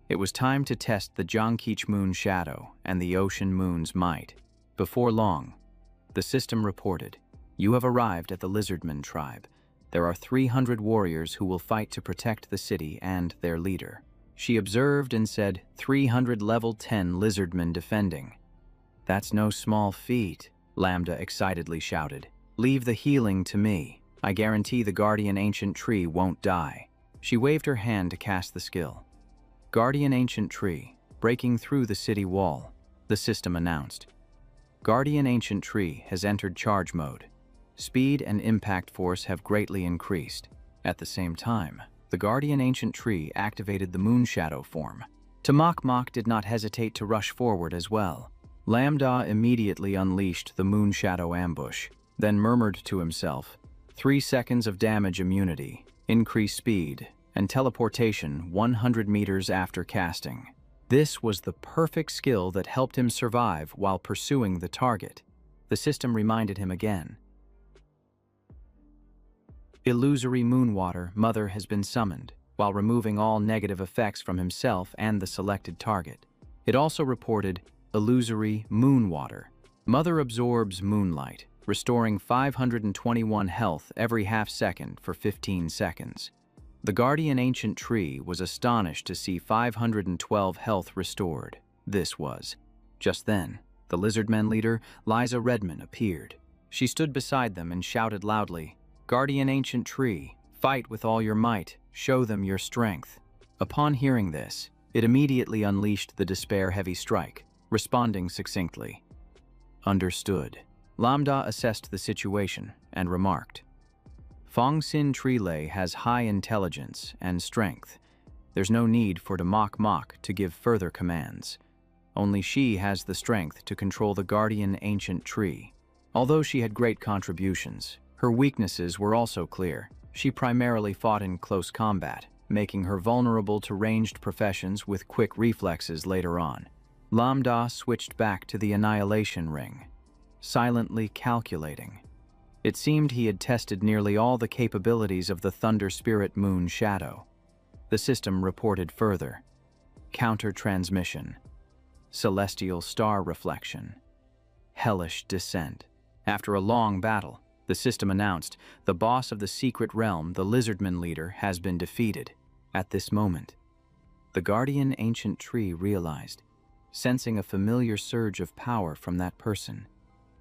It was time to test the Jiangqiq Moon Shadow and the Ocean Moon's might. Before long, the system reported, "You have arrived at the Lizardman tribe. There are 300 warriors who will fight to protect the city and their leader." She observed and said, 300 level 10 Lizardmen defending. "That's no small feat," Lambda excitedly shouted. "Leave the healing to me. I guarantee the Guardian Ancient Tree won't die." She waved her hand to cast the skill. "Guardian Ancient Tree, breaking through the city wall," the system announced. Guardian Ancient Tree has entered charge mode. Speed and impact force have greatly increased. At the same time, the Guardian Ancient Tree activated the Moon Shadow form. Tamak did not hesitate to rush forward as well. Lambda immediately unleashed the Moon Shadow ambush, then murmured to himself, 3 seconds of damage immunity, increased speed, and teleportation 100 meters after casting. This was the perfect skill that helped him survive while pursuing the target. The system reminded him again. Illusory Moonwater Mother has been summoned, while removing all negative effects from himself and the selected target. It also reported, Illusory Moonwater. Mother absorbs moonlight, restoring 521 health every half second for 15 seconds. The Guardian Ancient Tree was astonished to see 512 health restored. This was. Just then, the Lizardmen leader, Liza Redman, appeared. She stood beside them and shouted loudly, "Guardian Ancient Tree, fight with all your might, show them your strength." Upon hearing this, it immediately unleashed the Despair Heavy Strike, responding succinctly. Understood. Lambda assessed the situation and remarked, "Fong Sin Tree Lei has high intelligence and strength. There's no need for Mok to give further commands. Only she has the strength to control the Guardian Ancient Tree." Although she had great contributions, her weaknesses were also clear. She primarily fought in close combat, making her vulnerable to ranged professions with quick reflexes later on. Lambda switched back to the Annihilation Ring, silently calculating. It seemed he had tested nearly all the capabilities of the Thunder Spirit Moon Shadow. The system reported further. Counter-transmission. Celestial Star Reflection. Hellish Descent. After a long battle, the system announced, the boss of the secret realm, the Lizardman leader, has been defeated. At this moment, the Guardian Ancient Tree realized, sensing a familiar surge of power from that person.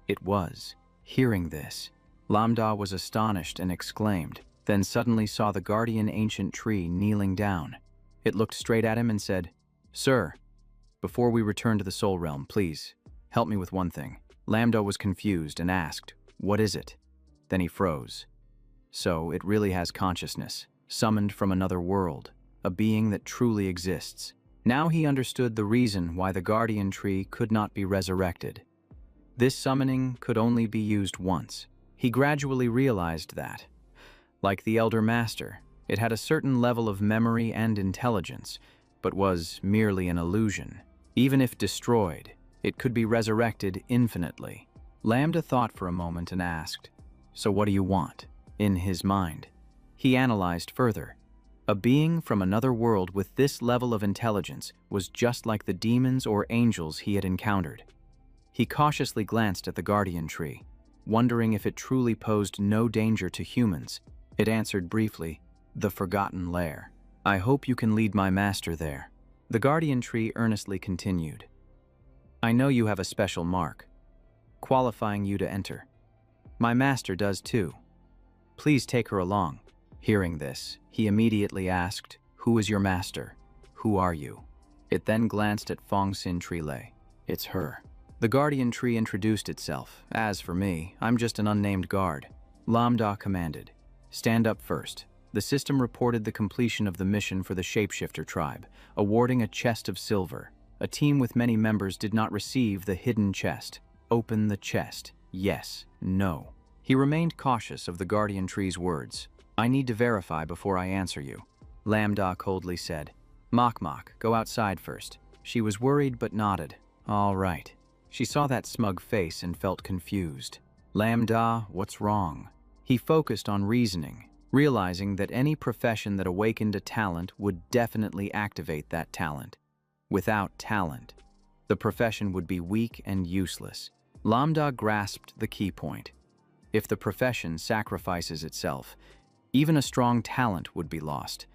It was. Hearing this, Lambda was astonished and exclaimed, then suddenly saw the Guardian Ancient Tree kneeling down. It looked straight at him and said, "Sir, before we return to the Soul Realm, please, help me with one thing." Lambda was confused and asked, "What is it?" Then he froze. So it really has consciousness, summoned from another world, a being that truly exists. Now he understood the reason why the Guardian Tree could not be resurrected. This summoning could only be used once. He gradually realized that, like the Elder Master, it had a certain level of memory and intelligence, but was merely an illusion. Even if destroyed, it could be resurrected infinitely. Lambda thought for a moment and asked, "So what do you want?" In his mind, he analyzed further. A being from another world with this level of intelligence was just like the demons or angels he had encountered. He cautiously glanced at the Guardian Tree, wondering if it truly posed no danger to humans. It answered briefly, "The Forgotten Lair. I hope you can lead my master there." The Guardian Tree earnestly continued, "I know you have a special mark, qualifying you to enter. My master does too. Please take her along." Hearing this, he immediately asked, "Who is your master? Who are you?" It then glanced at Fong Sin Tree Lei. "It's her." The Guardian Tree introduced itself. "As for me, I'm just an unnamed guard." Lambda commanded, "Stand up first." The system reported the completion of the mission for the Shapeshifter tribe, awarding a chest of silver. A team with many members did not receive the hidden chest. Open the chest. Yes. No. He remained cautious of the Guardian Tree's words. I need to verify before I answer you. Lambda coldly said. Mok Mok, go outside first. She was worried but nodded. All right. She saw that smug face and felt confused. Lambda, what's wrong? He focused on reasoning, realizing that any profession that awakened a talent would definitely activate that talent. Without talent, the profession would be weak and useless. Lambda grasped the key point. If the profession sacrifices itself, even a strong talent would be lost.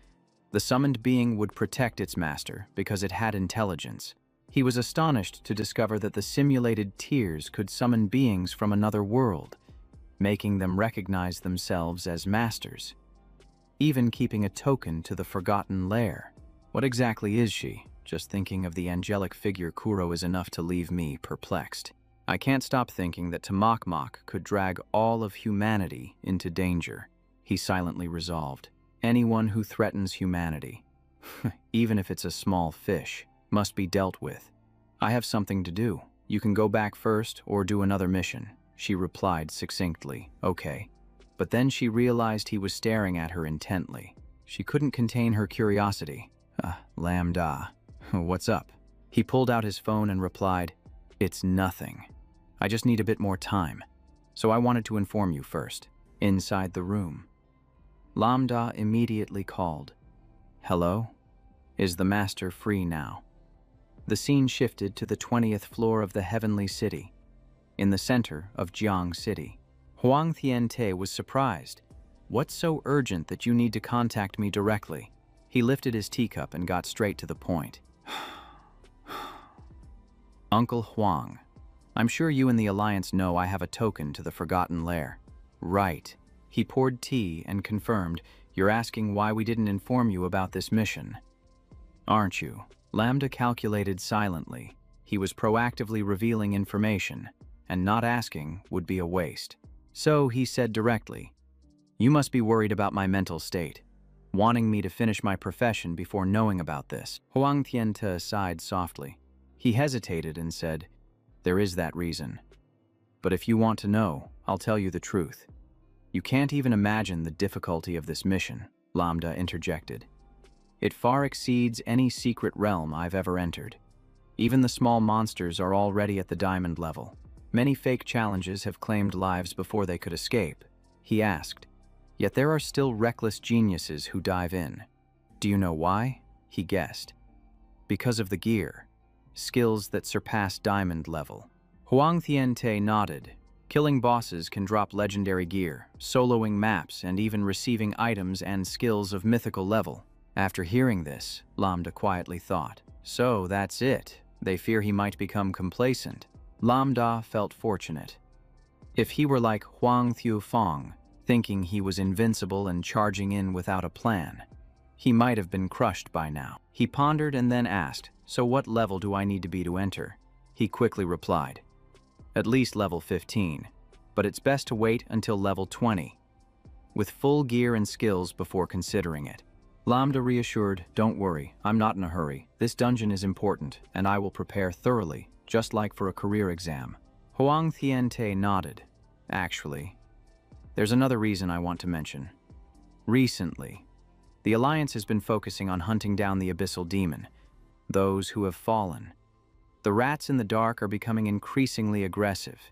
The summoned being would protect its master because it had intelligence. He was astonished to discover that the simulated tears could summon beings from another world, making them recognize themselves as masters, even keeping a token to the forgotten lair. What exactly is she? Just thinking of the angelic figure Kuro is enough to leave me perplexed. I can't stop thinking that Mok Mok could drag all of humanity into danger. He silently resolved. Anyone who threatens humanity, even if it's a small fish, must be dealt with. I have something to do. You can go back first or do another mission, she replied succinctly. Okay. But then she realized he was staring at her intently. She couldn't contain her curiosity. Lambda. What's up? He pulled out his phone and replied, It's nothing. I just need a bit more time. So I wanted to inform you first. Inside the room, Lambda immediately called. Hello? Is the master free now? The scene shifted to the 20th floor of the Heavenly City, in the center of Jiang City. Huang Tiante was surprised. What's so urgent that you need to contact me directly? He lifted his teacup and got straight to the point. Uncle Huang, I'm sure you and the Alliance know I have a token to the Forgotten Lair. Right. He poured tea and confirmed, You're asking why we didn't inform you about this mission. Aren't you? Lambda calculated silently. He was proactively revealing information, and not asking would be a waste. So he said directly, You must be worried about my mental state, wanting me to finish my profession before knowing about this. Huang Tiante sighed softly. He hesitated and said, There is that reason. But if you want to know, I'll tell you the truth. You can't even imagine the difficulty of this mission, Lambda interjected. It far exceeds any secret realm I've ever entered. Even the small monsters are already at the diamond level. Many fake challenges have claimed lives before they could escape, he asked. Yet there are still reckless geniuses who dive in. Do you know why? He guessed. Because of the gear. Skills that surpass diamond level. Huang Tiante nodded. Killing bosses can drop legendary gear, soloing maps, and even receiving items and skills of mythical level. After hearing this, Lambda quietly thought, So that's it. They fear he might become complacent. Lambda felt fortunate. If he were like Huang Thiufeng, thinking he was invincible and charging in without a plan, he might have been crushed by now. He pondered and then asked, So what level do I need to be to enter? He quickly replied, At least level 15, but it's best to wait until level 20, with full gear and skills before considering it. Lambda reassured, Don't worry, I'm not in a hurry. This dungeon is important, and I will prepare thoroughly, just like for a career exam. Huang Tiante nodded. Actually, there's another reason I want to mention. Recently, the Alliance has been focusing on hunting down the Abyssal Demon, those who have fallen. The rats in the dark are becoming increasingly aggressive.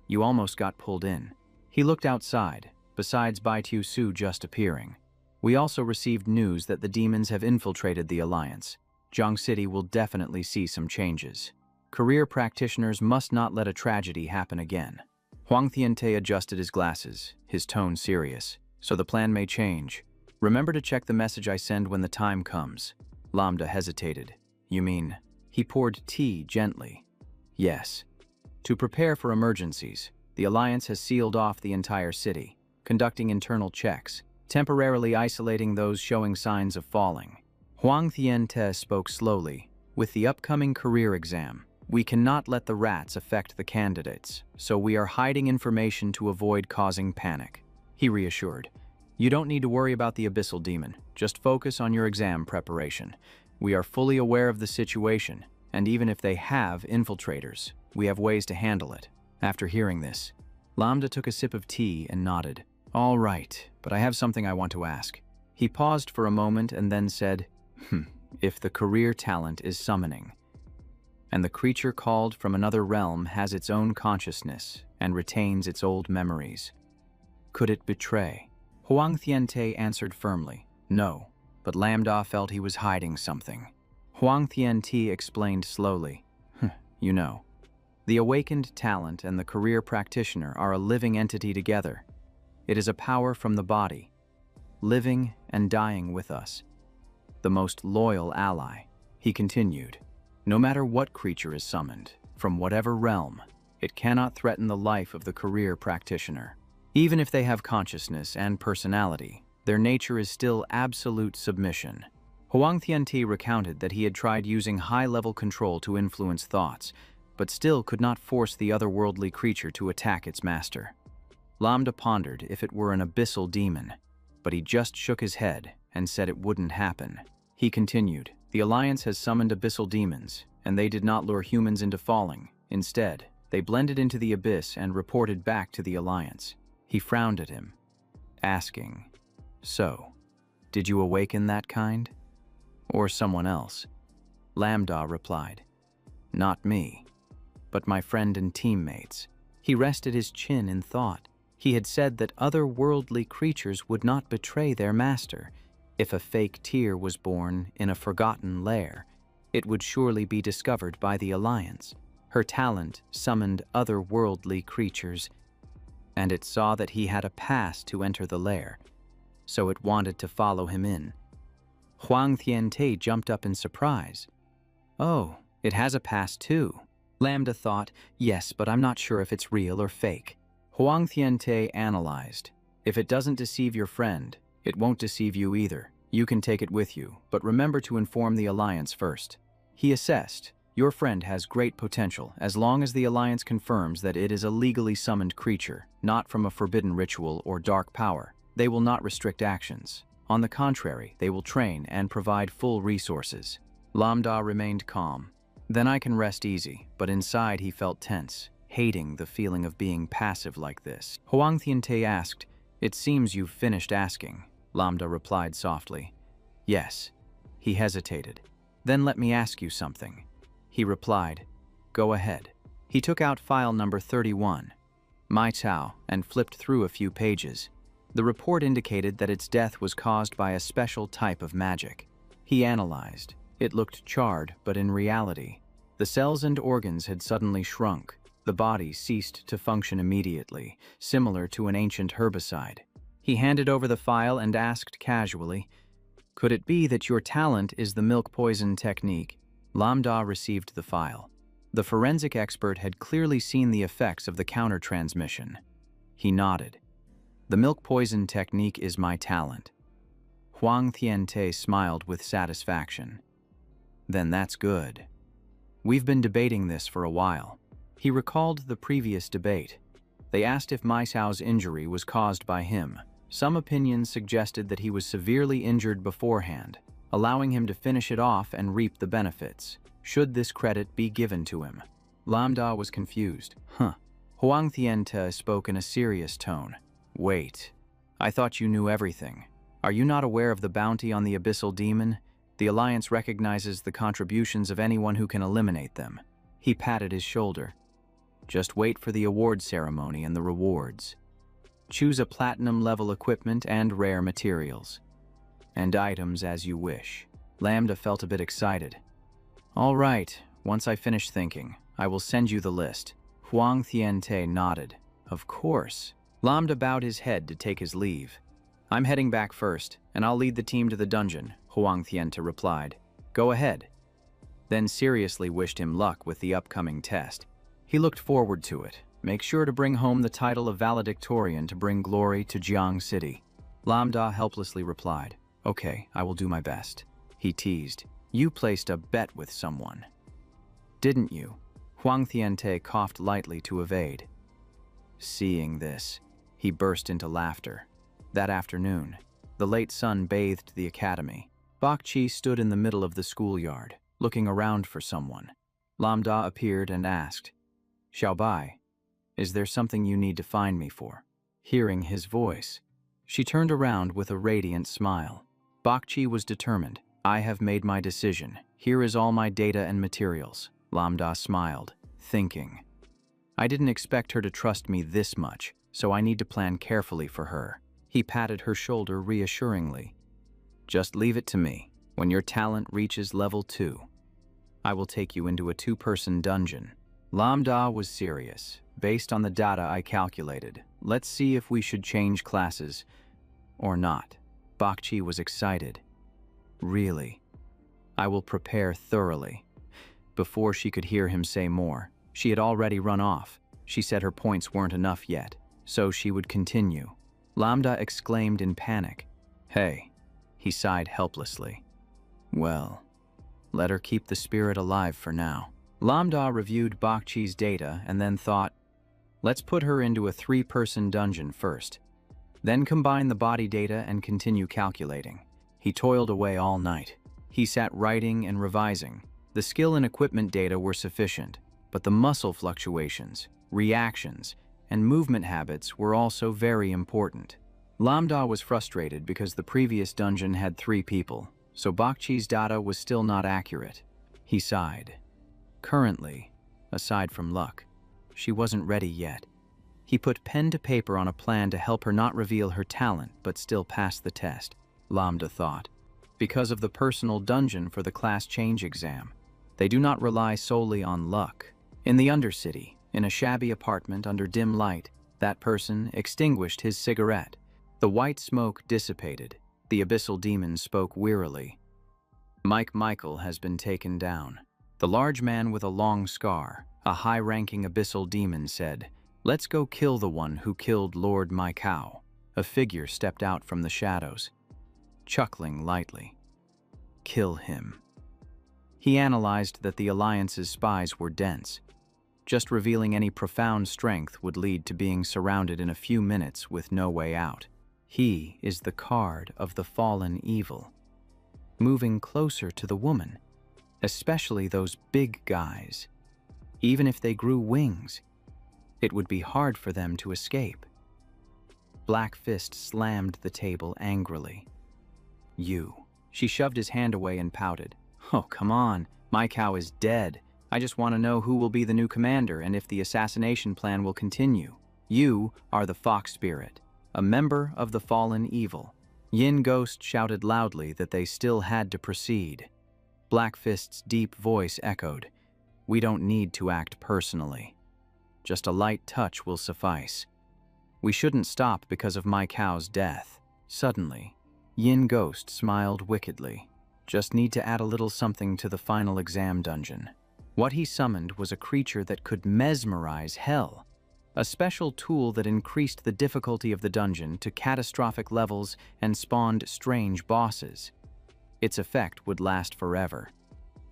You almost got pulled in. He looked outside, besides Baitu Su just appearing. We also received news that the demons have infiltrated the Alliance. Jiang City will definitely see some changes. Career practitioners must not let a tragedy happen again. Huang Tiante adjusted his glasses, his tone serious. So the plan may change. Remember to check the message I send when the time comes. Lambda hesitated. You mean? He poured tea gently. Yes. To prepare for emergencies, the Alliance has sealed off the entire city, conducting internal checks, temporarily isolating those showing signs of falling. Huang Tiante spoke slowly. With the upcoming career exam, we cannot let the rats affect the candidates, so we are hiding information to avoid causing panic. He reassured. You don't need to worry about the Abyssal Demon. Just focus on your exam preparation. We are fully aware of the situation. and even if they have infiltrators, we have ways to handle it. After hearing this, Lambda took a sip of tea and nodded. All right, but I have something I want to ask. He paused for a moment and then said, if the career talent is summoning, and the creature called from another realm has its own consciousness and retains its old memories, could it betray? Huang Tiante answered firmly, no, but Lambda felt he was hiding something. Huang Tiante explained slowly, you know, the awakened talent and the career practitioner are a living entity together. It is a power from the body, living and dying with us. The most loyal ally. He continued, no matter what creature is summoned, from whatever realm, it cannot threaten the life of the career practitioner. Even if they have consciousness and personality, their nature is still absolute submission. Huang Tianti recounted that he had tried using high-level control to influence thoughts, but still could not force the otherworldly creature to attack its master. Lambda pondered if it were an abyssal demon, but he just shook his head and said it wouldn't happen. He continued, the Alliance has summoned abyssal demons, and they did not lure humans into falling. Instead, they blended into the abyss and reported back to the Alliance. He frowned at him, asking, so, did you awaken that kind? Or someone else? Lambda replied, not me, but my friend and teammates. He rested his chin in thought. He had said that otherworldly creatures would not betray their master. If a fake tear was born in a forgotten lair, it would surely be discovered by the Alliance. Her talent summoned otherworldly creatures, and it saw that he had a pass to enter the lair, so it wanted to follow him in. Huang Tiante jumped up in surprise. Oh, it has a pass too. Lambda thought, yes, but I'm not sure if it's real or fake. Huang Tiante analyzed. If it doesn't deceive your friend, it won't deceive you either. You can take it with you, but remember to inform the Alliance first. He assessed. Your friend has great potential as long as the Alliance confirms that it is a legally summoned creature, not from a forbidden ritual or dark power. They will not restrict actions. On the contrary, they will train and provide full resources. Lambda remained calm. Then I can rest easy, but inside he felt tense, hating the feeling of being passive like this. Huang Tiante asked, it seems you've finished asking. Lambda replied softly, yes. He hesitated. Then let me ask you something. He replied, go ahead. He took out file number 31, Mai Tao, and flipped through a few pages. The report indicated that its death was caused by a special type of magic. He analyzed. It looked charred, but in reality, the cells and organs had suddenly shrunk. The body ceased to function immediately, similar to an ancient herbicide. He handed over the file and asked casually, could it be that your talent is the milk poison technique? Lambda received the file. The forensic expert had clearly seen the effects of the counter-transmission. He nodded. The milk poison technique is my talent. Huang Tiante smiled with satisfaction. Then that's good. We've been debating this for a while. He recalled the previous debate. They asked if Mai Xiao's injury was caused by him. Some opinions suggested that he was severely injured beforehand, allowing him to finish it off and reap the benefits, should this credit be given to him. Lambda was confused. Huang Tiante spoke in a serious tone. Wait, I thought you knew everything. Are you not aware of the bounty on the abyssal demon? The Alliance recognizes the contributions of anyone who can eliminate them. He patted his shoulder. Just wait for the award ceremony and the rewards. Choose a platinum-level equipment and rare materials. And items as you wish. Lambda felt a bit excited. All right, once I finish thinking, I will send you the list. Huang Tiante nodded. Of course. Lambda bowed his head to take his leave. I'm heading back first, and I'll lead the team to the dungeon, Huang Tiante replied. Go ahead. Then seriously wished him luck with the upcoming test. He looked forward to it. Make sure to bring home the title of valedictorian to bring glory to Jiang City. Lambda helplessly replied, okay, I will do my best. He teased, you placed a bet with someone. Didn't you? Huang Tiante coughed lightly to evade. Seeing this, he burst into laughter. That afternoon, the late sun bathed the academy. Bak Chi stood in the middle of the schoolyard, looking around for someone. Lambda appeared and asked, Xiaobai, is there something you need to find me for? Hearing his voice, she turned around with a radiant smile. Bakchi was determined. I have made my decision. Here is all my data and materials. Lambda smiled, thinking, I didn't expect her to trust me this much, so I need to plan carefully for her. He patted her shoulder reassuringly. Just leave it to me. When your talent reaches level 2, I will take you into a 2-person dungeon. Lambda was serious. Based on the data I calculated, let's see if we should change classes or not. Bakchi was excited. Really? I will prepare thoroughly. Before she could hear him say more, she had already run off. She said her points weren't enough yet, so she would continue. Lambda exclaimed in panic. Hey, he sighed helplessly. Well, let her keep the spirit alive for now. Lambda reviewed Bakchi's data and then thought, let's put her into a 3-person dungeon first. Then combine the body data and continue calculating. He toiled away all night. He sat writing and revising. The skill and equipment data were sufficient, but the muscle fluctuations, reactions, and movement habits were also very important. Lambda was frustrated because the previous dungeon had 3 people, so Bakchi's data was still not accurate. He sighed. Currently, aside from luck, she wasn't ready yet. He put pen to paper on a plan to help her not reveal her talent but still pass the test, Lambda thought. Because of the personal dungeon for the class change exam, they do not rely solely on luck. In the Undercity, in a shabby apartment under dim light, that person extinguished his cigarette. The white smoke dissipated. The abyssal demon spoke wearily. Michael has been taken down. The large man with a long scar, a high-ranking abyssal demon, said, let's go kill the one who killed Lord Michael. A figure stepped out from the shadows, chuckling lightly. Kill him. He analyzed that the Alliance's spies were dense. Just revealing any profound strength would lead to being surrounded in a few minutes with no way out. He is the card of the fallen evil, moving closer to the woman, especially those big guys. Even if they grew wings, it would be hard for them to escape. Black Fist slammed the table angrily. You. She shoved his hand away and pouted. Oh, come on. My cow is dead. I just want to know who will be the new commander and if the assassination plan will continue. You are the Fox Spirit, a member of the fallen evil. Yin Ghost shouted loudly that they still had to proceed. Black Fist's deep voice echoed. We don't need to act personally. Just a light touch will suffice. We shouldn't stop because of my cow's death. Suddenly, Yin Ghost smiled wickedly. Just need to add a little something to the final exam dungeon. What he summoned was a creature that could mesmerize hell, a special tool that increased the difficulty of the dungeon to catastrophic levels and spawned strange bosses. Its effect would last forever.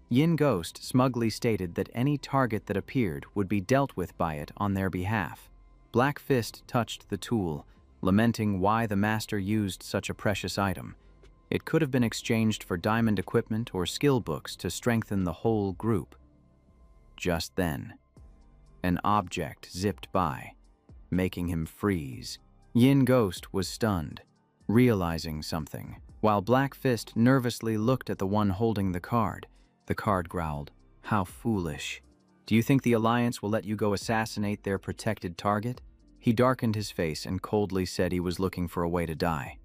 Yin Ghost smugly stated that any target that appeared would be dealt with by it on their behalf. Black Fist touched the tool, lamenting why the master used such a precious item. It could have been exchanged for diamond equipment or skill books to strengthen the whole group. Just then, an object zipped by, making him freeze. Yin Ghost was stunned, realizing something. While Black Fist nervously looked at the one holding the card growled, How foolish. Do you think the Alliance will let you go assassinate their protected target? He darkened his face and coldly said he was looking for a way to die.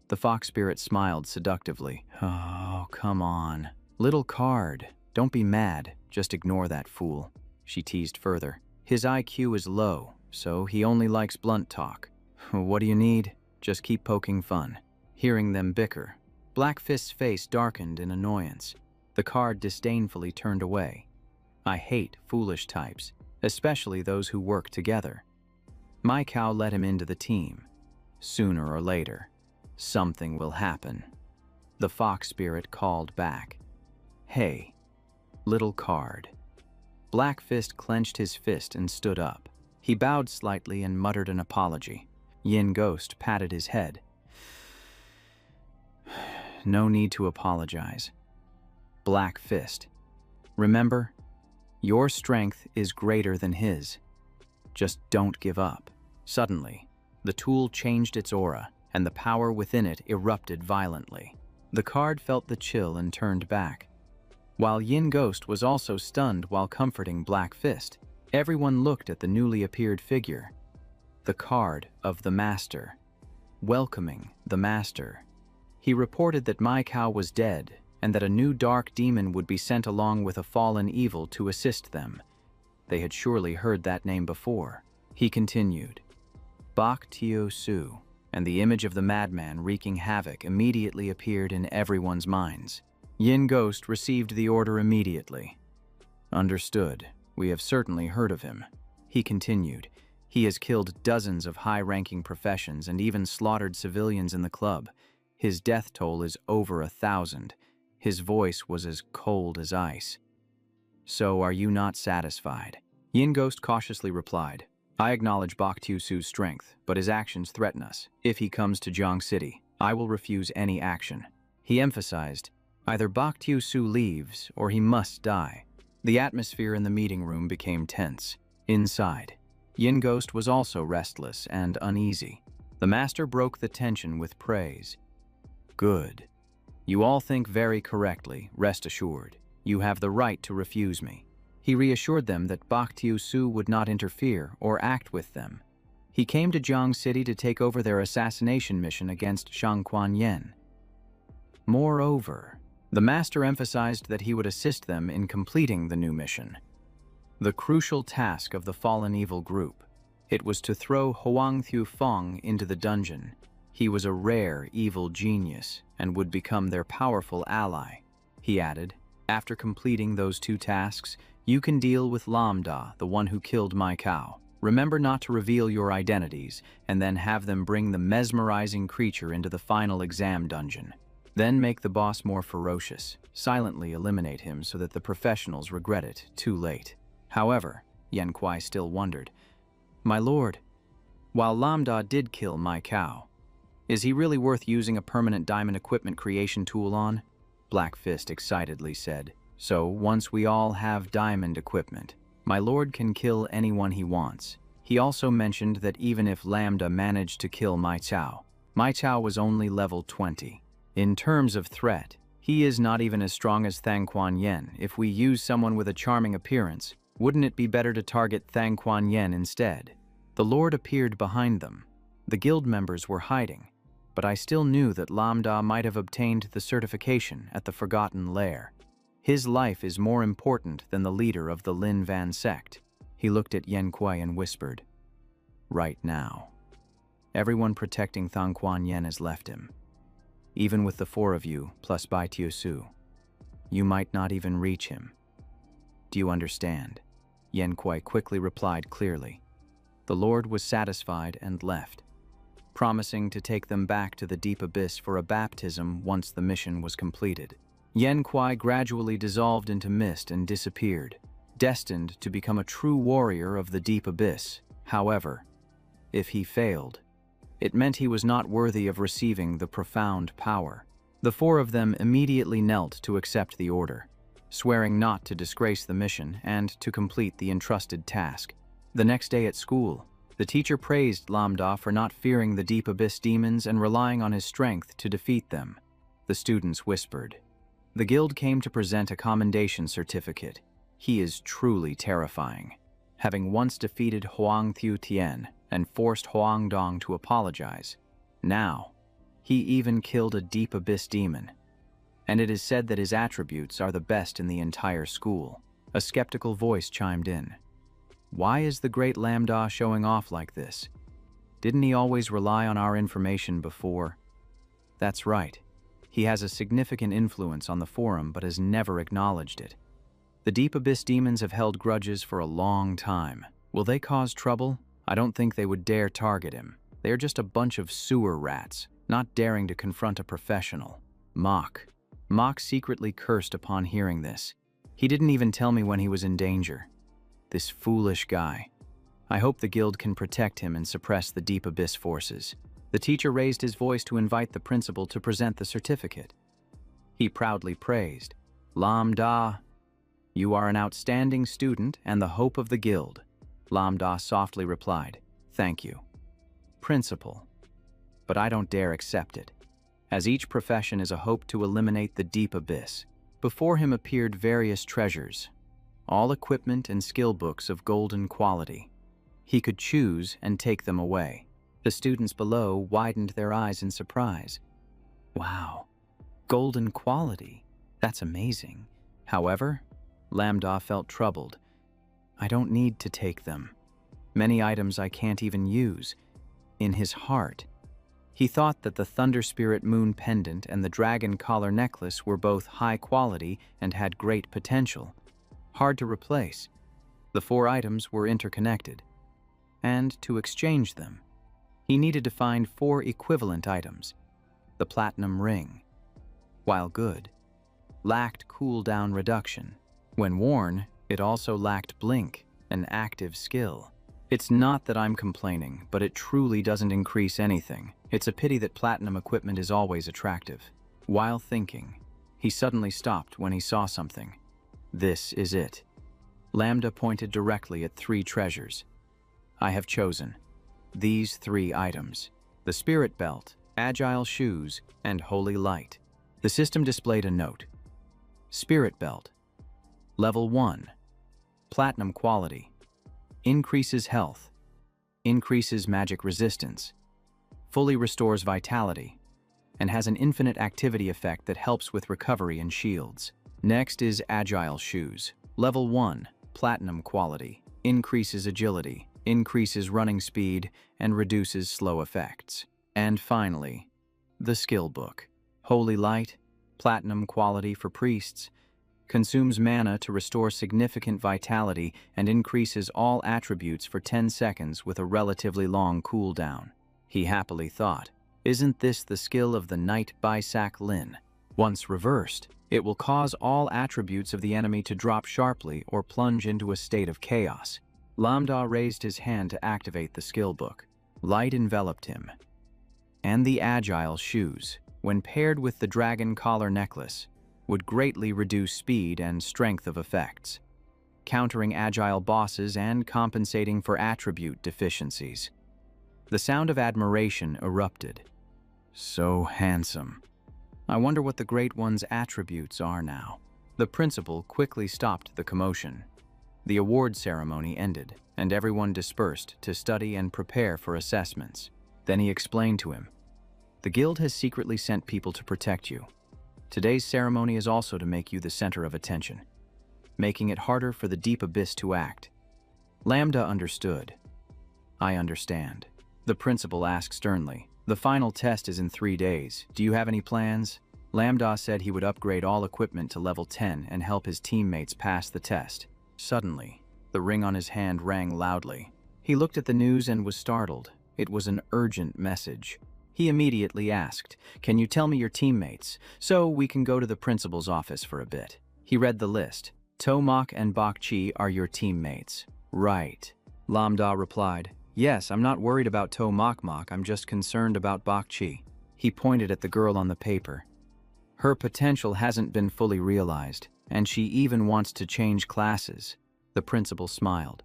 The Fox Spirit smiled seductively. Oh, come on. Little card. Don't be mad. Just ignore that fool. She teased further. His IQ is low, so he only likes blunt talk. What do you need? Just keep poking fun. Hearing them bicker, Black Fist's face darkened in annoyance. The card disdainfully turned away. I hate foolish types, especially those who work together. My cow let him into the team. Sooner or later, something will happen. The Fox Spirit called back. Hey, little card. Black Fist clenched his fist and stood up. He bowed slightly and muttered an apology. Yin Ghost patted his head. No need to apologize. Black Fist. Remember, Your strength is greater than his. Just don't give up. Suddenly, the tool changed its aura, and the power within it erupted violently. The card felt the chill and turned back. While Yin Ghost was also stunned while comforting Black Fist, everyone looked at the newly appeared figure. The card of the Master. Welcoming the Master. He reported that Mai Kao was dead, and that a new dark demon would be sent along with a fallen evil to assist them. They had surely heard that name before. He continued. Bak Tio Su, and the image of the madman wreaking havoc immediately appeared in everyone's minds. Yin Ghost received the order immediately. Understood. We have certainly heard of him. He continued. He has killed dozens of high-ranking professions and even slaughtered civilians in the club. His death toll is over 1,000. His voice was as cold as ice. So are you not satisfied? Yin Ghost cautiously replied. I acknowledge Bak Tiu Su's strength, but his actions threaten us. If he comes to Jiang City, I will refuse any action. He emphasized, either Bak Tiu Su leaves or he must die. The atmosphere in the meeting room became tense. Inside, Yin Ghost was also restless and uneasy. The master broke the tension with praise. Good. You all think very correctly, rest assured. You have the right to refuse me. He reassured them that Bak Tiu Su would not interfere or act with them. He came to Jiang City to take over their assassination mission against Shang Quan Yen. Moreover, the master emphasized that he would assist them in completing the new mission. The crucial task of the fallen evil group. It was to throw Huang Thiu Fong into the dungeon. He was a rare evil genius and would become their powerful ally. He added, after completing those two tasks, you can deal with Lambda, the one who killed Mai Kao. Remember not to reveal your identities, and then have them bring the mesmerizing creature into the final exam dungeon. Then make the boss more ferocious, silently eliminate him so that the professionals regret it too late. However, Yen Kuai still wondered, My lord, while Lambda did kill Mai Kao, is he really worth using a permanent diamond equipment creation tool on? Black Fist excitedly said. So, once we all have diamond equipment, my lord can kill anyone he wants. He also mentioned that even if Lambda managed to kill Mai Chao was only level 20. In terms of threat, he is not even as strong as Thang Quan Yen. If we use someone with a charming appearance, wouldn't it be better to target Thang Quan Yen instead? The lord appeared behind them. The guild members were hiding, but I still knew that Lambda might have obtained the certification at the Forgotten Lair. His life is more important than the leader of the Lin Van sect. He looked at Yen Kuai and whispered, Right now. Everyone protecting Thang Quan Yen has left him. Even with the 4 of you, plus Bai Tiu Su, you might not even reach him. Do you understand? Yen Kuai quickly replied clearly. The Lord was satisfied and left, promising to take them back to the deep abyss for a baptism once the mission was completed. Yen Kuai gradually dissolved into mist and disappeared, destined to become a true warrior of the deep abyss. However, if he failed, it meant he was not worthy of receiving the profound power. The 4 of them immediately knelt to accept the order, swearing not to disgrace the mission and to complete the entrusted task. The next day at school, the teacher praised Lambda for not fearing the deep abyss demons and relying on his strength to defeat them. The students whispered. The guild came to present a commendation certificate. He is truly terrifying. Having once defeated Huang Thiu Tian and forced Huang Dong to apologize, now he even killed a deep abyss demon. And it is said that his attributes are the best in the entire school. A skeptical voice chimed in. Why is the great Lambda showing off like this? Didn't he always rely on our information before? That's right. He has a significant influence on the forum but has never acknowledged it. The Deep Abyss demons have held grudges for a long time. Will they cause trouble? I don't think they would dare target him. They are just a bunch of sewer rats, not daring to confront a professional. Mock secretly cursed upon hearing this. He didn't even tell me when he was in danger. This foolish guy. I hope the guild can protect him and suppress the Deep Abyss forces. The teacher raised his voice to invite the principal to present the certificate. He proudly praised, Lambda, You are an outstanding student and the hope of the guild, Lambda softly replied. Thank you, Principal. But I don't dare accept it, as each profession is a hope to eliminate the deep abyss. Before him appeared various treasures, all equipment and skill books of golden quality. He could choose and take them away. The students below widened their eyes in surprise. Wow, golden quality. That's amazing. However, Lambda felt troubled. I don't need to take them. Many items I can't even use. In his heart, he thought that the Thunder Spirit Moon Pendant and the Dragon Collar Necklace were both high quality and had great potential. Hard to replace. The 4 items were interconnected. And to exchange them, he needed to find 4 equivalent items. The Platinum Ring, while good, lacked cooldown reduction. When worn, it also lacked blink, an active skill. It's not that I'm complaining, but it truly doesn't increase anything. It's a pity that platinum equipment is always attractive. While thinking, he suddenly stopped when he saw something. This is it. Lambda pointed directly at 3 treasures. I have chosen these 3 items: the Spirit Belt, Agile Shoes, and Holy Light. The system displayed a note. Spirit Belt. Level 1. Platinum quality. Increases health. Increases magic resistance. Fully restores vitality. And has an infinite activity effect that helps with recovery and shields. Next is Agile Shoes. Level 1. Platinum quality. Increases agility. Increases running speed. And reduces slow effects. And finally, the Skill Book. Holy Light. Platinum quality for priests. Consumes mana to restore significant vitality and increases all attributes for 10 seconds with a relatively long cooldown. He happily thought, isn't this the skill of the Knight Bisak Lin? Once reversed, it will cause all attributes of the enemy to drop sharply or plunge into a state of chaos. Lambda raised his hand to activate the skill book. Light enveloped him. And the Agile Shoes, when paired with the Dragon Collar Necklace, would greatly reduce speed and strength of effects, countering agile bosses and compensating for attribute deficiencies. The sound of admiration erupted. So handsome. I wonder what the Great One's attributes are now. The principal quickly stopped the commotion. The award ceremony ended, and everyone dispersed to study and prepare for assessments. Then he explained to him, the guild has secretly sent people to protect you. Today's ceremony is also to make you the center of attention, making it harder for the deep abyss to act. Lambda understood. I understand. The principal asked sternly. The final test is in 3 days. Do you have any plans? Lambda said he would upgrade all equipment to level 10 and help his teammates pass the test. Suddenly, the ring on his hand rang loudly. He looked at the news and was startled. It was an urgent message. He immediately asked, can you tell me your teammates, so we can go to the principal's office for a bit? He read the list. Tomak and Bakchi are your teammates. Right. Lambda replied, yes, I'm not worried about Tomakmak, I'm just concerned about Bakchi. He pointed at the girl on the paper. Her potential hasn't been fully realized, and she even wants to change classes. The principal smiled.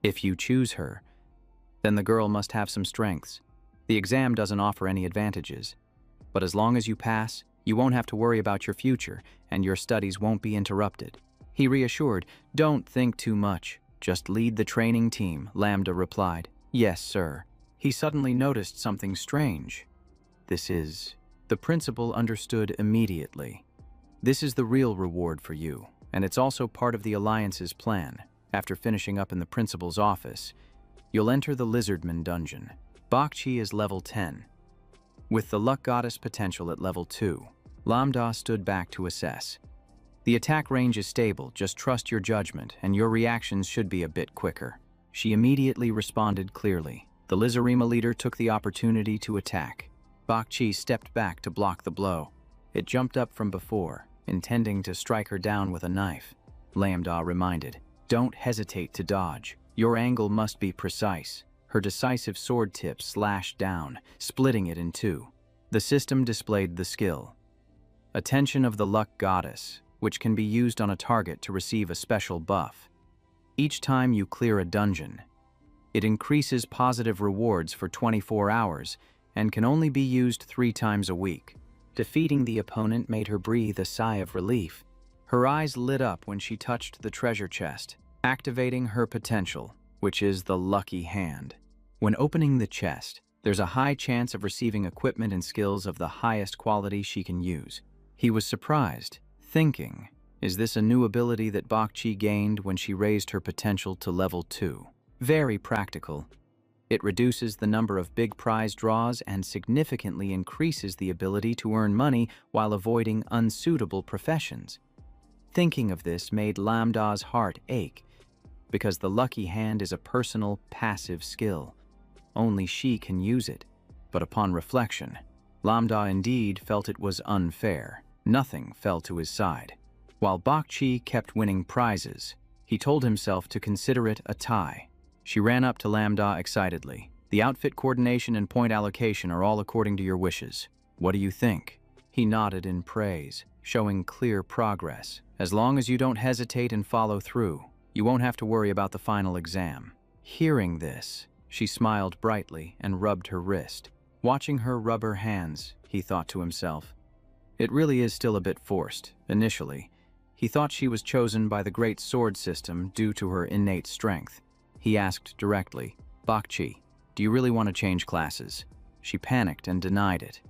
If you choose her, then the girl must have some strengths. The exam doesn't offer any advantages, but as long as you pass, you won't have to worry about your future, and your studies won't be interrupted. He reassured, don't think too much, just lead the training team, Lambda replied. Yes, sir. He suddenly noticed something strange. The principal understood immediately. This is the real reward for you, and it's also part of the Alliance's plan. After finishing up in the principal's office, you'll enter the Lizardman dungeon. Bakchi is level 10, with the Luck Goddess potential at level 2. Lambda stood back to assess. The attack range is stable, just trust your judgment, and your reactions should be a bit quicker. She immediately responded clearly. The Lizarima leader took the opportunity to attack. Bakchi stepped back to block the blow. It jumped up from before, intending to strike her down with a knife. Lambda reminded, don't hesitate to dodge. Your angle must be precise. Her decisive sword tip slashed down, splitting it in 2. The system displayed the skill. Attention of the Luck Goddess. which can be used on a target to receive a special buff. Each time you clear a dungeon, it increases positive rewards for 24 hours and can only be used 3 times a week. Defeating the opponent made her breathe a sigh of relief. Her eyes lit up when she touched the treasure chest, activating her potential, which is the lucky hand. When opening the chest, there's a high chance of receiving equipment and skills of the highest quality she can use. He was surprised, thinking, is this a new ability that Bakchi gained when she raised her potential to level 2? Very practical. It reduces the number of big prize draws and significantly increases the ability to earn money while avoiding unsuitable professions. Thinking of this made Lamda's heart ache, because the lucky hand is a personal, passive skill. Only she can use it. But upon reflection, Lamda indeed felt it was unfair. Nothing fell to his side. While Bakchi kept winning prizes, he told himself to consider it a tie. She ran up to Lamda excitedly. The outfit coordination and point allocation are all according to your wishes. What do you think? He nodded in praise, showing clear progress. As long as you don't hesitate and follow through, you won't have to worry about the final exam. Hearing this, she smiled brightly and rubbed her wrist. Watching her rub her hands, he thought to himself, it really is still a bit forced. Initially, he thought she was chosen by the Great Sword System due to her innate strength. He asked directly, Bakchi, do you really want to change classes? She panicked and denied it.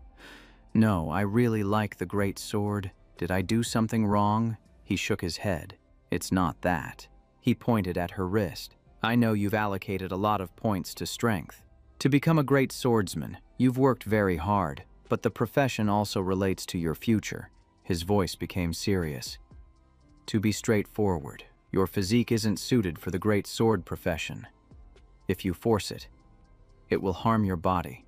No, I really like the Great Sword. Did I do something wrong? He shook his head. It's not that. He pointed at her wrist. I know you've allocated a lot of points to strength. To become a great swordsman, you've worked very hard, but the profession also relates to your future. His voice became serious. To be straightforward, your physique isn't suited for the great sword profession. If you force it, it will harm your body.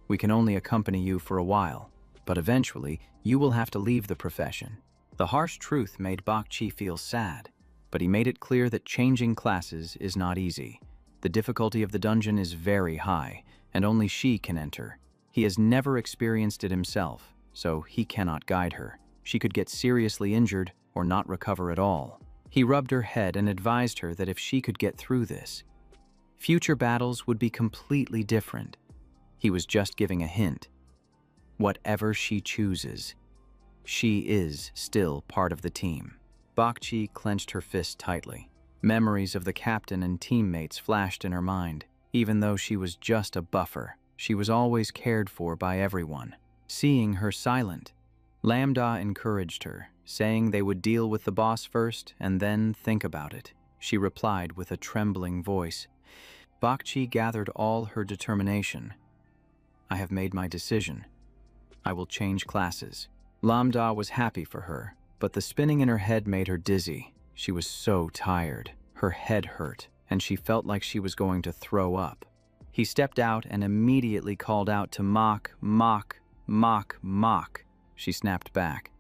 We can only accompany you for a while, but eventually you will have to leave the profession. The harsh truth made Bakchi feel sad, but he made it clear that changing classes is not easy. The difficulty of the dungeon is very high, and only she can enter. He has never experienced it himself, so he cannot guide her. She could get seriously injured or not recover at all. He rubbed her head and advised her that if she could get through this, future battles would be completely different. He was just giving a hint. Whatever she chooses, she is still part of the team. Bakchi clenched her fist tightly. Memories of the captain and teammates flashed in her mind. Even though she was just a buffer, she was always cared for by everyone. Seeing her silent, Lamda encouraged her, saying they would deal with the boss first and then think about it. She replied with a trembling voice. Bakchi gathered all her determination. I have made my decision. I will change classes. Lamda was happy for her, but the spinning in her head made her dizzy. She was so tired. Her head hurt, and she felt like she was going to throw up. He stepped out and immediately called out to Mock, Mock, Mock, Mock. She snapped back.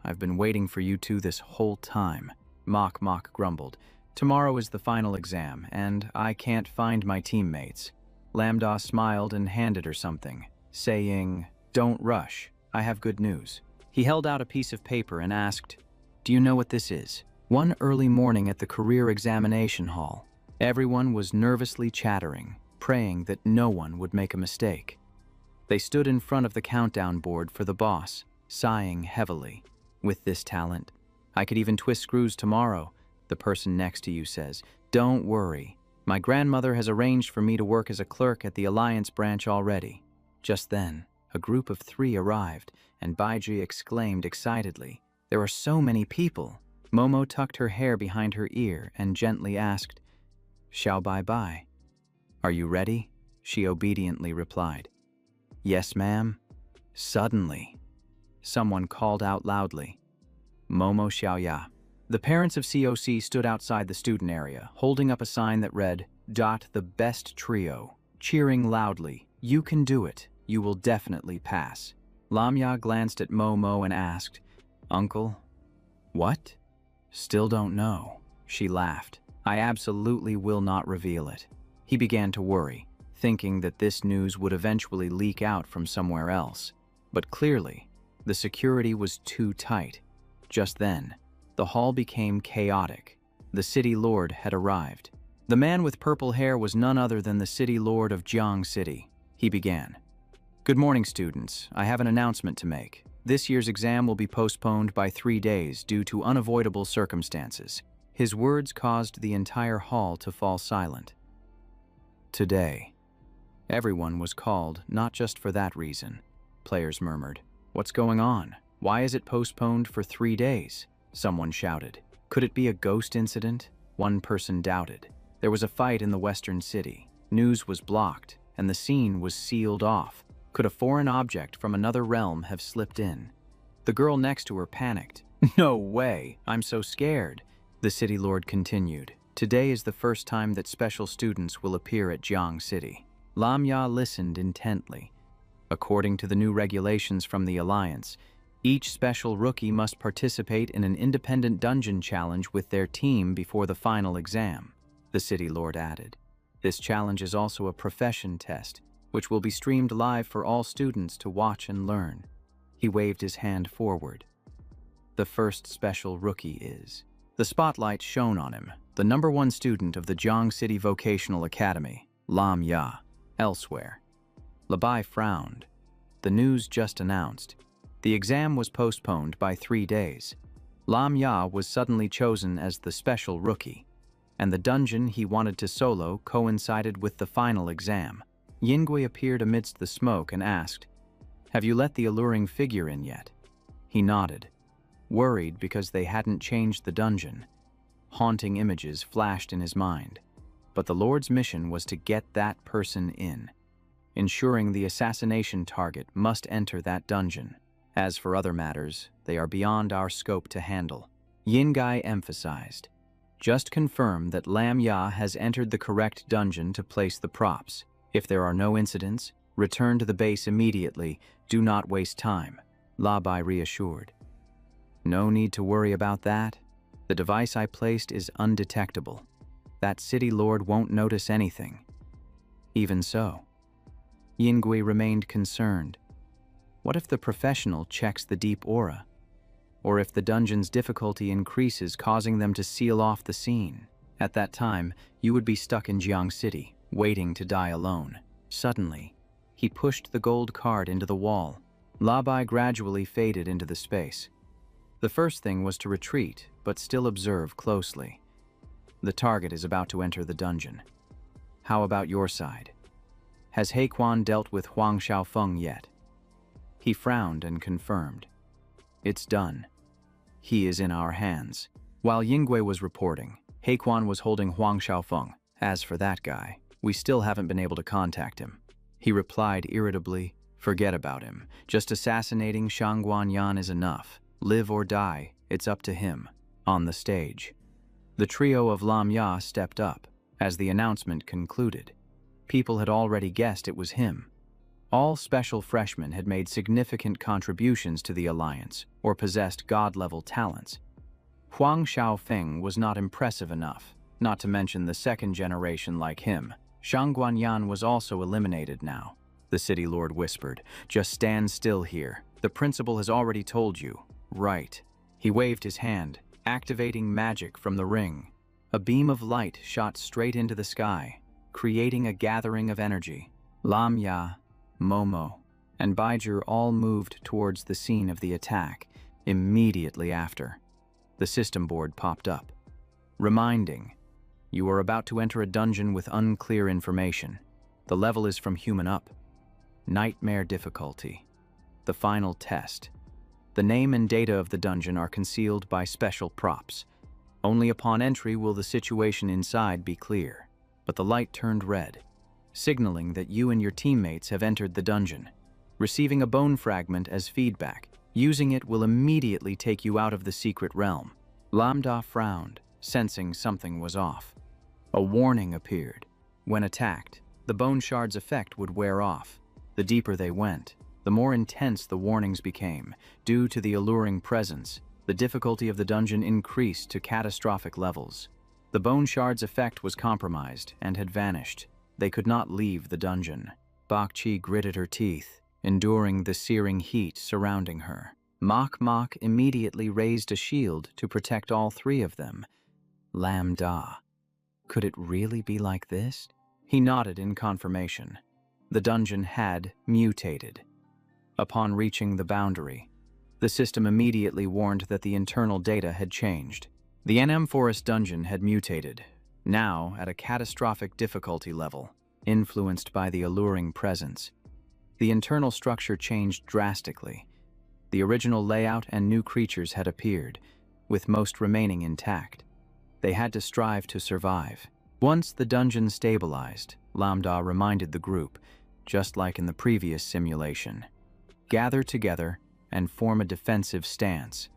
I've been waiting for you two this whole time. Mock grumbled. Tomorrow is the final exam, and I can't find my teammates. Lamda smiled and handed her something, saying, Don't rush, I have good news. He held out a piece of paper and asked, Do you know what this is? One early morning at the career examination hall, everyone was nervously chattering, praying that no one would make a mistake. They stood in front of the countdown board for the boss, sighing heavily. With this talent, I could even twist screws tomorrow, the person next to you says. Don't worry. My grandmother has arranged for me to work as a clerk at the Alliance branch already. Just then, a group of 3 arrived, and Baiji exclaimed excitedly, There are so many people. Momo tucked her hair behind her ear and gently asked, Xiao Bai. Are you ready? She obediently replied. Yes, ma'am. Suddenly, someone called out loudly, Momo Xiaoya. The parents of COC stood outside the student area, holding up a sign that read, The best trio, cheering loudly, You can do it. You will definitely pass. Lamya glanced at Momo and asked, Uncle? What? Still don't know. She laughed. I absolutely will not reveal it. He began to worry, thinking that this news would eventually leak out from somewhere else. But clearly, the security was too tight. Just then, the hall became chaotic. The city lord had arrived. The man with purple hair was none other than the city lord of Jiang City. He began. "Good morning, students. I have an announcement to make. This year's exam will be postponed by 3 days due to unavoidable circumstances." His words caused the entire hall to fall silent. Today. Everyone was called, not just for that reason. Players murmured. "What's going on? Why is it postponed for 3 days?" Someone shouted. "Could it be a ghost incident?" One person doubted. There was a fight in the western city. News was blocked, and the scene was sealed off. Could a foreign object from another realm have slipped in? The girl next to her panicked. "No way! I'm so scared." The city lord continued. "Today is the first time that special students will appear at Jiang City." Lamya listened intently. According to the new regulations from the Alliance, each special rookie must participate in an independent dungeon challenge with their team before the final exam, the city lord added. This challenge is also a profession test, which will be streamed live for all students to watch and learn. He waved his hand forward. The first special rookie is. The spotlight shone on him, the #1 student of the Jiang City Vocational Academy, Lam Ya. Elsewhere. Labai frowned. The news just announced. The exam was postponed by 3 days. Lam Ya was suddenly chosen as the special rookie, and the dungeon he wanted to solo coincided with the final exam. Yingui appeared amidst the smoke and asked, "Have you let the alluring figure in yet?" He nodded, worried because they hadn't changed the dungeon. Haunting images flashed in his mind. But the Lord's mission was to get that person in, ensuring the assassination target must enter that dungeon. As for other matters, they are beyond our scope to handle. Yingai emphasized. Just confirm that Lam Ya has entered the correct dungeon to place the props. If there are no incidents, return to the base immediately. Do not waste time, Labai reassured. No need to worry about that. The device I placed is undetectable. That city lord won't notice anything. Even so. Yingui remained concerned. What if the professional checks the deep aura? Or if the dungeon's difficulty increases, causing them to seal off the scene? At that time, you would be stuck in Jiang City, waiting to die alone. Suddenly, he pushed the gold card into the wall. Labai gradually faded into the space. The first thing was to retreat, but still observe closely. The target is about to enter the dungeon. How about your side? Has Heiquan dealt with Huang Xiaofeng yet? He frowned and confirmed. It's done. He is in our hands. While Yingui was reporting, Heiquan was holding Huang Xiaofeng. As for that guy, we still haven't been able to contact him. He replied irritably, "Forget about him. Just assassinating Shang Guanyan is enough. Live or die, it's up to him." On the stage, the trio of Lam Ya stepped up. As the announcement concluded, people had already guessed it was him. All special freshmen had made significant contributions to the Alliance or possessed god-level talents. Huang Xiaofeng was not impressive enough, not to mention the second generation like him. Shang Guanyan was also eliminated now. The city lord whispered, "Just stand still here. The principal has already told you." "Right." He waved his hand, activating magic from the ring. A beam of light shot straight into the sky, creating a gathering of energy. Lam Ya, Momo, and Baijur all moved towards the scene of the attack. Immediately after, the system board popped up, reminding, "You are about to enter a dungeon with unclear information. The level is from human up. Nightmare difficulty. The final test. The name and data of the dungeon are concealed by special props. Only upon entry will the situation inside be clear." But the light turned red, signaling that you and your teammates have entered the dungeon. Receiving a bone fragment as feedback, using it will immediately take you out of the secret realm. Lambda frowned, sensing something was off. A warning appeared. When attacked, the bone shard's effect would wear off. The deeper they went, the more intense the warnings became. Due to the alluring presence, the difficulty of the dungeon increased to catastrophic levels. The bone shard's effect was compromised and had vanished. They could not leave the dungeon. Bakchi gritted her teeth, enduring the searing heat surrounding her. Mok Mok immediately raised a shield to protect all three of them. Lambda. Could it really be like this? He nodded in confirmation. The dungeon had mutated. Upon reaching the boundary, the system immediately warned that the internal data had changed. The NM Forest dungeon had mutated, now at a catastrophic difficulty level, influenced by the alluring presence. The internal structure changed drastically. The original layout and new creatures had appeared, with most remaining intact. They had to strive to survive. Once the dungeon stabilized, Lambda reminded the group, just like in the previous simulation, gather together and form a defensive stance.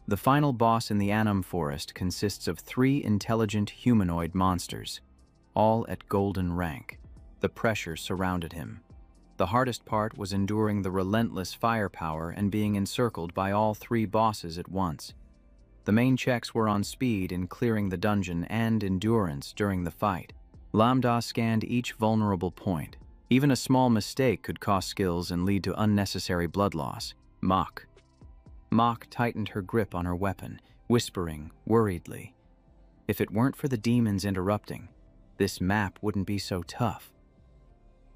The final boss in the Anum Forest consists of 3 intelligent humanoid monsters, all at golden rank. The pressure surrounded him. The hardest part was enduring the relentless firepower and being encircled by all 3 bosses at once. The main checks were on speed in clearing the dungeon and endurance during the fight. Lambda scanned each vulnerable point. Even a small mistake could cost skills and lead to unnecessary blood loss. Mok tightened her grip on her weapon, whispering worriedly, "If it weren't for the demons interrupting, this map wouldn't be so tough."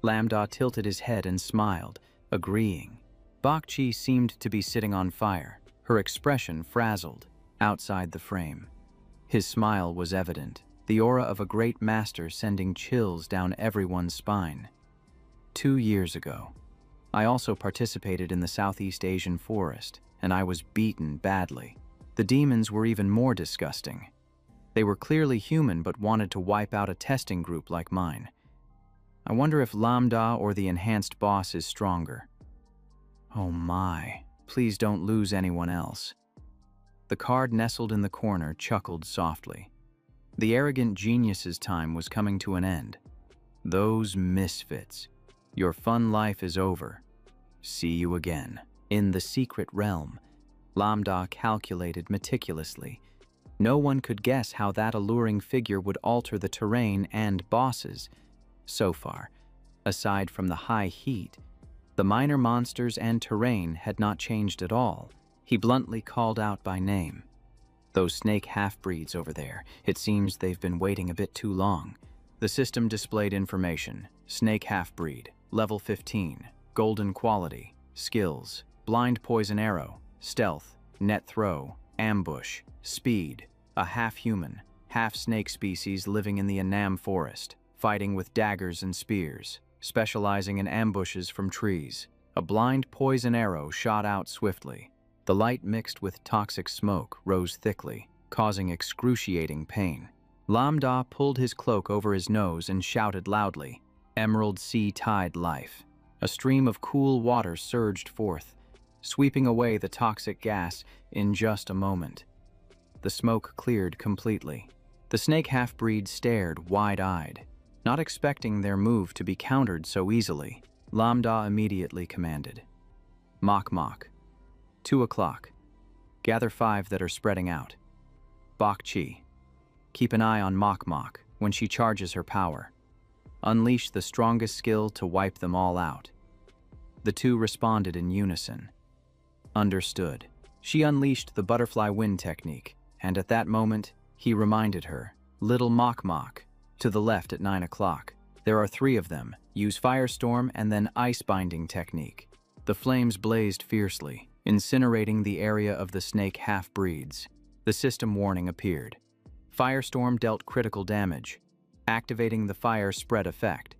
Lambda tilted his head and smiled, agreeing. Bak Chi seemed to be sitting on fire, her expression frazzled, outside the frame. His smile was evident, the aura of a great master sending chills down everyone's spine. 2 years ago, I also participated in the Southeast Asian forest, and I was beaten badly. The demons were even more disgusting. They were clearly human but wanted to wipe out a testing group like mine. I wonder if Lambda or the enhanced boss is stronger. Oh my, please don't lose anyone else. The card nestled in the corner chuckled softly. The arrogant genius's time was coming to an end. Those misfits. Your fun life is over. See you again. In the secret realm, Lambda calculated meticulously. No one could guess how that alluring figure would alter the terrain and bosses. So far, aside from the high heat, the minor monsters and terrain had not changed at all. He bluntly called out by name. Those snake half-breeds over there, it seems they've been waiting a bit too long. The system displayed information. Snake half-breed, level 15, golden quality, skills, blind poison arrow, stealth, net throw, ambush, speed, a half-human, half-snake species living in the Annam Forest, fighting with daggers and spears, specializing in ambushes from trees. A blind poison arrow shot out swiftly. The light mixed with toxic smoke rose thickly, causing excruciating pain. Lambda pulled his cloak over his nose and shouted loudly, "Emerald Sea Tide Life." A stream of cool water surged forth, sweeping away the toxic gas in just a moment. The smoke cleared completely. The snake half-breed stared wide-eyed, not expecting their move to be countered so easily. Lambda immediately commanded, "Mok Mok. 2 o'clock. Gather 5 that are spreading out. Bak Chi. Keep an eye on Mok Mok when she charges her power. Unleash the strongest skill to wipe them all out." The 2 responded in unison. Understood. She unleashed the butterfly wind technique, and at that moment, he reminded her, "Little Mok Mok, to the left at 9 o'clock. There are 3 of them. Use firestorm and then ice binding technique." The flames blazed fiercely, incinerating the area of the snake half-breeds. The system warning appeared. Firestorm dealt critical damage, activating the fire spread effect.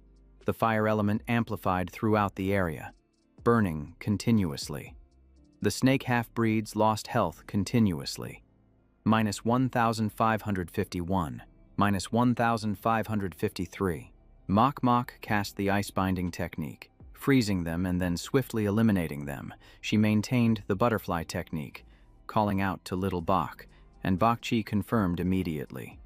The fire element amplified throughout the area, burning continuously. The snake half-breeds lost health continuously. Minus 1,551, minus 1,553. Mok Mok cast the ice binding technique, freezing them and then swiftly eliminating them. She maintained the butterfly technique, calling out to Little Bak, and Bak Chi confirmed immediately.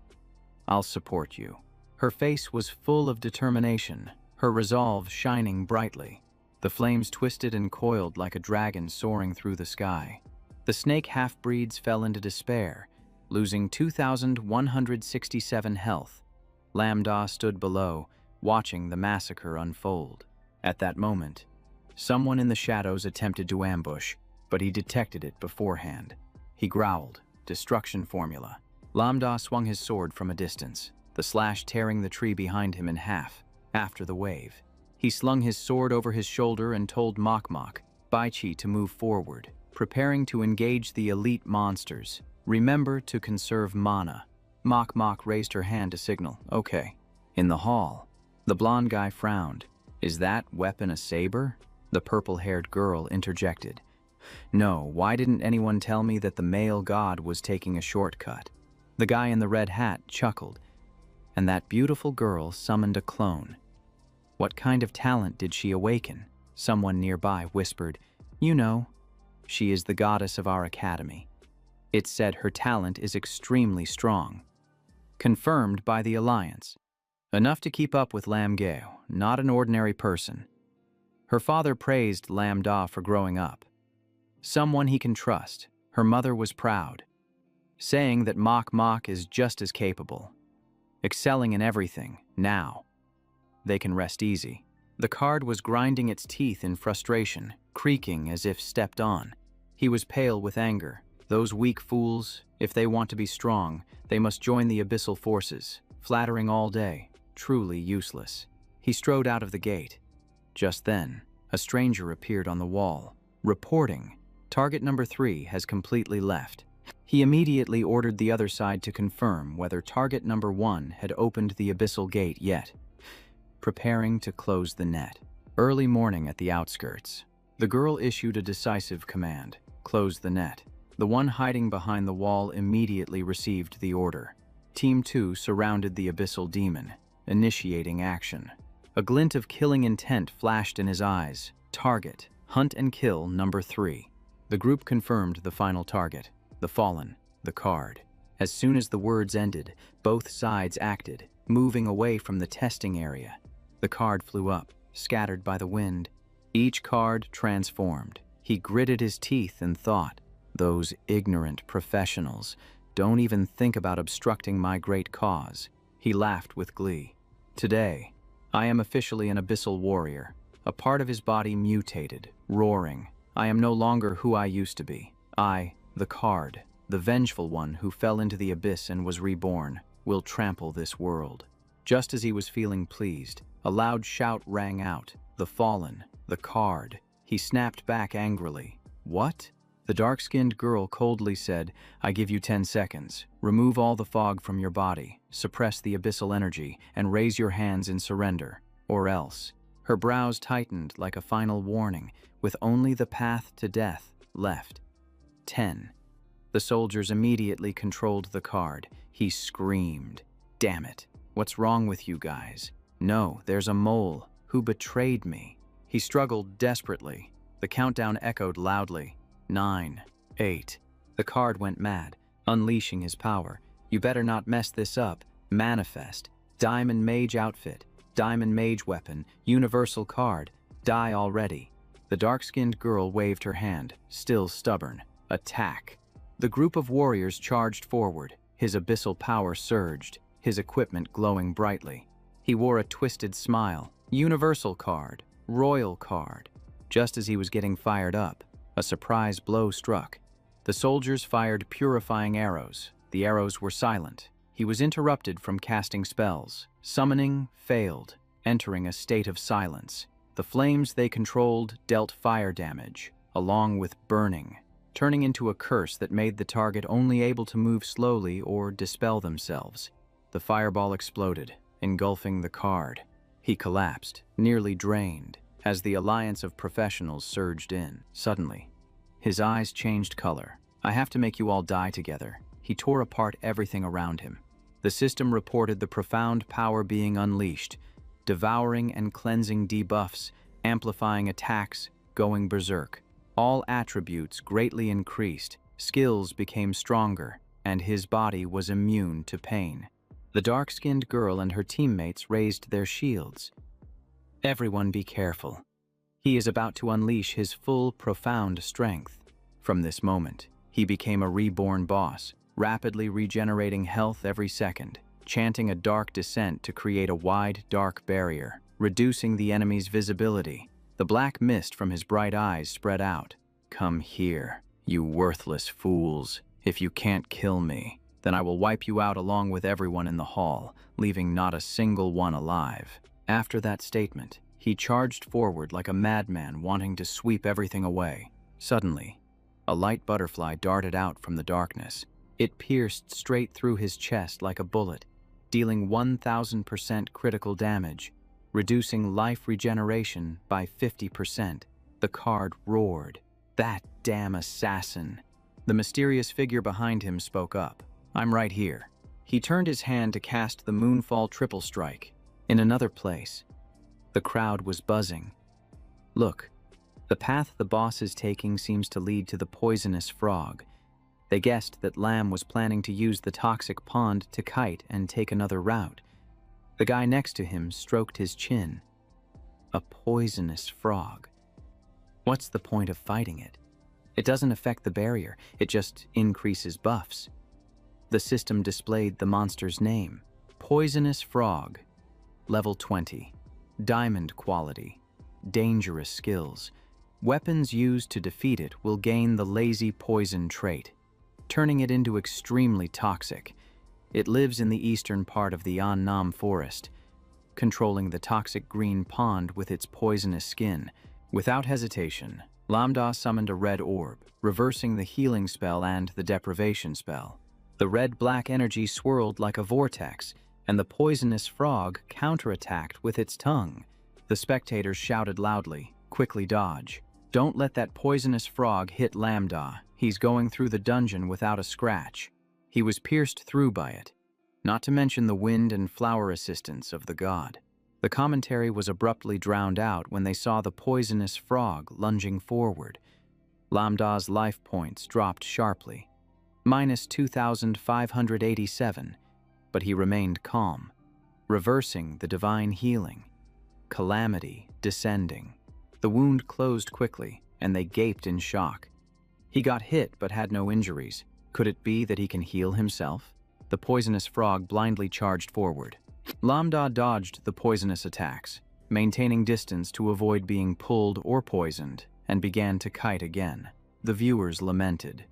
"I'll support you." Her face was full of determination, her resolve shining brightly. The flames twisted and coiled like a dragon soaring through the sky. The snake half-breeds fell into despair, losing 2,167 health. Lambda stood below, watching the massacre unfold. At that moment, someone in the shadows attempted to ambush, but he detected it beforehand. He growled, "Destruction formula." Lam Da swung his sword from a distance, the slash tearing the tree behind him in half. After the wave, he slung his sword over his shoulder and told Mok Mok, Bai Chi, to move forward, preparing to engage the elite monsters. "Remember to conserve mana." Mok Mok raised her hand to signal, "Okay." In the hall, the blonde guy frowned. "Is that weapon a saber?" The purple-haired girl interjected. "No, why didn't anyone tell me that the male god was taking a shortcut?" The guy in the red hat chuckled. "And that beautiful girl summoned a clone. What kind of talent did she awaken?" Someone nearby whispered, "You know, she is the goddess of our academy. It's said her talent is extremely strong." Confirmed by the Alliance. Enough to keep up with Lam Gao, not an ordinary person. Her father praised Lam Da for growing up. Someone he can trust. Her mother was proud, saying that Mok Mok is just as capable, excelling in everything. Now, they can rest easy. The card was grinding its teeth in frustration, creaking as if stepped on. He was pale with anger. Those weak fools, if they want to be strong, they must join the abyssal forces. Flattering all day, truly useless. He strode out of the gate. Just then, a stranger appeared on the wall, reporting, "Target number 3 has completely left." He immediately ordered the other side to confirm whether target number 1 had opened the abyssal gate yet. Preparing to close the net. Early morning at the outskirts. The girl issued a decisive command, "Close the net." The one hiding behind the wall immediately received the order. Team 2 surrounded the abyssal demon, initiating action. A glint of killing intent flashed in his eyes. Target, hunt and kill number 3. The group confirmed the final target, the fallen, the card. As soon as the words ended, both sides acted, moving away from the testing area. The card flew up, scattered by the wind. Each card transformed. He gritted his teeth and thought, "Those ignorant professionals don't even think about obstructing my great cause." He laughed with glee. "Today, I am officially an abyssal warrior." A part of his body mutated, roaring. "I am no longer who I used to be. I, the card, the vengeful one who fell into the abyss and was reborn, will trample this world." Just as he was feeling pleased, a loud shout rang out. "The fallen, the card." He snapped back angrily. "What?" The dark-skinned girl coldly said, "I give you 10 seconds. Remove all the fog from your body, suppress the abyssal energy, and raise your hands in surrender. Or else." Her brows tightened like a final warning, with only the path to death left. 10. The soldiers immediately controlled the card. He screamed, "Damn it. What's wrong with you guys? No, there's a mole who betrayed me." He struggled desperately. The countdown echoed loudly. 9, 8. The card went mad, unleashing his power. "You better not mess this up. Manifest. Diamond Mage outfit. Diamond Mage weapon. Universal card. Die already." The dark-skinned girl waved her hand, still stubborn. "Attack." The group of warriors charged forward. His abyssal power surged, his equipment glowing brightly. He wore a twisted smile. Universal card. Royal card. Just as he was getting fired up, a surprise blow struck. The soldiers fired purifying arrows. The arrows were silent. He was interrupted from casting spells. Summoning failed, entering a state of silence. The flames they controlled dealt fire damage, along with burning, turning into a curse that made the target only able to move slowly or dispel themselves. The fireball exploded, engulfing the card. He collapsed, nearly drained, as the alliance of professionals surged in. Suddenly, his eyes changed color. "I have to make you all die together." He tore apart everything around him. The system reported the profound power being unleashed, devouring and cleansing debuffs, amplifying attacks, going berserk. All attributes greatly increased, skills became stronger, and his body was immune to pain. The dark-skinned girl and her teammates raised their shields. "Everyone be careful. He is about to unleash his full, profound strength." From this moment, he became a reborn boss, rapidly regenerating health every second, chanting a dark descent to create a wide, dark barrier, reducing the enemy's visibility. The black mist from his bright eyes spread out, Come here, you worthless fools. If you can't kill me, then I will wipe you out along with everyone in the hall, leaving not a single one alive." After that statement, he charged forward like a madman wanting to sweep everything away. Suddenly, a light butterfly darted out from the darkness. It pierced straight through his chest like a bullet, dealing 1000% critical damage, reducing life regeneration by 50%. The card roared. "That damn assassin!" The mysterious figure behind him spoke up. "I'm right here." He turned his hand to cast the Moonfall triple strike. In another place, the crowd was buzzing. "Look, the path the boss is taking seems to lead to the poisonous frog." They guessed that Lamb was planning to use the toxic pond to kite and take another route. The guy next to him stroked his chin. A poisonous frog. What's the point of fighting it? It doesn't affect the barrier, it just increases buffs. The system displayed the monster's name. Poisonous frog. Level 20. Diamond quality. Dangerous skills. Weapons used to defeat it will gain the lazy poison trait, turning it into extremely toxic. It lives in the eastern part of the Annam forest, controlling the toxic green pond with its poisonous skin. Without hesitation, Lambda summoned a red orb, reversing the healing spell and the deprivation spell. The red-black energy swirled like a vortex, and the poisonous frog counterattacked with its tongue. The spectators shouted loudly, "Quickly dodge. Don't let that poisonous frog hit Lambda. He's going through the dungeon without a scratch." He was pierced through by it, not to mention the wind and flower assistance of the god. The commentary was abruptly drowned out when they saw the poisonous frog lunging forward. Lambda's life points dropped sharply, minus 2,587, but he remained calm, reversing the divine healing. Calamity descending. The wound closed quickly, and they gaped in shock. He got hit but had no injuries. Could it be that he can heal himself? The poisonous frog blindly charged forward. Lambda dodged the poisonous attacks, maintaining distance to avoid being pulled or poisoned, and began to kite again. The viewers lamented.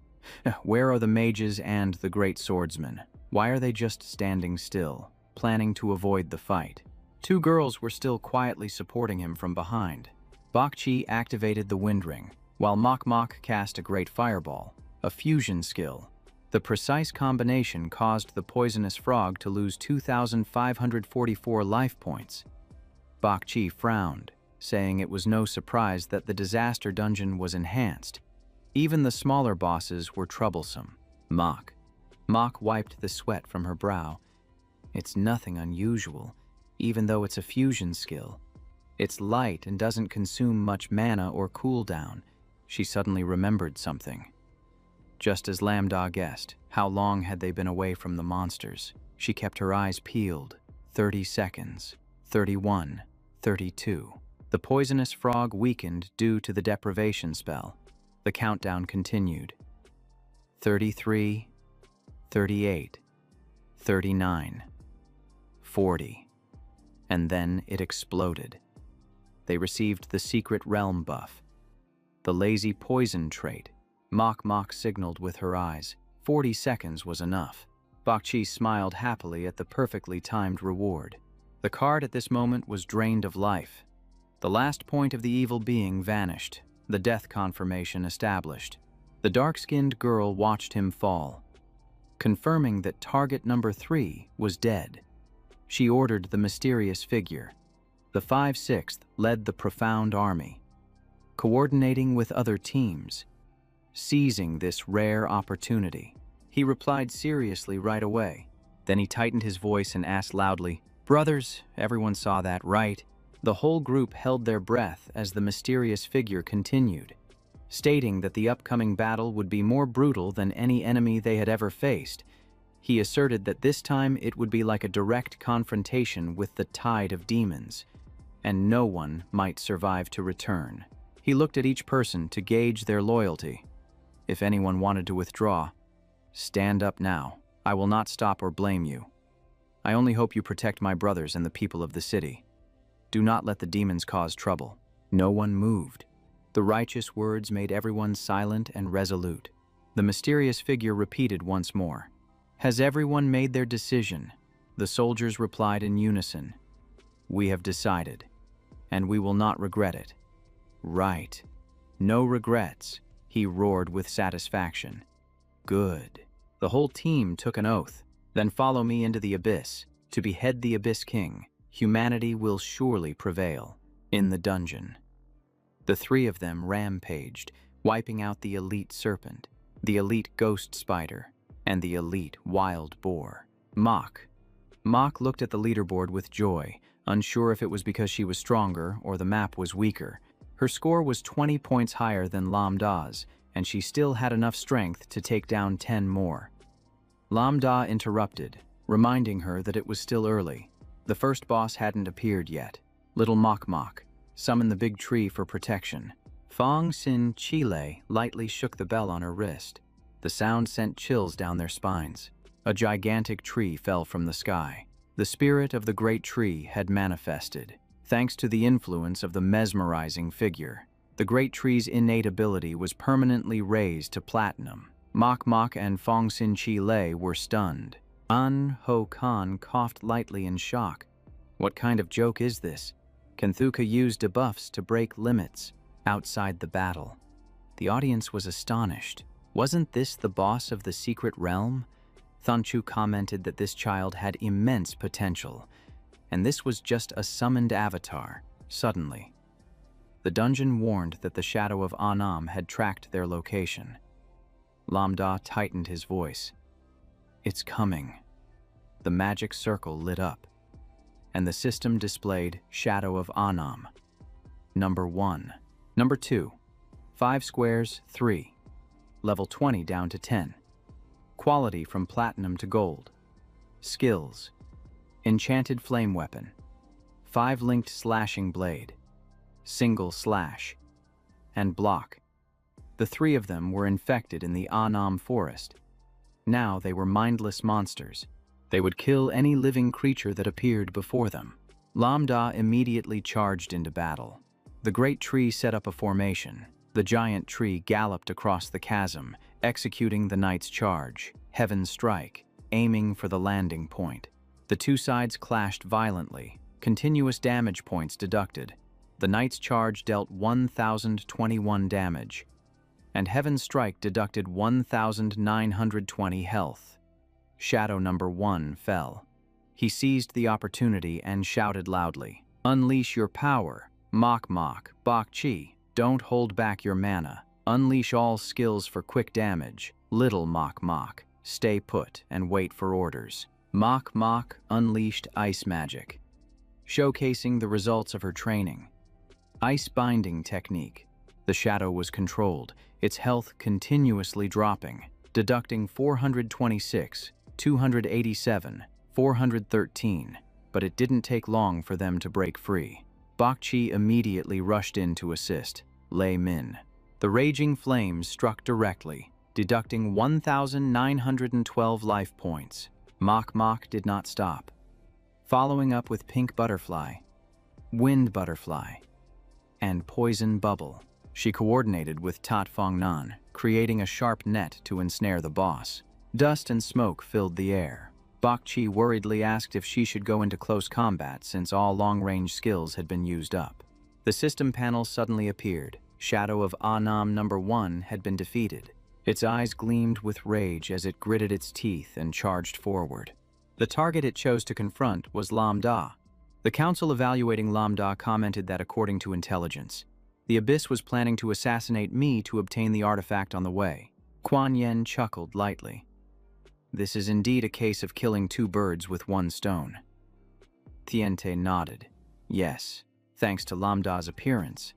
Where are the mages and the great swordsmen? Why are they just standing still, planning to avoid the fight? Two girls were still quietly supporting him from behind. Bakchi activated the wind ring, while Mok Mok cast a great fireball, a fusion skill. The precise combination caused the poisonous frog to lose 2,544 life points. Bakchi frowned, saying it was no surprise that the disaster dungeon was enhanced. Even the smaller bosses were troublesome. Mok wiped the sweat from her brow. It's nothing unusual, even though it's a fusion skill. It's light and doesn't consume much mana or cooldown. She suddenly remembered something. Just as Lambda guessed, how long had they been away from the monsters? She kept her eyes peeled. 30 seconds, 31, 32. The poisonous frog weakened due to the deprivation spell. The countdown continued. 33, 38, 39, 40. And then it exploded. They received the secret realm buff. The lazy poison trait. Mok Mok signaled with her eyes. 40 seconds was enough. Bakchi smiled happily at the perfectly timed reward. The card at this moment was drained of life. The last point of the evil being vanished, the death confirmation established. The dark-skinned girl watched him fall, confirming that target number 3 was dead. She ordered the mysterious figure. The 5/6 led the profound army, coordinating with other teams, seizing this rare opportunity. He replied seriously right away. Then he tightened his voice and asked loudly, "Brothers, everyone saw that, right?" The whole group held their breath as the mysterious figure continued, stating that the upcoming battle would be more brutal than any enemy they had ever faced. He asserted that this time it would be like a direct confrontation with the tide of demons, and no one might survive to return. He looked at each person to gauge their loyalty. If anyone wanted to withdraw, stand up now. I will not stop or blame you. I only hope you protect my brothers and the people of the city. Do not let the demons cause trouble. No one moved. The righteous words made everyone silent and resolute. The mysterious figure repeated once more. "Has everyone made their decision?" The soldiers replied in unison. "We have decided, and we will not regret it." "Right. No regrets," he roared with satisfaction. "Good." The whole team took an oath. "Then follow me into the abyss, to behead the Abyss King. Humanity will surely prevail." In the dungeon, the three of them rampaged, wiping out the elite serpent, the elite ghost spider, and the elite wild boar. Mach looked at the leaderboard with joy, unsure if it was because she was stronger or the map was weaker. Her score was 20 points higher than Lambda's, and she still had enough strength to take down 10 more. Lambda interrupted, reminding her that it was still early. The first boss hadn't appeared yet. Little Mach summoned the big tree for protection. Fong Sin Chile lightly shook the bell on her wrist. The sound sent chills down their spines. A gigantic tree fell from the sky. The spirit of the great tree had manifested. Thanks to the influence of the mesmerizing figure, the great tree's innate ability was permanently raised to platinum. Mach and Fong Sin Chile were stunned. An Ho Kan coughed lightly in shock. What kind of joke is this? Can Thuka use debuffs to break limits outside the battle? The audience was astonished. Wasn't this the boss of the secret realm? Thunchu commented that this child had immense potential, and this was just a summoned avatar. Suddenly, the dungeon warned that the shadow of Anam had tracked their location. Lambda tightened his voice. "It's coming." The magic circle lit up, and the system displayed Shadow of Anam. Number 1. Number 2. 5 squares, 3. Level 20 down to 10. Quality from platinum to gold. Skills: Enchanted Flame Weapon, 5 linked slashing blade, single slash, and block. The 3 of them were infected in the Anam forest. Now they were mindless monsters. They would kill any living creature that appeared before them. Lambda immediately charged into battle. The great tree set up a formation. The giant tree galloped across the chasm, executing the knight's charge, Heaven Strike, aiming for the landing point. The two sides clashed violently, continuous damage points deducted. The knight's charge dealt 1,021 damage, and Heaven Strike deducted 1,920 health. Shadow number 1 fell. He seized the opportunity and shouted loudly, "Unleash your power, Mach, Bak Chi. Don't hold back your mana. Unleash all skills for quick damage. Little Mach, stay put and wait for orders." Mach unleashed ice magic, showcasing the results of her training. Ice binding technique. The shadow was controlled, its health continuously dropping, deducting 426, 287, 413, but it didn't take long for them to break free. Bak Chi immediately rushed in to assist. Lei Min. The raging flames struck directly, deducting 1,912 life points. Mach did not stop. Following up with Pink Butterfly, Wind Butterfly, and Poison Bubble, she coordinated with Tat Fong Nan, creating a sharp net to ensnare the boss. Dust and smoke filled the air. Bak Chi worriedly asked if she should go into close combat since all long-range skills had been used up. The system panel suddenly appeared. Shadow of Anam number 1 had been defeated. Its eyes gleamed with rage as it gritted its teeth and charged forward. The target it chose to confront was Lambda. The council evaluating Lambda commented that according to intelligence, the Abyss was planning to assassinate me to obtain the artifact on the way. Kuan Yen chuckled lightly. This is indeed a case of killing 2 birds with 1 stone. Tiente nodded. Yes, thanks to Lambda's appearance,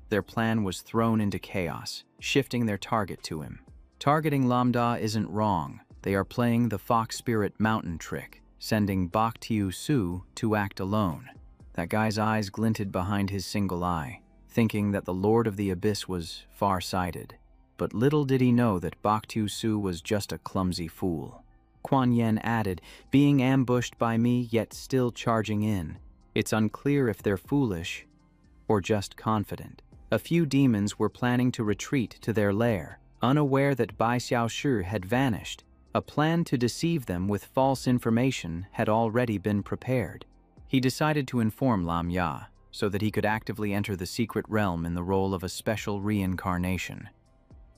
their plan was thrown into chaos, shifting their target to him. Targeting Lambda isn't wrong. They are playing the Fox Spirit Mountain trick, sending Bak Tiu Su to act alone. That guy's eyes glinted behind his single eye, thinking that the Lord of the Abyss was far-sighted. But little did he know that Bak Tiu Su was just a clumsy fool. Kuan Yen added, being ambushed by me yet still charging in. It's unclear if they're foolish or just confident. A few demons were planning to retreat to their lair, unaware that Bai Xiaoshi had vanished. A plan to deceive them with false information had already been prepared. He decided to inform Lam Ya so that he could actively enter the secret realm in the role of a special reincarnation,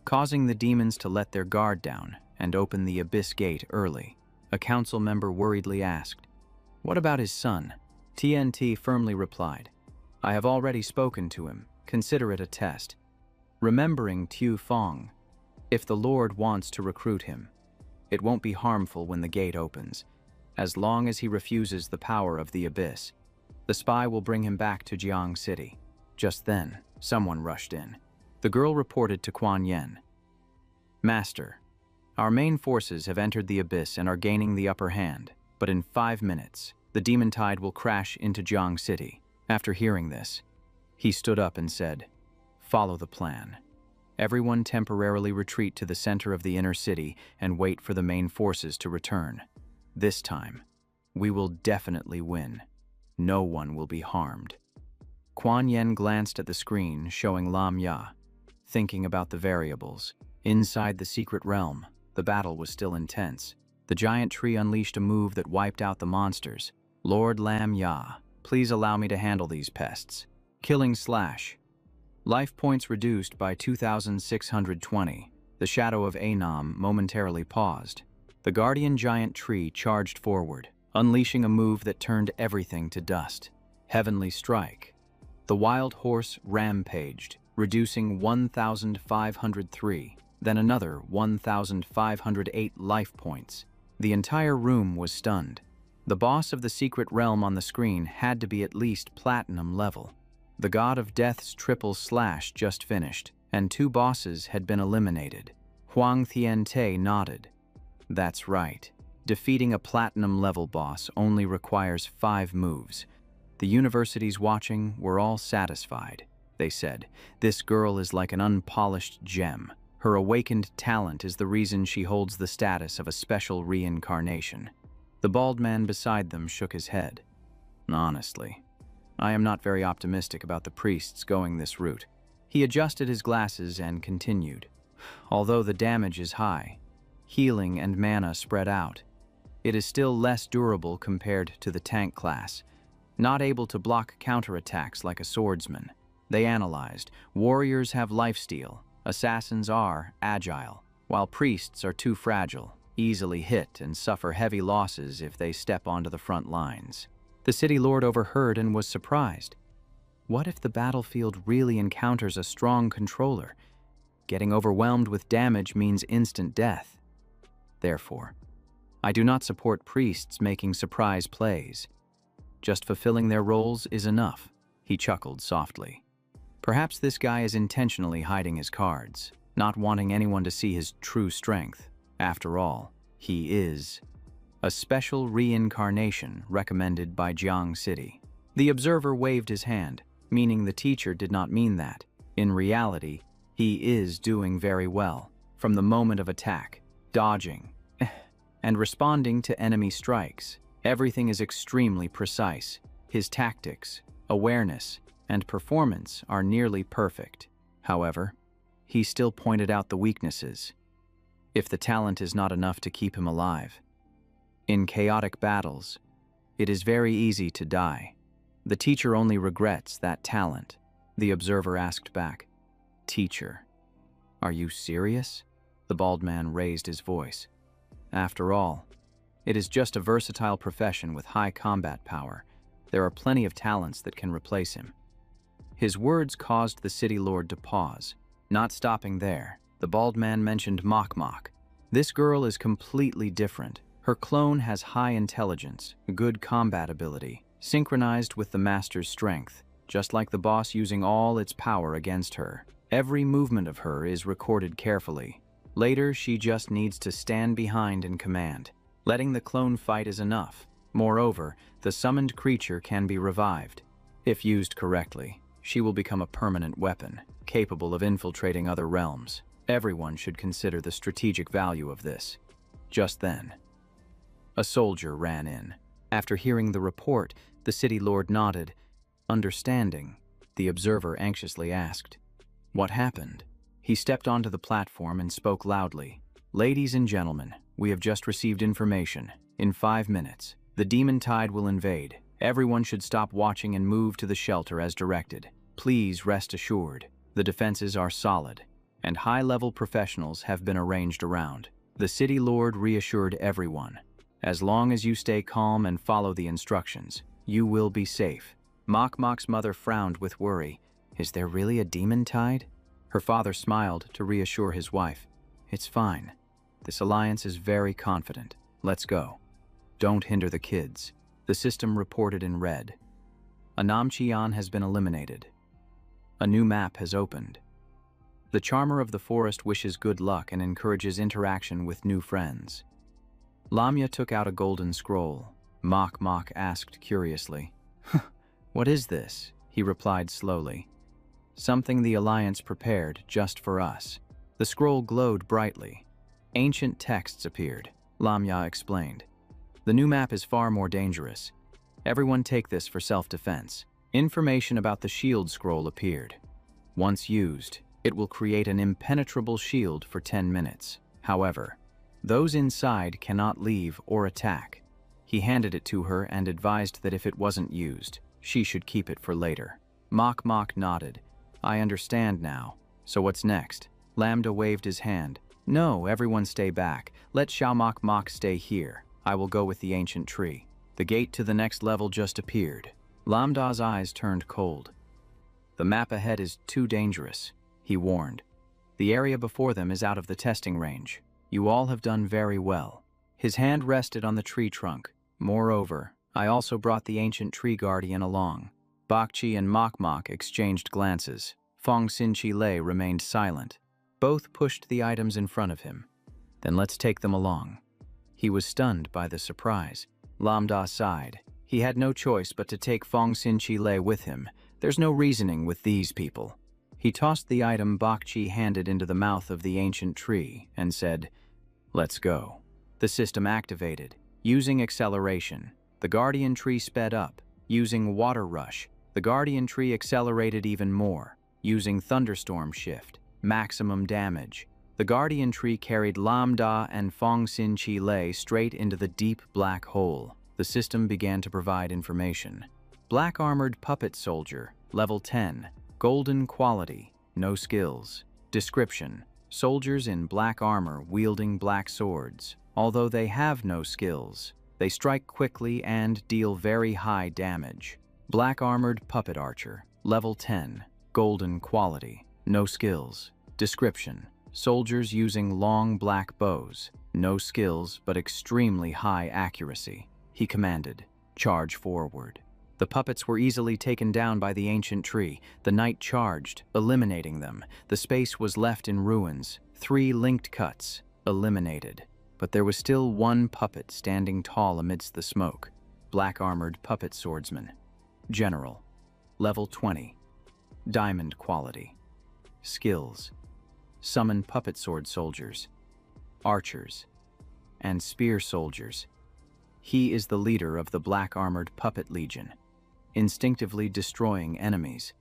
causing the demons to let their guard down and open the abyss gate early. A council member worriedly asked, "What about his son?" TNT firmly replied, "I have already spoken to him. Consider it a test." Remembering Tu Fong, if the Lord wants to recruit him, it won't be harmful when the gate opens, as long as he refuses the power of the abyss. The spy will bring him back to Jiang City. Just then, someone rushed in. The girl reported to Kuan Yin, "Master, our main forces have entered the abyss and are gaining the upper hand, but in 5 minutes, the demon tide will crash into Jiang City." After hearing this, he stood up and said, "Follow the plan. Everyone temporarily retreat to the center of the inner city and wait for the main forces to return. This time, we will definitely win. No one will be harmed." Kuan Yin glanced at the screen showing Lam Ya, thinking about the variables. Inside the secret realm, the battle was still intense. The giant tree unleashed a move that wiped out the monsters. "Lord Lam Ya, please allow me to handle these pests." Killing slash. Life points reduced by 2,620. The shadow of Anam momentarily paused. The guardian giant tree charged forward, unleashing a move that turned everything to dust. Heavenly strike. The wild horse rampaged, reducing 1,503, then another 1,508 life points. The entire room was stunned. The boss of the secret realm on the screen had to be at least platinum level. The god of death's triple slash just finished, and 2 bosses had been eliminated. Huang Tiante nodded. That's right. Defeating a platinum level boss only requires 5 moves. The universities watching were all satisfied. They said, "This girl is like an unpolished gem. Her awakened talent is the reason she holds the status of a special reincarnation." The bald man beside them shook his head. "Honestly, I am not very optimistic about the priests going this route." He adjusted his glasses and continued. "Although the damage is high, healing and mana spread out, it is still less durable compared to the tank class, not able to block counterattacks like a swordsman." They analyzed. Warriors have lifesteal, assassins are agile, while priests are too fragile, easily hit and suffer heavy losses if they step onto the front lines. The city lord overheard and was surprised. What if the battlefield really encounters a strong controller? Getting overwhelmed with damage means instant death. Therefore, I do not support priests making surprise plays. Just fulfilling their roles is enough." He chuckled softly. Perhaps this guy is intentionally hiding his cards, not wanting anyone to see his true strength. After all, he is a special reincarnation recommended by Jiang City. The observer waved his hand, meaning the teacher did not mean that. In reality, he is doing very well. From the moment of attack, dodging, and responding to enemy strikes, everything is extremely precise. His tactics, awareness, and performance are nearly perfect. However, he still pointed out the weaknesses. If the talent is not enough to keep him alive, in chaotic battles, it is very easy to die. The teacher only regrets that talent. The observer asked back, "Teacher, are you serious?" The bald man raised his voice. "After all, it is just a versatile profession with high combat power. There are plenty of talents that can replace him." His words caused the city lord to pause. Not stopping there, the bald man mentioned Mok Mok. "This girl is completely different. Her clone has high intelligence, good combat ability, synchronized with the master's strength, just like the boss using all its power against her. Every movement of her is recorded carefully. Later, she just needs to stand behind and command. Letting the clone fight is enough. Moreover, the summoned creature can be revived. If used correctly, she will become a permanent weapon, capable of infiltrating other realms. Everyone should consider the strategic value of this." Just then, a soldier ran in. After hearing the report, the city lord nodded. Understanding, the observer anxiously asked, What happened? He stepped onto the platform and spoke loudly. Ladies and gentlemen, we have just received information. In 5 minutes, the demon tide will invade. Everyone should stop watching and move to the shelter as directed. Please rest assured, the defenses are solid, and high-level professionals have been arranged around. The city lord reassured everyone. As long as you stay calm and follow the instructions, you will be safe. Mok Mok's mother frowned with worry. Is there really a demon tide? Her father smiled to reassure his wife. It's fine. This alliance is very confident. Let's go. Don't hinder the kids. The system reported in red. Anamchian has been eliminated. A new map has opened. The charmer of the forest wishes good luck and encourages interaction with new friends. Lamia took out a golden scroll. Mok Mok asked curiously. What is this? He replied slowly. Something the Alliance prepared just for us. The scroll glowed brightly. Ancient texts appeared. Lamia explained. The new map is far more dangerous. Everyone take this for self-defense. Information about the shield scroll appeared. Once used, it will create an impenetrable shield for 10 minutes. However, those inside cannot leave or attack. He handed it to her and advised that if it wasn't used, she should keep it for later. Mok Mok nodded. I understand now. So what's next? Lambda waved his hand. No, everyone stay back. Let Xiao Mok Mok stay here. I will go with the ancient tree. The gate to the next level just appeared. Lambda's eyes turned cold. The map ahead is too dangerous, he warned. The area before them is out of the testing range. You all have done very well. His hand rested on the tree trunk. Moreover, I also brought the ancient tree guardian along. Bakchi and Mok Mok exchanged glances. Fong Sin Chi Lei remained silent. Both pushed the items in front of him. Then let's take them along. He was stunned by the surprise. Lambda sighed. He had no choice but to take Fong Sin Chi Lei with him. There's no reasoning with these people. He tossed the item Bakchi handed into the mouth of the ancient tree and said, Let's go. The system activated. Using acceleration, the guardian tree sped up. Using water rush, the guardian tree accelerated even more. Using thunderstorm shift, maximum damage. The guardian tree carried Lambda and Fong Sin Chi Lei straight into the deep black hole. The system began to provide information. Black armored puppet soldier, level 10, golden quality, no skills. Description: soldiers in black armor wielding black swords. Although they have no skills, they strike quickly and deal very high damage. Black armored puppet archer, level 10, golden quality, no skills. Description: soldiers using long black bows, no skills but extremely high accuracy. He commanded, charge forward. The puppets were easily taken down by the ancient tree. The knight charged, eliminating them. The space was left in ruins. 3 linked cuts, eliminated. But there was still one puppet standing tall amidst the smoke. Black-armored puppet swordsman. General. Level 20. Diamond quality. Skills: summon puppet sword soldiers, archers, and spear soldiers. He is the leader of the black-armored puppet legion, instinctively destroying enemies.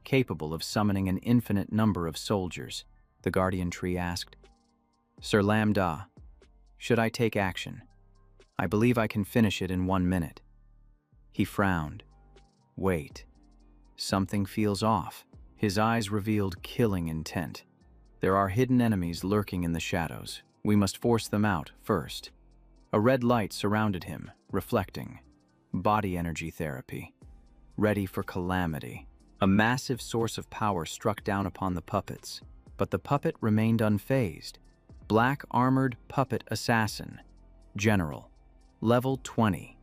Capable of summoning an infinite number of soldiers, the guardian tree asked. Sir Lambda, should I take action? I believe I can finish it in 1 minute. He frowned. Wait. Something feels off. His eyes revealed killing intent. There are hidden enemies lurking in the shadows. We must force them out first. A red light surrounded him, reflecting. Body energy therapy. Ready for calamity. A massive source of power struck down upon the puppets, but the puppet remained unfazed. Black-armored puppet assassin. General. Level 20.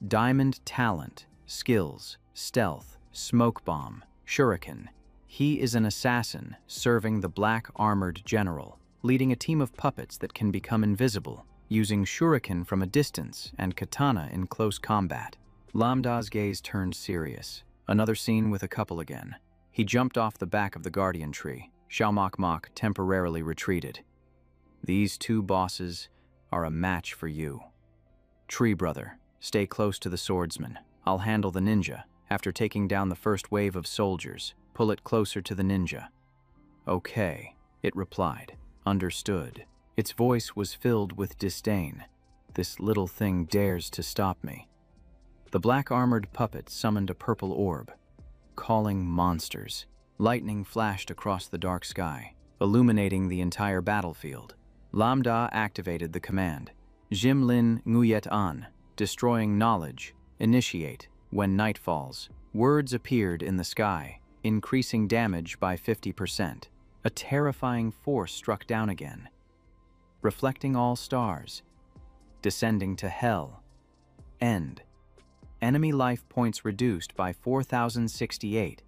Diamond talent. Skills: stealth, smoke bomb, shuriken. He is an assassin serving the black-armored general, leading a team of puppets that can become invisible, using shuriken from a distance and katana in close combat. Lambda's gaze turned serious. Another scene with a couple again. He jumped off the back of the guardian tree. Xiao Mok Mok temporarily retreated. These 2 bosses are a match for you. Tree brother, stay close to the swordsman. I'll handle the ninja. After taking down the first wave of soldiers, pull it closer to the ninja. Okay, it replied. Understood. Its voice was filled with disdain. This little thing dares to stop me. The black-armored puppet summoned a purple orb, calling monsters. Lightning flashed across the dark sky, illuminating the entire battlefield. Lambda activated the command. Jimlin Nguyet An, destroying knowledge, initiate. When night falls, words appeared in the sky, increasing damage by 50%. A terrifying force struck down again, reflecting all stars, descending to hell. End. Enemy life points reduced by 4,068.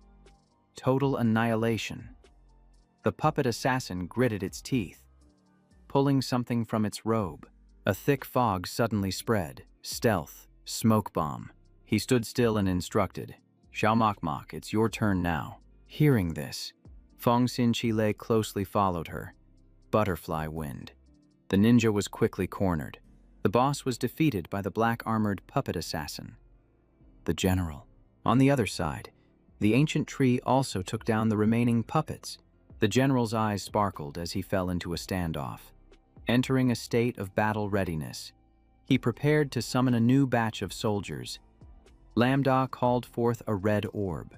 Total annihilation. The puppet assassin gritted its teeth, pulling something from its robe. A thick fog suddenly spread. Stealth, smoke bomb. He stood still and instructed, Xiao Mok Mok, it's your turn now. Hearing this, Fong Xin Chile closely followed her. Butterfly wind. The ninja was quickly cornered. The boss was defeated by the black-armored puppet assassin. The general. On the other side, the ancient tree also took down the remaining puppets. The general's eyes sparkled as he fell into a standoff. Entering a state of battle readiness, he prepared to summon a new batch of soldiers. Lambda called forth a red orb.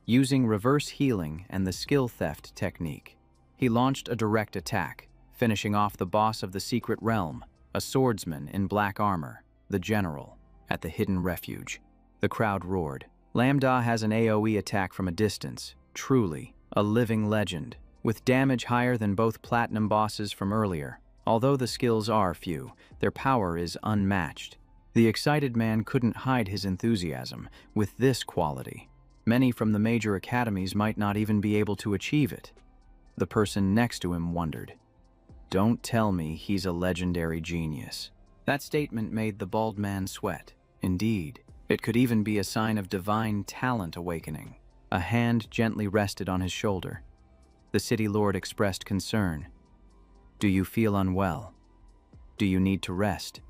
Using reverse healing and the skill theft technique, he launched a direct attack, finishing off the boss of the secret realm, a swordsman in black armor, the general, at the hidden refuge. The crowd roared. Lambda has an AoE attack from a distance, truly a living legend, with damage higher than both platinum bosses from earlier. Although the skills are few, their power is unmatched. The excited man couldn't hide his enthusiasm. With this quality, many from the major academies might not even be able to achieve it. The person next to him wondered, "Don't tell me he's a legendary genius." That statement made the bald man sweat. Indeed, it could even be a sign of divine talent awakening. A hand gently rested on his shoulder. The city lord expressed concern. "Do you feel unwell? Do you need to rest?"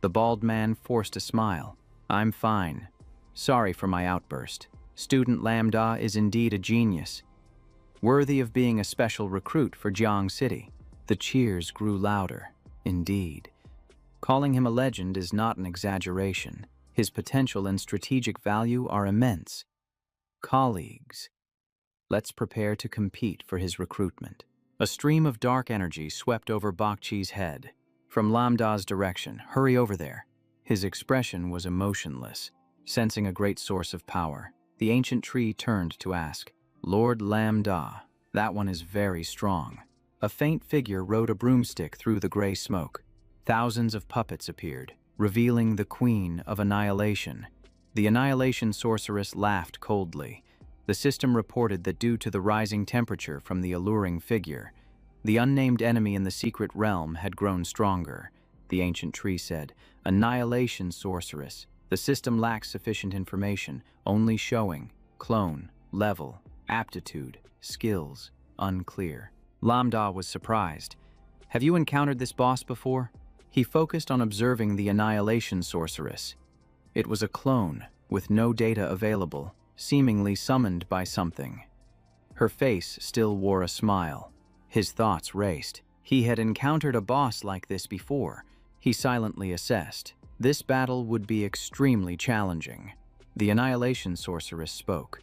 The bald man forced a smile. "I'm fine. Sorry for my outburst. Student Lambda is indeed a genius, worthy of being a special recruit for Jiang City." The cheers grew louder. Indeed, calling him a legend is not an exaggeration. His potential and strategic value are immense. Colleagues, let's prepare to compete for his recruitment. A stream of dark energy swept over Bakchi's head. From Lambda's direction, "Hurry over there." His expression was emotionless, sensing a great source of power. The ancient tree turned to ask, "Lord Lambda, that one is very strong." A faint figure rode a broomstick through the gray smoke. Thousands of puppets appeared, revealing the Queen of Annihilation. The Annihilation Sorceress laughed coldly. The system reported that due to the rising temperature from the alluring figure, the unnamed enemy in the secret realm had grown stronger. The ancient tree said, "Annihilation Sorceress. The system lacks sufficient information, only showing clone, level, aptitude, skills, unclear." Lambda was surprised. "Have you encountered this boss before?" He focused on observing the Annihilation Sorceress. It was a clone, with no data available, seemingly summoned by something. Her face still wore a smile. His thoughts raced. He had encountered a boss like this before. He silently assessed. This battle would be extremely challenging. The Annihilation Sorceress spoke.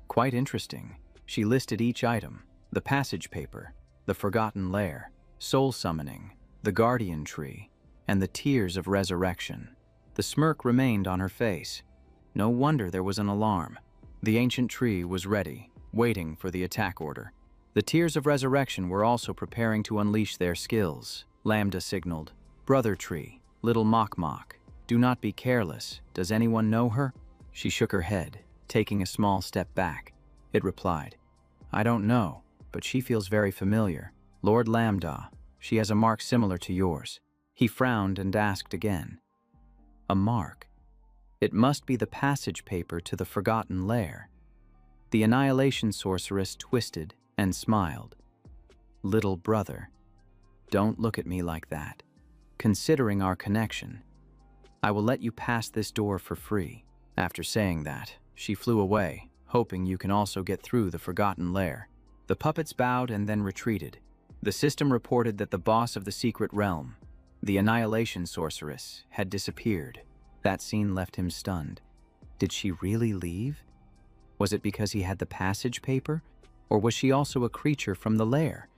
Quite interesting. She listed each item: the passage paper, the forgotten lair, soul summoning, the guardian tree, and the tears of resurrection. The smirk remained on her face. No wonder there was an alarm. The ancient tree was ready, waiting for the attack order. The tears of resurrection were also preparing to unleash their skills. Lambda signaled, "Brother tree, little Mok Mok, do not be careless. Does anyone know her?" She shook her head, taking a small step back. It replied, "I don't know, but she feels very familiar. Lord Lambda, she has a mark similar to yours." He frowned and asked again, "A mark? It must be the passage paper to the forgotten lair." The Annihilation Sorceress twisted and smiled. "Little brother, don't look at me like that. Considering our connection, I will let you pass this door for free." After saying that, she flew away, hoping you can also get through the forgotten lair. The puppets bowed and then retreated. The system reported that the boss of the secret realm, the Annihilation Sorceress, had disappeared. That scene left him stunned. Did she really leave? Was it because he had the passage paper? Or was she also a creature from the lair?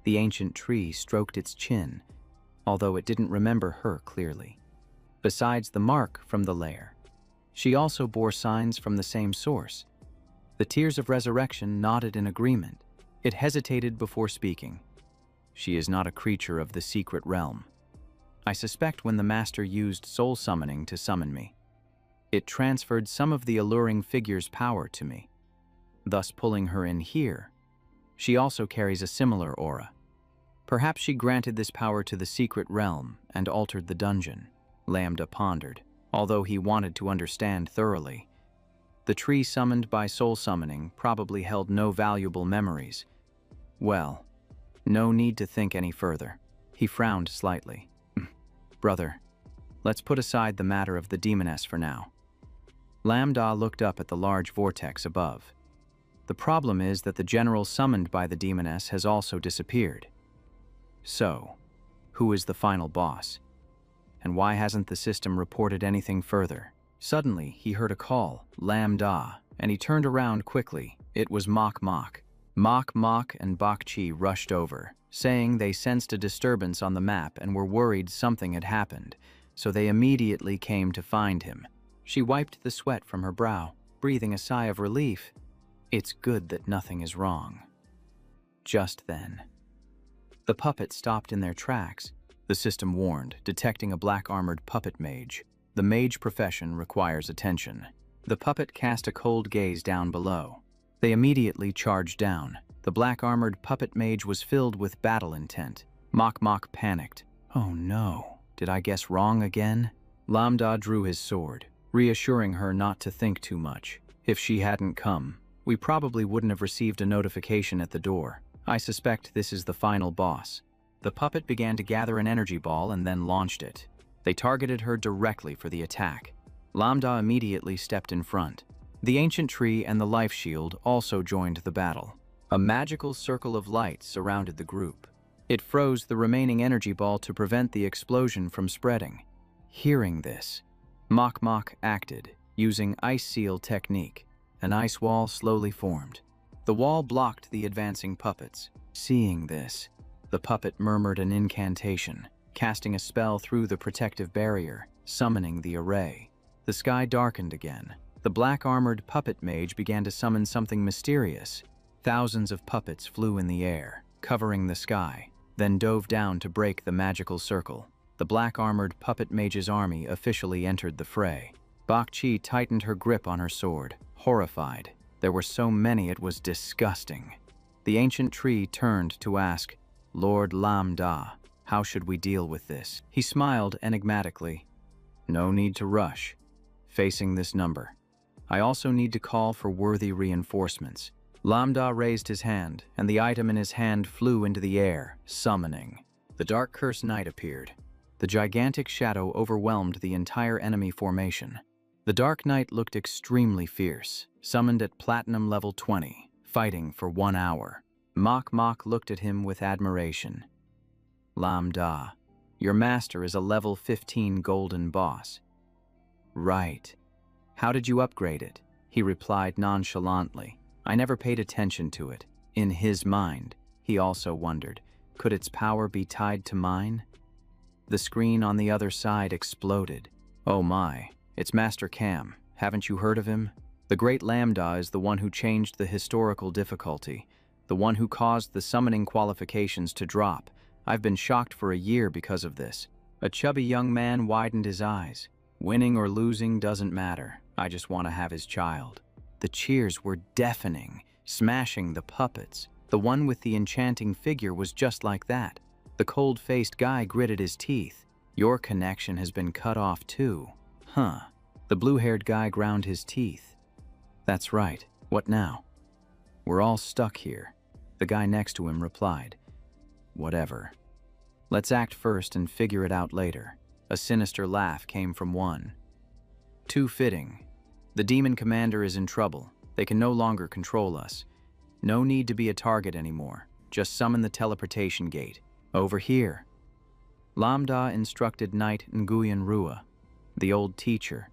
The ancient tree stroked its chin, although it didn't remember her clearly. Besides the mark from the lair, she also bore signs from the same source. The Tears of Resurrection nodded in agreement. It hesitated before speaking. She is not a creature of the secret realm. I suspect when the master used soul summoning to summon me, it transferred some of the alluring figure's power to me, thus pulling her in here. She also carries a similar aura. Perhaps she granted this power to the secret realm and altered the dungeon, Lambda pondered, although he wanted to understand thoroughly. The tree summoned by soul summoning probably held no valuable memories. Well, no need to think any further. He frowned slightly. Brother, let's put aside the matter of the demoness for now. Lambda looked up at the large vortex above. The problem is that the general summoned by the demoness has also disappeared. So, who is the final boss? And why hasn't the system reported anything further? Suddenly, he heard a call, Lambda, and he turned around quickly. It was Mok Mok. Mok Mok and Bak Chi rushed over, saying they sensed a disturbance on the map and were worried something had happened, so they immediately came to find him. She wiped the sweat from her brow, breathing a sigh of relief. It's good that nothing is wrong. Just then, the puppets stopped in their tracks. The system warned, detecting a black-armored puppet mage. The mage profession requires attention. The puppet cast a cold gaze down below. They immediately charged down. The black-armored puppet mage was filled with battle intent. Mok Mok panicked. Oh no, did I guess wrong again? Lambda drew his sword, reassuring her not to think too much. If she hadn't come, we probably wouldn't have received a notification at the door. I suspect this is the final boss. The puppet began to gather an energy ball and then launched it. They targeted her directly for the attack. Lambda immediately stepped in front. The ancient tree and the life shield also joined the battle. A magical circle of light surrounded the group. It froze the remaining energy ball to prevent the explosion from spreading. Hearing this, Mok Mok acted, using ice seal technique. An ice wall slowly formed. The wall blocked the advancing puppets. Seeing this, the puppet murmured an incantation, casting a spell through the protective barrier, summoning the array. The sky darkened again. The black-armored puppet mage began to summon something mysterious. Thousands of puppets flew in the air, covering the sky, then dove down to break the magical circle. The black-armored puppet mage's army officially entered the fray. Bak Chi tightened her grip on her sword, horrified. There were so many it was disgusting. The ancient tree turned to ask, Lord Lambda, how should we deal with this? He smiled enigmatically. No need to rush. Facing this number, I also need to call for worthy reinforcements. Lambda raised his hand, and the item in his hand flew into the air, summoning. The Dark Curse Knight appeared. The gigantic shadow overwhelmed the entire enemy formation. The Dark Knight looked extremely fierce, summoned at Platinum level 20, fighting for 1 hour. Mok Mok looked at him with admiration. Lambda, your master is a level 15 golden boss. Right. How did you upgrade it? He replied nonchalantly. I never paid attention to it. In his mind, he also wondered, could its power be tied to mine? The screen on the other side exploded. Oh my, it's Master Cam. Haven't you heard of him? The Great Lambda is the one who changed the historical difficulty, the one who caused the summoning qualifications to drop. I've been shocked for a year because of this. A chubby young man widened his eyes. Winning or losing doesn't matter. I just want to have his child. The cheers were deafening, smashing the puppets. The one with the enchanting figure was just like that. The cold-faced guy gritted his teeth. Your connection has been cut off too. Huh. The blue-haired guy ground his teeth. That's right. What now? We're all stuck here. The guy next to him replied. Whatever. Let's act first and figure it out later. A sinister laugh came from one. Too fitting. The demon commander is in trouble. They can no longer control us. No need to be a target anymore. Just summon the teleportation gate. Over here. Lambda instructed Knight Nguyen Rua, the old teacher,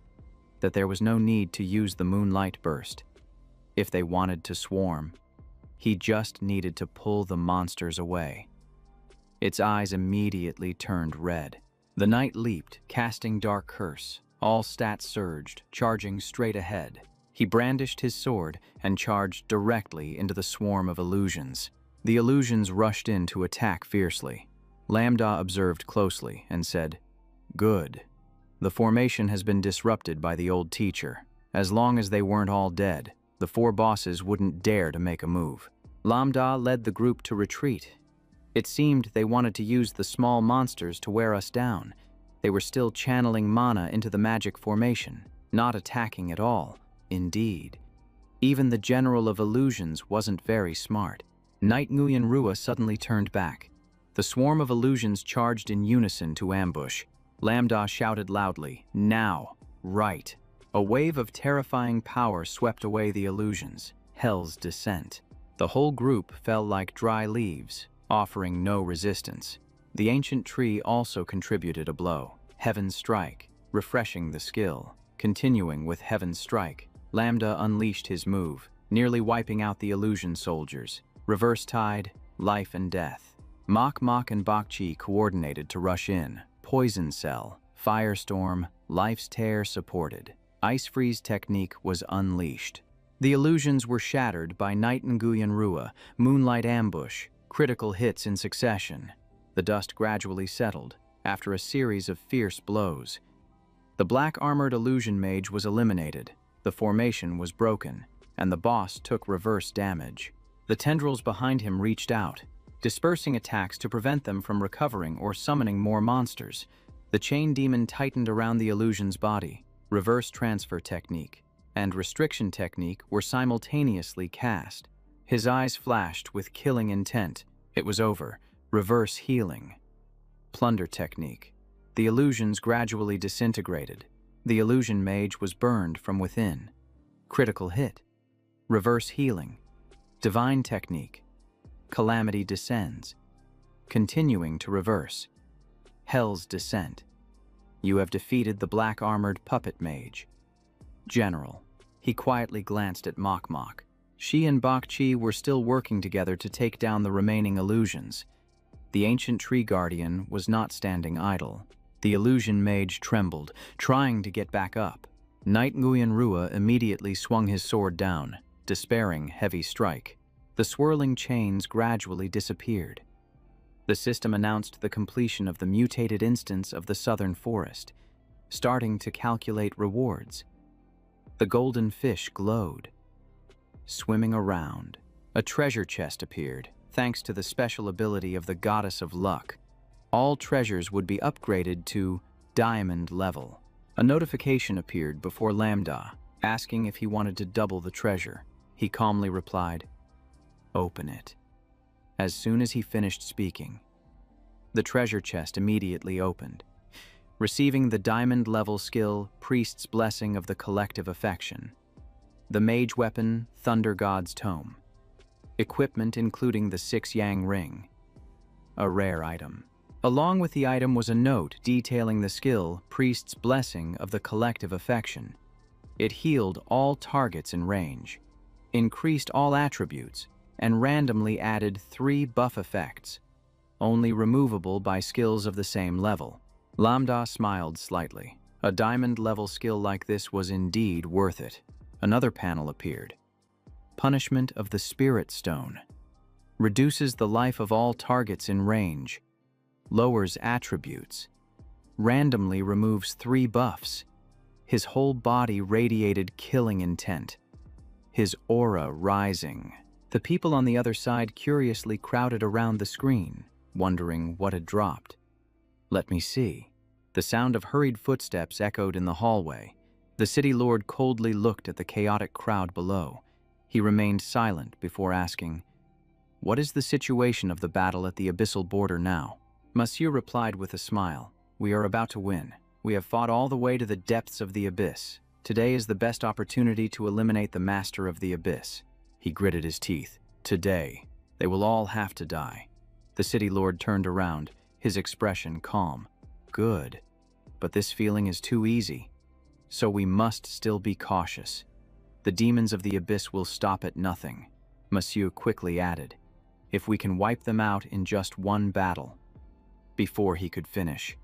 that there was no need to use the moonlight burst. If they wanted to swarm, he just needed to pull the monsters away. Its eyes immediately turned red. The knight leaped, casting Dark Curse. All stats surged, charging straight ahead. He brandished his sword and charged directly into the swarm of illusions. The illusions rushed in to attack fiercely. Lambda observed closely and said, "Good. The formation has been disrupted by the old teacher. As long as they weren't all dead, the 4 bosses wouldn't dare to make a move." Lambda led the group to retreat. It seemed they wanted to use the small monsters to wear us down. They were still channeling mana into the magic formation, not attacking at all. Indeed. Even the General of Illusions wasn't very smart. Knight Nguyen Rua suddenly turned back. The swarm of illusions charged in unison to ambush. Lambda shouted loudly, "Now! Right!" A wave of terrifying power swept away the illusions. Hell's Descent. The whole group fell like dry leaves, offering no resistance. The ancient tree also contributed a blow. Heaven's Strike, refreshing the skill. Continuing with Heaven's Strike, Lambda unleashed his move, nearly wiping out the illusion soldiers. Reverse Tide, Life and Death. Mok Mok and Bok Chi coordinated to rush in. Poison Cell, Firestorm, Life's Tear supported. Ice Freeze technique was unleashed. The illusions were shattered by Knight Nguyen Rua, Moonlight Ambush, critical hits in succession. The dust gradually settled, after a series of fierce blows. The black-armored illusion mage was eliminated, the formation was broken, and the boss took reverse damage. The tendrils behind him reached out, dispersing attacks to prevent them from recovering or summoning more monsters. The chain demon tightened around the illusion's body. Reverse transfer technique and restriction technique were simultaneously cast. His eyes flashed with killing intent. It was over. Reverse healing. Plunder technique. The illusions gradually disintegrated. The illusion mage was burned from within. Critical hit. Reverse healing. Divine technique. Calamity descends. Continuing to reverse. Hell's Descent. You have defeated the black-armored puppet mage. General. He quietly glanced at Mok Mok. She and Bok Chi were still working together to take down the remaining illusions. The ancient tree guardian was not standing idle. The illusion mage trembled, trying to get back up. Knight Nguyen Rua immediately swung his sword down, despairing heavy strike. The swirling chains gradually disappeared. The system announced the completion of the mutated instance of the southern forest, starting to calculate rewards. The golden fish glowed. Swimming around, a treasure chest appeared, thanks to the special ability of the Goddess of Luck. All treasures would be upgraded to Diamond level. A notification appeared before Lambda, asking if he wanted to double the treasure. He calmly replied, "Open it." As soon as he finished speaking, the treasure chest immediately opened, receiving the Diamond level skill Priest's Blessing of the Collective Affection. The mage weapon, Thunder God's Tome. Equipment including the 6 Yang Ring. A rare item. Along with the item was a note detailing the skill Priest's Blessing of the Collective Affection. It healed all targets in range, increased all attributes, and randomly added 3 buff effects, only removable by skills of the same level. Lambda smiled slightly. A diamond level skill like this was indeed worth it. Another panel appeared. Punishment of the Spirit Stone. Reduces the life of all targets in range. Lowers attributes. Randomly removes 3 buffs. His whole body radiated killing intent. His aura rising. The people on the other side curiously crowded around the screen, wondering what had dropped. Let me see. The sound of hurried footsteps echoed in the hallway. The city lord coldly looked at the chaotic crowd below. He remained silent before asking, "What is the situation of the battle at the abyssal border now?" Monsieur replied with a smile, "We are about to win. We have fought all the way to the depths of the abyss. Today is the best opportunity to eliminate the master of the abyss." He gritted his teeth. Today, they will all have to die. The city lord turned around, his expression calm. Good. But this feeling is too easy. So we must still be cautious. The demons of the abyss will stop at nothing, Monsieur quickly added. If we can wipe them out in just one battle. Before he could finish,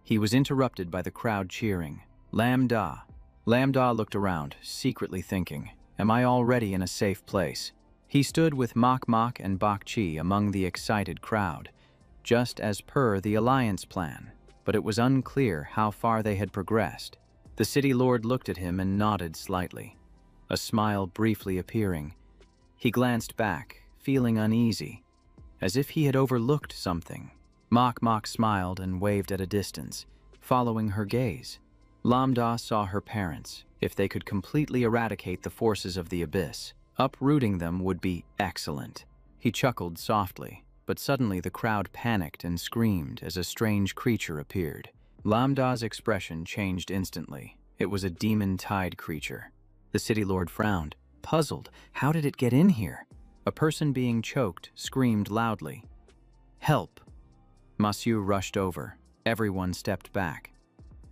he was interrupted by the crowd cheering. Lambda. Lambda looked around, secretly thinking, am I already in a safe place? He stood with Mok Mok and Bok Chi among the excited crowd, just as per the alliance plan, but it was unclear how far they had progressed. The city lord looked at him and nodded slightly, a smile briefly appearing. He glanced back, feeling uneasy, as if he had overlooked something. Mok Mok smiled and waved at a distance, following her gaze. Lambda saw her parents. If they could completely eradicate the forces of the abyss, uprooting them would be excellent. He chuckled softly, but suddenly the crowd panicked and screamed as a strange creature appeared. Lambda's expression changed instantly. It was a demon-tide creature. The city lord frowned, puzzled. How did it get in here? A person being choked screamed loudly. Help! Monsieur rushed over. Everyone stepped back.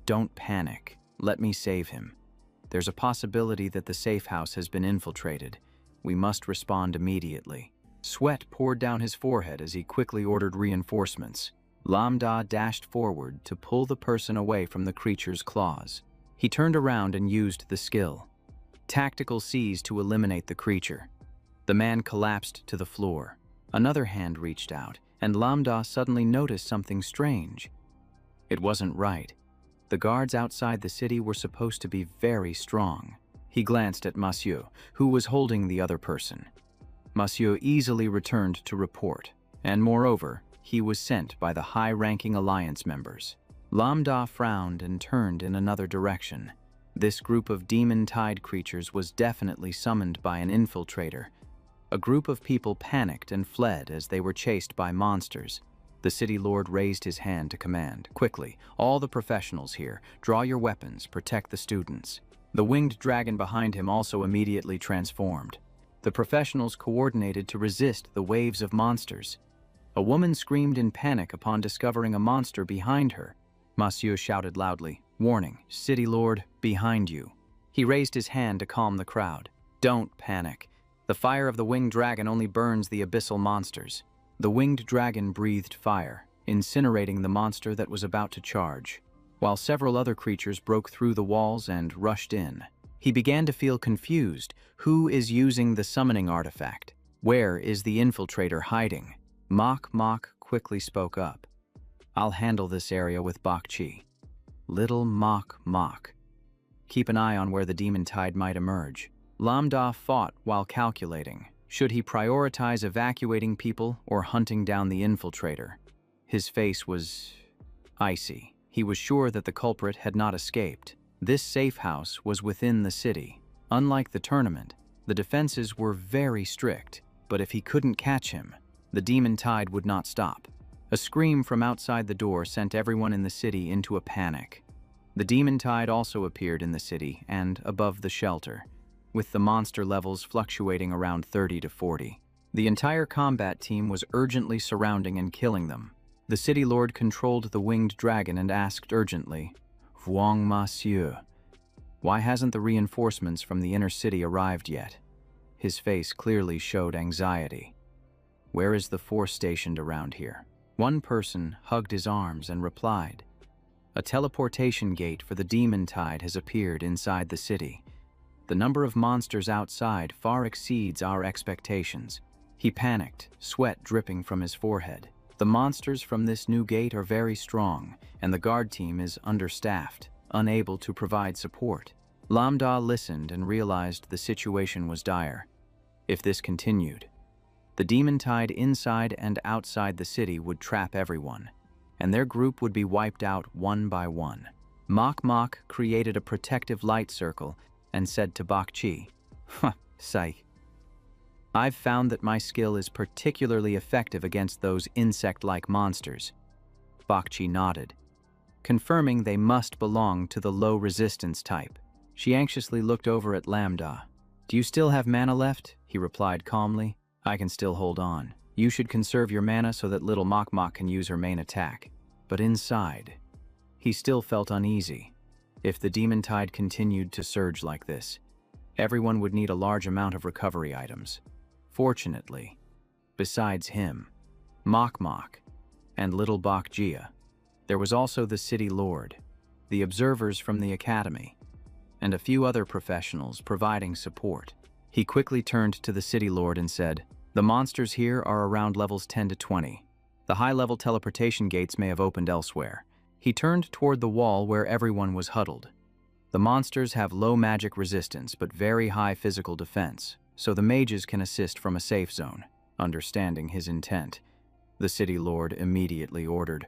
Don't panic. Let me save him. There's a possibility that the safe house has been infiltrated. We must respond immediately. Sweat poured down his forehead as he quickly ordered reinforcements. Lambda dashed forward to pull the person away from the creature's claws. He turned around and used the skill. Tactical seize to eliminate the creature. The man collapsed to the floor. Another hand reached out, and Lambda suddenly noticed something strange. It wasn't right. The guards outside the city were supposed to be very strong. He glanced at Monsieur, who was holding the other person. Monsieur easily returned to report, and moreover, he was sent by the high-ranking alliance members. Lambda frowned and turned in another direction. This group of demon-tide creatures was definitely summoned by an infiltrator. A group of people panicked and fled as they were chased by monsters. The city lord raised his hand to command. Quickly, all the professionals here, draw your weapons, protect the students. The winged dragon behind him also immediately transformed. The professionals coordinated to resist the waves of monsters. A woman screamed in panic upon discovering a monster behind her. Monsieur shouted loudly, warning, City Lord, behind you. He raised his hand to calm the crowd. Don't panic. The fire of the winged dragon only burns the abyssal monsters. The winged dragon breathed fire, incinerating the monster that was about to charge, while several other creatures broke through the walls and rushed in. He began to feel confused. Who is using the summoning artifact? Where is the infiltrator hiding? Mok Mok quickly spoke up. I'll handle this area with Bok Chi. Little Mok Mok. Keep an eye on where the demon tide might emerge. Lambda fought while calculating. Should he prioritize evacuating people or hunting down the infiltrator? His face was icy. He was sure that the culprit had not escaped. This safe house was within the city. Unlike the tournament, the defenses were very strict, but if he couldn't catch him, the demon tide would not stop. A scream from outside the door sent everyone in the city into a panic. The demon tide also appeared in the city and above the shelter, with the monster levels fluctuating around 30 to 40. The entire combat team was urgently surrounding and killing them. The city lord controlled the winged dragon and asked urgently, Vuong Monsieur, why hasn't the reinforcements from the inner city arrived yet? His face clearly showed anxiety. Where is the force stationed around here? One person hugged his arms and replied, a teleportation gate for the demon tide has appeared inside the city. The number of monsters outside far exceeds our expectations. He panicked, sweat dripping from his forehead. The monsters from this new gate are very strong, and the guard team is understaffed, unable to provide support. Lambda listened and realized the situation was dire. If this continued, the demon tide inside and outside the city would trap everyone, and their group would be wiped out one by one. Mok Mok created a protective light circle and said to Bok Chi, Psych. I've found that my skill is particularly effective against those insect-like monsters. Bok Chi nodded, confirming they must belong to the low-resistance type. She anxiously looked over at Lambda. Do you still have mana left? He replied calmly. I can still hold on. You should conserve your mana so that little Mok Mok can use her main attack. But inside, he still felt uneasy. If the demon tide continued to surge like this, everyone would need a large amount of recovery items. Fortunately, besides him, Mok Mok, and little Bak Jia, there was also the city lord, the observers from the academy, and a few other professionals providing support. He quickly turned to the city lord and said, "The monsters here are around levels 10 to 20. The high-level teleportation gates may have opened elsewhere." He turned toward the wall where everyone was huddled. "The monsters have low magic resistance but very high physical defense, so the mages can assist from a safe zone." Understanding his intent, the city lord immediately ordered,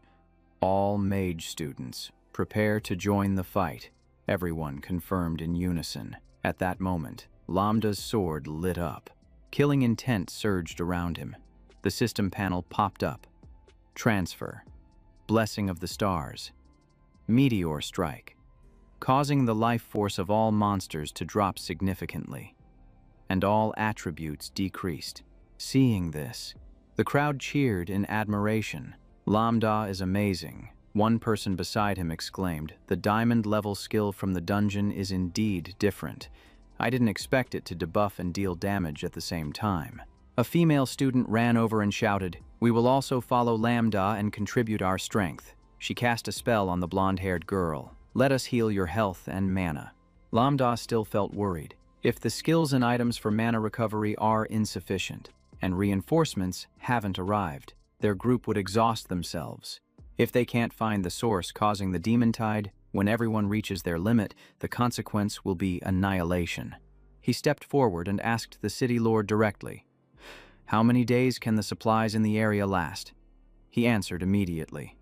"All mage students, prepare to join the fight." Everyone confirmed in unison. At that moment, Lambda's sword lit up. Killing intent surged around him. The system panel popped up. Transfer. Blessing of the stars. Meteor strike. Causing the life force of all monsters to drop significantly. And all attributes decreased. Seeing this, the crowd cheered in admiration. "Lambda is amazing." One person beside him exclaimed, "The diamond-level skill from the dungeon is indeed different. I didn't expect it to debuff and deal damage at the same time." A female student ran over and shouted, "We will also follow Lambda and contribute our strength." She cast a spell on the blonde-haired girl. "Let us heal your health and mana." Lambda still felt worried. If the skills and items for mana recovery are insufficient, and reinforcements haven't arrived, their group would exhaust themselves. If they can't find the source causing the demon tide, when everyone reaches their limit, the consequence will be annihilation. He stepped forward and asked the city lord directly, "How many days can the supplies in the area last?" He answered immediately,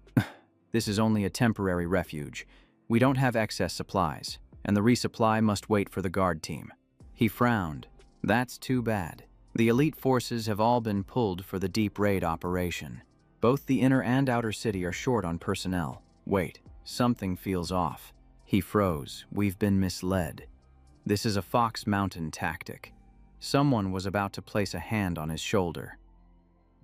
"This is only a temporary refuge. We don't have excess supplies, and the resupply must wait for the guard team." He frowned. "That's too bad. The elite forces have all been pulled for the deep raid operation. Both the inner and outer city are short on personnel. Wait, something feels off." He froze. "We've been misled. This is a Fox Mountain tactic." Someone was about to place a hand on his shoulder.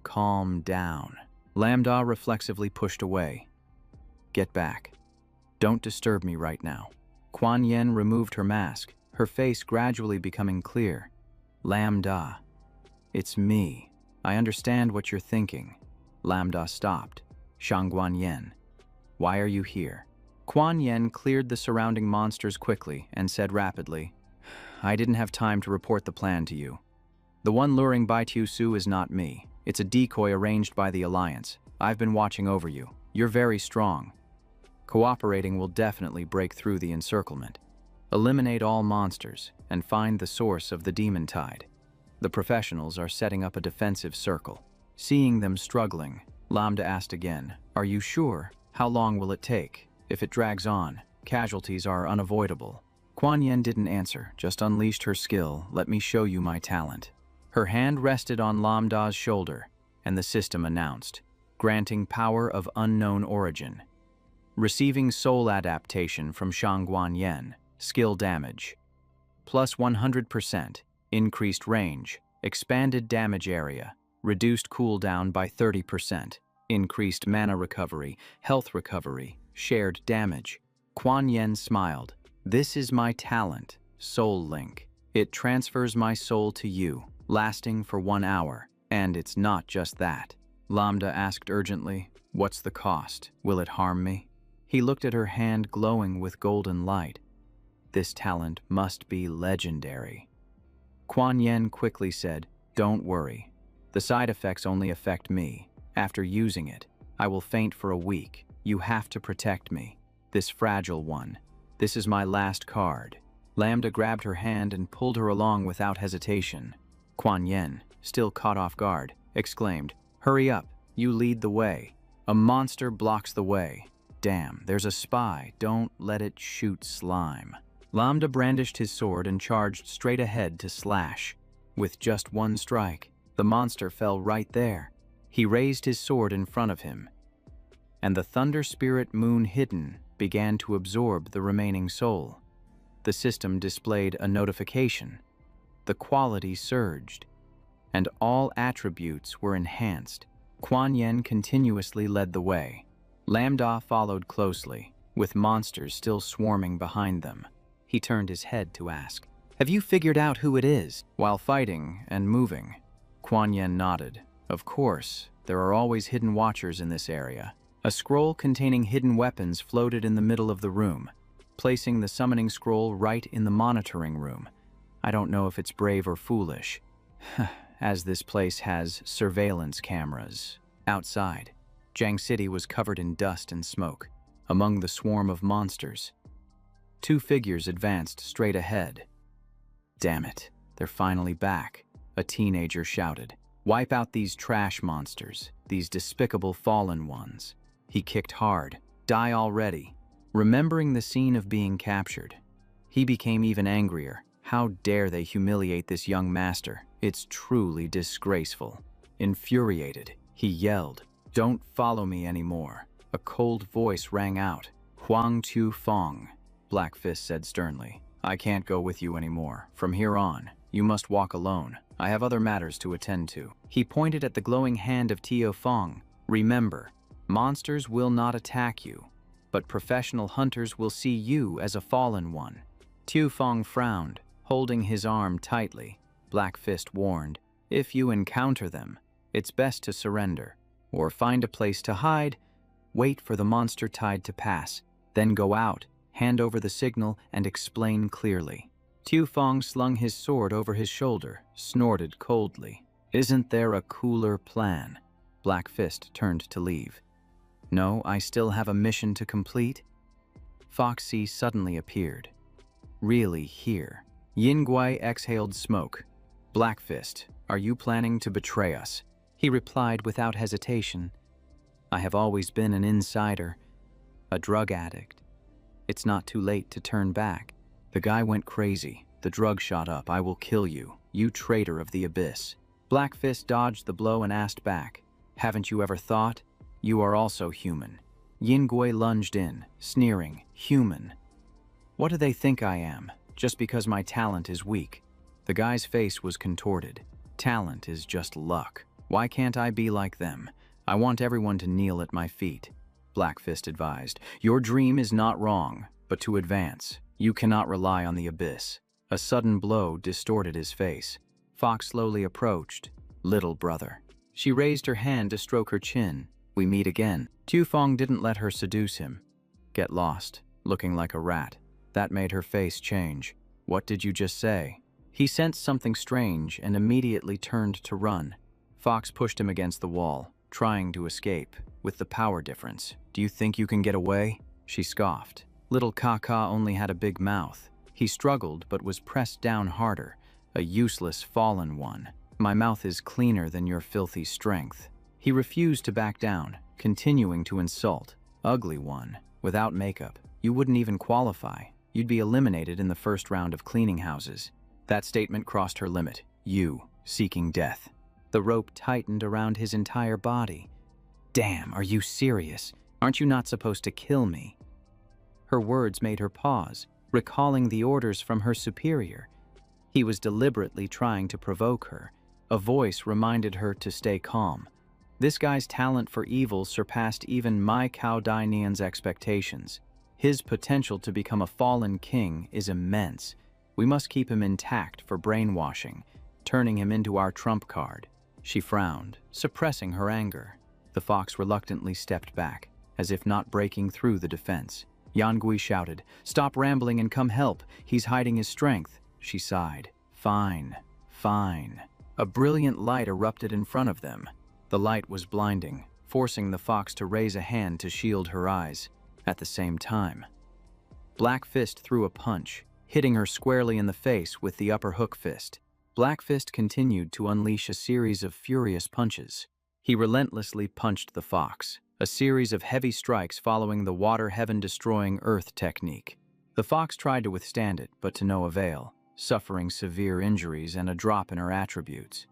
"Calm down." Lambda reflexively pushed away. "Get back. Don't disturb me right now." Kuan Yin removed her mask, her face gradually becoming clear. "Lambda, it's me. I understand what you're thinking." Lambda stopped. "Shangguan Yen, why are you here?" Kuan Yin cleared the surrounding monsters quickly and said rapidly, "I didn't have time to report the plan to you. The one luring Baitiu Su is not me. It's a decoy arranged by the Alliance. I've been watching over you. You're very strong. Cooperating will definitely break through the encirclement. Eliminate all monsters and find the source of the demon tide. The professionals are setting up a defensive circle." Seeing them struggling, Lambda asked again, "Are you sure? How long will it take? If it drags on, casualties are unavoidable." Kuan Yin didn't answer, just unleashed her skill. "Let me show you my talent." Her hand rested on Lambda's shoulder, and the system announced, "Granting power of unknown origin. Receiving soul adaptation from Shangguan Yen. Skill damage. Plus 100%. Increased range. Expanded damage area. Reduced cooldown by 30%. Increased mana recovery. Health recovery. Shared damage." Kuan Yin smiled. "This is my talent, Soul Link. It transfers my soul to you, lasting for 1 hour. And it's not just that." Lambda asked urgently, "What's the cost? Will it harm me?" He looked at her hand glowing with golden light. "This talent must be legendary." Kuan Yin quickly said, "Don't worry. The side effects only affect me. After using it, I will faint for a week. You have to protect me. This fragile one. This is my last card." Lambda grabbed her hand and pulled her along without hesitation. Kuan Yin, still caught off guard, exclaimed, "Hurry up, you lead the way." A monster blocks the way. "Damn, there's a spy. Don't let it shoot slime." Lambda brandished his sword and charged straight ahead to slash. With just one strike, the monster fell right there. He raised his sword in front of him, and the Thunder Spirit Moon Hidden began to absorb the remaining soul. The system displayed a notification. The quality surged. and all attributes were enhanced. Kuan Yin continuously led the way. Lambda followed closely, with monsters still swarming behind them. He turned his head to ask, "Have you figured out who it is?" While fighting and moving, Kuan Yin nodded. "Of course, there are always hidden watchers in this area." A scroll containing hidden weapons floated in the middle of the room, placing the summoning scroll right in the monitoring room. I don't know if it's brave or foolish, as this place has surveillance cameras. Outside, Jiang City was covered in dust and smoke. Among the swarm of monsters, two figures advanced straight ahead. "Damn it, they're finally back," a teenager shouted. "Wipe out these trash monsters, these despicable fallen ones." He kicked hard. "Die already." Remembering the scene of being captured, he became even angrier. How dare they humiliate this young master? It's truly disgraceful. Infuriated, he yelled, "Don't follow me anymore." A cold voice rang out. "Huang Tu Fong," Black Fist said sternly. "I can't go with you anymore. From here on, you must walk alone. I have other matters to attend to." He pointed at the glowing hand of Tio Fong. "Remember, monsters will not attack you, but professional hunters will see you as a fallen one." Tu Fong frowned, holding his arm tightly. Black Fist warned, "If you encounter them, it's best to surrender, or find a place to hide. Wait for the monster tide to pass, then go out, hand over the signal, and explain clearly." Tu Fong slung his sword over his shoulder, snorted coldly. "Isn't there a cooler plan?" Black Fist turned to leave. "No, I still have a mission to complete." Foxy suddenly appeared. "Really here?" Yin Gui exhaled smoke. "Black Fist, are you planning to betray us?" He replied without hesitation, "I have always been an insider, a drug addict. It's not too late to turn back." The guy went crazy. The drug shot up. "I will kill you, you traitor of the abyss." Black Fist dodged the blow and asked back, "Haven't you ever thought? You are also human." Yin Gui lunged in, sneering, "Human? What do they think I am, just because my talent is weak?" The guy's face was contorted. "Talent is just luck. Why can't I be like them? I want everyone to kneel at my feet." Black Fist advised, "Your dream is not wrong, but to advance, you cannot rely on the abyss." A sudden blow distorted his face. Fox slowly approached. "Little brother." She raised her hand to stroke her chin. "We meet again." Tu Fong didn't let her seduce him. "Get lost, looking like a rat." That made her face change. "What did you just say?" He sensed something strange and immediately turned to run. Fox pushed him against the wall, trying to escape. "With the power difference, do you think you can get away?" She scoffed. Little Kaka only had a big mouth. He struggled but was pressed down harder. A useless fallen one. "My mouth is cleaner than your filthy strength." He refused to back down, continuing to insult. "Ugly one, without makeup. You wouldn't even qualify. You'd be eliminated in the first round of cleaning houses." That statement crossed her limit. "You, seeking death." The rope tightened around his entire body. "Damn, are you serious? Aren't you not supposed to kill me?" Her words made her pause, recalling the orders from her superior. He was deliberately trying to provoke her. A voice reminded her to stay calm. This guy's talent for evil surpassed even Mai Kao Dai Nian's expectations. His potential to become a fallen king is immense. We must keep him intact for brainwashing, turning him into our trump card. She frowned, suppressing her anger. The fox reluctantly stepped back, as if not breaking through the defense. Yan Gui shouted, "Stop rambling and come help. He's hiding his strength." She sighed. "Fine, fine." A brilliant light erupted in front of them. The light was blinding, forcing the fox to raise a hand to shield her eyes. At the same time, Black Fist threw a punch, hitting her squarely in the face with the upper hook fist. Black Fist continued to unleash a series of furious punches. He relentlessly punched the fox, a series of heavy strikes following the water heaven-destroying earth technique. The fox tried to withstand it, but to no avail, suffering severe injuries and a drop in her attributes.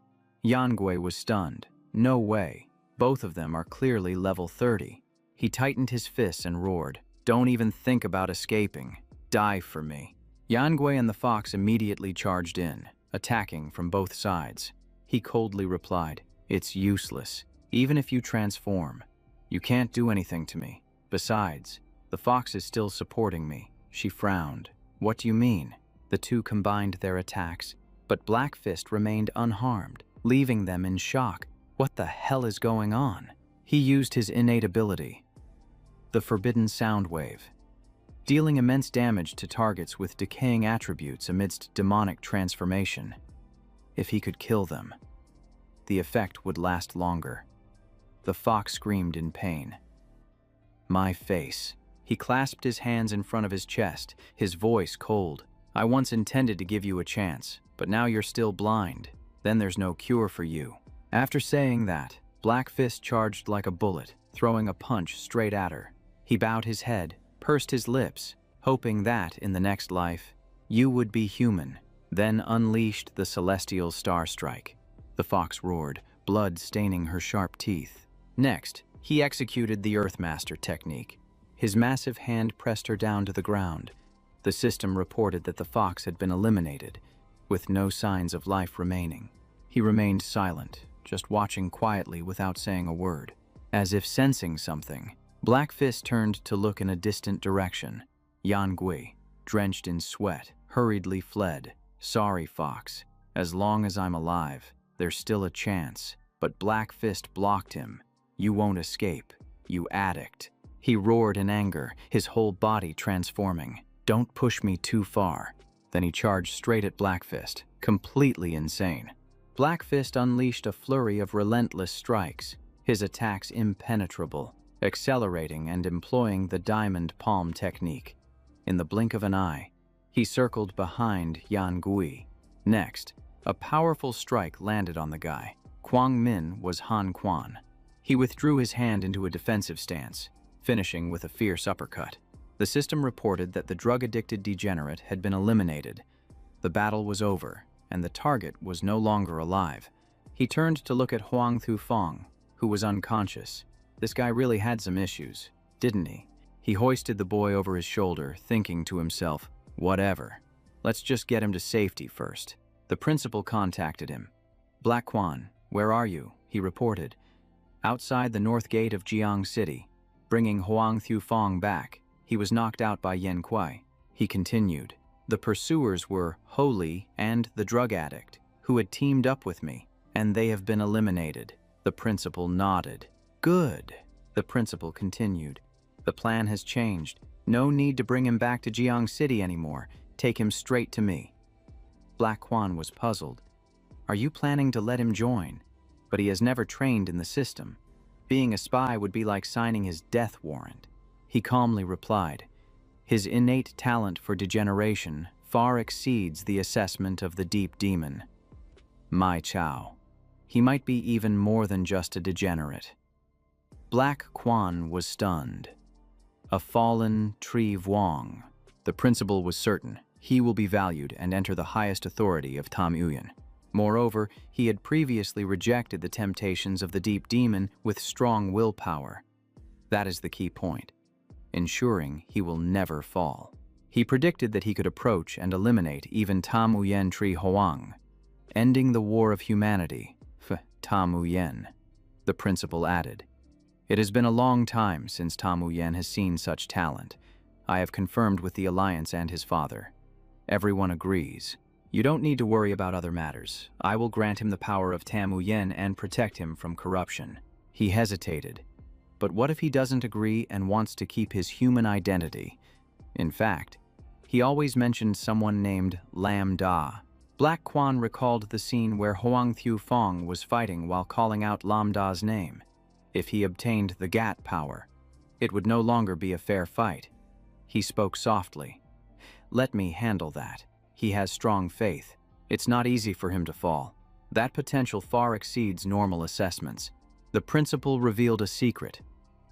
Yangui was stunned. No way. Both of them are clearly level 30. He tightened his fists and roared, "Don't even think about escaping. Die for me." Yangui and the fox immediately charged in, attacking from both sides. He coldly replied, "It's useless. Even if you transform, you can't do anything to me. Besides, the fox is still supporting me." She frowned. "What do you mean?" The two combined their attacks, but Black Fist remained unharmed, leaving them in shock. What the hell is going on? He used his innate ability, the Forbidden Sound Wave, dealing immense damage to targets with decaying attributes amidst demonic transformation. If he could kill them, the effect would last longer. The fox screamed in pain. "My face." He clasped his hands in front of his chest, his voice cold. "I once intended to give you a chance, but now you're still blind. Then there's no cure for you." After saying that, Black Fist charged like a bullet, throwing a punch straight at her. He bowed his head, pursed his lips, hoping that, in the next life, you would be human, then unleashed the celestial star strike. The fox roared, blood staining her sharp teeth. Next, he executed the Earthmaster technique. His massive hand pressed her down to the ground. The system reported that the fox had been eliminated, with no signs of life remaining. He remained silent, just watching quietly without saying a word. As if sensing something, Black Fist turned to look in a distant direction. Yan Gui, drenched in sweat, hurriedly fled. "Sorry, Fox. As long as I'm alive, there's still a chance." But Black Fist blocked him. "You won't escape, you addict." He roared in anger, his whole body transforming. "Don't push me too far." Then he charged straight at Black Fist, completely insane. Black Fist unleashed a flurry of relentless strikes, his attacks impenetrable, accelerating and employing the diamond palm technique. In the blink of an eye, he circled behind Yan Gui. Next, a powerful strike landed on the guy. Kwang Min was Han Quan. He withdrew his hand into a defensive stance, finishing with a fierce uppercut. The system reported that the drug-addicted degenerate had been eliminated. The battle was over, and the target was no longer alive. He turned to look at Huang Thufeng, who was unconscious. This guy really had some issues, didn't he? He hoisted the boy over his shoulder, thinking to himself, "Whatever. Let's just get him to safety first." The principal contacted him. "Black Quan, where are you?" he reported. "Outside the north gate of Jiang City, bringing Huang Thufeng back. He was knocked out by Yen Kuai." He continued, "The pursuers were Holy and the drug addict, who had teamed up with me, and they have been eliminated." The principal nodded. "Good." The principal continued, "The plan has changed. No need to bring him back to Jiang City anymore. Take him straight to me." Black Quan was puzzled. "Are you planning to let him join? But he has never trained in the system. Being a spy would be like signing his death warrant." He calmly replied, "His innate talent for degeneration far exceeds the assessment of the deep demon. My Chao. He might be even more than just a degenerate." Black Quan was stunned. A fallen Tri Vuong. The principal was certain he will be valued and enter the highest authority of Tam Uyen. Moreover, he had previously rejected the temptations of the deep demon with strong willpower. That is the key point, ensuring he will never fall. He predicted that he could approach and eliminate even Tam Uyen Tri Hoang, ending the war of humanity. Tam Uyen, the principal added. "It has been a long time since Tam Uyen has seen such talent. I have confirmed with the Alliance and his father. Everyone agrees. You don't need to worry about other matters. I will grant him the power of Tam Uyen and protect him from corruption." He hesitated. But what if he doesn't agree and wants to keep his human identity? In fact, he always mentioned someone named Lam Da. Black Quan recalled the scene where Huang Thufeng was fighting while calling out Lam Da's name. If he obtained the Gat power, it would no longer be a fair fight. He spoke softly. "Let me handle that. He has strong faith. It's not easy for him to fall. That potential far exceeds normal assessments." The principal revealed a secret,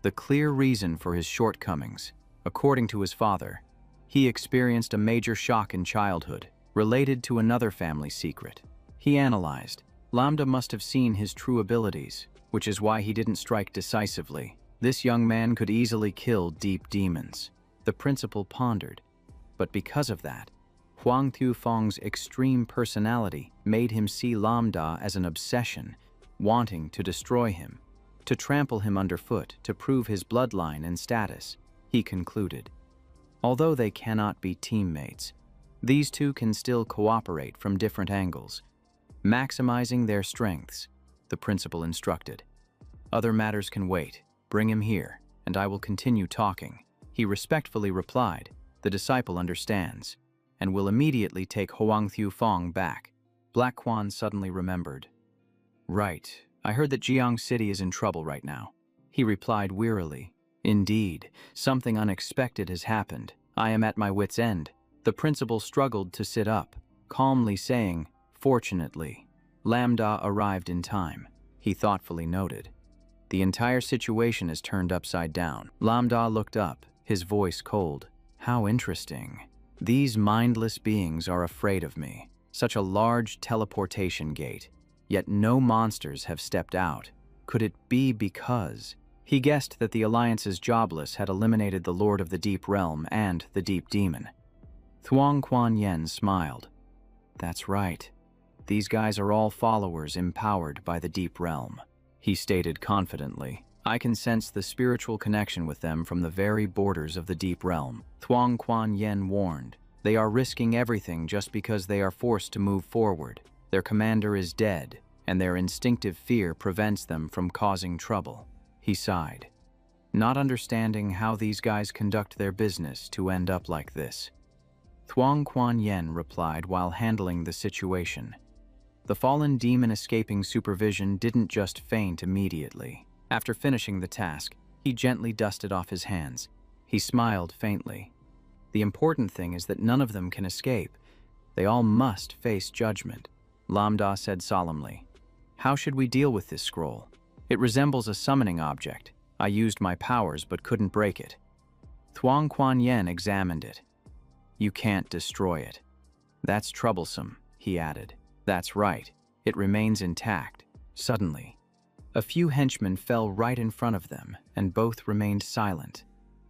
the clear reason for his shortcomings. According to his father, he experienced a major shock in childhood, related to another family secret. He analyzed. Lambda must have seen his true abilities, which is why he didn't strike decisively. This young man could easily kill deep demons. The principal pondered. But because of that, Huang Thufeng's extreme personality made him see Lambda as an obsession, wanting to destroy him, to trample him underfoot, to prove his bloodline and status. He concluded, although they cannot be teammates, these two can still cooperate from different angles, maximizing their strengths, the principal instructed. Other matters can wait. Bring him here, and I will continue talking. He respectfully replied, the disciple understands, and will immediately take Huang Thufeng back. Black Quan suddenly remembered. Right, I heard that Jiang City is in trouble right now. He replied wearily. Indeed, something unexpected has happened. I am at my wit's end. The principal struggled to sit up, calmly saying, fortunately. Lambda arrived in time. He thoughtfully noted. The entire situation is turned upside down. Lambda looked up, his voice cold. How interesting. These mindless beings are afraid of me. Such a large teleportation gate, yet no monsters have stepped out. Could it be because... He guessed that the Alliance's Jobless had eliminated the Lord of the Deep Realm and the Deep Demon. Thuong Quan Yen smiled. That's right. These guys are all followers empowered by the Deep Realm. He stated confidently, I can sense the spiritual connection with them from the very borders of the Deep Realm. Thuong Quan Yen warned, they are risking everything just because they are forced to move forward. Their commander is dead, and their instinctive fear prevents them from causing trouble. He sighed, not understanding how these guys conduct their business to end up like this. Thuong Quan Yen replied while handling the situation. The fallen demon escaping supervision didn't just faint immediately. After finishing the task, he gently dusted off his hands. He smiled faintly. The important thing is that none of them can escape. They all must face judgment. Lambda said solemnly, how should we deal with this scroll? It resembles a summoning object. I used my powers but couldn't break it. Thuong Quan Yen examined it. You can't destroy it. That's troublesome, he added. That's right. It remains intact. Suddenly, a few henchmen fell right in front of them, and both remained silent,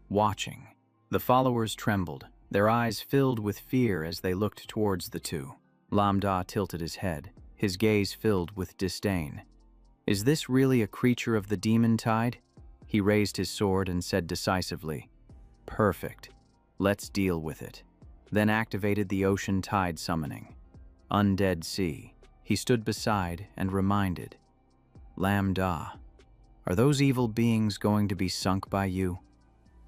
watching. The followers trembled, their eyes filled with fear as they looked towards the two. Lambda tilted his head, his gaze filled with disdain. Is this really a creature of the demon tide? He raised his sword and said decisively, perfect. Let's deal with it. Then activated the ocean tide summoning. Undead Sea. He stood beside and reminded, Lambda, are those evil beings going to be sunk by you?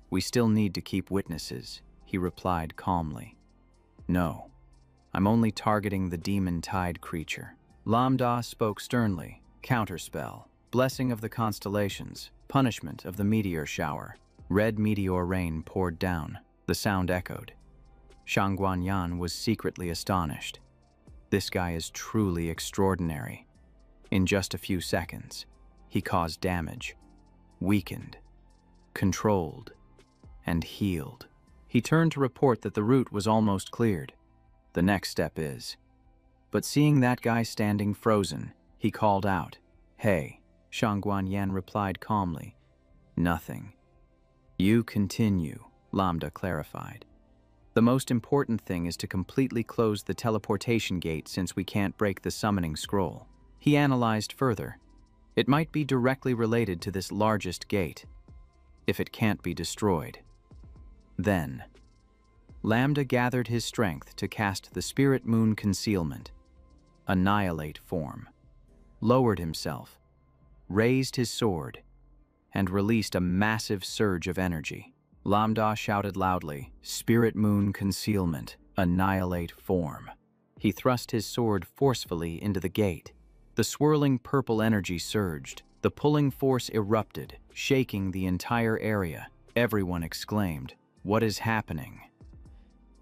We still need to keep witnesses, he replied calmly. No, I'm only targeting the demon tide creature. Lambda spoke sternly. Counterspell, blessing of the constellations, punishment of the meteor shower. Red meteor rain poured down. The sound echoed. Shang Guanyan was secretly astonished. This guy is truly extraordinary. In just a few seconds, he caused damage, weakened, controlled, and healed. He turned to report that the route was almost cleared. The next step is... But seeing that guy standing frozen, he called out, Hey, Shang Guanyan replied calmly. Nothing. You continue, Lambda clarified. The most important thing is to completely close the teleportation gate since we can't break the summoning scroll. He analyzed further. It might be directly related to this largest gate, if it can't be destroyed. Then, Lambda gathered his strength to cast the Spirit Moon Concealment, Annihilate form, lowered himself, raised his sword, and released a massive surge of energy. Lambda shouted loudly, Spirit Moon Concealment, Annihilate form. He thrust his sword forcefully into the gate. The swirling purple energy surged. The pulling force erupted, shaking the entire area. Everyone exclaimed, What is happening?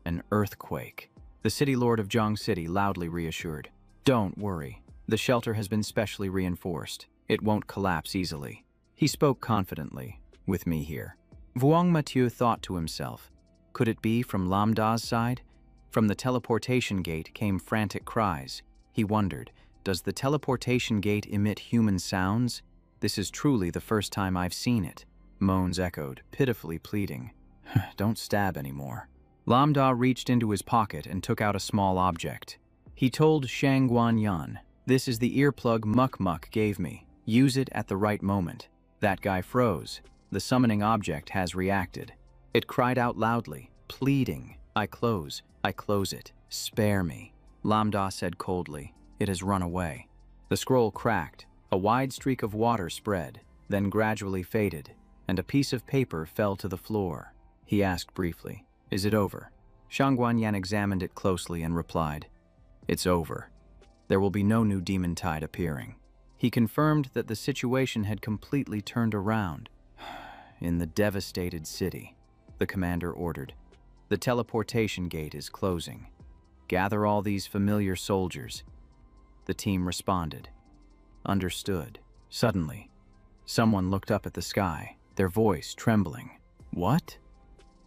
An earthquake. The city lord of Jiang City loudly reassured, Don't worry. The shelter has been specially reinforced. It won't collapse easily. He spoke confidently, with me here. Vuong Mathieu thought to himself, could it be from Lambda's side? From the teleportation gate came frantic cries. He wondered, does the teleportation gate emit human sounds? This is truly the first time I've seen it. Moans echoed, pitifully pleading. Don't stab anymore. Lam Da reached into his pocket and took out a small object. He told Shang Guanyan, "This is the earplug Muk Muk gave me. Use it at the right moment." That guy froze. The summoning object has reacted. It cried out loudly, pleading, I close it. Spare me." Lam Da said coldly, "It has run away." The scroll cracked. A wide streak of water spread, then gradually faded, and a piece of paper fell to the floor. He asked briefly, "Is it over?" Shang Guanyan examined it closely and replied, "It's over. There will be no new demon tide appearing." He confirmed that the situation had completely turned around. "In the devastated city," the commander ordered, "the teleportation gate is closing. Gather all these familiar soldiers." The team responded. "Understood." Suddenly, someone looked up at the sky, their voice trembling. "What?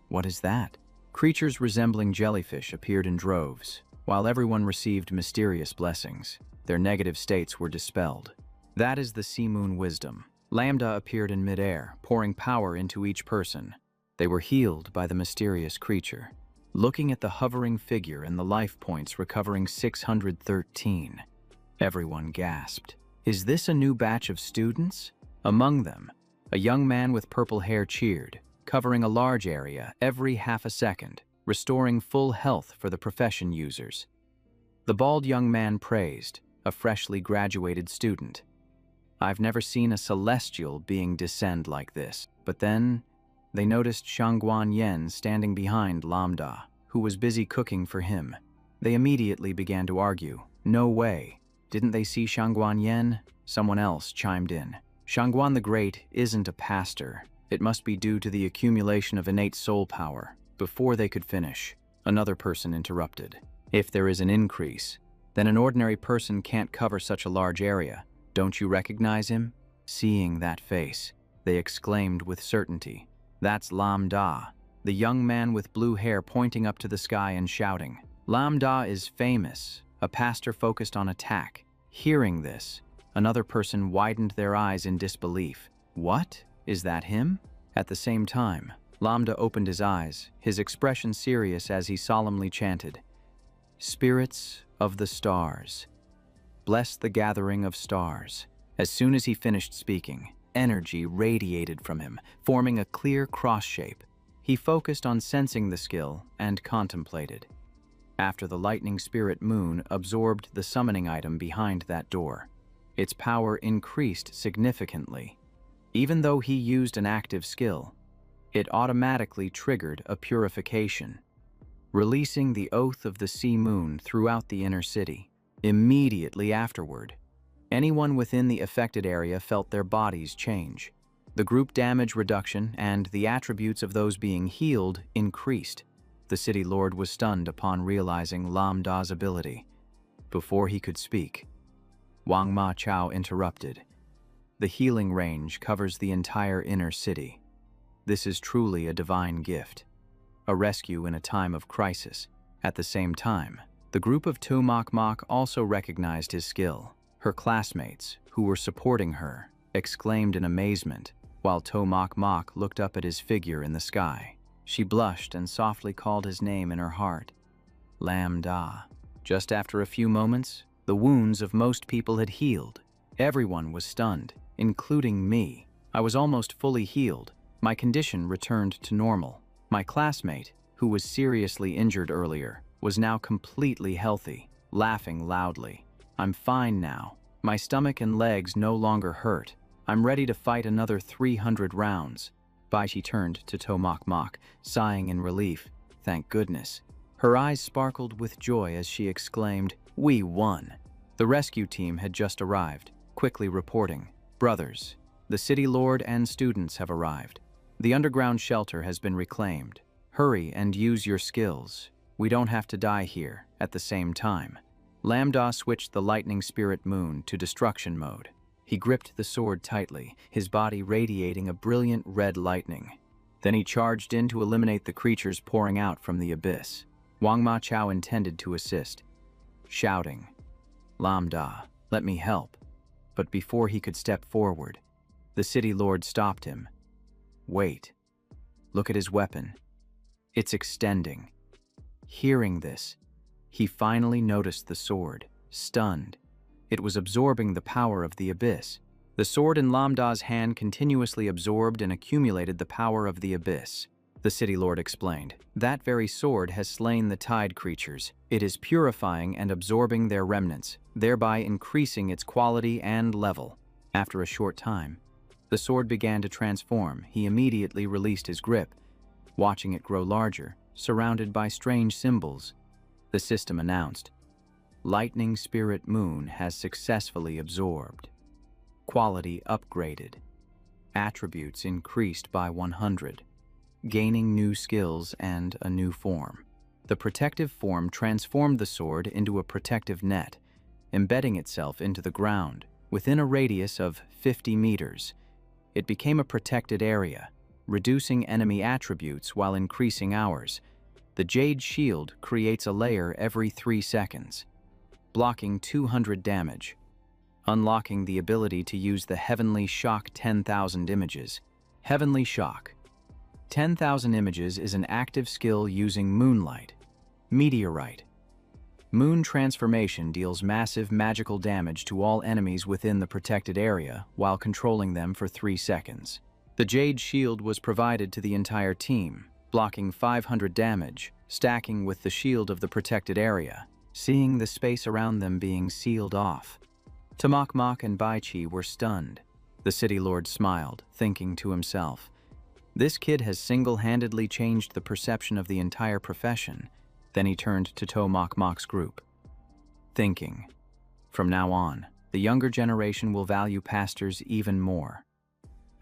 What is that?" Creatures resembling jellyfish appeared in droves. While everyone received mysterious blessings, their negative states were dispelled. That is the Sea Moon wisdom. Lambda appeared in midair, pouring power into each person. They were healed by the mysterious creature. Looking at the hovering figure and the life points recovering 613, everyone gasped. Is this a new batch of students? Among them, a young man with purple hair cheered, covering a large area every half a second, restoring full health for the profession users. The bald young man praised, a freshly graduated student. "I've never seen a celestial being descend like this." But then, they noticed Shang Guanyan standing behind Lam Da, who was busy cooking for him. They immediately began to argue. "No way. Didn't they see Shang Guanyan?" Someone else chimed in. "Shangguan the Great isn't a pastor. It must be due to the accumulation of innate soul power." Before they could finish, another person interrupted. "If there is an increase, then an ordinary person can't cover such a large area. Don't you recognize him?" Seeing that face, they exclaimed with certainty, "That's Lam Da," the young man with blue hair pointing up to the sky and shouting. "Lam Da is famous, a pastor focused on attack." Hearing this, another person widened their eyes in disbelief. "What? Is that him?" At the same time, Lambda opened his eyes, his expression serious as he solemnly chanted, "Spirits of the stars, bless the gathering of stars." As soon as he finished speaking, energy radiated from him, forming a clear cross shape. He focused on sensing the skill and contemplated. After the lightning spirit moon absorbed the summoning item behind that door, its power increased significantly. Even though he used an active skill, it automatically triggered a purification, releasing the oath of the Sea Moon throughout the inner city. Immediately afterward, anyone within the affected area felt their bodies change. The group damage reduction and the attributes of those being healed increased. The city lord was stunned upon realizing Lam Da's ability. Before he could speak, Wang Ma Chao interrupted. "The healing range covers the entire inner city. This is truly a divine gift, a rescue in a time of crisis." At the same time, the group of To Mok Mok also recognized his skill. Her classmates, who were supporting her, exclaimed in amazement, while To Mok Mok looked up at his figure in the sky. She blushed and softly called his name in her heart, Lam Da. Just after a few moments, the wounds of most people had healed. Everyone was stunned, including me. I was almost fully healed. My condition returned to normal. My classmate, who was seriously injured earlier, was now completely healthy, laughing loudly. "I'm fine now. My stomach and legs no longer hurt. I'm ready to fight another 300 rounds. Baishi turned to To Mok Mok, sighing in relief. Thank goodness. Her eyes sparkled with joy as she exclaimed, "We won." The rescue team had just arrived, quickly reporting, "Brothers, the city lord and students have arrived. The underground shelter has been reclaimed. Hurry and use your skills. We don't have to die here." At the same time, Lambda switched the lightning spirit moon to destruction mode. He gripped the sword tightly, his body radiating a brilliant red lightning. Then he charged in to eliminate the creatures pouring out from the abyss. Wang Ma Chao intended to assist, shouting, "Lambda, let me help." But before he could step forward, the city lord stopped him. "Wait. Look at his weapon. It's extending." Hearing this, he finally noticed the sword, stunned. It was absorbing the power of the abyss. The sword in Lamda's hand continuously absorbed and accumulated the power of the abyss. The city lord explained, "That very sword has slain the tide creatures. It is purifying and absorbing their remnants, thereby increasing its quality and level." After a short time, the sword began to transform. He immediately released his grip, watching it grow larger, surrounded by strange symbols. The system announced, "Lightning Spirit Moon has successfully absorbed. Quality upgraded. Attributes increased by 100. Gaining new skills and a new form." The protective form transformed the sword into a protective net, embedding itself into the ground within a radius of 50 meters. It became a protected area, reducing enemy attributes while increasing ours. The Jade Shield creates a layer every 3 seconds, blocking 200 damage, unlocking the ability to use the Heavenly Shock 10,000 images. Heavenly Shock 10,000 images is an active skill using Moonlight. Meteorite. Moon transformation deals massive magical damage to all enemies within the protected area while controlling them for 3 seconds. The Jade Shield was provided to the entire team, blocking 500 damage, stacking with the shield of the protected area, seeing the space around them being sealed off. Tamakmak and Baichi were stunned. The city lord smiled, thinking to himself, "This kid has single-handedly changed the perception of the entire profession." Then he turned to Tamakmak's group, thinking, "From now on, the younger generation will value pastors even more."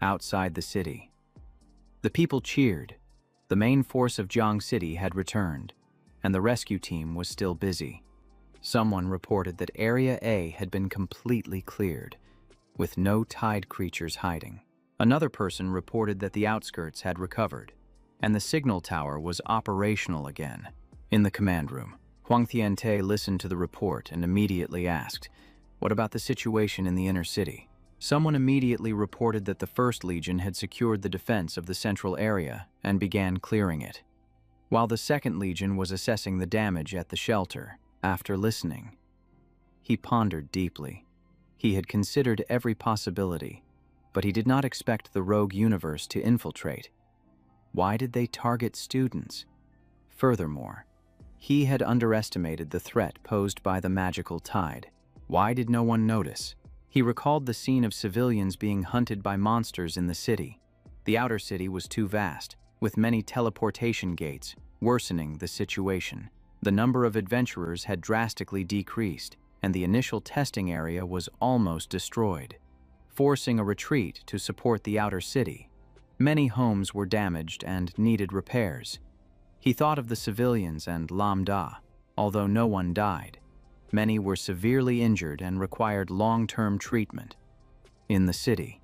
Outside the city, the people cheered. The main force of Jiang City had returned, and the rescue team was still busy. Someone reported that Area A had been completely cleared, with no tide creatures hiding. Another person reported that the outskirts had recovered, and the signal tower was operational again. In the command room, Huang Tiante listened to the report and immediately asked, "What about the situation in the inner city?" Someone immediately reported that the 1st Legion had secured the defense of the central area and began clearing it, while the 2nd Legion was assessing the damage at the shelter. After listening, he pondered deeply. He had considered every possibility, but he did not expect the rogue universe to infiltrate. Why did they target students? Furthermore, he had underestimated the threat posed by the magical tide. Why did no one notice? He recalled the scene of civilians being hunted by monsters in the city. The outer city was too vast, with many teleportation gates, worsening the situation. The number of adventurers had drastically decreased, and the initial testing area was almost destroyed, forcing a retreat to support the outer city. Many homes were damaged and needed repairs. He thought of the civilians and Lambda. Although no one died, many were severely injured and required long-term treatment. In the city,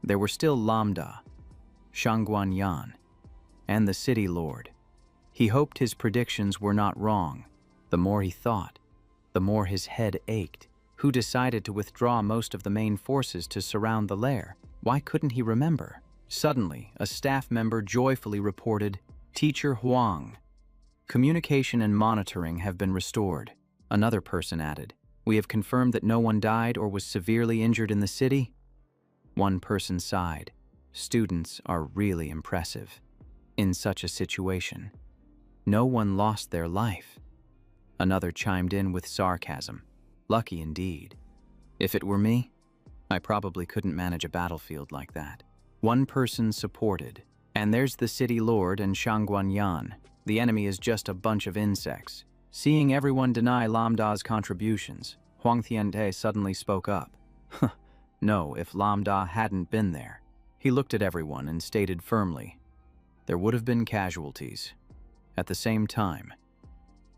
there were still Lambda, Shangguan Yan, and the city lord. He hoped his predictions were not wrong. The more he thought, the more his head ached. Who decided to withdraw most of the main forces to surround the lair? Why couldn't he remember? Suddenly, a staff member joyfully reported, "Teacher Huang, communication and monitoring have been restored." Another person added, "We have confirmed that no one died or was severely injured in the city." One person sighed, "Students are really impressive. In such a situation, no one lost their life." Another chimed in with sarcasm, "Lucky indeed. If it were me, I probably couldn't manage a battlefield like that." One person supported, "And there's the city lord and Shangguan Yan. The enemy is just a bunch of insects." Seeing everyone deny Lambda's contributions, Huang Tiante suddenly spoke up. No, if Lambda hadn't been there. He looked at everyone and stated firmly, "There would have been casualties." At the same time,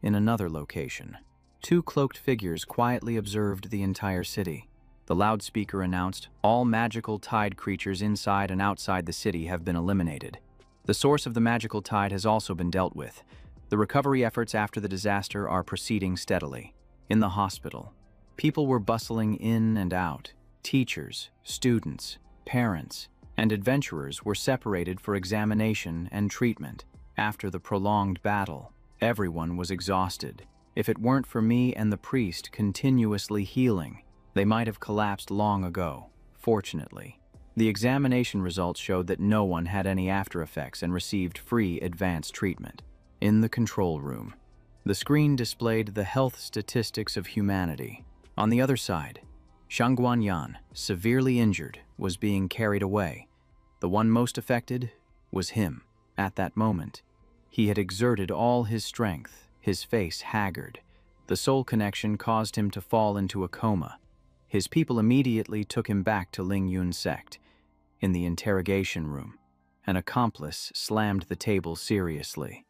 in another location, 2 cloaked figures quietly observed the entire city. The loudspeaker announced, "All magical tide creatures inside and outside the city have been eliminated. The source of the magical tide has also been dealt with. The recovery efforts after the disaster are proceeding steadily." In the hospital, people were bustling in and out. Teachers, students, parents, and adventurers were separated for examination and treatment. After the prolonged battle, Everyone was exhausted. If it weren't for me and the priest continuously healing, they might have collapsed long ago. Fortunately, the examination results showed that no one had any after effects and received free advanced treatment. In the control room, the screen displayed the health statistics of humanity. On the other side, Shang Guanyan, severely injured, was being carried away. The one most affected was him. At that moment, he had exerted all his strength, his face haggard. The soul connection caused him to fall into a coma. His people immediately took him back to Ling Yun's sect. In the interrogation room, an accomplice slammed the table seriously.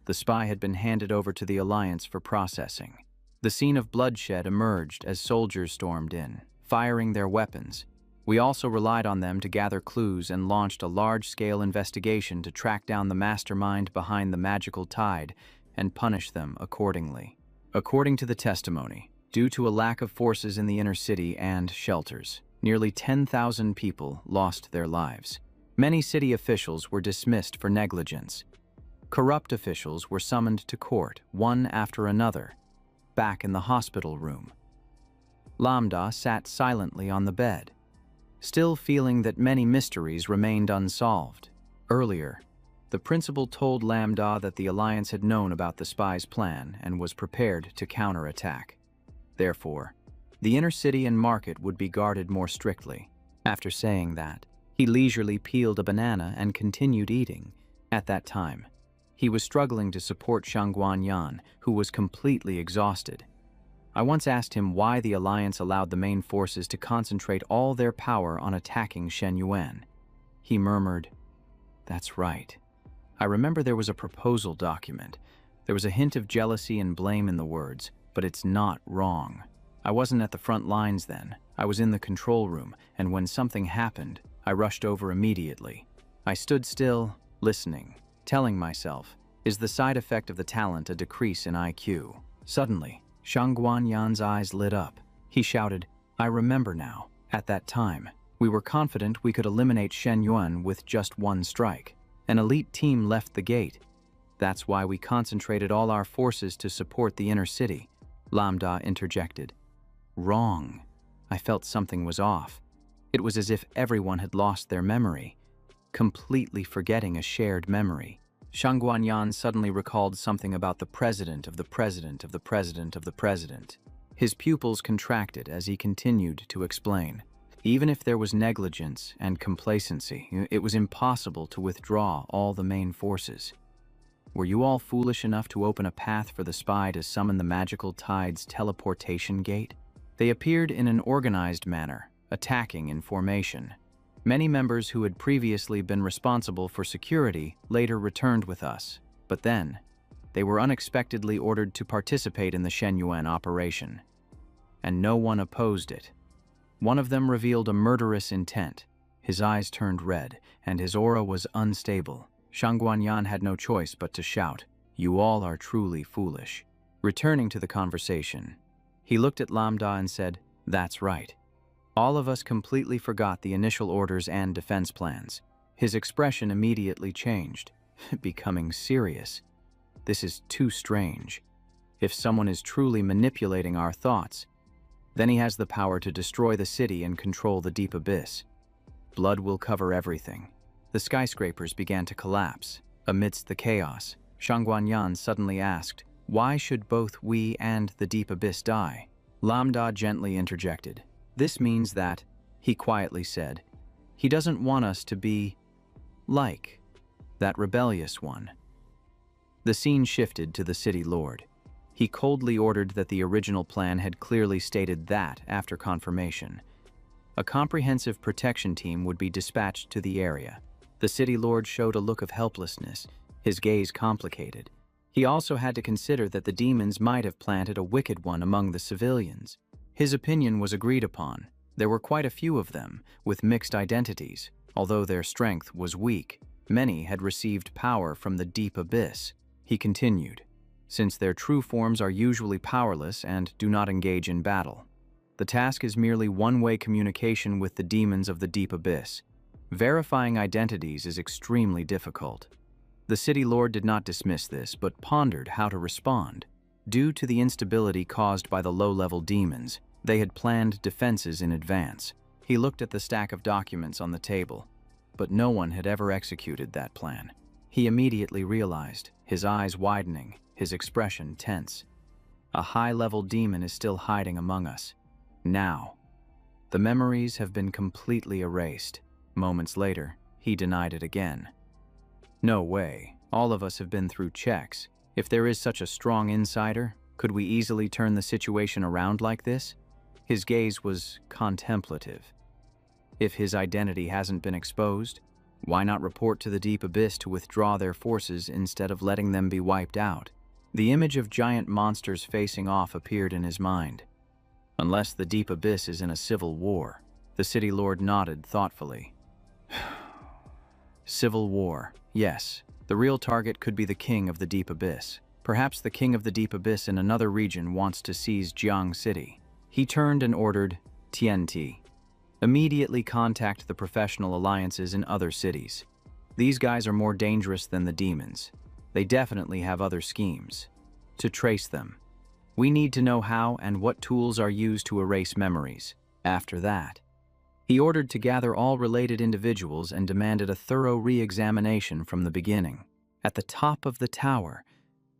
The spy had been handed over to the Alliance for processing. The scene of bloodshed emerged as soldiers stormed in, firing their weapons. We also relied on them to gather clues and launched a large-scale investigation to track down the mastermind behind the magical tide and punish them accordingly. According to the testimony, due to a lack of forces in the inner city and shelters, nearly 10,000 people lost their lives. Many city officials were dismissed for negligence. Corrupt officials were summoned to court, one after another. Back in the hospital room, Lambda sat silently on the bed, still feeling that many mysteries remained unsolved. Earlier, the principal told Lambda that the Alliance had known about the spy's plan and was prepared to counterattack. Therefore, the inner city and market would be guarded more strictly. After saying that, he leisurely peeled a banana and continued eating. At that time, he was struggling to support Shang Guanyan, who was completely exhausted. I once asked him why the Alliance allowed the main forces to concentrate all their power on attacking Shen Yuan. He murmured, "That's right. I remember there was a proposal document. There was a hint of jealousy and blame in the words, but it's not wrong. I wasn't at the front lines then. I was in the control room, and when something happened, I rushed over immediately. I stood still, listening, telling myself, is the side effect of the talent a decrease in IQ? Suddenly, Shang Guanyan's eyes lit up. He shouted, "I remember now. At that time, we were confident we could eliminate Shen Yuan with just one strike. An elite team left the gate. That's why we concentrated all our forces to support the inner city." Lambda interjected. "Wrong." I felt something was off. It was as if everyone had lost their memory, completely forgetting a shared memory. Shang Guanyan suddenly recalled something about the president of the president of the president of the president. His pupils contracted as he continued to explain. Even if there was negligence and complacency, it was impossible to withdraw all the main forces. Were you all foolish enough to open a path for the spy to summon the magical tide's teleportation gate? They appeared in an organized manner, attacking in formation. Many members who had previously been responsible for security later returned with us, but then, they were unexpectedly ordered to participate in the Shen Yuan operation. And no one opposed it. One of them revealed a murderous intent. His eyes turned red, and his aura was unstable. Shang Guanyan had no choice but to shout, "You all are truly foolish." Returning to the conversation, he looked at Lambda and said, "That's right. All of us completely forgot the initial orders and defense plans." His expression immediately changed, becoming serious. "This is too strange. If someone is truly manipulating our thoughts, then he has the power to destroy the city and control the deep abyss. Blood will cover everything." The skyscrapers began to collapse. Amidst the chaos, Shang Guanyan suddenly asked, "Why should both we and the deep abyss die?" Lambda gently interjected. "This means that," he quietly said, "he doesn't want us to be like that rebellious one." The scene shifted to the city lord. He coldly ordered that the original plan had clearly stated that, after confirmation, a comprehensive protection team would be dispatched to the area. The city lord showed a look of helplessness, his gaze complicated. He also had to consider that the demons might have planted a wicked one among the civilians. His opinion was agreed upon. There were quite a few of them, with mixed identities. Although their strength was weak, many had received power from the deep abyss. He continued, "Since their true forms are usually powerless and do not engage in battle, the task is merely one-way communication with the demons of the deep abyss. Verifying identities is extremely difficult. The city lord did not dismiss this, but pondered how to respond. Due to the instability caused by the low-level demons, they had planned defenses in advance. He looked at the stack of documents on the table, but no one had ever executed that plan. He immediately realized, his eyes widening, his expression tense. A high-level demon is still hiding among us. Now. The memories have been completely erased. Moments later, he denied it again. No way. All of us have been through checks. If there is such a strong insider, could we easily turn the situation around like this? His gaze was contemplative. If his identity hasn't been exposed, why not report to the deep abyss to withdraw their forces instead of letting them be wiped out? The image of giant monsters facing off appeared in his mind. Unless the deep abyss is in a civil war. The city lord nodded thoughtfully. Civil war, yes. The real target could be the king of the deep abyss. Perhaps the king of the deep abyss in another region wants to seize Jiang City. He turned and ordered, TNT. Immediately contact the professional alliances in other cities. These guys are more dangerous than the demons. They definitely have other schemes. To trace them, we need to know how and what tools are used to erase memories. After that, he ordered to gather all related individuals and demanded a thorough re-examination from the beginning. At the top of the tower,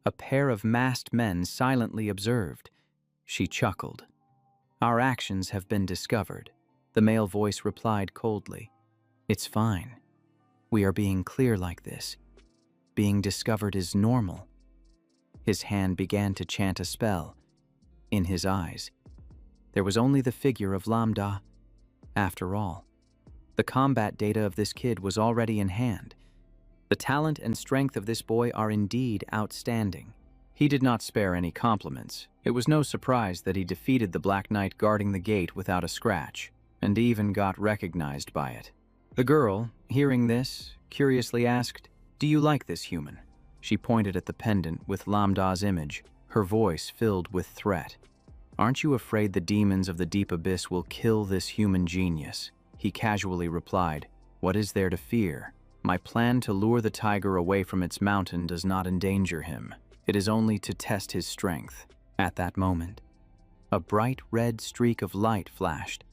a pair of masked men silently observed. She chuckled. Our actions have been discovered. The male voice replied coldly. It's fine. We are being clear like this. Being discovered is normal. His hand began to chant a spell. In his eyes, there was only the figure of Lambda. After all, the combat data of this kid was already in hand. The talent and strength of this boy are indeed outstanding. He did not spare any compliments. It was no surprise that he defeated the Black Knight guarding the gate without a scratch, and even got recognized by it. The girl, hearing this, curiously asked, "Do you like this human?" She pointed at the pendant with Lambda's image, her voice filled with threat. Aren't you afraid the demons of the deep abyss will kill this human genius? He casually replied, What is there to fear? My plan to lure the tiger away from its mountain does not endanger him. It is only to test his strength. At that moment, a bright red streak of light flashed.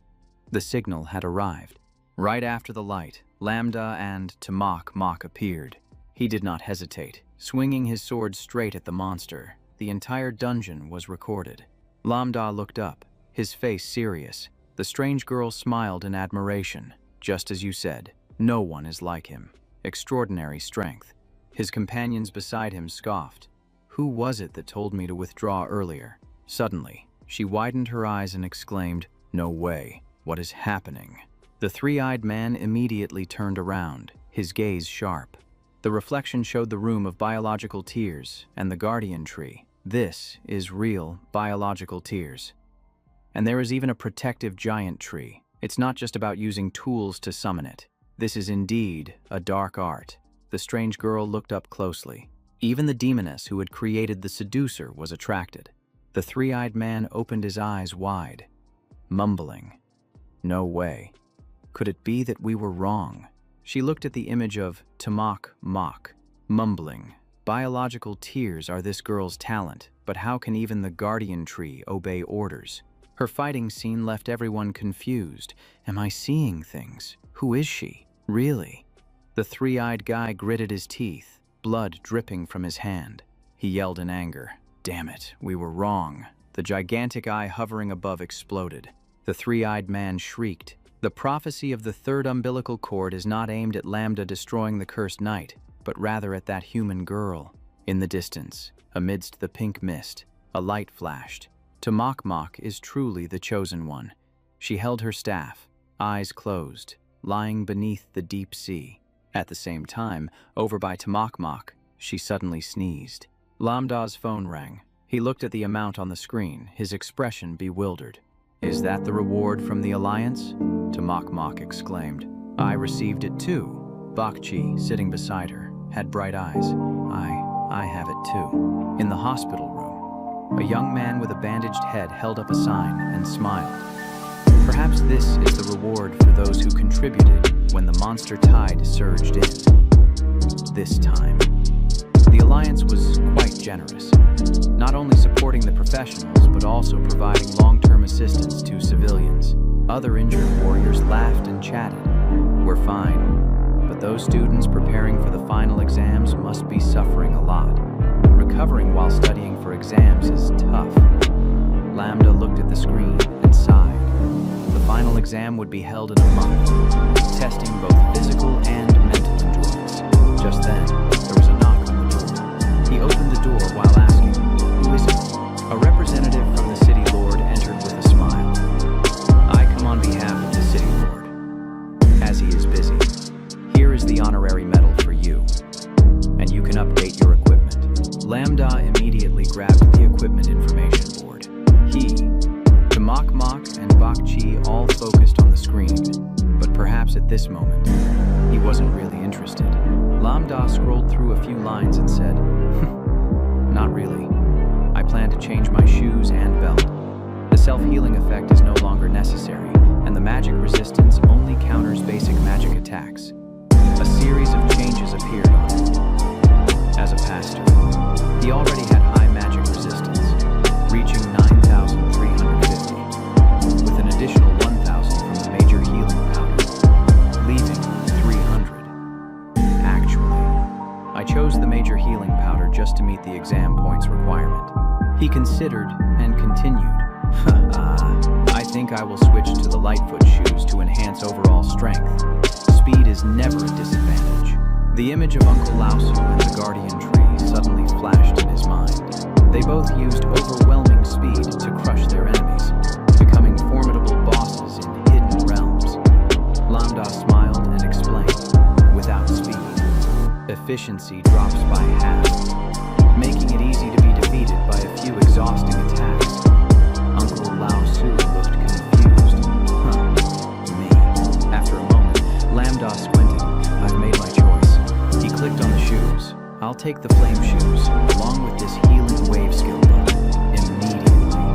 The signal had arrived. Right after the light, Lambda and Mok appeared. He did not hesitate, swinging his sword straight at the monster. The entire dungeon was recorded. Lambda looked up, his face serious. The strange girl smiled in admiration. Just as you said, no one is like him. Extraordinary strength. His companions beside him scoffed. Who was it that told me to withdraw earlier? Suddenly, she widened her eyes and exclaimed, No way. What is happening? The three-eyed man immediately turned around, his gaze sharp. The reflection showed the room of biological tears and the guardian tree. This is real biological tears. And there is even a protective giant tree. It's not just about using tools to summon it. This is indeed a dark art. The strange girl looked up closely. Even the demoness who had created the seducer was attracted. The three-eyed man opened his eyes wide, mumbling, No way. Could it be that we were wrong? She looked at the image of Mok, mumbling. Biological tears are this girl's talent, but how can even the guardian tree obey orders? Her fighting scene left everyone confused. Am I seeing things? Who is she? Really? The three-eyed guy gritted his teeth, blood dripping from his hand. He yelled in anger. Damn it, we were wrong. The gigantic eye hovering above exploded. The three-eyed man shrieked. The prophecy of the third umbilical cord is not aimed at Lambda destroying the cursed knight, but rather at that human girl. In the distance, amidst the pink mist, a light flashed. Mok is truly the chosen one. She held her staff, eyes closed, lying beneath the deep sea. At the same time, over by Mok, she suddenly sneezed. Lambda's phone rang. He looked at the amount on the screen, his expression bewildered. Is that the reward from the Alliance? Mok exclaimed. I received it too. Bakchi, sitting beside her, had bright eyes. I have it too. In the hospital room, a young man with a bandaged head held up a sign and smiled. Perhaps this is the reward for those who contributed when the monster tide surged in. This time, generous, not only supporting the professionals but also providing long-term assistance to civilians. Other injured warriors laughed and chatted. "We're fine, but those students preparing for the final exams must be suffering a lot. Recovering while studying for exams is tough." Lambda looked at the screen and sighed. The final exam would be held in a month, testing both physical and mental endurance. Just then, there was a knock on the door. He opened the door while asking, "Who is it?" A representative from the city lord entered with a smile. "I come on behalf of the city lord, as he is busy. Here is the honorary medal for you, and you can update your equipment." Lambda immediately grabbed the equipment information board. Mok and Bakchi all focused on the screen, but perhaps at this moment, he wasn't really interested. Lambda scrolled through a few lines and said, "Not really. I plan to change my shoes and belt. The self-healing effect is no longer necessary, and the magic resistance only counters basic magic attacks." A series of changes appeared on him. As a pastor, he already had high magic resistance, reaching 9,350. with an additional 1,000 from the major healing powder, leaving 300. Actually, I chose the major healing powder just to meet the exam points requirement. He considered and continued. I think I will switch to the Lightfoot shoes to enhance overall strength. Speed is never a disadvantage. The image of Uncle Laosu and the guardian tree suddenly flashed in his mind. They both used overwhelming speed to crush their enemies, becoming formidable bosses in hidden realms. Lambda smiled and explained, "Without speed, efficiency drops by half, making it easy to be defeated by a few exhausting attacks." Uncle Laosu looked confused. Me. After a moment, Lambda squinted. "I've made my choice." He clicked on the shoes. "I'll take the flame shoes, along with this healing wave skill book." Immediately,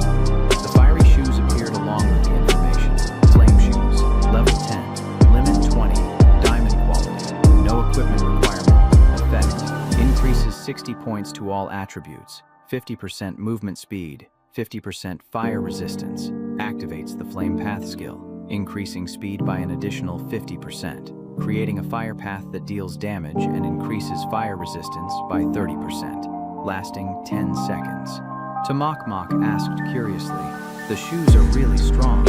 the fiery shoes appeared along with the information. Flame shoes, level 10, limit 20, diamond quality, no equipment requirement, effect, increases 60 points to all attributes, 50% movement speed, 50% fire resistance, activates the flame path skill, increasing speed by an additional 50%. Creating a fire path that deals damage and increases fire resistance by 30%, lasting 10 seconds. Mok asked curiously, "The shoes are really strong,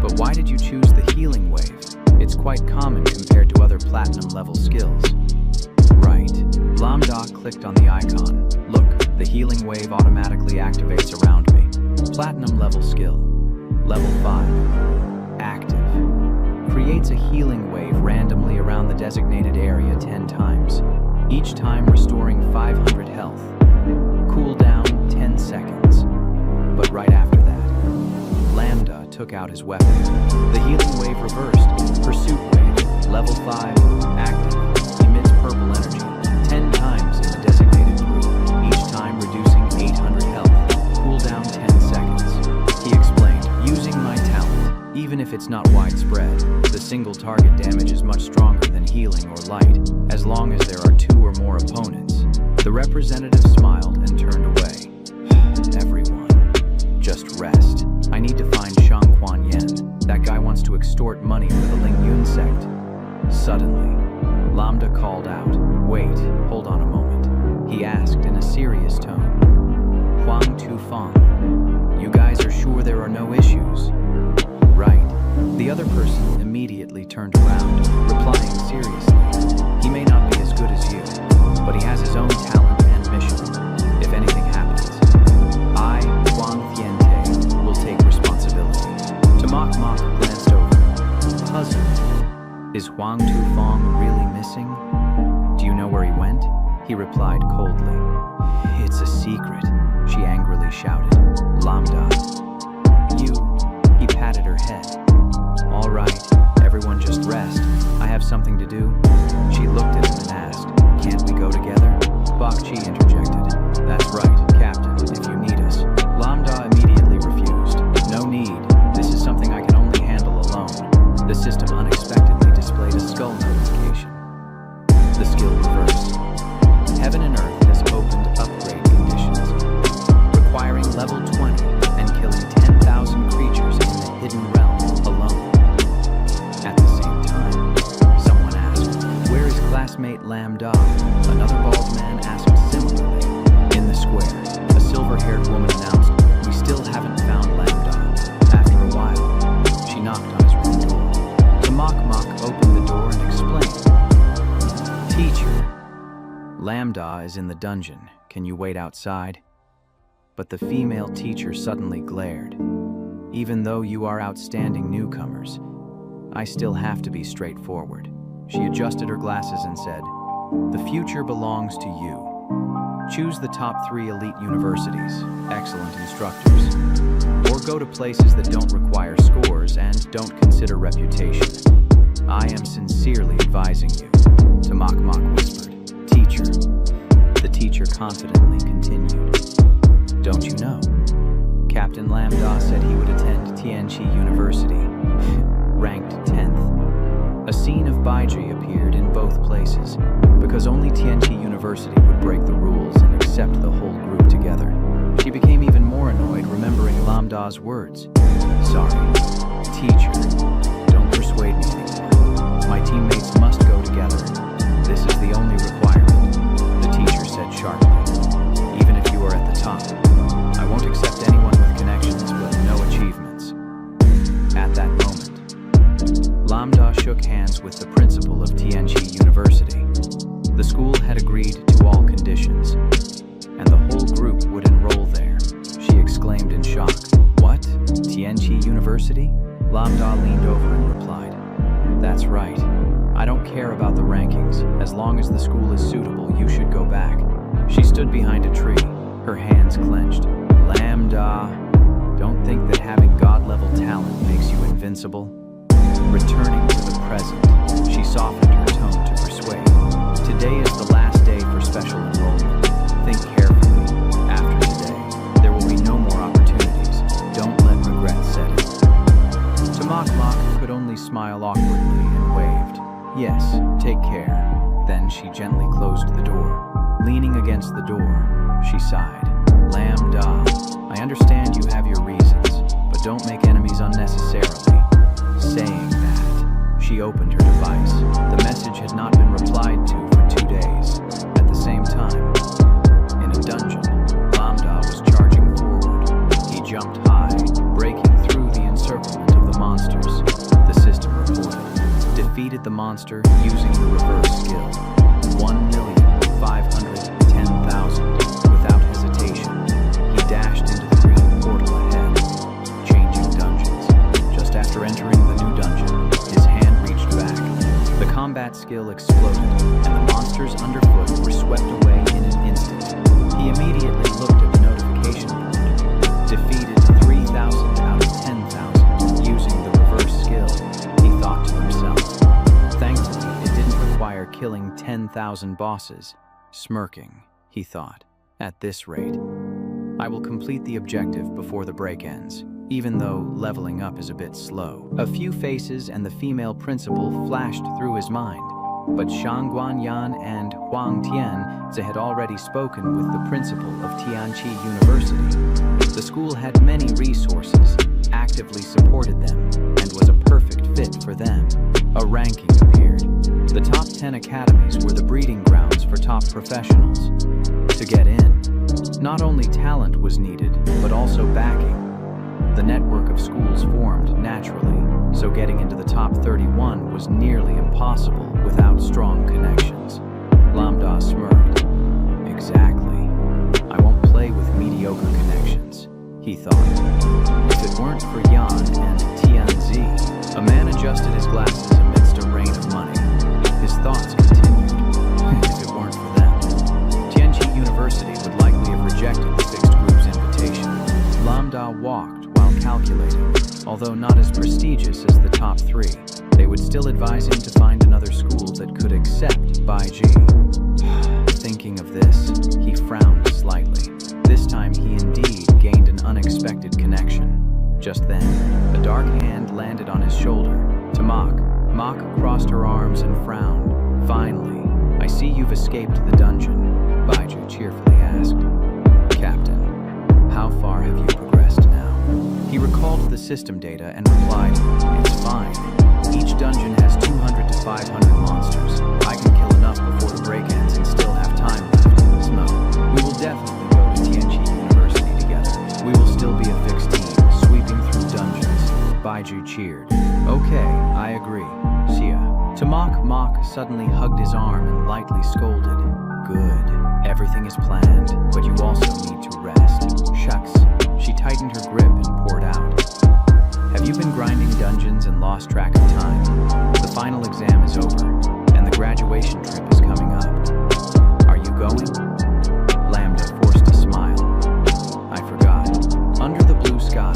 but why did you choose the healing wave? It's quite common compared to other platinum level skills." Right. Lambda clicked on the icon. "Look, the healing wave automatically activates around me. Platinum level skill. Level 5. Active. Creates a healing wave randomly around the designated area 10 times, each time restoring 500 health. Cooldown 10 seconds. But right after that, Lambda took out his weapon. The healing wave reversed. Pursuit wave, level 5, active, emits purple energy, 10 times in the designated group, each time reducing 800 health. Cooldown 10 seconds. He explained, "Using my talent, even if it's not widespread, the single target damage is much stronger than healing or light, as long as there are 2 or more opponents." The representative smiled and turned away. "Everyone, just rest. I need to find Shang Quan Yen. That guy wants to extort money for the Ling Yun sect." Suddenly, Lambda called out, "Wait, hold on a moment." He asked in a serious tone, "Huang Tufang, you guys are sure there are no issues?" "Right." The other person immediately turned around, replying seriously, "He may not be as good as you, but he has his own talent and mission. If anything happens, I, Huang Tiante, will take responsibility." Mok glanced over, puzzled. "Is Huang Tufang really missing? Do you know where he went?" He replied coldly. "It's a secret," she angrily shouted. "Lambda, you..." He patted her head. "All right, everyone just rest. I have something to do." She looked at him and asked, "Can't we go together?" Bakchi interjected, "That's right, Captain, if you need us." Lambda immediately refused. "No need. This is something I can only handle alone." The system unexpectedly displayed a skull notification. The skill reverse. Heaven and Earth has opened upgrade level 20 and killing 10,000 creatures in the hidden realm alone. At the same time, someone asked, "Where is classmate Lambda?" Another bald man asked similarly. In the square, a silver-haired woman announced, "We still haven't found Lambda." After a while, she knocked on his room door. Mok opened the door and explained, "Teacher, Lambda is in the dungeon. Can you wait outside?" But the female teacher suddenly glared. "Even though you are outstanding newcomers, I still have to be straightforward." She adjusted her glasses and said, "The future belongs to you. Choose the top 3 elite universities, excellent instructors, or go to places that don't require scores and don't consider reputation. I am sincerely advising you," Mok whispered. "Teacher." The teacher confidently continued, "Don't you know? Captain Lambda said he would attend Tianqi University, ranked 10th. A scene of Baiji appeared in both places, because only Tianqi University would break the rules and accept the whole group together. She became even more annoyed remembering Lambda's words. "Sorry, teacher, don't persuade me anymore. My teammates must go together. This is the only requirement," the teacher said sharply. "Even if you are at the top, I won't accept anyone with connections but no achievements." At that moment, Lambda shook hands with the principal of Tianqi University. The school had agreed to all conditions, and the whole group would enroll there. She exclaimed in shock, "What? Tianqi University?" Lambda leaned over and replied, "That's right. I don't care about the rankings. As long as the school is suitable, you should go back." She stood behind a tree, her hands clenched. "Lambda, don't think that having God-level talent makes you invincible." Returning to the present, she softened her tone to persuade. "Today is the last day for special enrollment. Think carefully. After today, there will be no more opportunities. Don't let regret set in." Mok could only smile awkwardly and waved. "Yes, take care." Then she gently closed the door. Leaning against the door, she sighed. "Lambda, I understand you have your reasons, but don't make enemies unnecessarily." Saying that, she opened her device. The message had not been replied to for 2 days. At the same time, in a dungeon, Lambda was charging forward. He jumped high, breaking through the encirclement of the monsters. The system reported. Defeated the monster using the reverse skill. 1,510,000. Without hesitation, he dashed into the green portal ahead, changing dungeons. Just after entering the new dungeon, his hand reached back. The combat skill exploded, and the monsters underfoot were swept away in an instant. He immediately looked at the notification board. Defeated 3,000 out of 10,000 using the reverse skill, he thought to himself. Thankfully, it didn't require killing 10,000 bosses. Smirking, he thought, "At this rate, I will complete the objective before the break ends, even though leveling up is a bit slow." A few faces and the female principal flashed through his mind, but Shang Guanyan and Huang Tianze had already spoken with the principal of Tianqi University. The school had many resources, actively supported them, and was a perfect fit for them. A ranking appeared. The top 10 academies were the breeding grounds for top professionals. To get in, not only talent was needed, but also backing. The network of schools formed naturally, so getting into the top 31 was nearly impossible without strong connections. Lambda smirked. "Exactly. I won't play with mediocre connections," he thought. If it weren't for Yan and Tianzi, a man adjusted his glasses amidst a rain of money. His thoughts continued. If it weren't for them, Tianqi University would likely have rejected the fixed group's invitation. Lambda walked while calculating. Although not as prestigious as the top 3, they would still advise him to find another school that could accept Baiji. Thinking of this, he frowned slightly. This time he indeed gained an unexpected connection. Just then, a dark hand landed on his shoulder. To Mok crossed her arms and frowned. "Finally, I see you've escaped the dungeon," Baiju cheerfully asked. "Captain, how far have you progressed now? He recalled the system data and replied, it's fine. Each dungeon has 200 to 500 monsters. I can kill enough before the break ends and still have time left. So, we will definitely go to Tianqi University together. We will still be a fixed team, sweeping through dungeons. Baiju cheered. Okay, I agree. See ya. Mok suddenly hugged his arm and lightly scolded. Good. Everything is planned, but you also need to rest. Shucks. She tightened her grip and poured out. Have you been grinding dungeons and lost track of time? The final exam is over, and the graduation trip is coming up. Are you going? Lambda forced a smile. I forgot. Under the blue sky,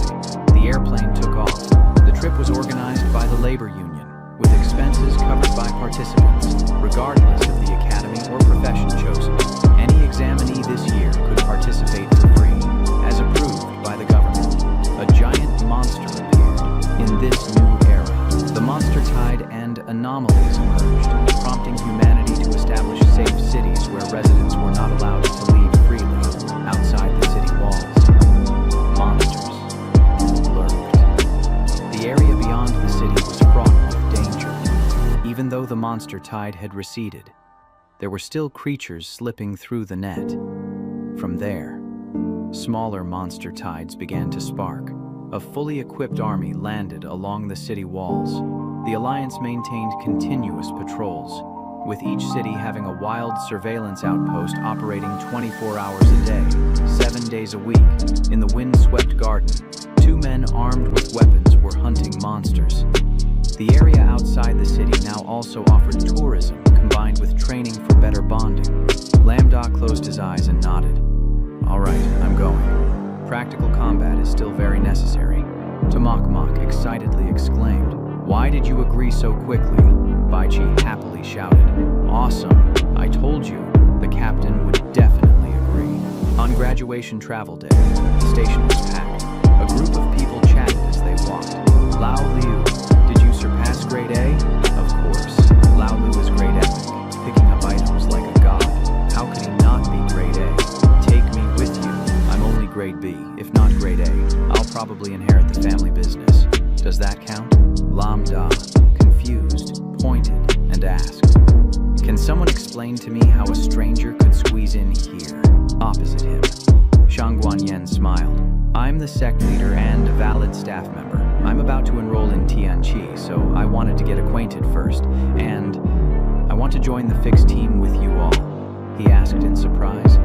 the airplane took off. The trip was organized by the labor union, with expenses covered by participants, regardless of the academy or profession chosen. Any examinee this year could participate for free, as approved by the government. A giant monster appeared. In this new era, the monster tide and anomalies emerged, prompting humanity to establish safe cities where residents were not allowed to leave freely outside the city walls. Monsters lurked. The area beyond the city was fraught with danger. Even though the monster tide had receded, there were still creatures slipping through the net. From there, smaller monster tides began to spark. A fully equipped army landed along the city walls. The Alliance maintained continuous patrols, with each city having a wild surveillance outpost operating 24 hours a day, 7 days a week. In the wind-swept garden, 2 men armed with weapons were hunting monsters. The area outside the city now also offered tourism, combined with training for better bonding. Lambda closed his eyes and nodded. All right, I'm going. Practical combat is still very necessary. Mok excitedly exclaimed. Why did you agree so quickly? Baichi happily shouted. Awesome. I told you, the captain would definitely agree. On graduation travel day, the station was packed. A group of people chatted as they walked. Lao Liu, did you surpass grade A? Of course. Lao Liu is grade epic, picking up items like a god. How could he not be grade A? Take me with you. I'm only grade B, if not grade A. I'll probably inherit the family business. Does that count? Lambda, confused, pointed, and asked. Can someone explain to me how a stranger could squeeze in here, opposite him? Shang Guanyan smiled. I'm the sect leader and a valid staff member. I'm about to enroll in Tianqi, so I wanted to get acquainted first, and I want to join the fixed team with you all. He asked in surprise.